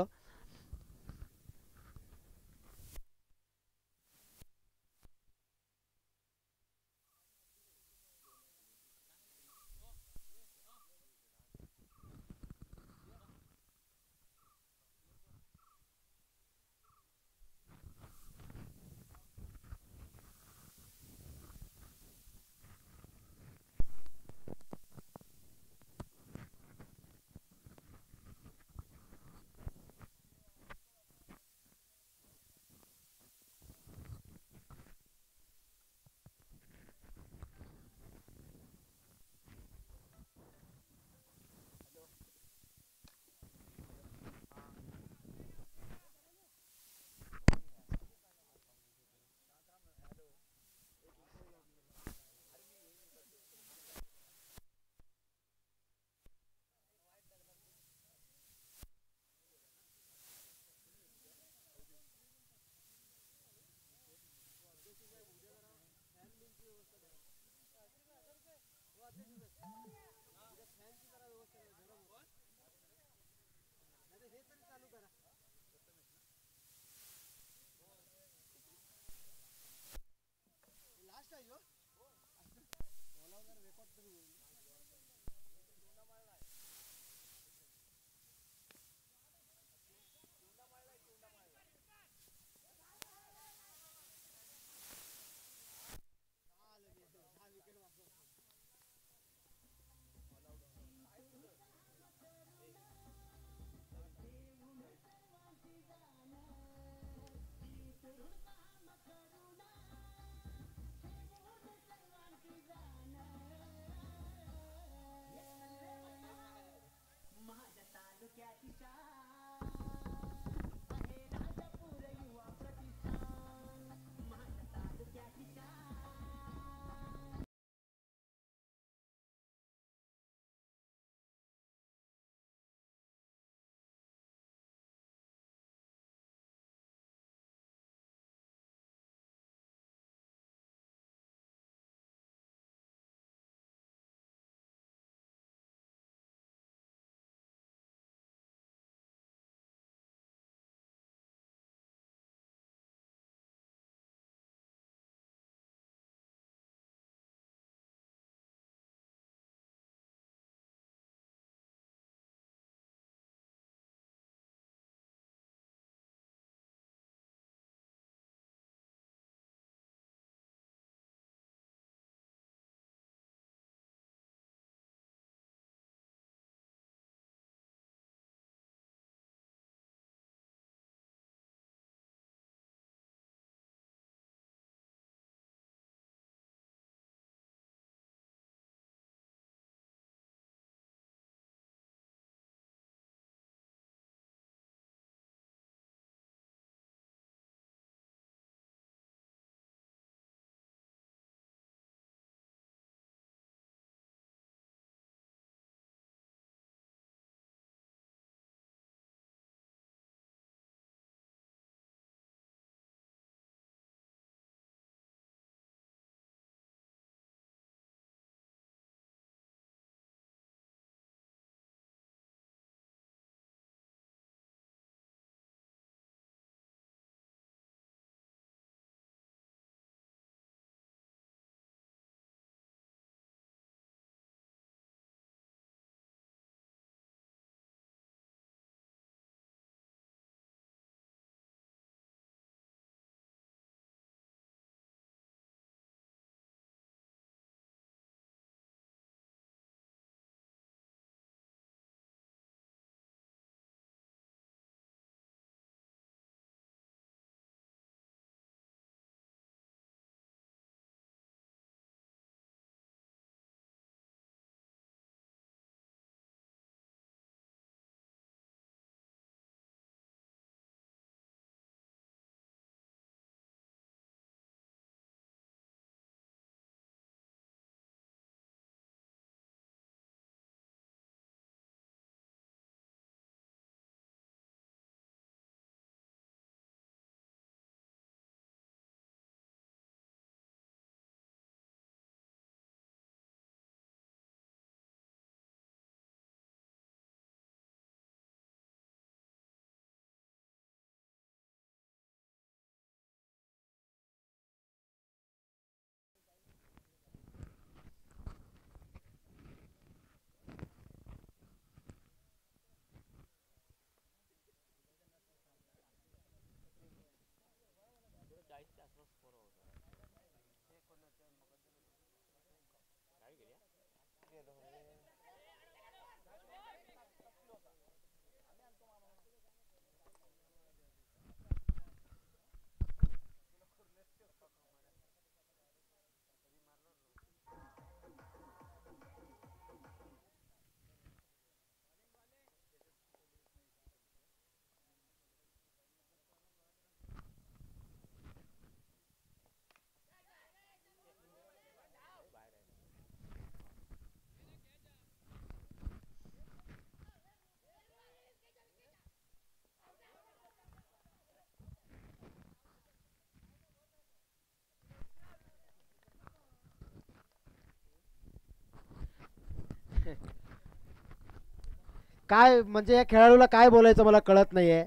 काय म्हणजे या खेळाडूला काय बोलायचं मला कळत नाहीये.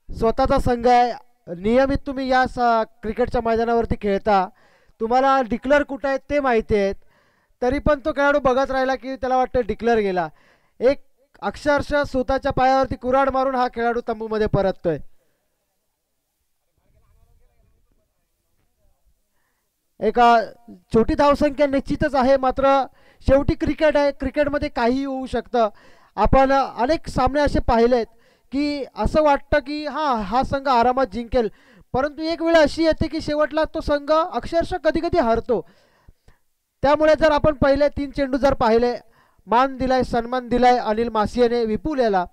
स्वतःचा संघ आहे, नियमित तुम्ही या क्रिकेटच्या मैदानावरती खेळता, तुम्हाला डिक्लेअर कुठं आहेत ते माहिती आहेत, तरी पण तो खेळाडू बघत राहिला की त्याला वाटतं डिक्लेअर गेला. एक अक्षरशः स्वतःच्या पायावरती कुऱ्हाड मारून हा खेळाडू तंबूमध्ये परततोय. एक छोटी धावसंख्या निश्चितच आहे, मात्र शेवटी क्रिकेट आहे, क्रिकेटमध्ये काहीही होऊ शकतं. आपण अनेक सामने असे पाहिलेत की असं वाटतं की हा संघ आरामात जिंकेल, परंतु एक वेळ अशी येते की शेवटला तो संघ अक्षरशः कधी कधी हरतो. त्यामुळे जर आपण पहिले 3 चेंडू जर पाहिले, मान दिलाय, सन्मान दिलाय अनिल मासियाने विपुल याला,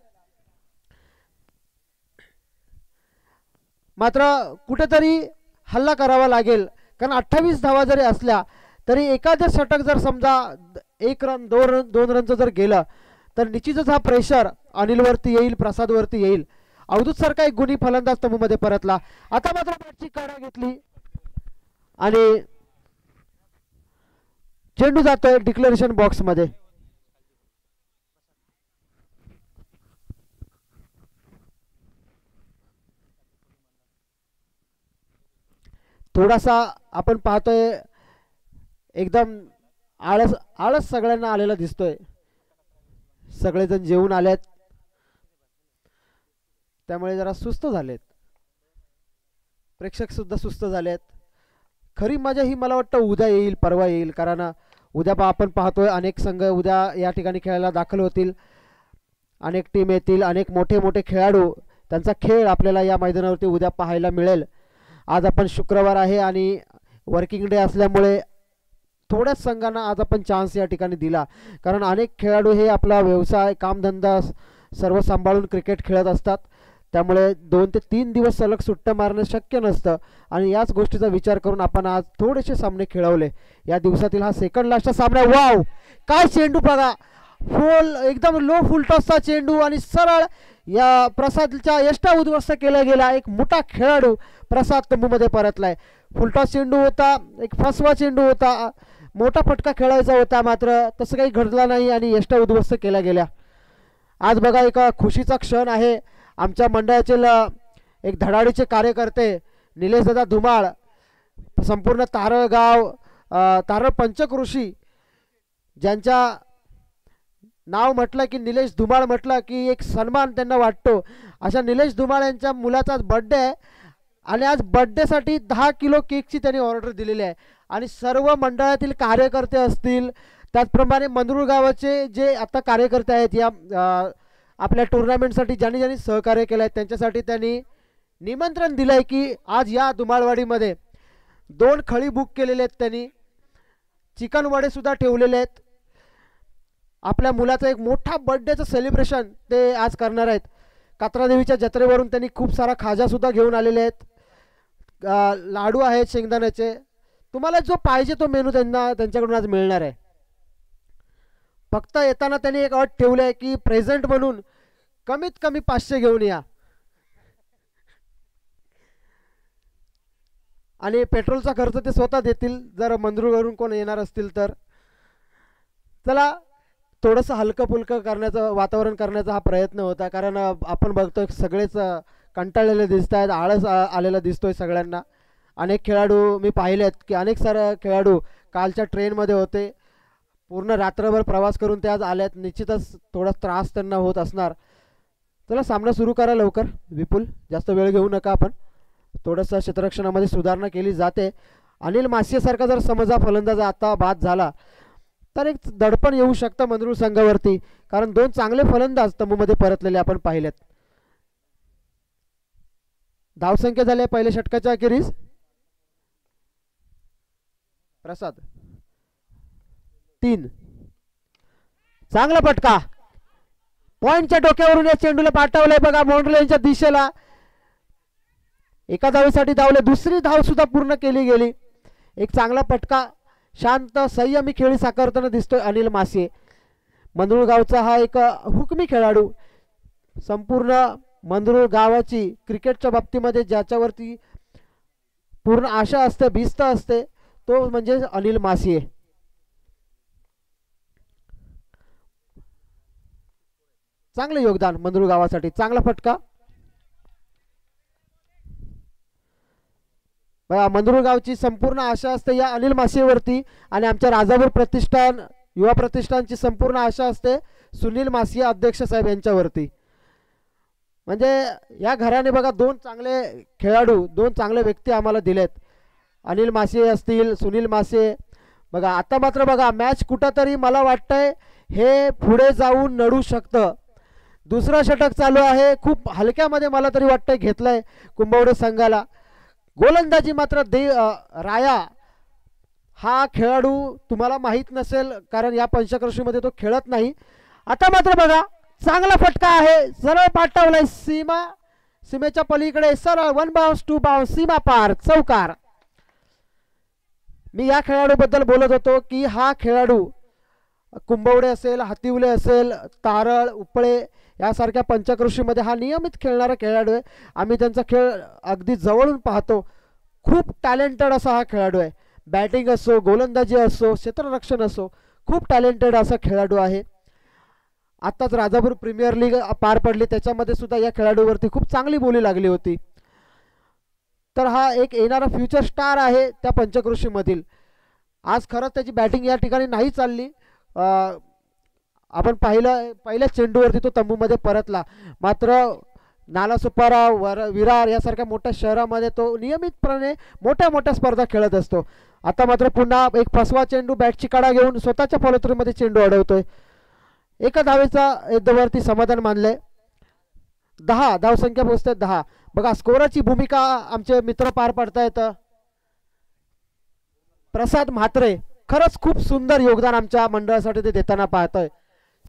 मात्र कुठेतरी हल्ला करावा लागेल. कारण 28 धावा जरी असल्या तरी एखादं षटक जर समजा 1 रन 2 रनचं जर गेलं तर निश्चितच हा प्रेशर अनिलवरती येईल, प्रसादवरती येईल. अवधूत सारखा एक गुणी फलंदाज तंबूमध्ये परतला. आता मात्र बॅटची काढा घेतली आणि चेंडू जातोय डिक्लेरेशन बॉक्समध्ये. थोडासा आपण पाहतोय एकदम आळस सगळ्यांना आलेला दिसतोय. सगळेजण जेवून आलेत, त्यामुळे जरा सुस्त झालेत, प्रेक्षक सुद्धा सुस्त झालेत. खरी मजा ही मला वाटतं उद्या येईल, परवा येईल, कारण उद्या आपण पाहतोय अनेक संघ उद्या या ठिकाणी खेळायला दाखल होतील, अनेक टीम येतील, अनेक मोठे मोठे खेळाडू, त्यांचा खेळ आपल्याला या मैदानावरती उद्या पाहायला मिळेल. आज आपण शुक्रवार आहे आणि वर्किंग डे असल्यामुळे थोड्याच संघांना आज आपण चान्स या ठिकाणी दिला, कारण अनेक खेळाडू हे आपला व्यवसाय, कामधंदा सर्व सांभाळून क्रिकेट खेळत असतात. त्यामुळे 2 ते 3 दिवस सलग सुट्ट्या मारणं शक्य नसतं आणि याच गोष्टीचा विचार करून आपण आज थोडेसे सामने खेळवले. या दिवसातील हा सेकंड लास्टचा सामना. वाव, काय चेंडू बघा, फुल एकदम लो फुलटॉसचा चेंडू आणि सरळ या प्रसादच्या यष्टा उद्ध्वस्त केला गेला. एक मोठा खेळाडू प्रसाद तंबूमध्ये परतलाय. फुलटॉस चेंडू होता, एक फसवा चेंडू होता, मोठा फटका खेळायचा होता, मात्र तसं काही घडलं नाही आणि यष्टा उद्ध्वस्त केल्या गेल्या. आज बघा एक खुशीचा क्षण आहे. आमच्या मंडळाचे एक धडाडीचे कार्यकर्ते निलेशदादा धुमाळ, संपूर्ण तारळ गाव, तारळ पंचकृषी, ज्यांच्या नाव म्हटलं की निलेश धुमाळ म्हटलं की एक सन्मान त्यांना वाटतो, अशा निलेश धुमाळ यांच्या मुलाचा बड्डे आहे आणि आज बड्डेसाठी 10 किलो केकची त्यांनी ऑर्डर दिलेली आहे. आणि सर्व मंडळातील कार्यकर्ते असतील, त्याचप्रमाणे मंदरुळ गावाचे जे आता कार्यकर्ते आहेत या आपल्या टुर्नामेंटसाठी ज्यांनी सहकार्य केलं आहे त्यांच्यासाठी त्यांनी निमंत्रण दिलं आहे की आज या धुमाळवाडीमध्ये 2 खळी बुक केलेले आहेत, त्यांनी चिकन वडेसुद्धा ठेवलेले आहेत. आपल्या मुलाचं एक मोठा बड्डेचं सेलिब्रेशन ते आज करणार आहेत. कात्रादेवीच्या जत्रेवरून त्यांनी खूप सारा खाजासुद्धा घेऊन आलेले आहेत, लाडू आहेत शेंगदाण्याचे. तुम्हाला जो पाहिजे तो मेनू त्यांच्याकडून आज मिळणार आहे. फक्त येताना त्यांनी एक अट ठेवली आहे की प्रेझेंट म्हणून कमीत कमी 500 घेऊन या आणि पेट्रोलचा खर्च ते स्वतः देतील जर मंदरुळवरून कोण येणार असतील तर. चला, थोडंसं हलकं फुलकं करण्याचं वातावरण करण्याचा हा प्रयत्न होता, कारण आपण बघतोय सगळेच कंटाळलेले दिसत आहेत, आळस आलेला दिसतोय सगळ्यांना. अनेक खेळाडू मी पाहिलेत की अनेक सारे खेळाडू कालच्या ट्रेनमध्ये होते, पूर्ण रात्रभर प्रवास करून ते आज आल्यात. निश्चितच थोडा त्रास त्यांना होत असणार. चला, सामना सुरू करा लवकर विपुल, जास्त वेळ घेऊ नका. आपण थोडंसं क्षेत्ररक्षणामध्ये सुधारणा केली जाते. अनिल मासियासारखा जर समजा फलंदाज आता बाद झाला तर एक दडपण येऊ शकतं मंदरुळ संघावरती, कारण 2 चांगले फलंदाज तंबूमध्ये परतलेले आपण पाहिलेत. धावसंख्या झाली पहिल्या षटकाच्या अखेरीस. प्रसाद 3, चांगला फटका, पॉइंटच्या डोक्यावरून या चेंडूला पाठवलंय बघा बाउंड्रीच्या दिशेला. एका धावेसाठी धावले, दुसरी धाव सुद्धा पूर्ण केली गेली. एक चांगला फटका, शांत संयमी खेळी साकारताना दिसतोय अनिल मासिये. मंदरुळ गावचा हा एक हुकमी खेळाडू, संपूर्ण मंदरुळ गावाची क्रिकेटच्या बाबतीमध्ये ज्याच्यावरती पूर्ण आशा असते, भिस्त असते, तो म्हणजे अनिल मासिये. चांगलं योगदान मंदरुळ गावासाठी, चांगला फटका. बघा मंदरुळ गावची संपूर्ण आशा असते या अनिल मासियेवरती आणि आमच्या राजापूर प्रतिष्ठान युवा प्रतिष्ठानची संपूर्ण आशा असते सुनील मासिये अध्यक्ष साहेब यांच्यावरती. म्हणजे या घराने बघा दोन चांगले खेळाडू, दोन चांगले व्यक्ती आम्हाला दिलेत. अनिल मासिये असतील, सुनील मासिये. बघा आता मात्र बघा मॅच कुठंतरी मला वाटतंय हे पुढे जाऊन नडू शकतं. दुसरं षटक चालू आहे, खूप हलक्यामध्ये मला तरी वाटतंय घेतलंय कुंभवडे संघाला. गोलंदाजी मात्र राया हा खेळाडू तुम्हाला माहीत नसेल कारण या पंचक्रोशीमध्ये तो खेळत नाही. आता मात्र बघा चांगला फटका आहे, सरळ पाठवलाय सीमेच्या पलीकडे, सरळ 1 बाउन्स 2 बाउन्स, सीमा पार, चौकार. मी या खेळाडूबद्दल बोलत होतो की हा खेळाडू कुंभवडे असेल, हातिवले असेल, तारळ, उपळे यासारख्या पंचक्रोशीमध्ये हा नियमित खेळणारा खेळाडू आहे. आम्ही त्यांचा खेळ अगदी जवळून पाहतो. खूप टॅलेंटेड असा हा खेळाडू आहे. बॅटिंग असो, गोलंदाजी असो, क्षेत्ररक्षण असो, खूप टॅलेंटेड असा खेळाडू आहे. आत्ताच राजापूर प्रीमियर लीग पार पडली, त्याच्यामध्ये सुद्धा या खेळाडूवरती खूप चांगली बोली लागली होती. तर हा एक येणारा फ्युचर स्टार आहे त्या पंचक्रोशीमधील. आज खरंच त्याची बॅटिंग या ठिकाणी नाही चालली. आपण पहिल्या चेंडूवरती तो तंबूमध्ये परतला. मात्र नालासोपारा, विरार यासारख्या मोठ्या शहरामध्ये तो नियमितपणे मोठ्या मोठ्या स्पर्धा खेळत असतो. आता मात्र पुन्हा एक फसवा चेंडू बॅटची कडा घेऊन स्वतःच्या फॉलोथ्रूमध्ये चेंडू अडवतोय. एका धावेचा वरती समाधान मानलंय. 10 धावसंख्या पोहोचते 10. बघा स्कोरची भूमिका आमचे मित्र पार पडतायत. प्रसाद म्हात्रे खरंच खूप सुंदर योगदान आमच्या मंडळासाठी ते देताना पाहतोय.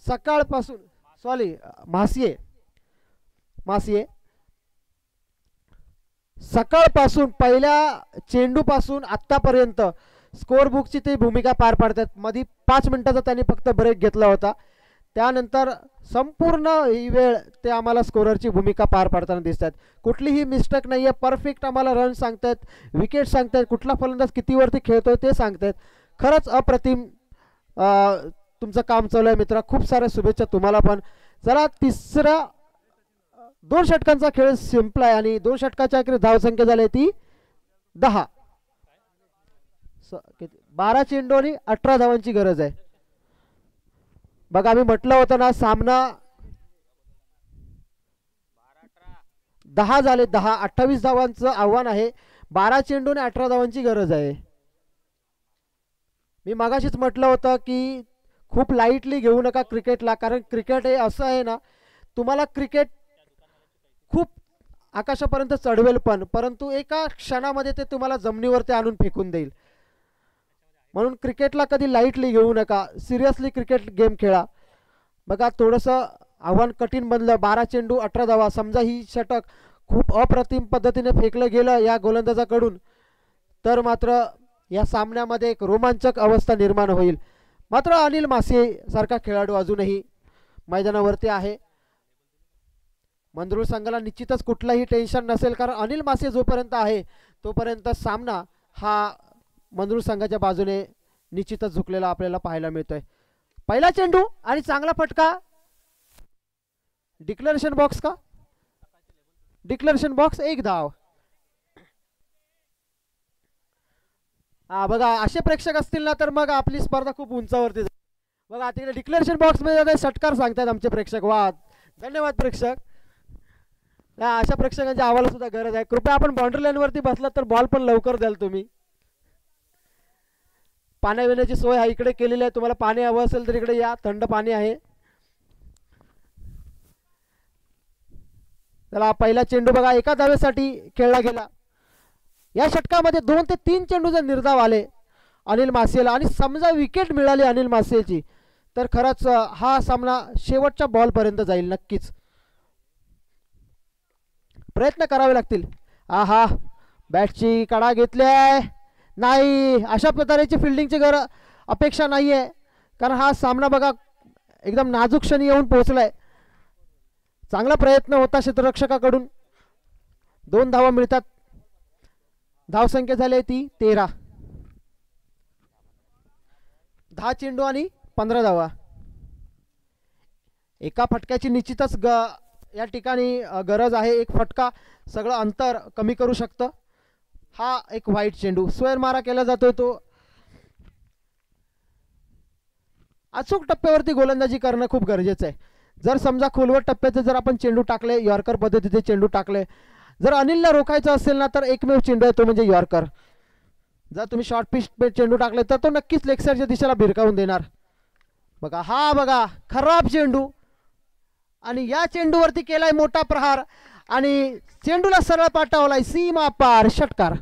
सकाळपासून मासिये सकाळपासून पहिल्या चेंडूपासून आत्तापर्यंत स्कोर बुकची ते भूमिका पार पाडतात. मध्ये 5 मिनिटाचा त्यांनी फक्त ब्रेक घेतला होता. त्यानंतर संपूर्ण ही वेळ ते आम्हाला स्कोररची भूमिका पार पाडताना दिसतात. कुठलीही मिस्टेक नाही आहे. परफेक्ट आम्हाला रन सांगतात, विकेट सांगतात, कुठला फलंदाज कितीवरती खेळतोय ते सांगतात. खरंच अप्रतिम तुमचं काम चालू आहे मित्रा. खूप साऱ्या शुभेच्छा तुम्हाला पण. चला तिसरा 2 षटकांचा खेळ संपलाय आणि 2 षटकाच्या अखेर धावसंख्या झाली ती 10. 12 चेंडू आणि 18 धावांची गरज आहे. बघा आम्ही म्हटलं होतं ना सामना 10 झाले, 10 28 धावांचं आव्हान आहे. 12 चेंडू आणि 18 धावांची गरज आहे. मी मागाशीच म्हटलं होतं की खूप लाईटली घेऊ नका क्रिकेटला, कारण क्रिकेट हे असं आहे ना, तुम्हाला क्रिकेट खूप आकाशापर्यंत चढवेल परंतु एका क्षणामध्ये ते तुम्हाला जमिनीवरती आणून फेकून देईल. म्हणून क्रिकेटला कधी लाईटली घेऊ नका, सिरियसली क्रिकेट गेम खेळा. बघा थोडंसं आव्हान कठीण बनलं. 12 चेंडू 18 धावा. समजा ही षटक खूप अप्रतिम पद्धतीने फेकलं गेलं या गोलंदाजाकडून तर मात्र या सामन्यामध्ये एक रोमांचक अवस्था निर्माण होईल. मात्र अनिल मासिये सारखा खेळाडू अजूनही मैदानावरती आहे. मंदरुळ संघाला निश्चितच कुठलंही टेन्शन नसेल, कारण अनिल मासिये जोपर्यंत आहे तोपर्यंत सामना हा मंदरुळ संघाच्या बाजूने निश्चितच झुकलेला आपल्याला पाहायला मिळतोय. पहिला चेंडू आणि चांगला फटका. डिक्लेरेशन बॉक्स का? डिक्लेरेशन बॉक्स, 1 धाव. बघा असे प्रेक्षक असतील ना तर मग आपली स्पर्धा खूप उंचावरती जाईल. बघा तिकडे डिक्लेरेशन बॉक्स मध्ये षटकार सांगतात आमचे प्रेक्षक. वा धन्यवाद प्रेक्षक. अशा प्रेक्षकांची आम्हाला सुद्धा गरज आहे. कृपया आपण बाउंड्री लाईन वरती बसलात तर बॉल पण लवकर द्याल तुम्ही. पाण्यापिण्याची सोय हा इकडे केलेली आहे. तुम्हाला पाणी हवं असेल तर इकडे या, थंड पाणी आहे. चला पहिला चेंडू बघा एका धावेसाठी खेळला गेला. या षटकामध्ये 2 ते 3 चेंडूचे निर्धाव आले अनिल मासियेला आणि समजा विकेट मिळाली अनिल मासियेची तर खरंच हा सामना शेवटच्या बॉलपर्यंत जाईल. नक्कीच प्रयत्न करावे लागतील. बॅटची कडा घेतली आहे. नाही, अशा प्रकारची फिल्डिंगची अपेक्षा नाही आहे, कारण हा सामना बघा एकदम नाजूक क्षणी येऊन पोहोचलाय. चांगला प्रयत्न होता क्षेत्ररक्षकाकडून. 2 धावा मिळतात. धावसंख्या झाली ती 13. 10 चेंडू आणि 15 धावा. एका फटक्याची निश्चितच या ठिकाणी गरज आहे. एक फटका सगळं अंतर कमी करू शकतं. हा एक वाईट चेंडू, स्क्वेअर मारा केला जातोय तो. अचूक टप्प्यावरती गोलंदाजी करणं खूप गरजेचं आहे. जर समजा खोलवर टप्प्याचे जर आपण चेंडू टाकले, यॉर्कर पद्धतीचे चेंडू टाकले, जर अनिलला रोखायचं असेल ना तर एकमेव चेंडू आहे तो म्हणजे यॉर्कर. जर तुम्ही शॉर्ट पिच चेंडू टाकले तर तो नक्कीच लेग साईडच्या दिशेला भिरकावून देणार. बघा हा बघा खराब चेंडू, आणि या चेंडूवरती केलाय मोठा प्रहार आणि चेंडूला सरळ पाठवलाय सीमा पार, षटकार.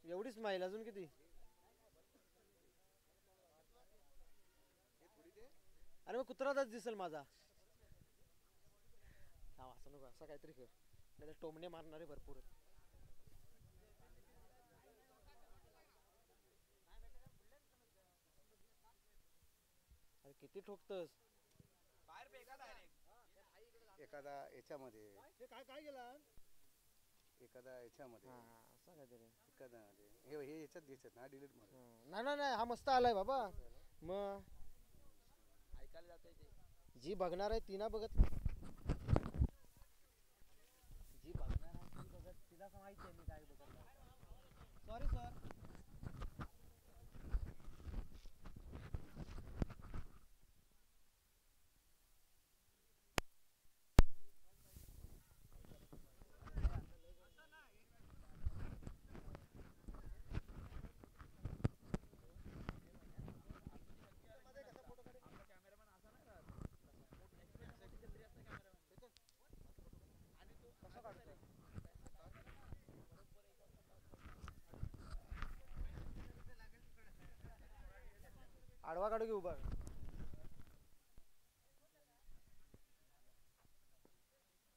एवढीच माईल अजून किती? अरे मग कुत्राच दिसेल माझा. असं नको, असं काहीतरी कर, नाही तर टोमणे मारणारे भरपूर. अरे किती ठोकतस? एखादा याच्यामध्ये काय गेला एखादा याच्यामध्ये असं काहीतरी एखादा हे याच्यात दिसत ना डिलीट मध्ये. नाही नाही नाही, हा मस्त आलाय बाबा. मग ऐकायला जातोय ते. जी बघणार आहे ती ना बघत, जी बघणार आहे ती बघत, तिला माहिती आहे मी काय बघत. Sorry sir. आडवा काढू की उभा?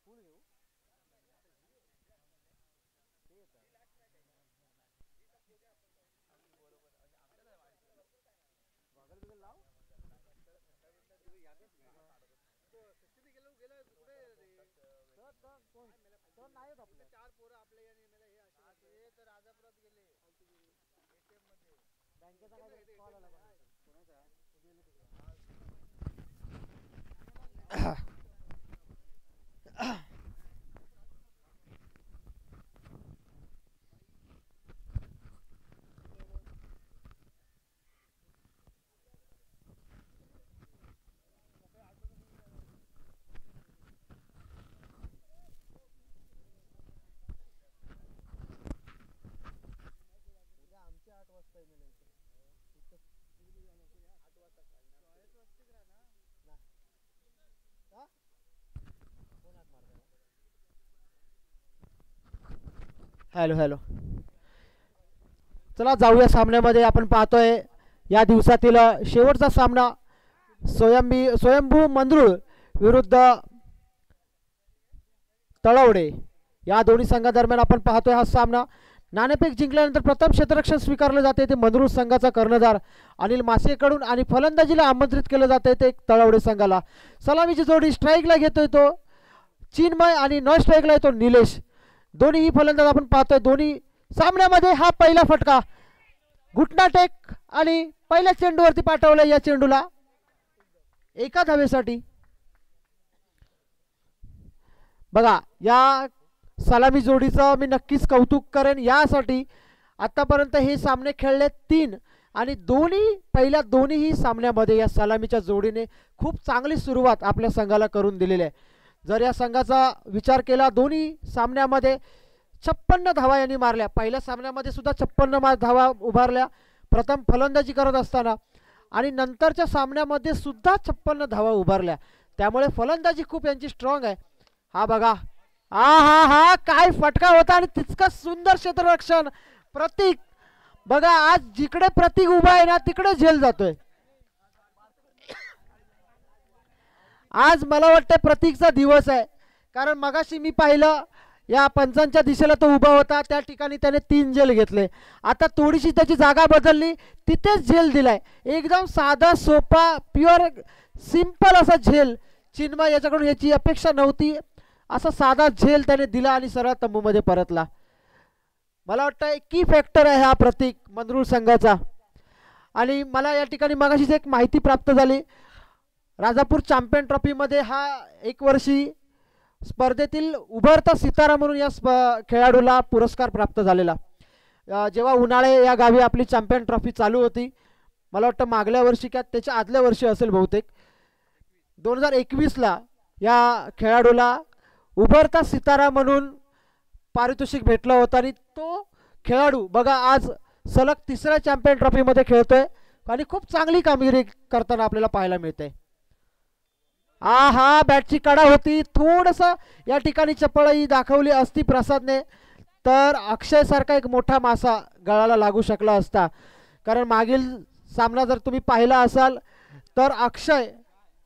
फुल घेऊ. गॉगल बिगल लाव. कोण नाही होत आपलं. 4 पोरं आपल्या या नेमेला हे असे तर राजापुरात गेले. ATM मध्ये बँकेचा काय कॉल आला कोणाचा? आमचे 8 वाजता ईमेल येते. 8 वाजता हॅलो हॅलो. चला जाऊया सामन्यामध्ये. आपण पाहतोय या दिवसातील शेवटचा सामना स्वयंभू मंद्रुळ विरुद्ध तळवडे या दोन्ही संघादरम्यान आपण पाहतोय हा सामना. नाणेफेक जिंकल्यानंतर प्रथम क्षेत्ररक्षण स्वीकारले जाते ते मंद्रुळ संघाचा कर्णधार अनिल मासेकडून आणि फलंदाजीला आमंत्रित केलं जाते ते तळवडे संघाला. सलामीची जोडी स्ट्राईकला घेतोय तो चिन्मय आणि नॉन स्ट्राईकला येतो निलेश. दोन्ही फलंदाज आपण पाहतोय. दोन्ही सामन्यामध्ये हा पहिला फटका घुटना टेक आणि पहिल्या चेंडूवरती पाठवला या चेंडूला एका धावेसाठी. बघा या सलामी जोडीचं मी नक्कीच कौतुक करेन यासाठी. आतापर्यंत हे सामने खेळले 3 आणि पहिल्या दोन्ही सामन्यामध्ये या सलामीच्या जोडीने खूप चांगली सुरुवात आपल्या संघाला करून दिलेली आहे. जर या संघाचा विचार केला दोन्ही सामन्यामध्ये 56 धावा यांनी मारल्या. पहिल्या सामन्यामध्ये सुद्धा 56 धावा उभारल्या प्रथम फलंदाजी करत असताना आणि नंतरच्या सामन्यामध्ये सुद्धा 56 धावा उभारल्या. त्यामुळे फलंदाजी खूप यांची स्ट्रॉंग आहे. हा बघा हा काय फटका होता आणि तितकं सुंदर क्षेत्ररक्षण प्रतीक. बघा आज जिकडे प्रतीक उभा आहे ना तिकडे झेल जातोय. आज मला वाटतं प्रतीकचा दिवस आहे. कारण मगाशी मी पाहिलं या पंचांच्या दिशेला तो उभा होता त्या ठिकाणी त्याने 3 झेल घेतले. आता थोडीशी त्याची जागा बदलली तिथेच झेल दिलाय. एकदम साधा सोपा प्युअर सिंपल असा झेल. चिन्मय याच्याकडून याची अपेक्षा नव्हती. असा साधा झेल त्याने दिला आणि सरळ तंबूमध्ये परतला. मला वाटतं की फॅक्टर आहे हा प्रतीक मंद्रुळ संघाचा. आणि मला या ठिकाणी मगाशीच एक माहिती प्राप्त झाली. राजापूर चॅम्पियन ट्रॉफीमध्ये हा 1 वर्षी स्पर्धेतील उभरता सितारा म्हणून या खेळाडूला पुरस्कार प्राप्त झालेला. जेव्हा उन्हाळे या गावी आपली चॅम्पियन ट्रॉफी चालू होती मला वाटतं मागल्या वर्षी किंवा त्याच्या आदल्या वर्षी असेल बहुतेक 2021ला या खेळाडूला उभरता सितारा म्हणून पारितोषिक भेटलं होतं आणि तो खेळाडू बघा आज सलग तिसऱ्या चॅम्पियन ट्रॉफीमध्ये खेळतोय आणि खूप चांगली कामगिरी करताना आपल्याला पाहायला मिळते. हा बॅटची कडा होती, थोडंसं या ठिकाणी चपळही दाखवली असती प्रसादने तर अक्षय सारखा एक मोठा मासा गळाला लागू शकला असता. कारण मागील सामना जर तुम्ही पाहिला असाल तर अक्षय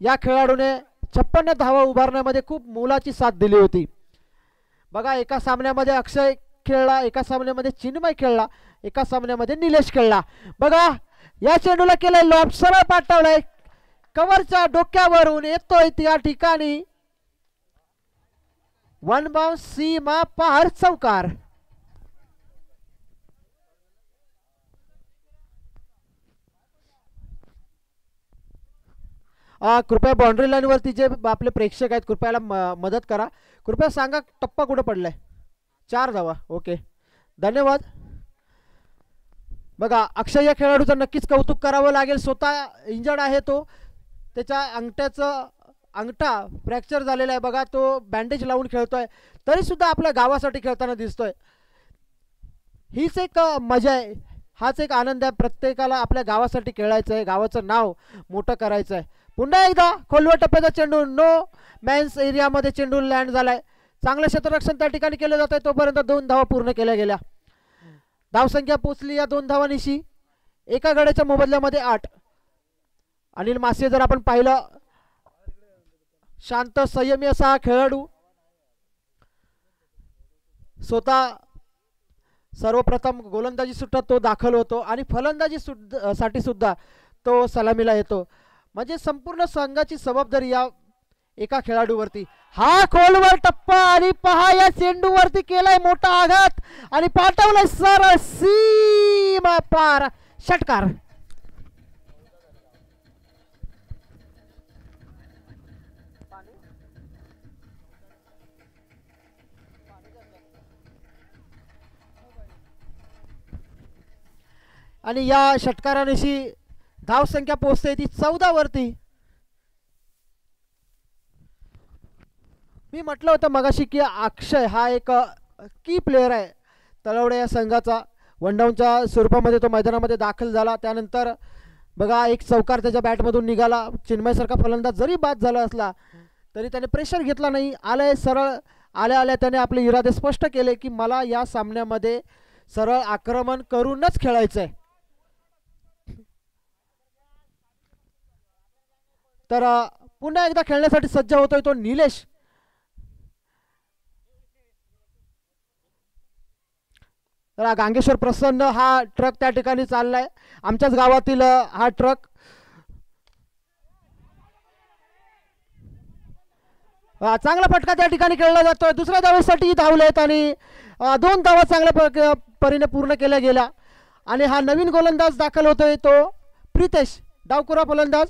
या खेळाडूने 56 धावा उभारण्यामध्ये खूप मोलाची साथ दिली होती. बघा एका सामन्यामध्ये अक्षय खेळला, एका सामन्यामध्ये चिन्मय खेळला, एका सामन्यामध्ये निलेश खेळला. बघा या चेंडूला केलंय लॉब, सरळ पाठवलंय, कव्हरच्या डोक्यावरून येतोय त्या ठिकाणी वन बाउंस सीमा पार चौकार. कृपया बाउंड्री लाईन वरती जे आपले प्रेक्षक आहेत कृपया मदत करा. कृपया सांगा टप्पा कुठे पडलाय. 4 धावा. ओके धन्यवाद. बघा अक्षय या खेळाडूचं नक्कीच कौतुक करावं लागेल. स्वतः इंजर्ड आहे तो, त्याच्या अंगठा फ्रॅक्चर झालेला आहे. बघा तो बँडेज लावून खेळतोय तरी सुद्धा आपल्या गावासाठी खेळताना दिसतोय. हीच एक मजा आहे, हाच एक आनंद आहे. प्रत्येकाला आपल्या गावासाठी खेळायचं आहे, गावाचं नाव मोठं करायचं आहे. पुन्हा एकदा खोलवर टप्प्याचा चेंडू नो मॅन्स एरियामध्ये चेंडू लँड झालाय. चांगलं क्षेत्ररक्षण त्या ठिकाणी केलं जात आहे. तोपर्यंत 2 धावा पूर्ण केल्या गेल्या. धावसंख्या पोचली या 2 धावांनिशी. एका गड्याच्या मोबदल्यामध्ये 8. अनिल मासे जर आपण पाहिलं शांत संयमी असा हा खेळाडू, स्वतः सर्वप्रथम गोलंदाजी सुट्टात तो दाखल होतो आणि फलंदाजी साठी सुद्धा तो सलामीला येतो. म्हणजे संपूर्ण संघाची जबाबदारी या एका खेळाडूवरती. हा खोलवर टप्पा आणि पहा या चेंडूवरती केलाय मोठा आघात आणि पाठवलाय सरळ सीमा पार षटकार. आणि या षटकारानिशी धावसंख्या पोहोचते ती 14 वरती. मी म्हटलं होतं मगाशी की अक्षय हा एक की प्लेअर आहे तलवडे या संघाचा. वनडाऊनच्या स्वरूपामध्ये तो मैदानामध्ये दाखल झाला. त्यानंतर बघा एक चौकार त्याच्या बॅटमधून निघाला. चिन्मयसारखा फलंदाज जरी बाद झाला असला तरी त्याने प्रेशर घेतला नाही. आलंय सरळ आल्या त्याने आपले इरादे स्पष्ट केले की मला या सामन्यामध्ये सरळ आक्रमण करूनच खेळायचं आहे. तर पुन्हा एकदा खेळण्यासाठी सज्ज होतोय तो निलेश. गांगेश्वर प्रसन्न हा ट्रक त्या ठिकाणी चाललाय. आमच्याच गावातील हा ट्रक. चांगला फटका त्या ठिकाणी खेळला जातोय. दुसऱ्या धावेसाठी धावलेत आणि 2 धावा चांगल्या परीने पूर्ण केल्या गेल्या. आणि हा नवीन गोलंदाज दाखल होतोय तो प्रितेश, डावकुरा फलंदाज.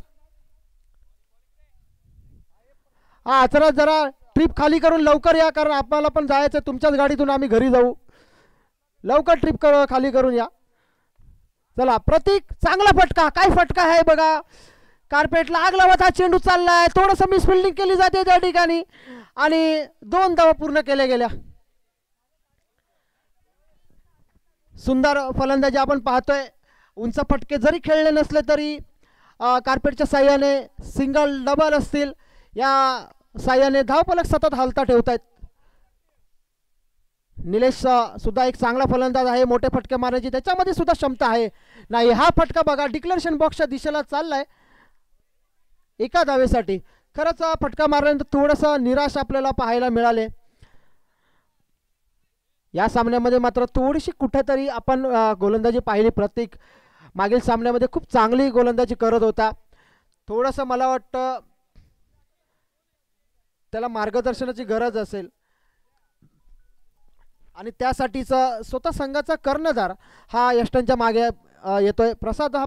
जरा ट्रिप खाली करून लवकर या, कारण आपल्याला पण जायचं. तुमच्याच गाडीतून आम्ही घरी जाऊ. लवकर ट्रिप खाली करून या. चला प्रतीक, चांगला फटका. काय फटका आहे बघा. कार्पेटला आग लावत हा चेंडू चाललाय. थोडंसं मिस फिल्डिंग केली जाते त्या ठिकाणी आणि 2 धावा पूर्ण केल्या गेल्या. सुंदर फलंदाजी आपण पाहतोय. उंच फटके जरी खेळले नसले तरी कार्पेटच्या साह्याने सिंगल डबल असतील या साह्याने धावफलक सतत हलता ठेवतायत. निलेश सुद्धा एक चांगला फलंदाज आहे. मोठे फटके मारण्याची त्याच्यामध्ये सुद्धा क्षमता आहे. नाही हा फटका बघा डिक्लेरेशन बॉक्सच्या दिशेला चाललाय एका धावेसाठी. खरंच फटका मारल्यानंतर थोडंसं निराश आपल्याला पाहायला मिळाले. या सामन्यामध्ये मात्र थोडीशी कुठेतरी आपण गोलंदाजी पाहिली. प्रतीक मागील सामन्यामध्ये खूप चांगली गोलंदाजी करत होता. थोडंसं मला वाटतं त्याला मार्गदर्शनाची गरज असेल आणि त्यासाठीच स्वतः संघाचा कर्णधार हा यष्टांच्या मागे येतोय. प्रसाद हा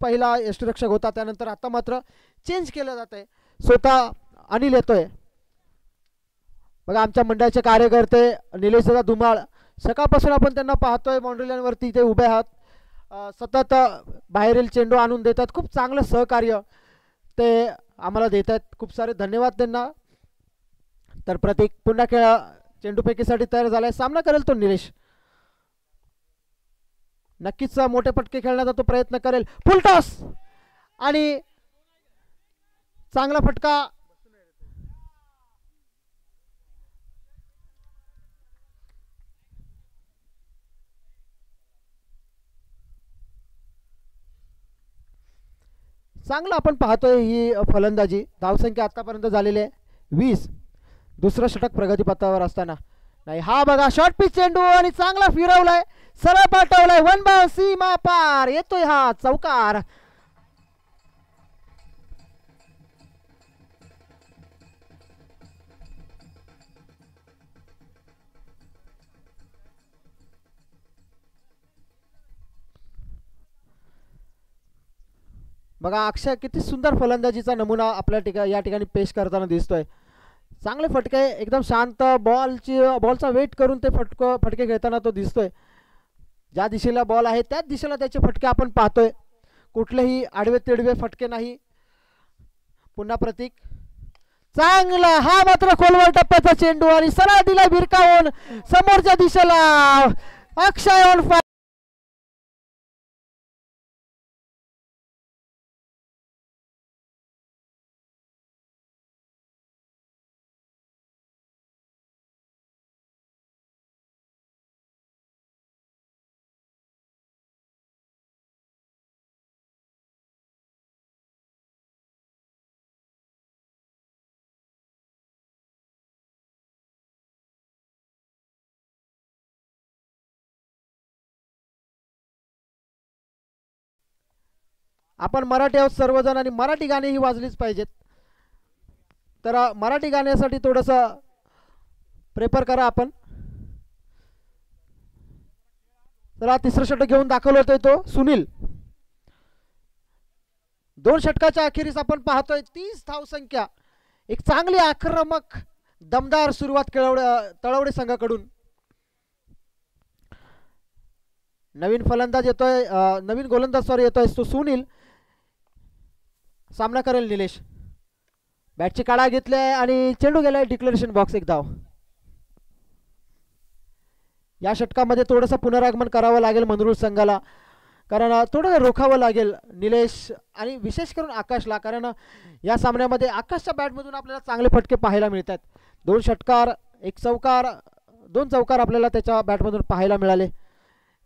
पहिला यष्टिरक्षक होता, त्यानंतर आता मात्र चेंज केलं जात आहे. स्वतः अनिल येतोय. बघा आमच्या मंडळाचे कार्यकर्ते निलेश दादा धुमाळ, सकाळपासून आपण त्यांना पाहतोय बाउंड्री लाईनवरती ते उभे आहात. सतत बाहेरील चेंडू आणून देतात. खूप चांगलं सहकार्य ते आम्हाला देत आहेत. खूप सारे धन्यवाद त्यांना. तर प्रतीक पुन्हा चेंडू फेकीसाठी तयार झालाय. सामना करेल तो निलेश. नक्कीच मोठे फटके खेळण्याचा तो प्रयत्न करेल. फुल टॉस आणि चांगला फटका. चांगलं आपण पाहतोय ही फलंदाजी. धावसंख्या आतापर्यंत झालेली आहे 20. दुसरं षटक प्रगतीपथावर असताना. नाही, हा बघा शॉर्ट पिच चेंडू आणि चांगला फिरवलाय, सरळ पाठवलाय, वन बाउंड, सीमा पार येतोय हा चौकार. बघा अक्षय किती सुंदर फलंदाजीचा नमुना आपल्या या ठिकाणी पेश करताना दिसतोय. चांगले फटके, एकदम शांत बॉलचा वेट करून ते फटके खेळताना तो दिसतोय. ज्या दिशेला बॉल आहे त्याच दिशेला त्याचे फटके आपण पाहतोय. कुठलेही आडवे तिडवे फटके नाही. पुन्हा प्रतीक, चांगला, हा मात्र खोलवर टप्प्याचा चेंडू आणि सरळ दिला भिरकावून समोरच्या दिशेला. अक्षय ऑन फायर. आपण मराठी आहोत सर्वजण आणि मराठी गाणेही वाजलीच पाहिजेत. तर मराठी गाण्यासाठी थोडंसं प्रेफर करा आपण. तर तिसरं षटक घेऊन दाखल होतोय तो सुनील. 2 षटकाच्या अखेरीस आपण पाहतोय 30 धावसंख्या. एक चांगली आक्रमक दमदार सुरुवात तळवडे संघाकडून. नवीन फलंदाज येतोय, नवीन गोलंदाज येतोय तो सुनील. सामना करेल निलेश. बॅटची काढा घेतली आणि चेंडू गेलाय डिक्लेरेशन बॉक्स. एक धाव. या षटकामध्ये थोडंसं पुनरागमन करावं लागेल मंगरुळ संघाला, कारण थोडं रोखावं लागेल निलेश आणि विशेष करून आकाशला, कारण या सामन्यामध्ये आकाशच्या बॅटमधून आपल्याला चांगले फटके पाहायला मिळतात. 2 षटकार, 1 चौकार, 2 चौकार आपल्याला त्याच्या बॅटमधून पाहायला मिळाले.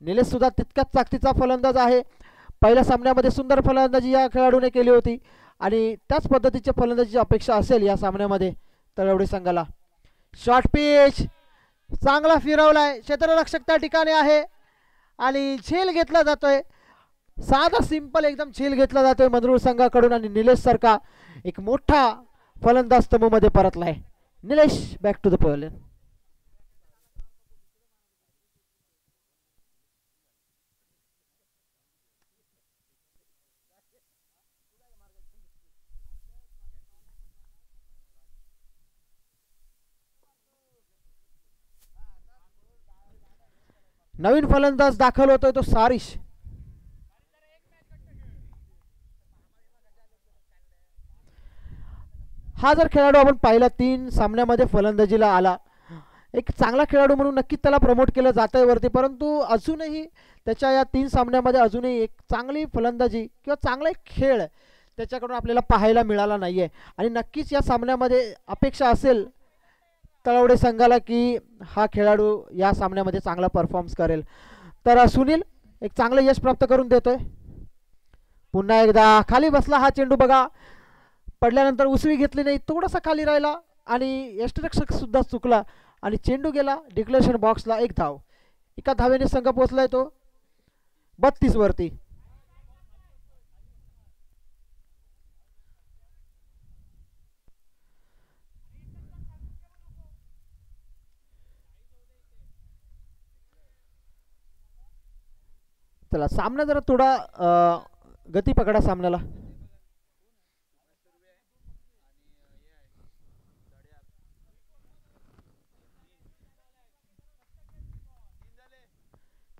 निलेश सुद्धा तितक्याच ताकदीचा फलंदाज आहे. पहिल्या सामन्यामध्ये सुंदर फलंदाजी या खेळाडूने केली होती आणि त्याच पद्धतीच्या फलंदाजीची अपेक्षा असेल या सामन्यामध्ये तळवडे संघाला. शॉर्ट पिच चांगला फिरवलाय, क्षेत्ररक्षक त्या ठिकाणी आहे आणि झेल घेतला जातोय. साधा सिंपल एकदम झेल घेतला जातोय मंगरुळ संघाकडून आणि निलेश सारखा एक मोठा फलंदाज स्तंभमध्ये परतलाय. Nilesh back to the pavilion. नवीन फलंदाज दाखल होतोय तो सारिश. हा जर खेळाडू आपण पाहिला 3 सामन्यामध्ये फलंदाजीला आला, एक चांगला खेळाडू म्हणून नक्कीच त्याला प्रमोट केलं जातंय वरती, परंतु अजूनही त्याच्या या 3 सामन्यामध्ये अजूनही एक चांगली फलंदाजी किंवा चांगला एक खेळ त्याच्याकडून आपल्याला पाहायला मिळाला नाहीये. आणि नक्कीच या सामन्यामध्ये अपेक्षा असेल तळवडे संघाला की हा खेळाडू या सामन्यामध्ये चांगला परफॉर्मन्स करेल. तर सुनील एक चांगलं यश प्राप्त करून देतोय. पुन्हा एकदा खाली बसला हा चेंडू. बघा पडल्यानंतर उसळी घेतली नाही, थोडासा खाली राहिला आणि यष्टिरक्षक सुद्धा चुकला आणि चेंडू गेला डिक्लेरेशन बॉक्सला. 1 धाव. एका धावेने संघ पोहोचलाय तो 32 वरती. चला सामना जरा थोडा गती पकडा सामन्याला.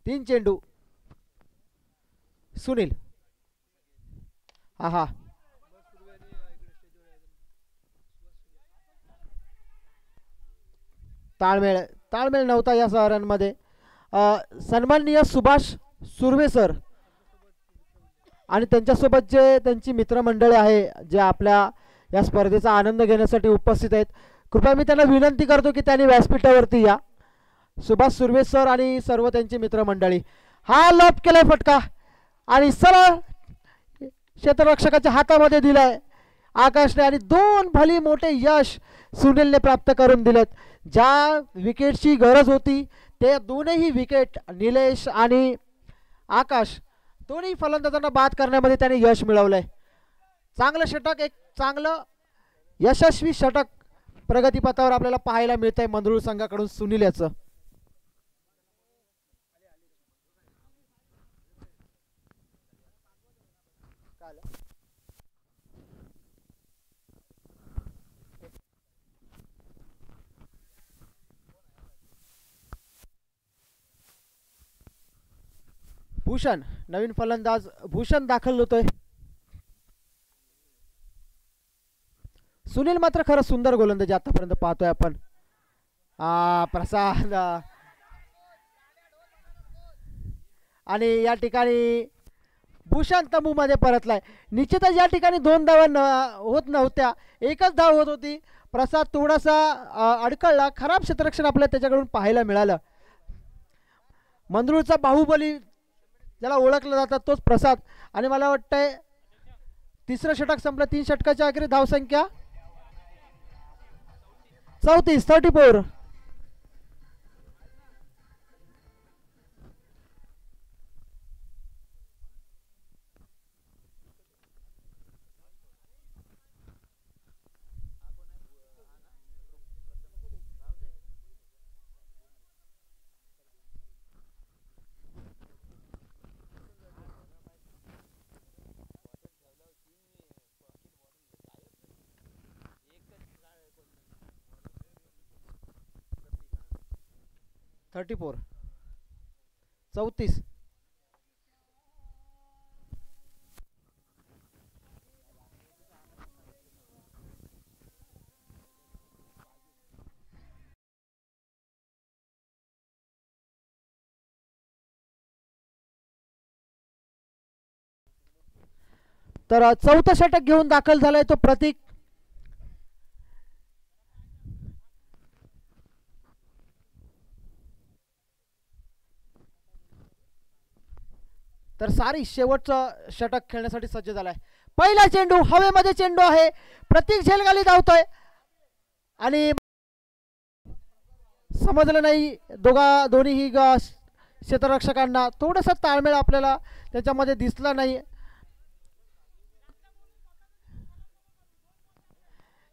तीन चेंडू सुनील. हा ताळमेळ ताळमेळ नव्हता या रनमध्ये. सन्माननीय सुभाष सुर्वे सर आणि त्यांच्यासोबत जे त्यांची मित्रमंडळी आहे जे आपल्या या स्पर्धेचा आनंद घेण्यासाठी उपस्थित आहेत, कृपया मी त्यांना विनंती करतो की त्यांनी व्यासपीठावरती या. सुभाष सुर्वे सर आणि सर्व त्यांची मित्रमंडळी. हा लॉप केलाय फटका आणि सरळ क्षेत्ररक्षकाच्या हातामध्ये दिलाय आकाशने आणि 2 भली मोठे यश सुनीलने प्राप्त करून दिलेत. ज्या विकेटची गरज होती ते दोनही विकेट निलेश आणि आकाश दोन्ही फलंदाजांना बाद करण्यामध्ये त्याने यश मिळवलंय. चांगलं षटक, एक चांगलं यशस्वी षटक प्रगतीपथावर आपल्याला पाहायला मिळतंय मंदरुळ संघाकडून सुनील याचं. भूषण नवीन फलंदाज भूषण दाखल होतोय. सुनील मात्र खरं सुंदर गोलंदाजी आतापर्यंत पाहतोय आपण. प्रसाद आणि या ठिकाणी भूषण तंबूमध्ये परतलाय. निश्चितच या ठिकाणी 2 धावा होत नव्हत्या, एकच धाव होत होती. प्रसाद थोडासा अडकळला. खराब क्षेत्ररक्षण आपल्याला त्याच्याकडून पाहायला मिळालं. मंदरुळचा बाहुबली ज्याला ओळखलं जातं तोच प्रसाद. आणि मला वाटतंय तिसरं षटक संपलं. 3 षटकाच्या अखेर धावसंख्या 34. तर चौथं षटक घेऊन दाखल झालाय तो प्रतीक. तर सारी शेवटचं षटक खेळण्यासाठी सज्ज झालाय. पहिला चेंडू हवेमध्ये चेंडू आहे. प्रतीक झेलगाली धावतोय आणि समजलं नाही दोन्हीही क्षेत्ररक्षकांना. थोडासा ताळमेळ आपल्याला त्याच्यामध्ये दिसला नाही.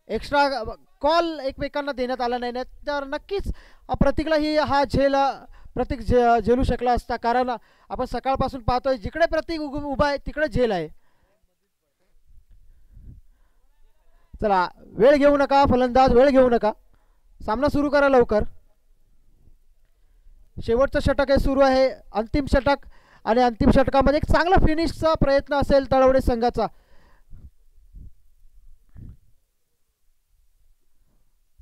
एक्स्ट्रा कॉल एकमेकांना देण्यात आला नाही, तर नक्कीच प्रतीकला हा झेल प्रतीक झेलू शकला असता. कारण आपण सकाळपासून पाहतोय जिकडे प्रतीक उभा आहे तिकडे झेल आहे. चला वेळ घेऊ नका फलंदाज, वेळ घेऊ नका, सामना सुरू करा लवकर. शेवटचं षटक आहे, सुरू आहे अंतिम षटक आणि अंतिम षटकामध्ये एक चांगला फिनिशचा प्रयत्न असेल तळवडे संघाचा.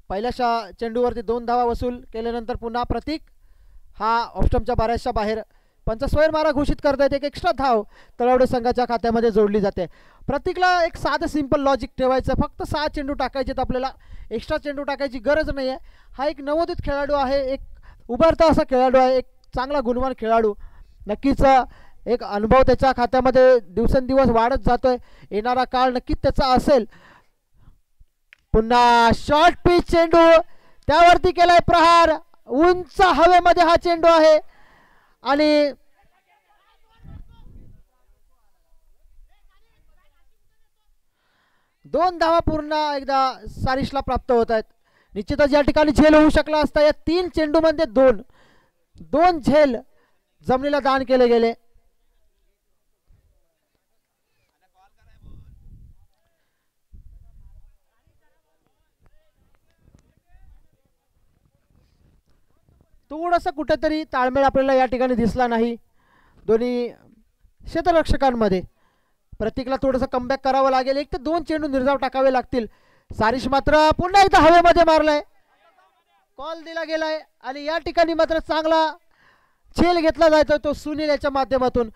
पहिल्या चेंडूवरती 2 धावा वसूल केल्यानंतर पुन्हा प्रतीक हा ऑफस्टंपच्या बऱ्याचशा बाहेर. पंच स्वैर मारा घोषित करतायत. एक एक्स्ट्रा धाव तळवडे संघाच्या खात्यामध्ये जोडली जाते. प्रतीकला एक साधं सिंपल लॉजिक ठेवायचं, फक्त 6 चेंडू टाकायचे, आपल्याला एक्स्ट्रा चेंडू टाकायची गरज नाही आहे. हा एक नवोदित खेळाडू आहे, एक उभारता असा खेळाडू आहे, एक चांगला गुणवान खेळाडू. नक्कीच एक अनुभव त्याच्या खात्यामध्ये दिवसेंदिवस वाढत जातोय. येणारा काळ नक्कीच त्याचा असेल. पुन्हा शॉर्ट पिच चेंडू त्यावरती केलाय प्रहार. उंच हवेमध्ये हा चेंडू आहे आणि दोन धावा पूर्ण एकदा सारिशला प्राप्त होत आहेत. निश्चितच या ठिकाणी झेल होऊ शकला असता. या 3 चेंडूमध्ये 2 झेल जमिनीला दान केले गेले. थोडासा कुठेतरी ताळमेळ आपल्याला या ठिकाणी दिसला नाही दोन्ही क्षेत्ररक्षकांमध्ये. प्रतीकला थोडंसं कमबॅक करावं लागेल. 1 ते 2 चेंडू निर्धाव टाकावे लागतील. सारिश मात्र पुन्हा एकदा हवेमध्ये मारलाय. कॉल दिला गेलाय आणि या ठिकाणी मात्र चांगला झेल घेतला जायचा तो सुनील याच्या माध्यमातून.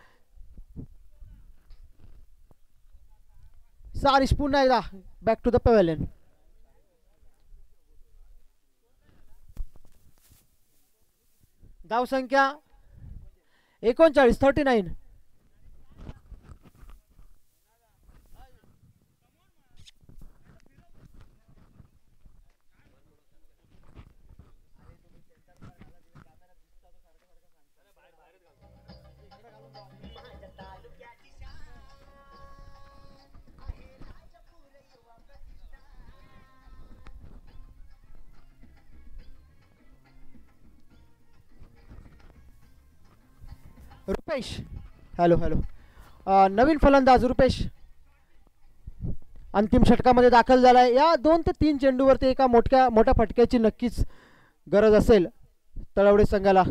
सारिश पुन्हा एकदा बॅक टू द पवेलियन. धावसंख्या 39. रुपेश, हॅलो हॅलो, नवीन फलंदाज रुपेश अंतिम षटकामध्ये दाखल झालाय. या 2 ते 3 चेंडूवरती एका मोठ्या फटक्याची नक्कीच गरज असेल तळवडे संघाला.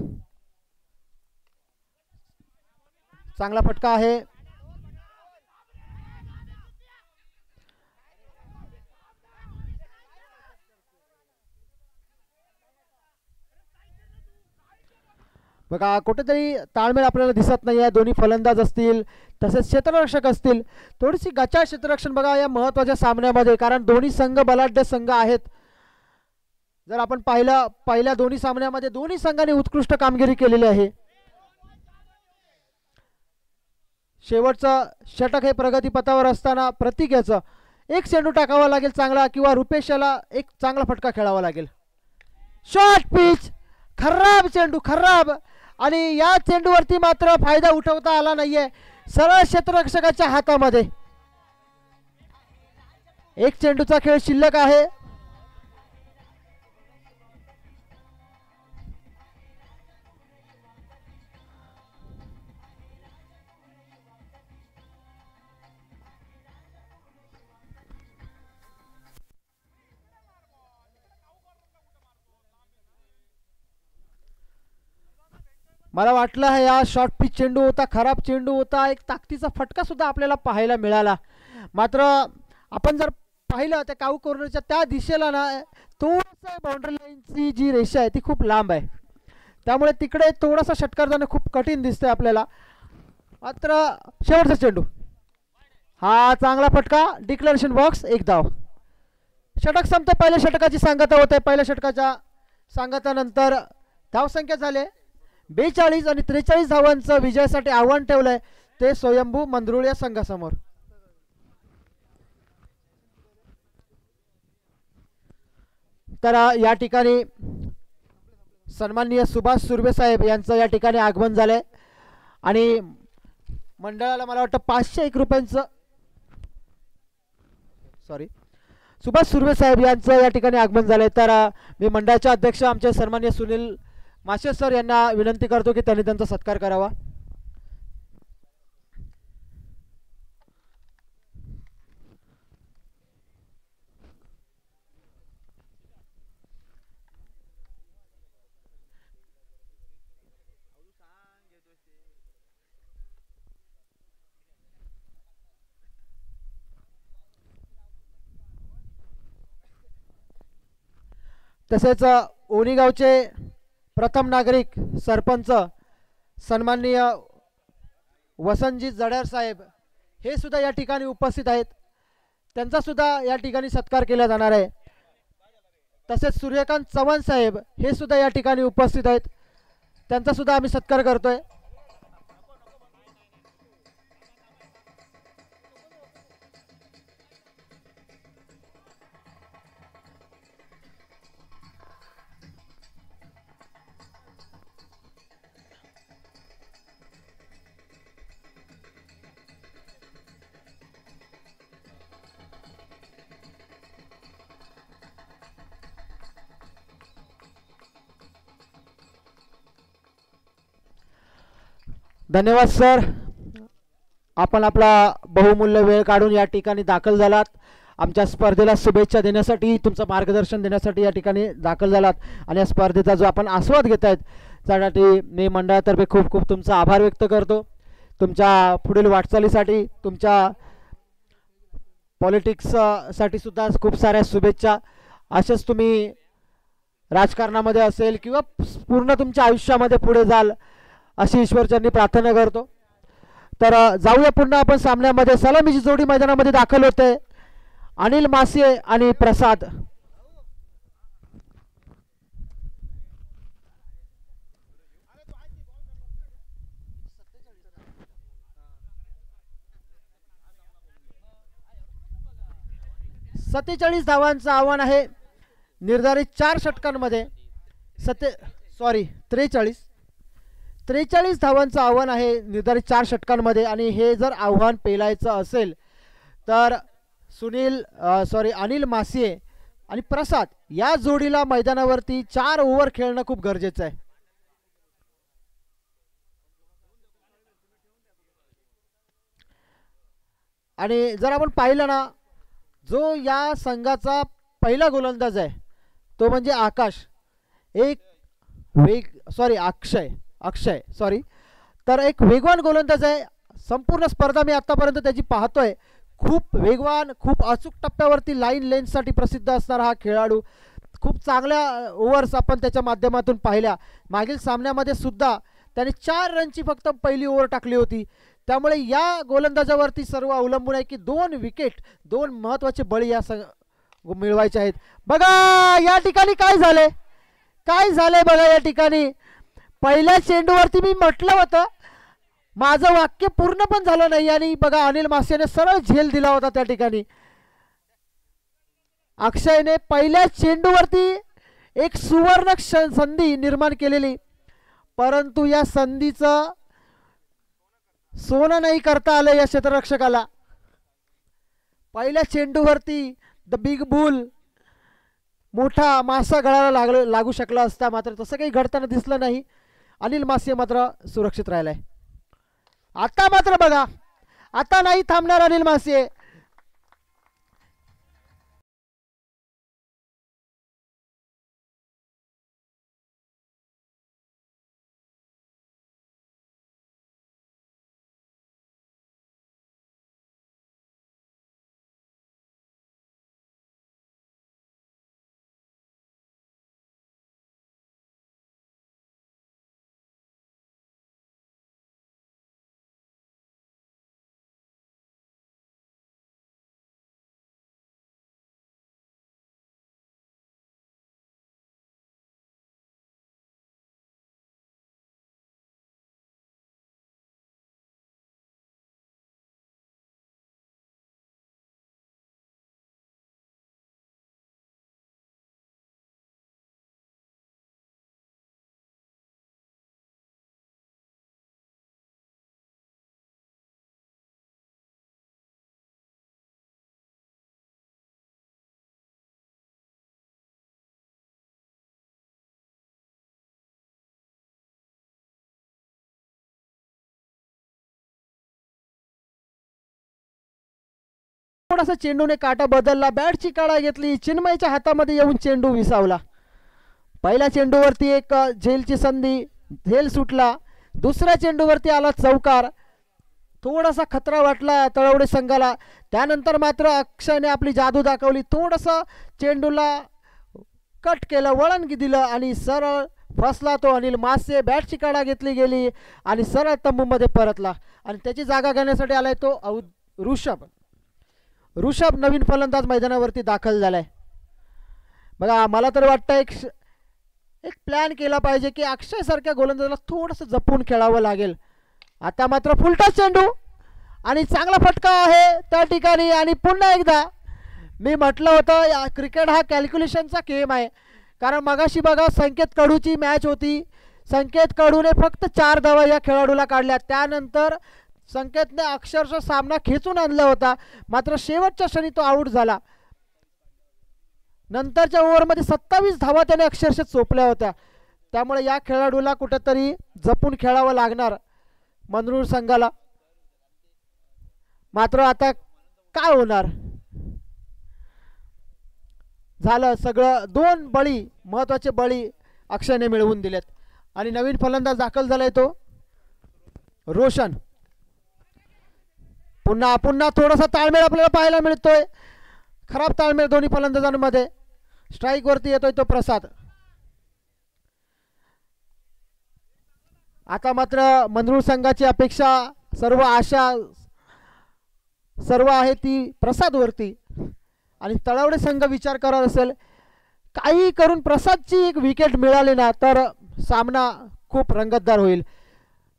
चांगला फटका आहे. बघा कुठेतरी ताळमेळ आपल्याला दिसत नाही आहे. दोन्ही फलंदाज असतील तसेच क्षेत्ररक्षक असतील, थोडीशी गचाळ क्षेत्ररक्षण बघा या महत्त्वाच्या सामन्यामध्ये, कारण दोन्ही संघ बलाढ्य संघ आहेत. जर आपण पाहिलं पहिल्या दोन्ही सामन्यामध्ये दोन्ही संघांनी उत्कृष्ट कामगिरी केलेली आहे. शेवटचं षटक हे प्रगतीपथावर असताना प्रतीक याचं एक चेंडू टाकावा लागेल चांगला, किंवा रुपेश याला एक चांगला फटका खेळावा लागेल. शॉर्ट पिच, खराब चेंडू, खराब. आणि या चेंडूवरती मात्र फायदा उठवता आला नाहीये सरळ क्षेत्ररक्षकाच्या हातामध्ये. एक चेंडूचा खेळ शिल्लक आहे. मला वाटलं आहे या शॉर्ट पिच चेंडू होता, खराब चेंडू होता, एक ताकदीचा फटका सुद्धा आपल्याला पाहायला मिळाला. मात्र आपण जर पाहिलं त्या काऊ कॉर्नरच्या त्या दिशेला ना थोडंसं बाउंड्री लाईनची जी रेषा आहे ती खूप लांब आहे, त्यामुळे तिकडे थोडासा षटकार जाणं खूप कठीण दिसतंय आपल्याला. मात्र शेवटचा चेंडू, हा चांगला फटका, डिक्लेरेशन बॉक्स, एक धाव. षटक संपते. पहिल्या षटकाची सांगता होते. पहिल्या षटकाच्या सांगतानंतर धावसंख्या झाले 42 आणि 43 धावांचं विजयासाठी आव्हान ठेवलंय ते स्वयंभू मंदरुळ या संघासमोर. तर या ठिकाणी सन्माननीय सुभाष सुर्वे साहेब यांचं या ठिकाणी आगमन झालंय आणि मंडळाला मला वाटतं 501 रुपयांचं, सॉरी, सुभाष सुर्वे साहेब यांचं या ठिकाणी आगमन झालंय. तर मी मंडळाचे अध्यक्ष आमचे सन्माननीय सुनील माशे सर यांना विनंती करतो की त्यांनी त्यांचा सत्कार करावा. तसेच ओणीगावचे प्रथम नागरिक सरपंच सन्माननीय वसंतजी जड्यार साहेब हे सुद्धा या ठिकाणी उपस्थित आहेत. त्यांचा सुद्धा या ठिकाणी सत्कार केला जाणार आहे. तसेच सूर्यकांत चव्हाण साहेब हे सुद्धा या ठिकाणी उपस्थित आहेत. त्यांचा सुद्धा आम्ही सत्कार करतोय. धन्यवाद सर, आपण आपला बहुमूल्य वेळ काढून या ठिकाणी दाखल झालात. आमच्या स्पर्धेला शुभेच्छा देण्यासाठी, तुमचं मार्गदर्शन देण्यासाठी या ठिकाणी दाखल झालात आणि या स्पर्धेचा जो आपण आस्वाद घेत आहेत त्यासाठी मी मंडळातर्फे खूप खूप तुमचा आभार व्यक्त करतो. तुमच्या पुढील वाटचालीसाठी, तुमच्या पॉलिटिक्ससाठी सुद्धा खूप साऱ्या शुभेच्छा. असेच तुम्ही राजकारणामध्ये असेल किंवा पूर्ण तुमच्या आयुष्यामध्ये पुढे जाल अशी ईश्वरचरणी प्रार्थना करतो. तर जाऊया पुन्हा आपण सामन्यामध्ये. सलामीची जोडी मैदानामध्ये दाखल होते. अनिल मासिये आणि प्रसाद. सत्तेचाळीस धावांचं आव्हान आहे निर्धारित 4 षटकांमध्ये. 43 धावांचं आव्हान आहे निर्धारित 4 षटकांमध्ये. आणि हे जर आव्हान पेलायचं असेल तर अनिल मासिये आणि प्रसाद या जोडीला मैदानावरती 4 ओव्हर खेळणं खूप गरजेचं आहे. आणि जर आपण पाहिलं ना, जो या संघाचा पहिला गोलंदाज आहे तो म्हणजे अक्षय तर एक वेगवान गोलंदाज आहे. संपूर्ण स्पर्धा मी आतापर्यंत त्याची पाहतोय. खूप वेगवान, खूप अचूक टप्प्यावरती लाईन लेन्थसाठी प्रसिद्ध असणारा हा खेळाडू. खूप चांगल्या ओव्हर्स आपण त्याच्या माध्यमातून पाहिल्या. मागील सामन्यामध्ये सुद्धा त्याने 4 रनची फक्त पहिली ओव्हर टाकली होती. त्यामुळे या गोलंदाजावरती सर्व अवलंबून आहे की 2 विकेट, 2 महत्त्वाचे बळी या मिळवायचे आहेत. बघा या ठिकाणी काय झाले बघा. या ठिकाणी पहिल्या चेंडूवरती मी म्हटलं होतं, माझं वाक्य पूर्ण पण झालं नाही आणि बघा अनिल मासियाने सरळ झेल दिला होता. त्या ठिकाणी अक्षयने पहिल्या चेंडूवरती एक सुवर्ण संधी निर्माण केलेली, परंतु या संधीचं सोनं नाही करता आलं या क्षेत्ररक्षकाला. पहिल्या चेंडूवरती द बिग बुल, मोठा मासा गळाला लागू शकला असता, मात्र तसं काही घडताना दिसलं नाही. अनिल मासिये मात्र सुरक्षित राहिलाय. आता मात्र बघा, आता नाही थांबणार अनिल मासिये. थोडासा चेंडूने काटा बदलला, बॅटची काळा घेतली, चिन्मयच्या हातामध्ये येऊन चेंडू विसावला. पहिल्या चेंडूवरती एक झेलची संधी, झेल सुटला. दुसऱ्या चेंडूवरती आला चौकार. थोडासा खतरा वाटला तळवडे संघाला. त्यानंतर मात्र अक्षयने आपली जादू दाखवली. थोडंसं चेंडूला कट केलं, वळण दिलं आणि सरळ फसला तो अनिल मासिये. बॅटची काढा घेतली गेली आणि सरळ तंबूमध्ये परतला आणि त्याची जागा घेण्यासाठी आलाय तो ऋषभ नवीन फलंदाज मैदानावरती दाखल झालाय. बघा मला तर वाटतं एक प्लॅन केला पाहिजे की अक्षय सारख्या गोलंदाजाला थोडंसं जपून खेळावं लागेल. आता मात्र फुलटा चेंडू आणि चांगला फटका आहे त्या ठिकाणी. आणि पुन्हा एकदा मी म्हटलं होतं क्रिकेट हा कॅल्क्युलेशनचा गेम आहे. कारण मगाशी बघा संकेत कडूची मॅच होती. संकेत कडूने फक्त 4 धावा या खेळाडूला काढल्या. त्यानंतर संकेतने अक्षरशः सामना खेचून आणला होता, मात्र शेवटच्या क्षणी तो आऊट झाला. नंतरच्या ओव्हरमध्ये 27 धावा त्याने अक्षरशः चोपल्या होत्या. त्यामुळे या खेळाडूला कुठेतरी जपून खेळावं लागणार मंगळूर संघाला. मात्र आता काय होणार, झालं सगळं. 2 बळी, महत्त्वाचे बळी अक्षयने मिळवून दिलेत आणि नवीन फलंदाज दाखल झालाय तो रोशन. पुन्हा थोडासा ताळमेळ आपल्याला पाहायला मिळतोय. खराब ताळमेळ दोन्ही फलंदाजांमध्ये. स्ट्राईक वरती येतोय तो प्रसाद. आता मात्र मंदरुळ संघाची अपेक्षा, सर्व आशा सर्व आहे ती प्रसादवरती. आणि तळवडे संघ विचार करत असेल काही करून प्रसादची एक विकेट मिळाली ना तर सामना खूप रंगतदार होईल.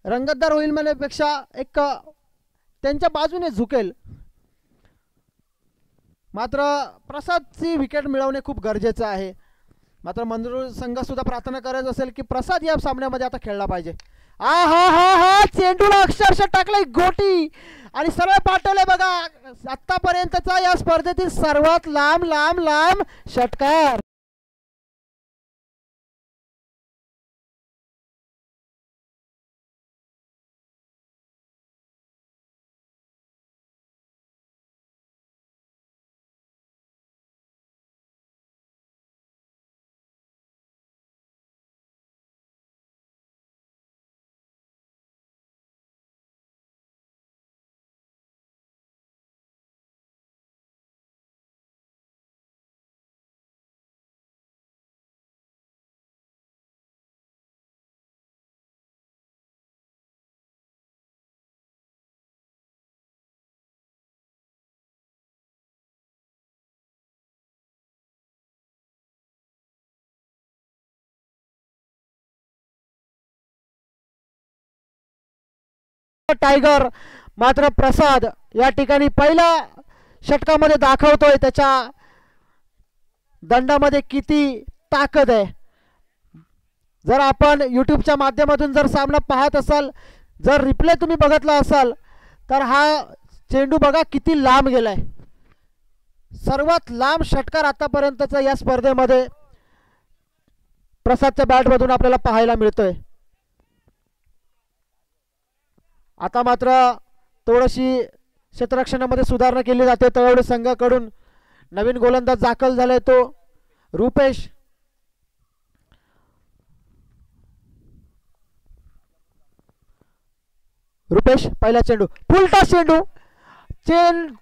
रंगतदार होईल म्हणण्यापेक्षा एक त्यांच्या बाजूने झुकेल. मात्र प्रसादची विकेट मिळवणे खूप गरजेचं आहे. मात्र मंदरुळ संघ सुद्धा प्रार्थना करत असेल की प्रसाद या सामन्यामध्ये आता खेळला पाहिजे. हा हा हा हा चेंडूला अक्षरशः टाकलाय गोटी आणि सरळ पाठवलंय बघा. आतापर्यंतचा या स्पर्धेतील सर्वात लांब लांब लांब षटकार. टायगर मात्र प्रसाद या ठिकाणी पहिल्या षटकामध्ये दाखवतोय त्याच्या दंडामध्ये किती ताकद आहे. जर आपण यूट्यूबच्या माध्यमातून जर सामना पाहत असाल, जर रिप्ले तुम्ही बघितला असाल तर हा चेंडू बघा किती लांब गेलाय. सर्वात लांब षटकार आतापर्यंतचा या स्पर्धेमध्ये प्रसादच्या बॅटमधून आपल्याला पाहायला मिळतोय. आता मात्र थोडीशी क्षेत्ररक्षणामध्ये सुधारणा केली जाते तळवडे संघाकडून. नवीन गोलंदाज दाखल झालाय तो रुपेश. पहिला चेंडू फुलटा चेंडू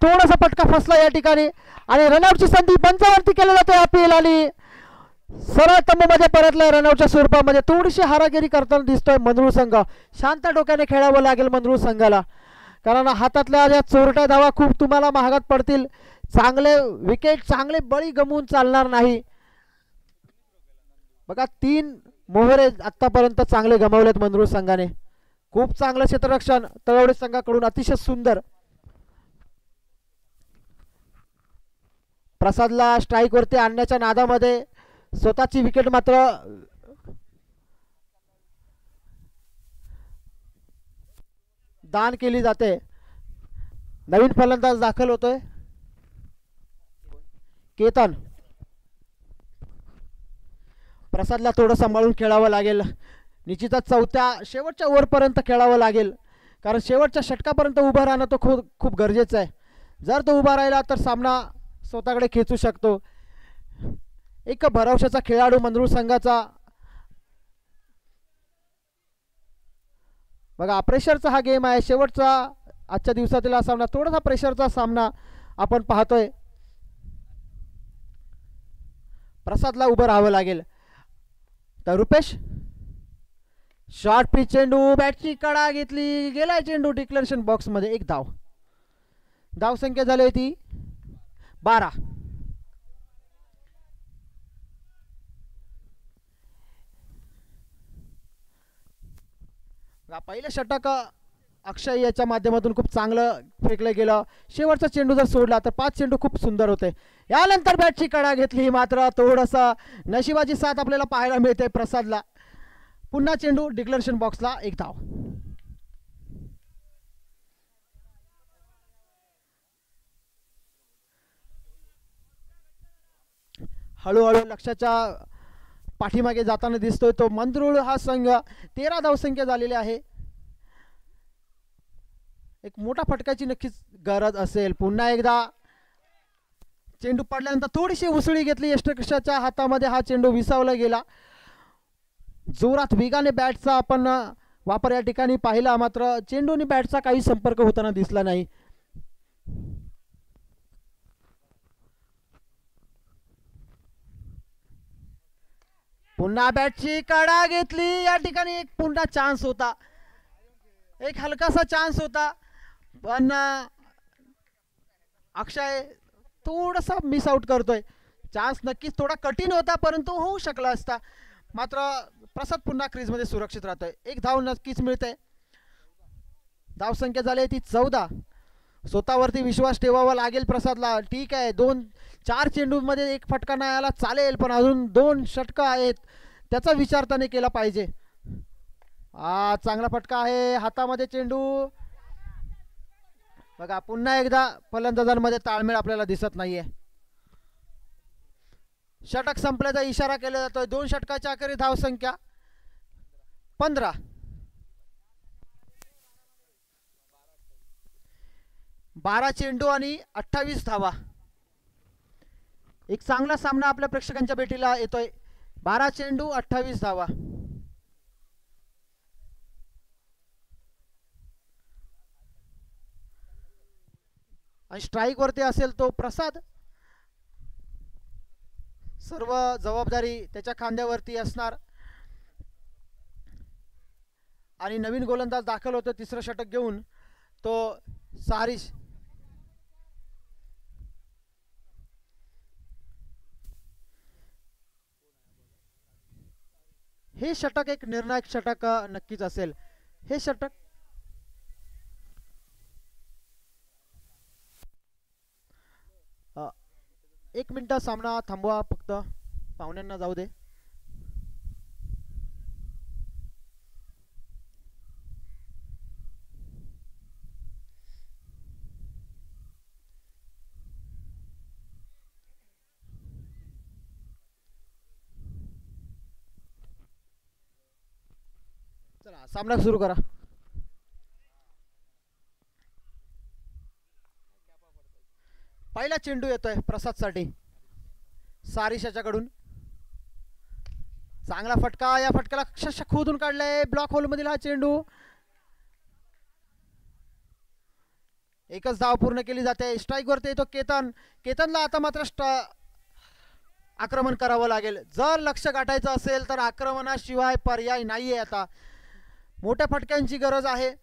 थोडासा फटका फसला या ठिकाणी आणि रनआउटची संधी पंचावरती केली जाते अपील आणि सरळ तंबूमध्ये परतलाय. रनआउटच्या स्वरूपामध्ये थोडीशी हारागिरी करताना दिसतोय मंदरुळ संघ. शांत डोक्याने खेळावं लागेल मंदरुळ संघाला, कारण हातातल्या या चोरट्या धावा खूप तुम्हाला महागात पडतील. चांगले विकेट, चांगले बळी गमवून चालणार नाही. बघा 3 मोहरे आतापर्यंत चांगले गमावलेत मंदरुळ संघाने. खूप चांगलं क्षेत्ररक्षण तळवडे संघाकडून, अतिशय सुंदर. प्रसादला स्ट्राईक वरती आणण्याच्या नादामध्ये स्वतःची विकेट मात्र दान केली जाते. नवीन फलंदाज दाखल होतोय केतन. प्रसादला थोडं सांभाळून खेळावं लागेल. निश्चितच शेवटच्या ओव्हरपर्यंत खेळावं लागेल, कारण शेवटच्या षटकापर्यंत उभं राहणं तो खूप गरजेचं आहे. जर तो उभा राहिला तर सामना स्वतःकडे खेचू शकतो. एक भरवशाचा खेळाडू मंदरुळ संघाचा. बघा प्रेशरचा हा गेम आहे. शेवटचा आजच्या दिवसातील हा सामना थोडासा प्रेशरचा सामना आपण पाहतोय. प्रसादला उभं राहावं लागेल. तर रुपेश शॉर्ट पिच चेंडू, बॅटची कडा घेतली, गेलाय चेंडू डिक्लेरेशन बॉक्स मध्ये. एक धाव संख्या झाली होती 12. पहिलं षटक अक्षय याच्या माध्यमातून खूप चांगलं फेकलं गेलं. शेवटचा चेंडू जर सोडला तर 5 चेंडू खूप सुंदर होते. यानंतर बॅटची कडा घेतली, मात्र थोडंसं नशिबाची साथ आपल्याला पाहायला मिळते प्रसादला. पुन्हा चेंडू डिक्लेरेशन बॉक्सला. एक धाव. हळूहळू लक्षाच्या पाठीमागे जाताना दिसतोय तो मंदरुळ हा संघ. 13 धावसंख्या झालेली आहे. एक मोठा फटकाची नक्कीच गरज असेल. पुन्हा एकदा चेंडू पडल्यानंतर थोडीशी उसळी घेतली यष्टरक्षाच्या हातामध्ये. हा चेंडू विसावला गेला. जोरात वेगाने बॅटचा आपण वापर या ठिकाणी पाहिला, मात्र चेंडूने बॅटचा काही संपर्क होताना दिसला नाही. पुन्हा बॅटची कडा घेतली. या ठिकाणी एक पुन्हा चान्स होता, एक हलकासा चान्स होता, पण अक्षय थोडासा मिस आउट करतोय. चान्स नक्कीच थोडा कठीण होता, परंतु होऊ शकला असता. मात्र प्रसाद पुन्हा क्रीजमध्ये सुरक्षित राहतोय. एक धाव नक्कीच मिळते. धावसंख्या झाली ती 14. स्वतःवरती विश्वास ठेवावा लागेल प्रसादला. ठीक आहे, 4 चेंडूमध्ये एक फटका नाही आला चालेल, पण अजून 2 षटकं आहेत, त्याचा विचार त्याने केला पाहिजे. चांगला फटका आहे, हातामध्ये चेंडू. बघा पुन्हा एकदा फलंदाजांमध्ये ताळमेळ आपल्याला दिसत नाहीये. षटक संपल्याचा इशारा केला जातोय. 2 षटकाच्या अखेरी धावसंख्या 15. 12 चेंडू आणि 28 धावा. एक चांगला सामना आपल्या प्रेक्षकांच्या भेटीला येतोय. 12 चेंडू 28 धावा. आणि स्ट्राईक वरती असेल तो प्रसाद. सर्व जबाबदारी त्याच्या खांद्यावरती असणार. आणि नवीन गोलंदाज दाखल होतो तिसरं षटक घेऊन, तो सारिश. हे षटक एक निर्णायक षटक नक्कीच असेल. हे षटक 1 मिनिट सामना थांबवा, फक्त पाहुण्यांना जाऊ दे. चला सामना सुरू करा. पहिला चेंडू येतोय प्रसादसाठी सारिश याच्याकडून. चांगला फटका. या फटक्याला अक्षरशः खोदून काढलाय ब्लॉक होल मधील हा चेंडू. एकच धाव पूर्ण केली जाते. स्ट्राईक वरती येतो केतन. केतनला आता मात्र आक्रमण करावं लागेल. जर लक्ष गाठायचं असेल तर आक्रमणाशिवाय पर्याय नाहीये. आता मोठ्या फटक्यांची गरज आहे.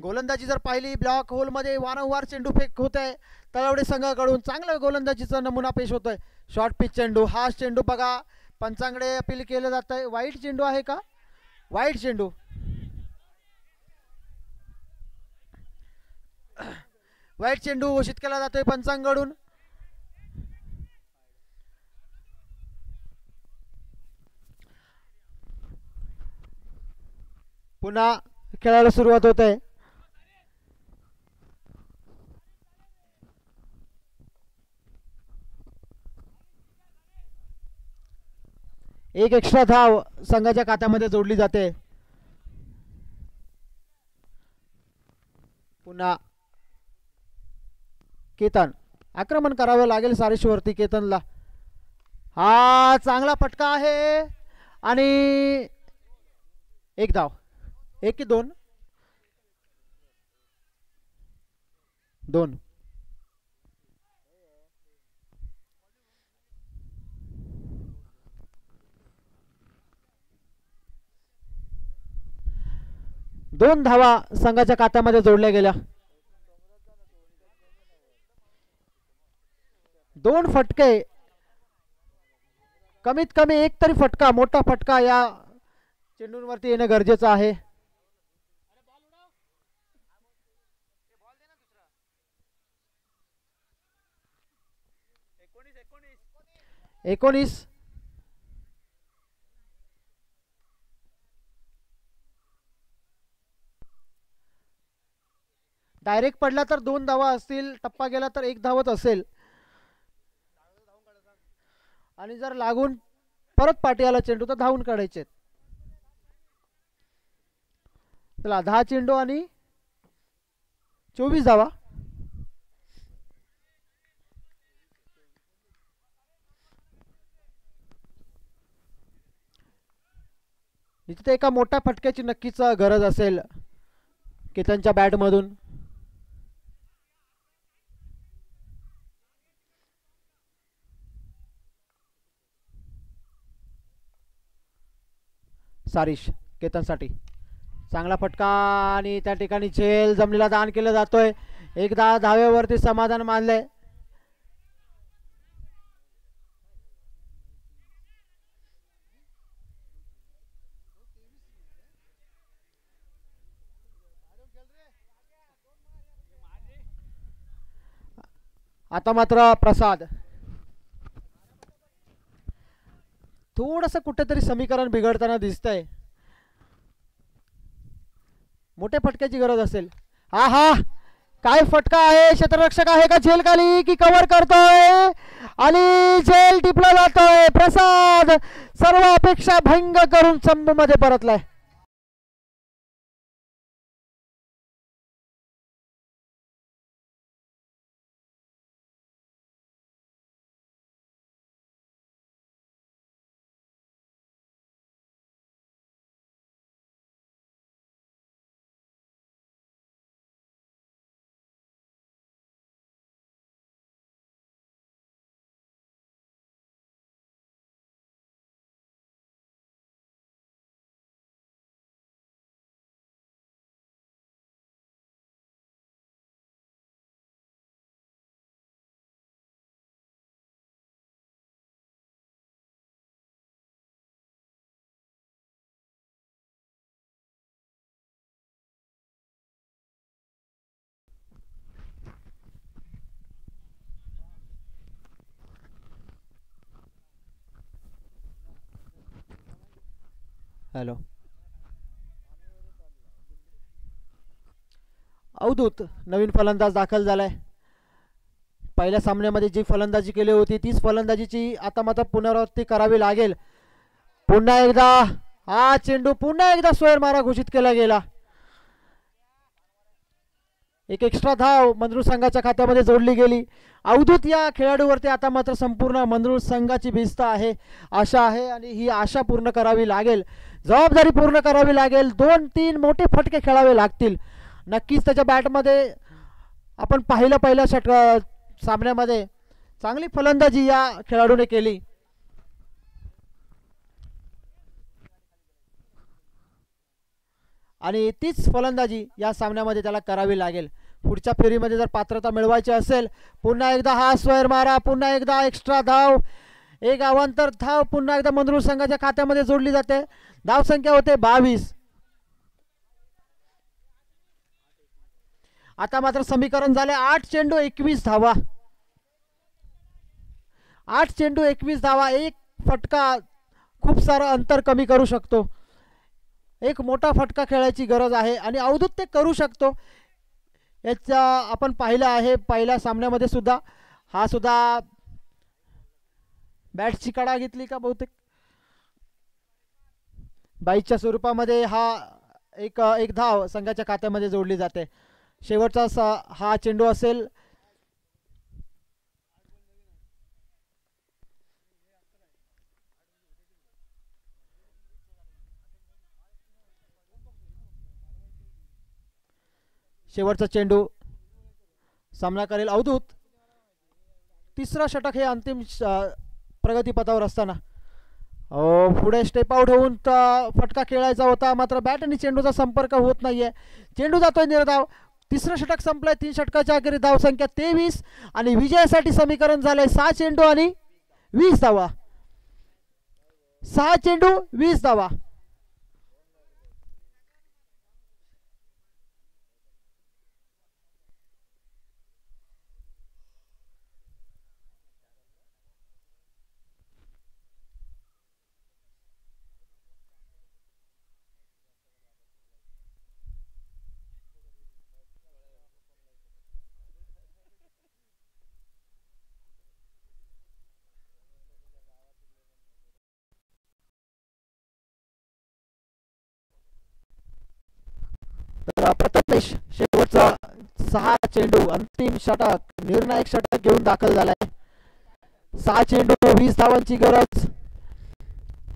गोलंदाजी जर पाहिली, ब्लॉक होल मध्ये वारंवार चेंडू फेक होत आहे. तळवडे संघाकडून चांगला गोलंदाजीचा नमुना पेश होतोय. शॉर्ट पिच चेंडू. हा चेंडू बघा पंचांकडे अपील केलं जात आहे. वाईट चेंडू आहे का? वाईट चेंडू. वाईट चेंडू घोषित केला जातोय पंचांकडून. पुन्हा खेळायला सुरुवात होत आहे. एक एक्स्ट्रा धाव संघाच्या खात्यामध्ये जोडली जाते. पुन्हा केतन. आक्रमण करावं लागेल सारिशवरती केतनला. हा चांगला फटका आहे आणि एक धाव. 1 की 2? 2. दोन धावा संघाच्या खात्यामध्ये जोडल्या गेल्या. 2 फटके. कमीत कमी एक तरी फटका, मोठा फटका या चेंडूंवरती येणं गरजेचं आहे. एकोणीस. डायरेक्ट पडला तर 2 धावा असतील, टप्पा गेला तर 1 धावच असेल. आणि जर लागून परत पाठी आला चेंडू तर धावून काढायचे. चला 10 चेंडू आणि 24 धावा. इथे एका मोठ्या फटक्याची नक्कीच गरज असेल केतनच्या बॅट मधून. सारिश केतनसाठी चांगला फटका आणि त्या ठिकाणी झेल जमलेला दान केलं जातोय. एकदा धावेवरती समाधान मानलंय. आता मात्र प्रसाद थोडस कुठेतरी समीकरण बिघडताना दिसतंय. मोठ्या फटक्याची गरज असेल. हा हा काय फटका आहे. क्षेत्ररक्षक आहे का झेल खाली की कव्हर करतोय आणि झेल टिपला जातोय. प्रसाद सर्व अपेक्षा भंग करून चंबू मध्ये परतलाय. हॅलो अवधूत नवीन फलंदाज दाखल झालाय. पहिल्या सामन्यामध्ये जी फलंदाजी केली होती तीच फलंदाजीची आता मात्र पुनरावृत्ती करावी लागेल. पुन्हा एकदा हा चेंडू पुन्हा एकदा स्क्वेअर मारा घोषित केला गेला. एक एक्स्ट्रा धाव मंजूर संघाच्या खात्यामध्ये जोडली गेली. अवधूत या खेळाडूवरती आता मात्र संपूर्ण मंजूर संघाची भिस्त आहे, आशा आहे आणि ही आशा पूर्ण करावी लागेल, जबाबदारी पूर्ण करावी लागेल. 2-3 मोठे फटके खेळावे लागतील. नक्कीच त्याच्या बॅटमध्ये आपण पाहिलं पहिल्या सामन्यामध्ये चांगली फलंदाजी या खेळाडूने केली. आणि तीच फलंदाजी या सामन्यामध्ये त्याला करावी लागेल. पुढच्या फेरीमध्ये जर पात्रता मिळवायची असेल पुन्हा एकदा हा स्क्वेअर मारा, पुन्हा एकदा एक्स्ट्रा धाव, एक अवांतर धाव पुन्हा एकदा मंजूर संघाच्या खात्यामध्ये जोडली जाते. धाव संख्या होते 22. आता मात्र समीकरण झाले 8 चेंडू 21 धावा. 8 चेंडू 21 धावा. एक फटका खूप सारं अंतर कमी करू शकतो. एक मोठा फटका खेळायची गरज आहे आणि अवधूत ते करू शकतो. याचा आपण पाहिलं आहे पहिल्या सामन्यामध्ये सुद्धा. हा सुद्धा बॅटची कडा घेतली का बहुतेक बाईच्या स्वरूपामध्ये हा एक धाव संघाच्या खात्यामध्ये जोडली जाते. शेवटचा हा चेंडू असेल. शेवटचा चेंडू सामना करेल अवधूत. तिसरा षटक हे अंतिम प्रगतीपथावर असताना पुढे स्टेप आउट होऊन फटका खेळायचा होता, मात्र बॅट आणि चेंडूचा संपर्क होत नाहीये. चेंडू जातोय निर्धाव. तिसरं षटक संपलंय. 3 षटकाच्या अखेरीस धाव संख्या 23 आणि विजयासाठी समीकरण झालंय 6 चेंडू आणि 20 धावा. 6 चेंडू 20 धावा. प्रथमेश शेवटचा 6 चेंडू अंतिम षटक निर्णायक षटक घेऊन दाखल झालाय. 6 चेंडू 20 धावांची गरज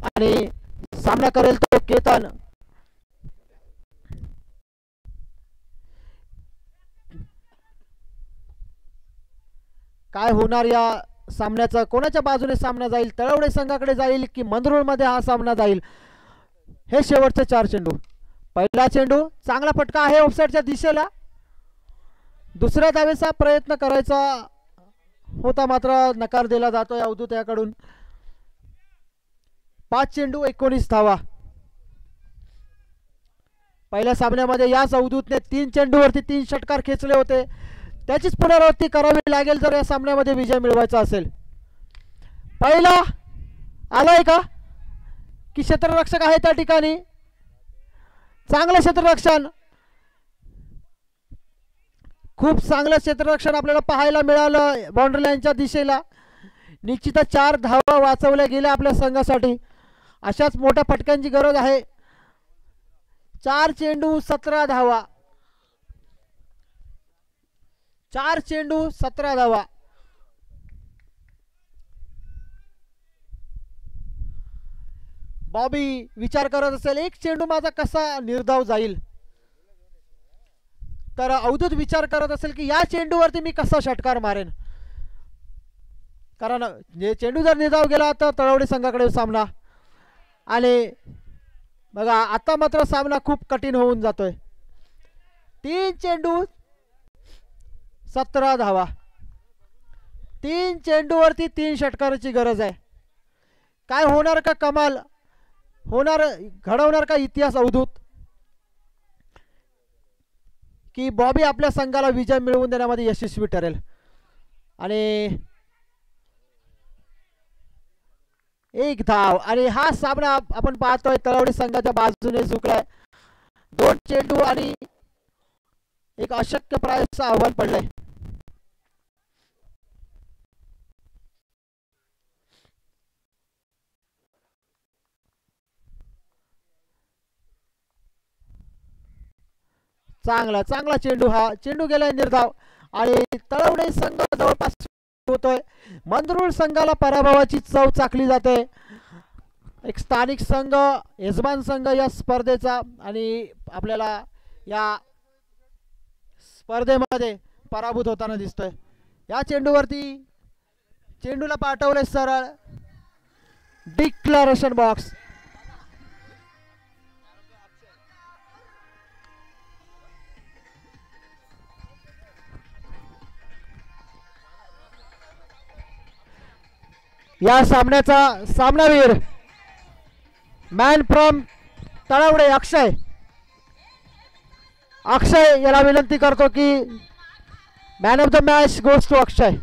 आणि सामना करेल तो केतन. काय होणार या सामन्याचं, कोणाच्या बाजूने सामना जाईल, तळवडे संघाकडे जाईल की मंदरुळ मध्ये हा सामना जाईल. हे शेवटचे 4 चेंडू. पहिला चेंडू चांगला फटका आहे ऑफसाईडच्या दिशेला. दुसऱ्या धावेचा प्रयत्न करायचा होता मात्र नकार दिला जातोय अवधूत याकडून. 5 चेंडू 19 धावा. पहिल्या सामन्यामध्ये याच अवधूतने 3 चेंडूवरती 3 षटकार खेचले होते. त्याचीच पुनरावृत्ती करावी लागेल जर या सामन्यामध्ये विजय मिळवायचा असेल. पहिला आलाय का की क्षेत्ररक्षक आहे त्या ठिकाणी. चांगलं क्षेत्ररक्षण, खूप चांगलं क्षेत्ररक्षण आपल्याला पाहायला मिळालं बाउंड्री लाईनच्या दिशेला. निश्चितच 4 धावा वाचवल्या गेल्या आपल्या संघासाठी. अशाच मोठ्या फटक्यांची गरज आहे. 4 चेंडू 17 धावा. 4 चेंडू 17 धावा. बॉबी विचार करत असेल एक चेंडू माझा कसा निर्धाव जाईल. तर अवधूत विचार करत असेल की या चेंडूवरती मी कसा षटकार मारेन. कारण चेंडू जर निर्धाव गेला तर तळवडे संघाकडे सामना. आणि बघा आता मात्र सामना खूप कठीण होऊन जातोय. 3 चेंडू 17 धावा. 3 चेंडूवरती 3 षटकाराची गरज आहे. काय होणार का कमाल होणार, घडवणार का इतिहास अवधूत की बॉबी आपल्या संघाला विजय मिळवून देण्यामध्ये यशस्वी ठरेल. आणि 1 धाव. आणि हा सामना आपण पाहतोय तळवडी संघाच्या बाजूने झुकलाय. 2 चेंडू आणि एक अशक्य प्रायचं आव्हान पडलंय. चांगला चांगला चेंडू, हा चेंडू गेलाय निर्धाव. आणि तळवडे संघ जवळपास होतोय. मंदरुळ संघाला पराभवाची चव चाकली जाते. एक स्थानिक संघ यजमान संघ या स्पर्धेचा आणि आपल्याला या स्पर्धेमध्ये पराभूत होताना दिसतोय. या चेंडूवरती चेंडूला पाठवले सरळ डिक्लरेशन बॉक्स. या सामन्याचा सामनावीर मॅन फ्रॉम तळवडे अक्षय. अक्षय याला विनंती करतो की man of the match goes to Akshay.